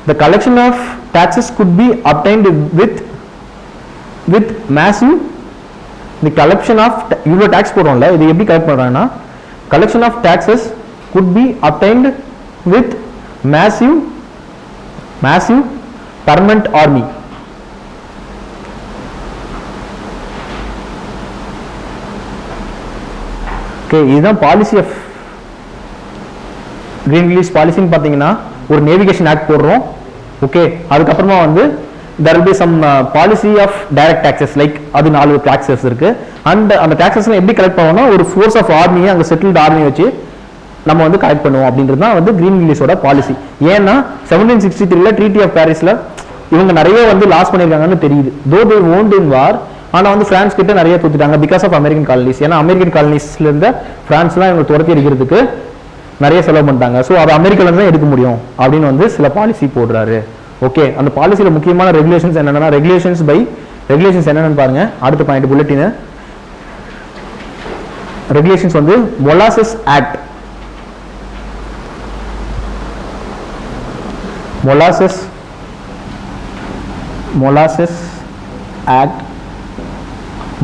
Speaker 1: the collection of taxes could be obtained with massive. The collection of இவ்வளோ tax போடுறோம்ல, இது எப்படி collect பண்றாங்கன்னா collection of taxes could be obtained with massive permanent army. Okay, இதுதான் policy of கிரீன்வில்லிஸ் பாலிசின்னு பார்த்தீங்கன்னா ஒரு navigation act போடுறோம். Okay, அதுக்கப்புறமா வந்து there will be some policy of direct taxes, like அது 4 taxes இருக்கு. அண்ட் அந்த taxesலாம் எப்படி கலெக்ட் பண்ணுவோம்னா ஒரு ஃபோர்ஸ் ஆஃப் ஆர்மியை, அங்கே செட்டில்டு ஆர்மியை வச்சு நம்ம வந்து கலெக்ட் பண்ணுவோம் அப்படின்றது தான் வந்து கிரீன்வில்லிஸோட பாலிசி. ஏன்னா 1763 ட்ரீட்டி ஆஃப் பாரிஸ்ல இவங்க நிறைய வந்து லாஸ் பண்ணியிருக்காங்கன்னு தெரியுது. தோ தே ஓன்ட் இன் வார், ஆனால் வந்து பிரான்ஸ் கிட்ட நிறைய தூத்துட்டாங்க பிகாஸ் ஆஃப் அமெரிக்கன் காலனிஸ். ஏன்னா அமெரிக்கன் காலனிஸ்ல இருந்த பிரான்ஸ்லாம் இவங்க துரத்தி அடிக்கிறதுக்கு நிறைய செலவு பண்ணிட்டாங்க. ஸோ அது அமெரிக்கால தான் எடுக்க முடியும் அப்படின்னு வந்து சில பாலிசி போடுறாரு. ஓகே, அந்த பாலிசியில முக்கியமான ரெகுலேஷன்ஸ் என்னன்னா ரெகுலேஷன்ஸ் என்னன்னு பாருங்க. அடுத்த பாயிண்ட் புல்லட்டின் ரெகுலேஷன்ஸ் வந்து molasses act.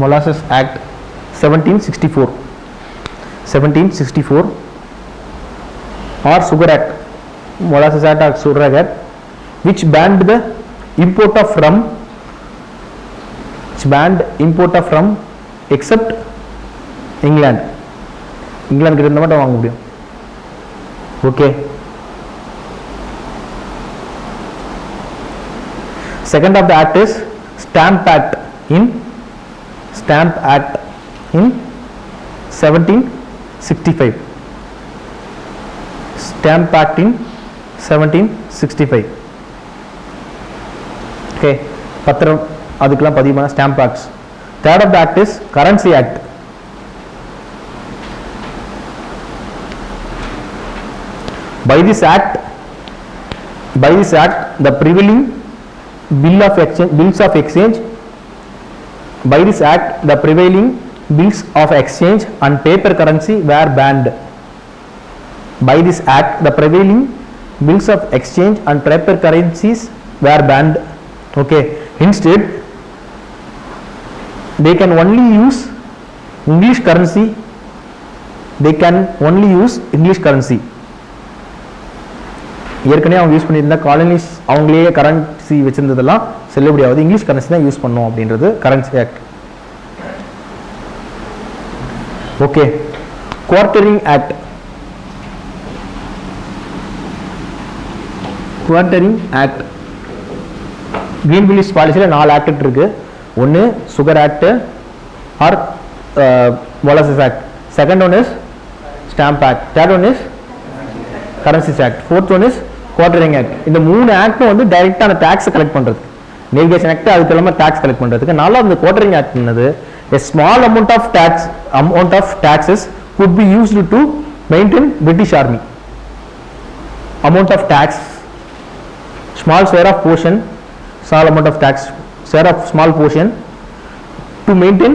Speaker 1: Molasses Act 1764 or Sugar Act, Molasses Act or Sugar Act, which banned the import of rum, except England கிட்ட இருந்தா மட்டும் வாங்க முடியும். Okay, second of the act is Stamp Act in 1765. Stamp Act in 1765. Okay, பத்திரம் அதுக்கெல்லாம் பதிவான Stamp Acts. Third of the act is Currency Act. By this act the prevailing bills of exchange and paper currency were banned. By this act the prevailing bills of exchange and paper currencies were banned. Okay, instead they can only use English currency. ஏற்கனவே அவங்க use பண்ணியிருந்த colonies அவங்களே currency வச்சிருந்ததெல்லாம் செல்லுபடியாவது, English currency தான் use பண்ணோம் அப்படின்றது currency act. Okay, quartering act. Grenville's பாலிசியில் 4 ஆக்ட் இருக்கு. ஒன்று sugar act or molasses act, second one is stamp act, third one is currencies act, fourth one is quartering act. இந்த 3 ஆக்டும் வந்து டைரக்டா அந்த டாக்ஸ் கலெக்ட் பண்றது. நேவிகேஷன் ஆக்ட் அதுக்கு எல்லாமே டாக்ஸ் கலெக்ட் பண்றதுக்கு. நாலா அந்த குவார்ட்டரிங் ஆக்ட் என்னது, a small amount of taxes could be used to maintain British army. amount of tax, small share of portion, small amount of tax, share of small portion to maintain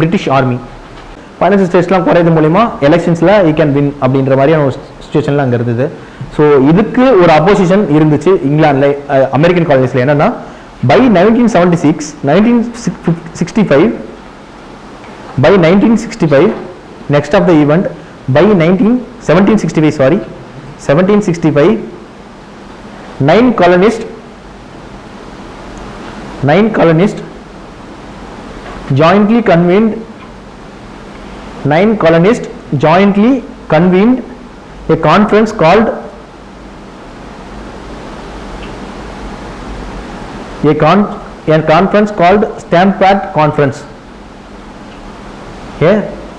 Speaker 1: British army. Financial ஸ்டேட்ஸ்லாம் குறையது மூலிமா எலெக்ஷன்ஸில் ஈ can win அப்படின்ற மாதிரியான ஒரு சுச்சுவேஷன்லாம் அங்கே இருந்தது. So இதுக்கு ஒரு அப்போசிஷன் இருந்துச்சு இங்கிலாந்தில், அமெரிக்கன் காலனிஸில். என்னென்னா by 1965 next of the event, by 1765 nine colonists jointly convened a conference called Stamp Act Conference. A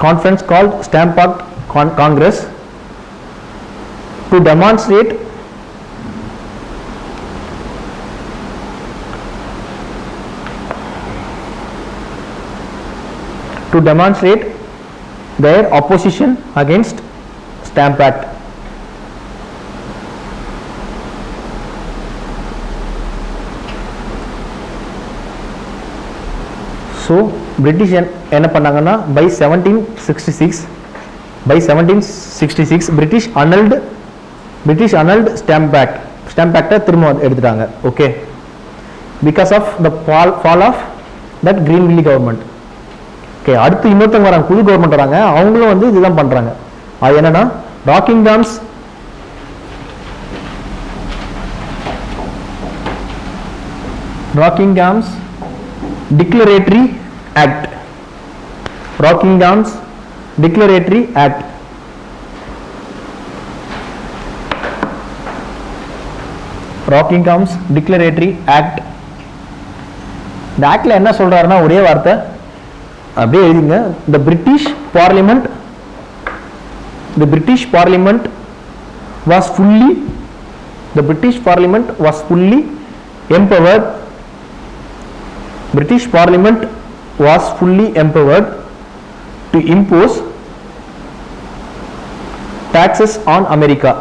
Speaker 1: conference called Stamp Act Congress to demonstrate their opposition against Stamp Act. So British என்ன பண்ணாங்கன்னா by 1766 British annulled Stamp Act. Stamp Act திரும்ப எடுத்துட்டாங்க. Okay, because of the fall of that Greenville government. Okay, அடுத்து இன்னொருத்தங்க வராங்க, புது government வராங்க, அவங்களும் வந்து இதுதான் பண்றாங்க. அது என்னன்னா Rockingham's Declaratory Act. Rockingham's Declaratory Act. Rockingham's Declaratory Act. இந்த ஆக்ட்ல என்ன சொல்றாருன்னா ஒரே வார்த்தை அப்படியே எழுதிங்க. The British Parliament was fully empowered. British Parliament was fully empowered to impose taxes on America.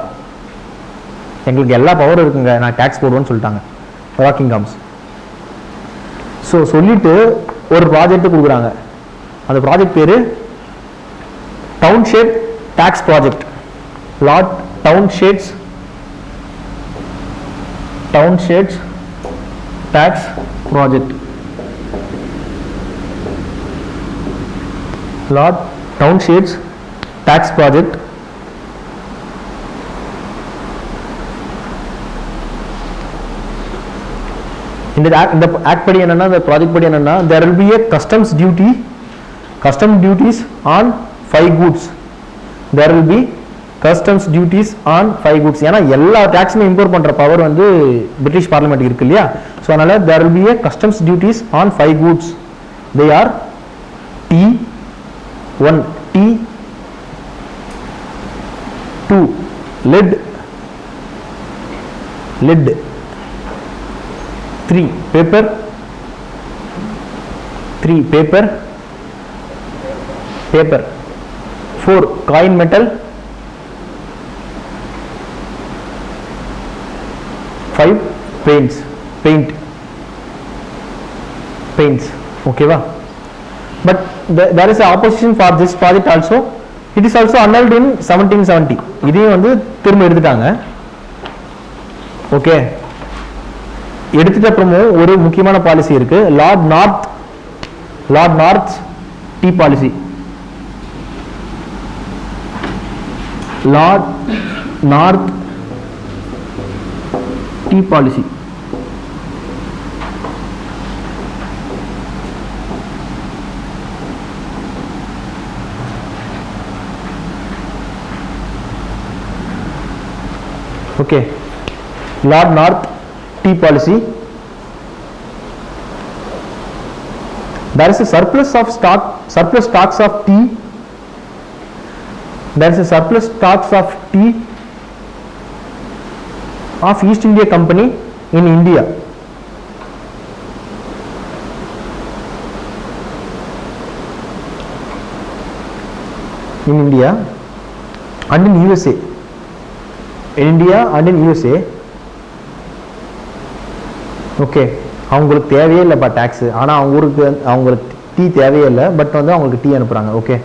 Speaker 1: எங்களுக்கு எல்லா பவர் இருக்குங்க, நான் டாக்ஸ் போடுவேன்னு சொல்லிட்டாங்க ராக்கிங்ஹாம்ஸ். ஸோ சொல்லிட்டு ஒரு ப்ராஜெக்ட் கொடுக்குறாங்க. அந்த ப்ராஜெக்ட் பேரு Townshend tax project. Lord Townshend's tax project. Lord Townshend's tax project. இந்த ஆக்ட் படி என்னன்னா, இந்த ப்ராஜெக்ட் படி என்னன்னா, there will be a customs duties on 5 goods. There will be customs duties on 5 goods. ஏன்னா எல்லா டாக்ஸுமே இம்போர்ட் பண்ற பவர் வந்து பிரிட்டிஷ் பார்லிமெண்ட் இருக்கு இல்லையா. ஸோ அதனால there will be a customs duties on 5 goods. They are tea 1, tea 2, lead 3, paper 4, coin metal 5, paints. ஓகேவா? But there is a opposition for this project also. It is also annulled in 1770. இதையும் வந்து திரும்ப எடுத்துட்டாங்க. Okay, எடுத்துட்ட அப்புறமும் ஒரு முக்கியமான policy இருக்கு, Lord north tea policy. Lord north tea policy. Okay, Lord North tea policy. There is a surplus stocks of tea. There is a surplus stocks of tea of East India Company in India. And in USA. India and in USA. Okay, அவங்களுக்கு தேவையே இல்லைப்பா tax, ஆனால் அவங்க ஊருக்கு அவங்களுக்கு tea தேவையே இல்லை, but வந்து அவங்களுக்கு டீ அனுப்புகிறாங்க. ஓகே,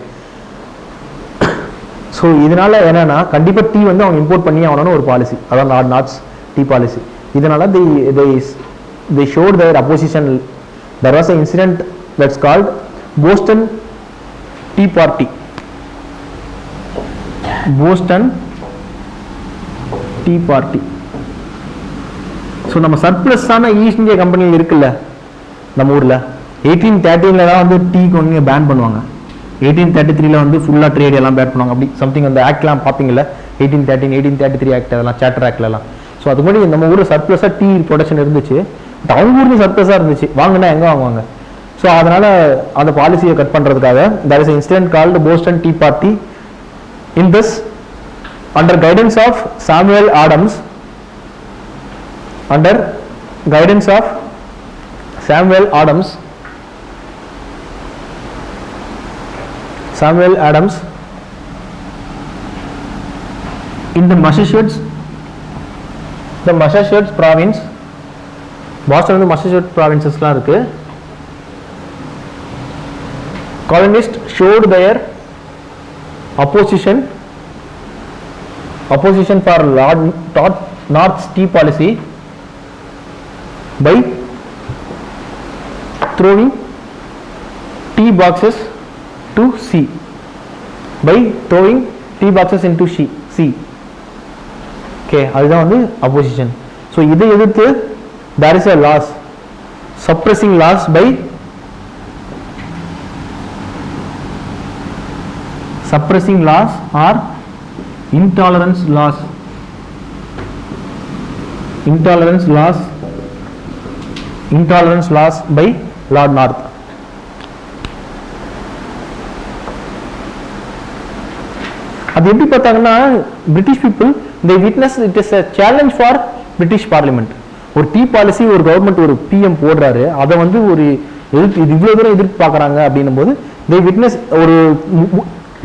Speaker 1: ஸோ இதனால என்னன்னா கண்டிப்பாக டீ வந்து அவங்க இம்போர்ட் பண்ணி ஆகணும்னு ஒரு பாலிசி, அதான் நாட்ஸ் டீ பாலிசி. இதனால they showed their opposition. There was an incident that's called Boston Tea Party. Boston Tea Party. So நம்ம சர்ப்ளஸான ஈஸ்ட் இந்தியா கம்பெனி இருக்குல்ல நம்ம ஊரில், 1813 தான் வந்து டீ கொஞ்சம் பேன் பண்ணுவாங்க. 1833 வந்து ஃபுல்லாக ட்ரேட் எல்லாம் பேன் பண்ணுவாங்க. அப்படி சம்திங் அந்த ஆக்ட்லாம் பார்ப்பீங்கல்ல, 1813 1833 ஆக்ட், அதெல்லாம் சார்ட்டர் ஆக்ட்லாம். ஸோ அது முன்னாடி நம்ம ஊரில் சர்ப்ளஸாக டீ ப்ரொடக்ஷன் இருந்துச்சு, பட் அவங்க ஊர்லேயும் சர்ப்ளஸாக இருந்துச்சு, வாங்கினா எங்கே வாங்குவாங்க. ஸோ அதனால் அந்த பாலிசியை கட் பண்ணுறதுக்காக there is an incident called Boston Tea Party. In this, under guidance of Samuel Adams, in the Massachusetts province, Boston வந்து Massachusetts provincesலாம் இருக்கு. Colonists showed their opposition for North's tea policy by throwing tea boxes to sea. Into sea. Okay, அதுதான் வந்து opposition. So இதை எதிர்த்து there is a laws, suppressing laws by or intolerance laws by Lord North. அது எப்படி பார்த்தாங்கன்னா British people they witnessed it is a challenge for British Parliament. ஒரு tea policy ஒரு government ஒரு பிஎம் போடுறாரு, அதை வந்து ஒரு இவ்வளவு தூரம் எதிர்ப்பு பார்க்குறாங்க அப்படின்னும் போது they witness ஒரு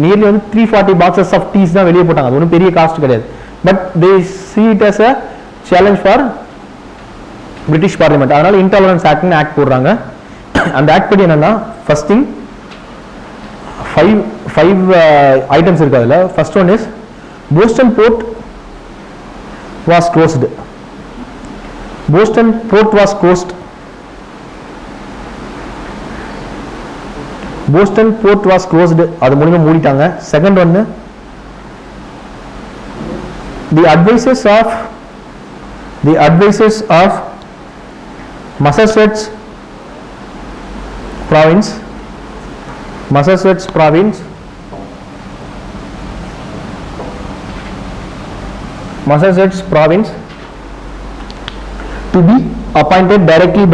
Speaker 1: நியர்லி வந்து 340 பாக்ஸஸ் ஆஃப் டீஸ் தான் வெளியே போட்டாங்க. அது ஒன்றும் பெரிய காஸ்ட் கிடையாது, but they see it as a challenge for British Parliament. அதனால இன்டாலரன்ஸ் ஆக்ட்னு ஆக்ட் போடுறாங்க. அந்த ஆக்ட் படி என்னன்னா ஃபர்ஸ்ட் திங் 5 ஐட்டம்ஸ் இருக்கு. அதில் first one is Boston port was closed. Boston port was closed. அது மூலமா மூடிட்டாங்க. செகண்ட் ஒன்னு, the advisors of Massachusetts province to be appointed directly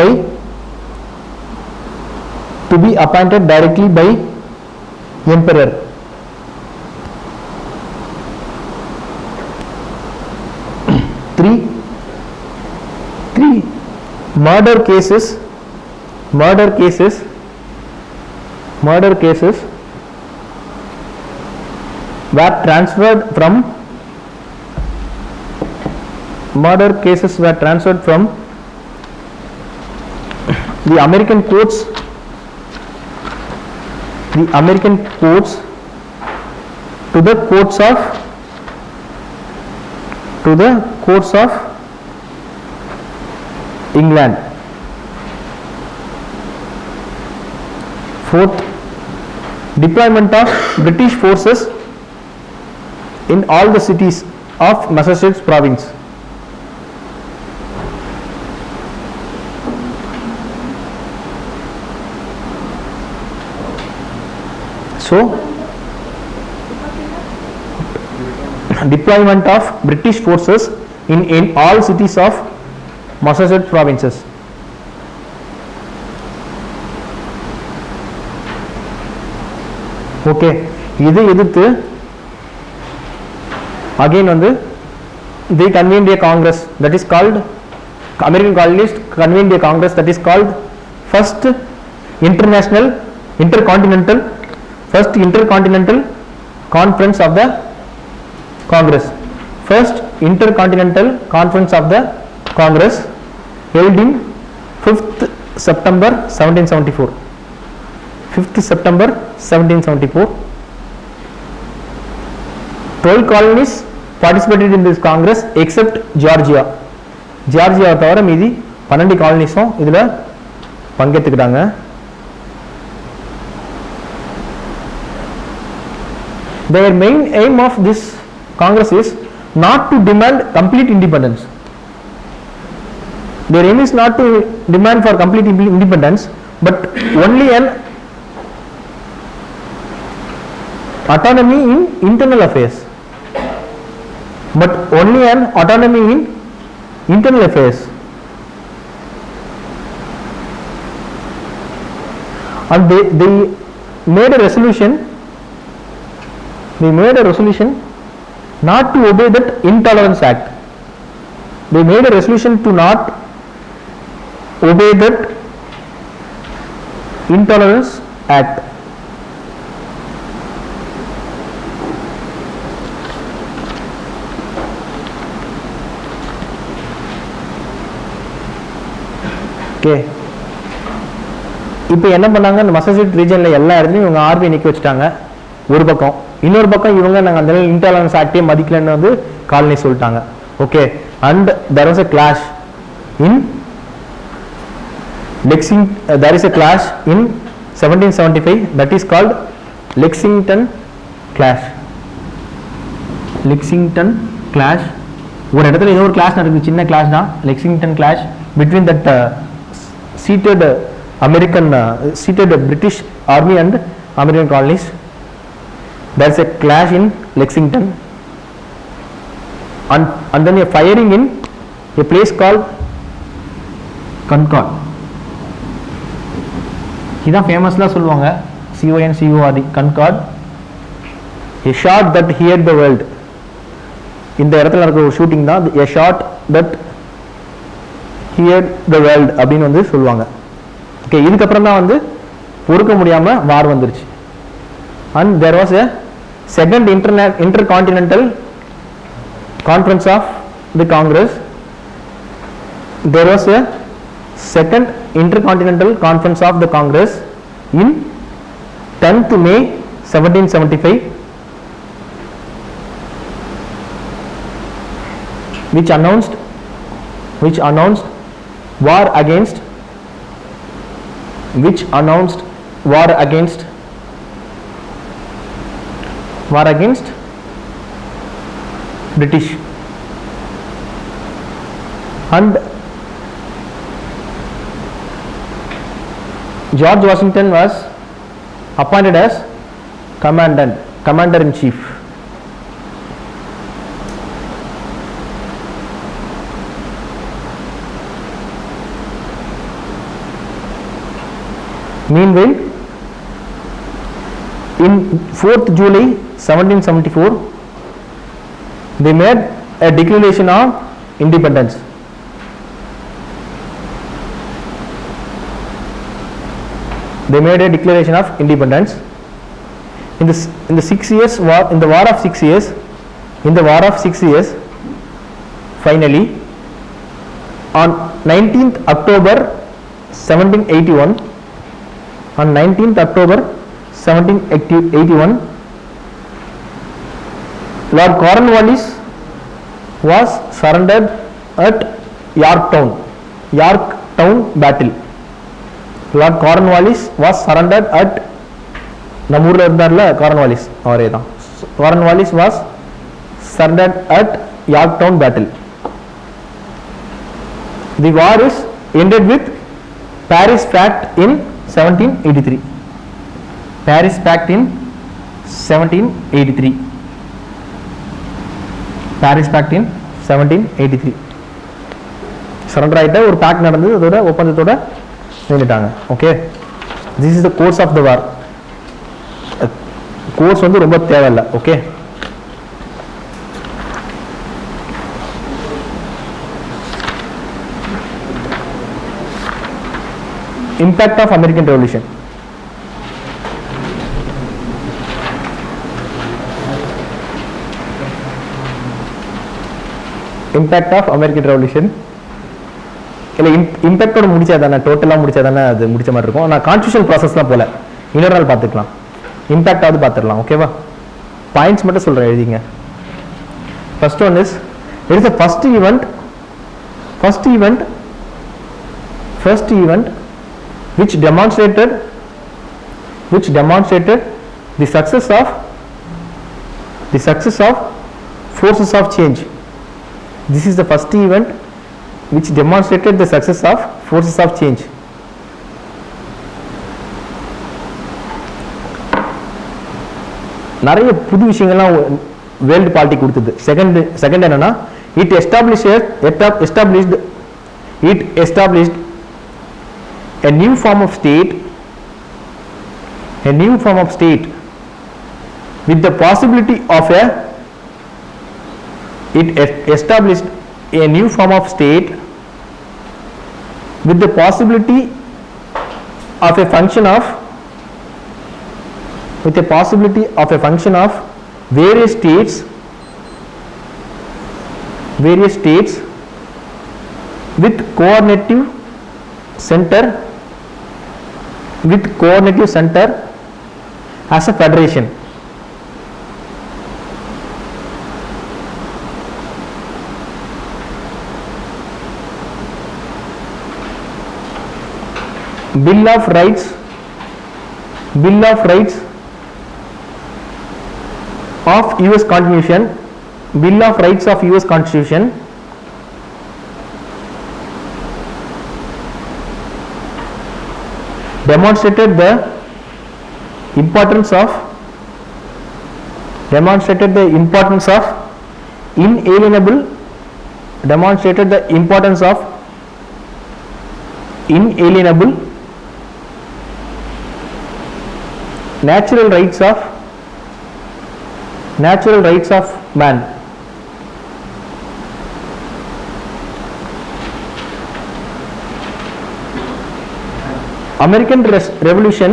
Speaker 1: by emperor. Three murder cases were transferred from the American courts to the courts of England. Fourth, deployment of British forces in all the cities of Massachusetts province. So, deployment of British forces in all cities of Massachusetts provinces. Okay, இது எதிர்த்து again வந்து they convened a congress that is called, American colonists convened a congress that is called first intercontinental conference of the Congress. First Intercontinental Conference of the Congress held in 5th September 1774. 5th September 1774. 12 colonies participated in this Congress except Georgia. Georgia தவிர மீதி 12 காலனிஸும் இதில் பங்கேற்றுக்கிட்டாங்க. Their main aim of this Congress is not to demand complete independence. Their aim is not to demand for complete independence, but only an autonomy in internal affairs. But only an autonomy in internal affairs. And they made a resolution. They made a resolution not to obey that Intolerance Act. They made a resolution to not obey that Intolerance Act. Okay. இப்போ என்ன பண்ணாங்க, இந்த Massachusetts ரீஜனில் எல்லா இடத்துலையும் இவங்க army நிற்க வச்சுட்டாங்க ஒரு பக்கம். இன்னொரு பக்கம் இவங்க நாங்கள் அந்த இன்டாலரன்ஸ் ஆக்டே மதிக்கலன்னு வந்து காலனி சொல்லிட்டாங்க. Okay. And there was a clash in there is a clash in 1775 that is called Lexington clash. Lexington clash. ஒரு இடத்துல ஏதோ ஒரு கிளாஷ் நடக்குது, சின்ன கிளாஷ் தான். Lexington clash between that seated seated British army and American colonies. There is a clash in Lexington, and then a firing in a place called Concord. இதான் ஃபேமஸ்லாம் சொல்லுவாங்க, CONCORD, Concord. A shot that heard the world. இந்த இடத்துல நடக்கிற ஒரு shooting தான் a shot that heard the world அப்படின்னு வந்து சொல்லுவாங்க. ஓகே. இதுக்கப்புறம் தான் வந்து பொறுக்க முடியாமல் வார் வந்துருச்சு. And there was a second intercontinental conference of the Congress. There was a second intercontinental conference of the Congress in 10th May 1775, which announced war against British. And George Washington was appointed as commander in chief. Meanwhile, in 4th July 1774, they made a declaration of independence. They made a declaration of independence. In the 6 years war, in the war of 6 years, finally, on 19th October 1781, on 19th October 1781, Lord Cornwallis was surrendered at Yorktown battle. Lord Cornwallis was surrendered at நம்மூரில் இருந்தார்ல Cornwallis, அவரே தான். Cornwallis was surrendered at Yorktown battle. The war is ended with Paris Pact in 1783. Paris Pact in 1783. Paris Pact in 1783. Surrender ஆகிட்ட ஒரு pact நடந்தது, அதோட ஒப்பந்தத்தோட நின்றுட்டாங்க. Okay. This is the course of the war. Course வந்து ரொம்ப தேவையில்லை. Okay. Impact of American Revolution. Impact of American revolution இல்லை இம்பேக்டோட முடிச்சா தானே, டோட்டலாக முடிச்சா தானே அது முடிச்ச மாதிரி இருக்கும். நான் கான்ஸ்டியூஷன் ப்ராசஸ்லாம் போல, இன்னொரு நாள் பார்த்துக்கலாம். இம்பேக்டாவது பார்த்துடலாம். ஓகேவா? பாயிண்ட்ஸ் மட்டும் சொல்கிறேன், எழுதிங்க. First one is it is the first event which demonstrated the success of forces of change. This is the first event which demonstrated the success of forces of change. நிறைய புது விஷயங்கள்லாம் வேர்ல்டு பாலிட்டிக் கொடுத்தது. Second என்னன்னா it established a new form of state with the possibility of a function of various states with coordinative center as a federation. Bill of Rights of US Constitution demonstrated the importance of inalienable natural rights of man. American Revolution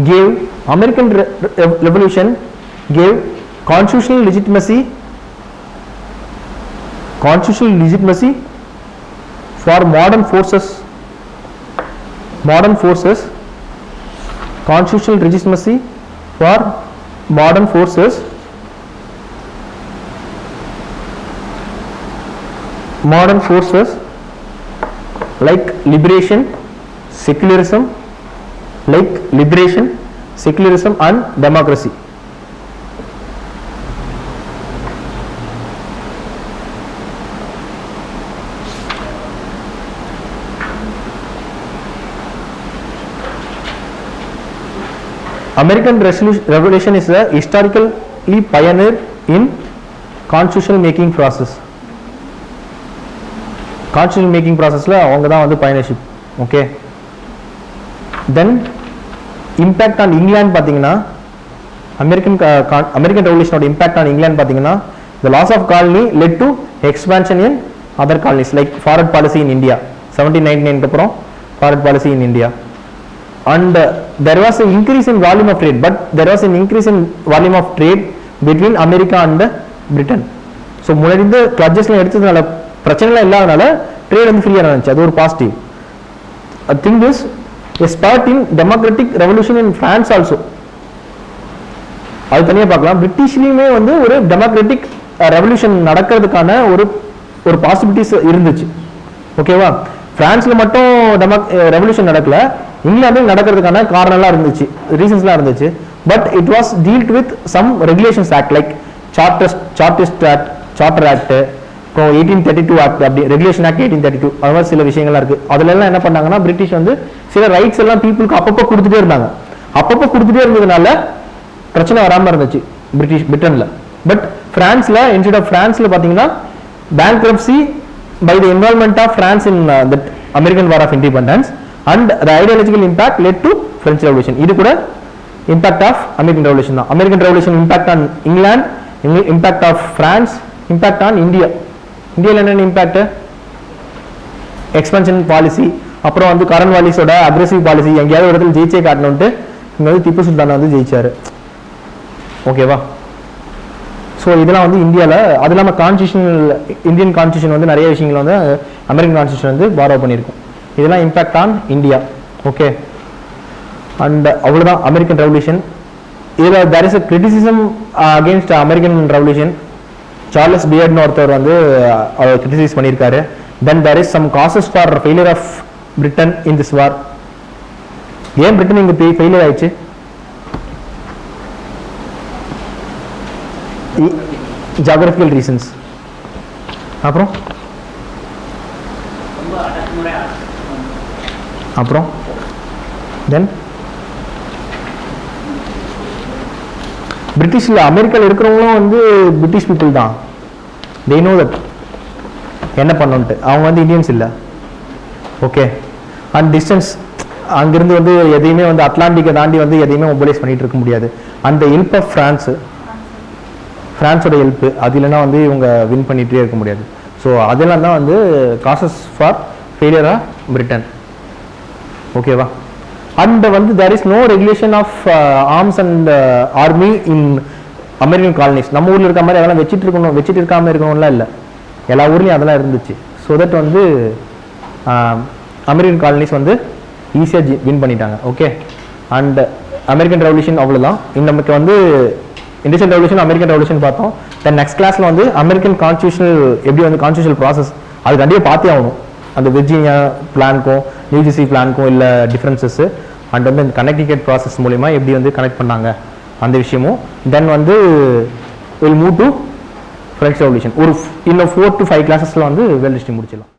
Speaker 1: gave constitutional legitimacy for modern forces like liberation, secularism and democracy. American Revolution is a historically pioneer in constitutional making process. Constitution making ப்ராசஸில் அவங்க தான் வந்து pioneership. Okay, then impact on England பார்த்தீங்கன்னா American ரெவல்யூஷனோட impact on England பார்த்தீங்கன்னா the loss of colony led to expansion in other colonies like forward policy in India 1799 க்கு அப்புறம் forward policy in India and there was an increase in volume of trade, but there was an increase in volume of trade between America and Britain. So முன்னாடி இந்த கிளட்ஜஸ்லாம் எடுத்ததுனால பிரச்சனைலாம் இல்லாதனால trade வந்து ஃப்ரீயாக இருந்துச்சு. அது ஒரு positive thing. Is a spurt in democratic revolution in France also. அது தனியாக பார்க்கலாம். பிரிட்டிஷ்லேயுமே வந்து ஒரு டெமோக்ராட்டிக் ரெவல்யூஷன் நடக்கிறதுக்கான ஒரு பாசிபிலிட்டிஸ் இருந்துச்சு. ஓகேவா? பிரான்ஸில் மட்டும் ரெவல்யூஷன் நடக்கல, இங்கிலாந்தில் நடக்கிறதுக்கான காரணம்லாம் இருந்துச்சு, ரீசன்ஸ்லாம் இருந்துச்சு. But it was dealt with some regulations act like charter act, இப்போ 1832 ஆக்ட், அப்படி ரெகுலேஷன் ஆக்ட் 1832, அது மாதிரி சில விஷயங்கள்லாம் இருக்குது. அதுல எல்லாம் என்ன பண்ணாங்கன்னா பிரிட்டிஷ் வந்து சில ரைட்ஸ் எல்லாம் பீப்புளுக்கு அப்பப்போ கொடுத்துட்டே இருந்தாங்க. அப்பப்போ கொடுத்துட்டே இருந்ததுனால பிரச்சனை வராமல் இருந்துச்சு பிரிட்டன்ல. பட் பிரான்ஸ்ல இன்ஸ்டெட் ஆஃப் பிரான்ஸ்ல பார்த்தீங்கன்னா bankruptcy by the involvement of France in the American War of Independence and the ideological impact led to French Revolution. இது கூட impact of American Revolution தான். American Revolution impact on England, impact of France, impact on India. இந்தியாவில் என்னென்ன impact? எக்ஸ்பென்ஷன் policy, அப்புறம் வந்து காரன்வாலிஸோட aggressive policy, எங்கேயாவது ஒரு இடத்துல ஜெயிச்சே காட்டணுன்ட்டு இங்கே வந்து திப்பு சுல்தான் வந்து ஜெயிச்சாரு. ஓகேவா? ஸோ இதெல்லாம் வந்து இந்தியாவில் அது இல்லாமல் கான்ஸ்டியூஷனல் இந்தியன் கான்ஸ்டியூஷன் வந்து நிறைய விஷயங்கள் வந்து அமெரிக்கன் கான்ஸ்டியூஷன் வந்து பாரோ பண்ணியிருக்கும். இதெல்லாம் impact on India. Okay, and அவ்வளோதான் அமெரிக்கன் ரெவல்யூஷன். இதில் there is a criticism against American revolution. Charles பியர்ட்னு ஒருத்தர் வந்து அவர் கிரிட்டிசைஸ் பண்ணியிருக்காரு. Then there is some causes for failure of Britain in this war. ஏன் பிரிட்டன் இங்கே ஃபெயிலியர் ஆயிடுச்சு? Geographical reasons. அப்புறம் தென் பிரிட்டிஷில் அமெரிக்காவில் இருக்கிறவங்களும் வந்து பிரிட்டிஷ் பீப்புள் தான். தே நோ தட் என்ன பண்ணணுன்ட்டு. அவங்க வந்து இந்தியன்ஸ் இல்லை. ஓகே, அண்ட் டிஸ்டன்ஸ் அங்கிருந்து வந்து எதையுமே வந்து அட்லாண்டிக்கை தாண்டி வந்து எதையுமே மொபைலைஸ் பண்ணிட்டு இருக்க முடியாது. அந்த ஹெல்ப் ஆஃப் ஃப்ரான்ஸோட ஹெல்ப்பு அது இல்லைன்னா வந்து இவங்க வின் பண்ணிகிட்டே இருக்க முடியாது. ஸோ அதெல்லாம் தான் வந்து causes for failure of Britain. ஓகேவா? அண்ட் வந்து there is no regulation of arms and army in American colonies. நம்ம ஊரில் இருக்க மாதிரி அதெல்லாம் வச்சுட்டு இருக்காமல் இருக்கணும்லாம் இல்லை. எல்லா ஊர்லேயும் அதெல்லாம் இருந்துச்சு. ஸோ தட் வந்து அமெரிக்கன் காலனிஸ் வந்து ஈஸியாக வின் பண்ணிட்டாங்க. ஓகே, அண்ட் அமெரிக்கன் ரெவல்யூஷன் அவ்வளோதான். நமக்கு வந்து இண்டியன் ரெவல்யூஷன் அமெரிக்கன் ரெவல்யூஷன் பார்த்தோம். தென் நெக்ஸ்ட் கிளாஸில் வந்து அமெரிக்கன் கான்ஸ்டியூஷனல் எப்படி வந்து கான்ஸ்டியூஷனல் ப்ராசஸ் அது கண்டிப்பாக பார்த்தே ஆகணும். அந்த விர்ஜீனியா பிளான்க்கும் நியூஜெர்சி பிளான்க்கும் இல்லை டிஃப்ரென்சஸ், அண்ட் வந்து இந்த கனெக்டிகட் ப்ராசஸ் மூலிமா எப்படி வந்து கனெக்ட் பண்ணாங்க அந்த விஷயமும். தென் வந்து will move to French revolution. ஒரு இன்னும் 4 to 5 கிளாஸஸில் வந்து வெல் ஹிஸ்ட்ரி முடிச்சிடலாம்.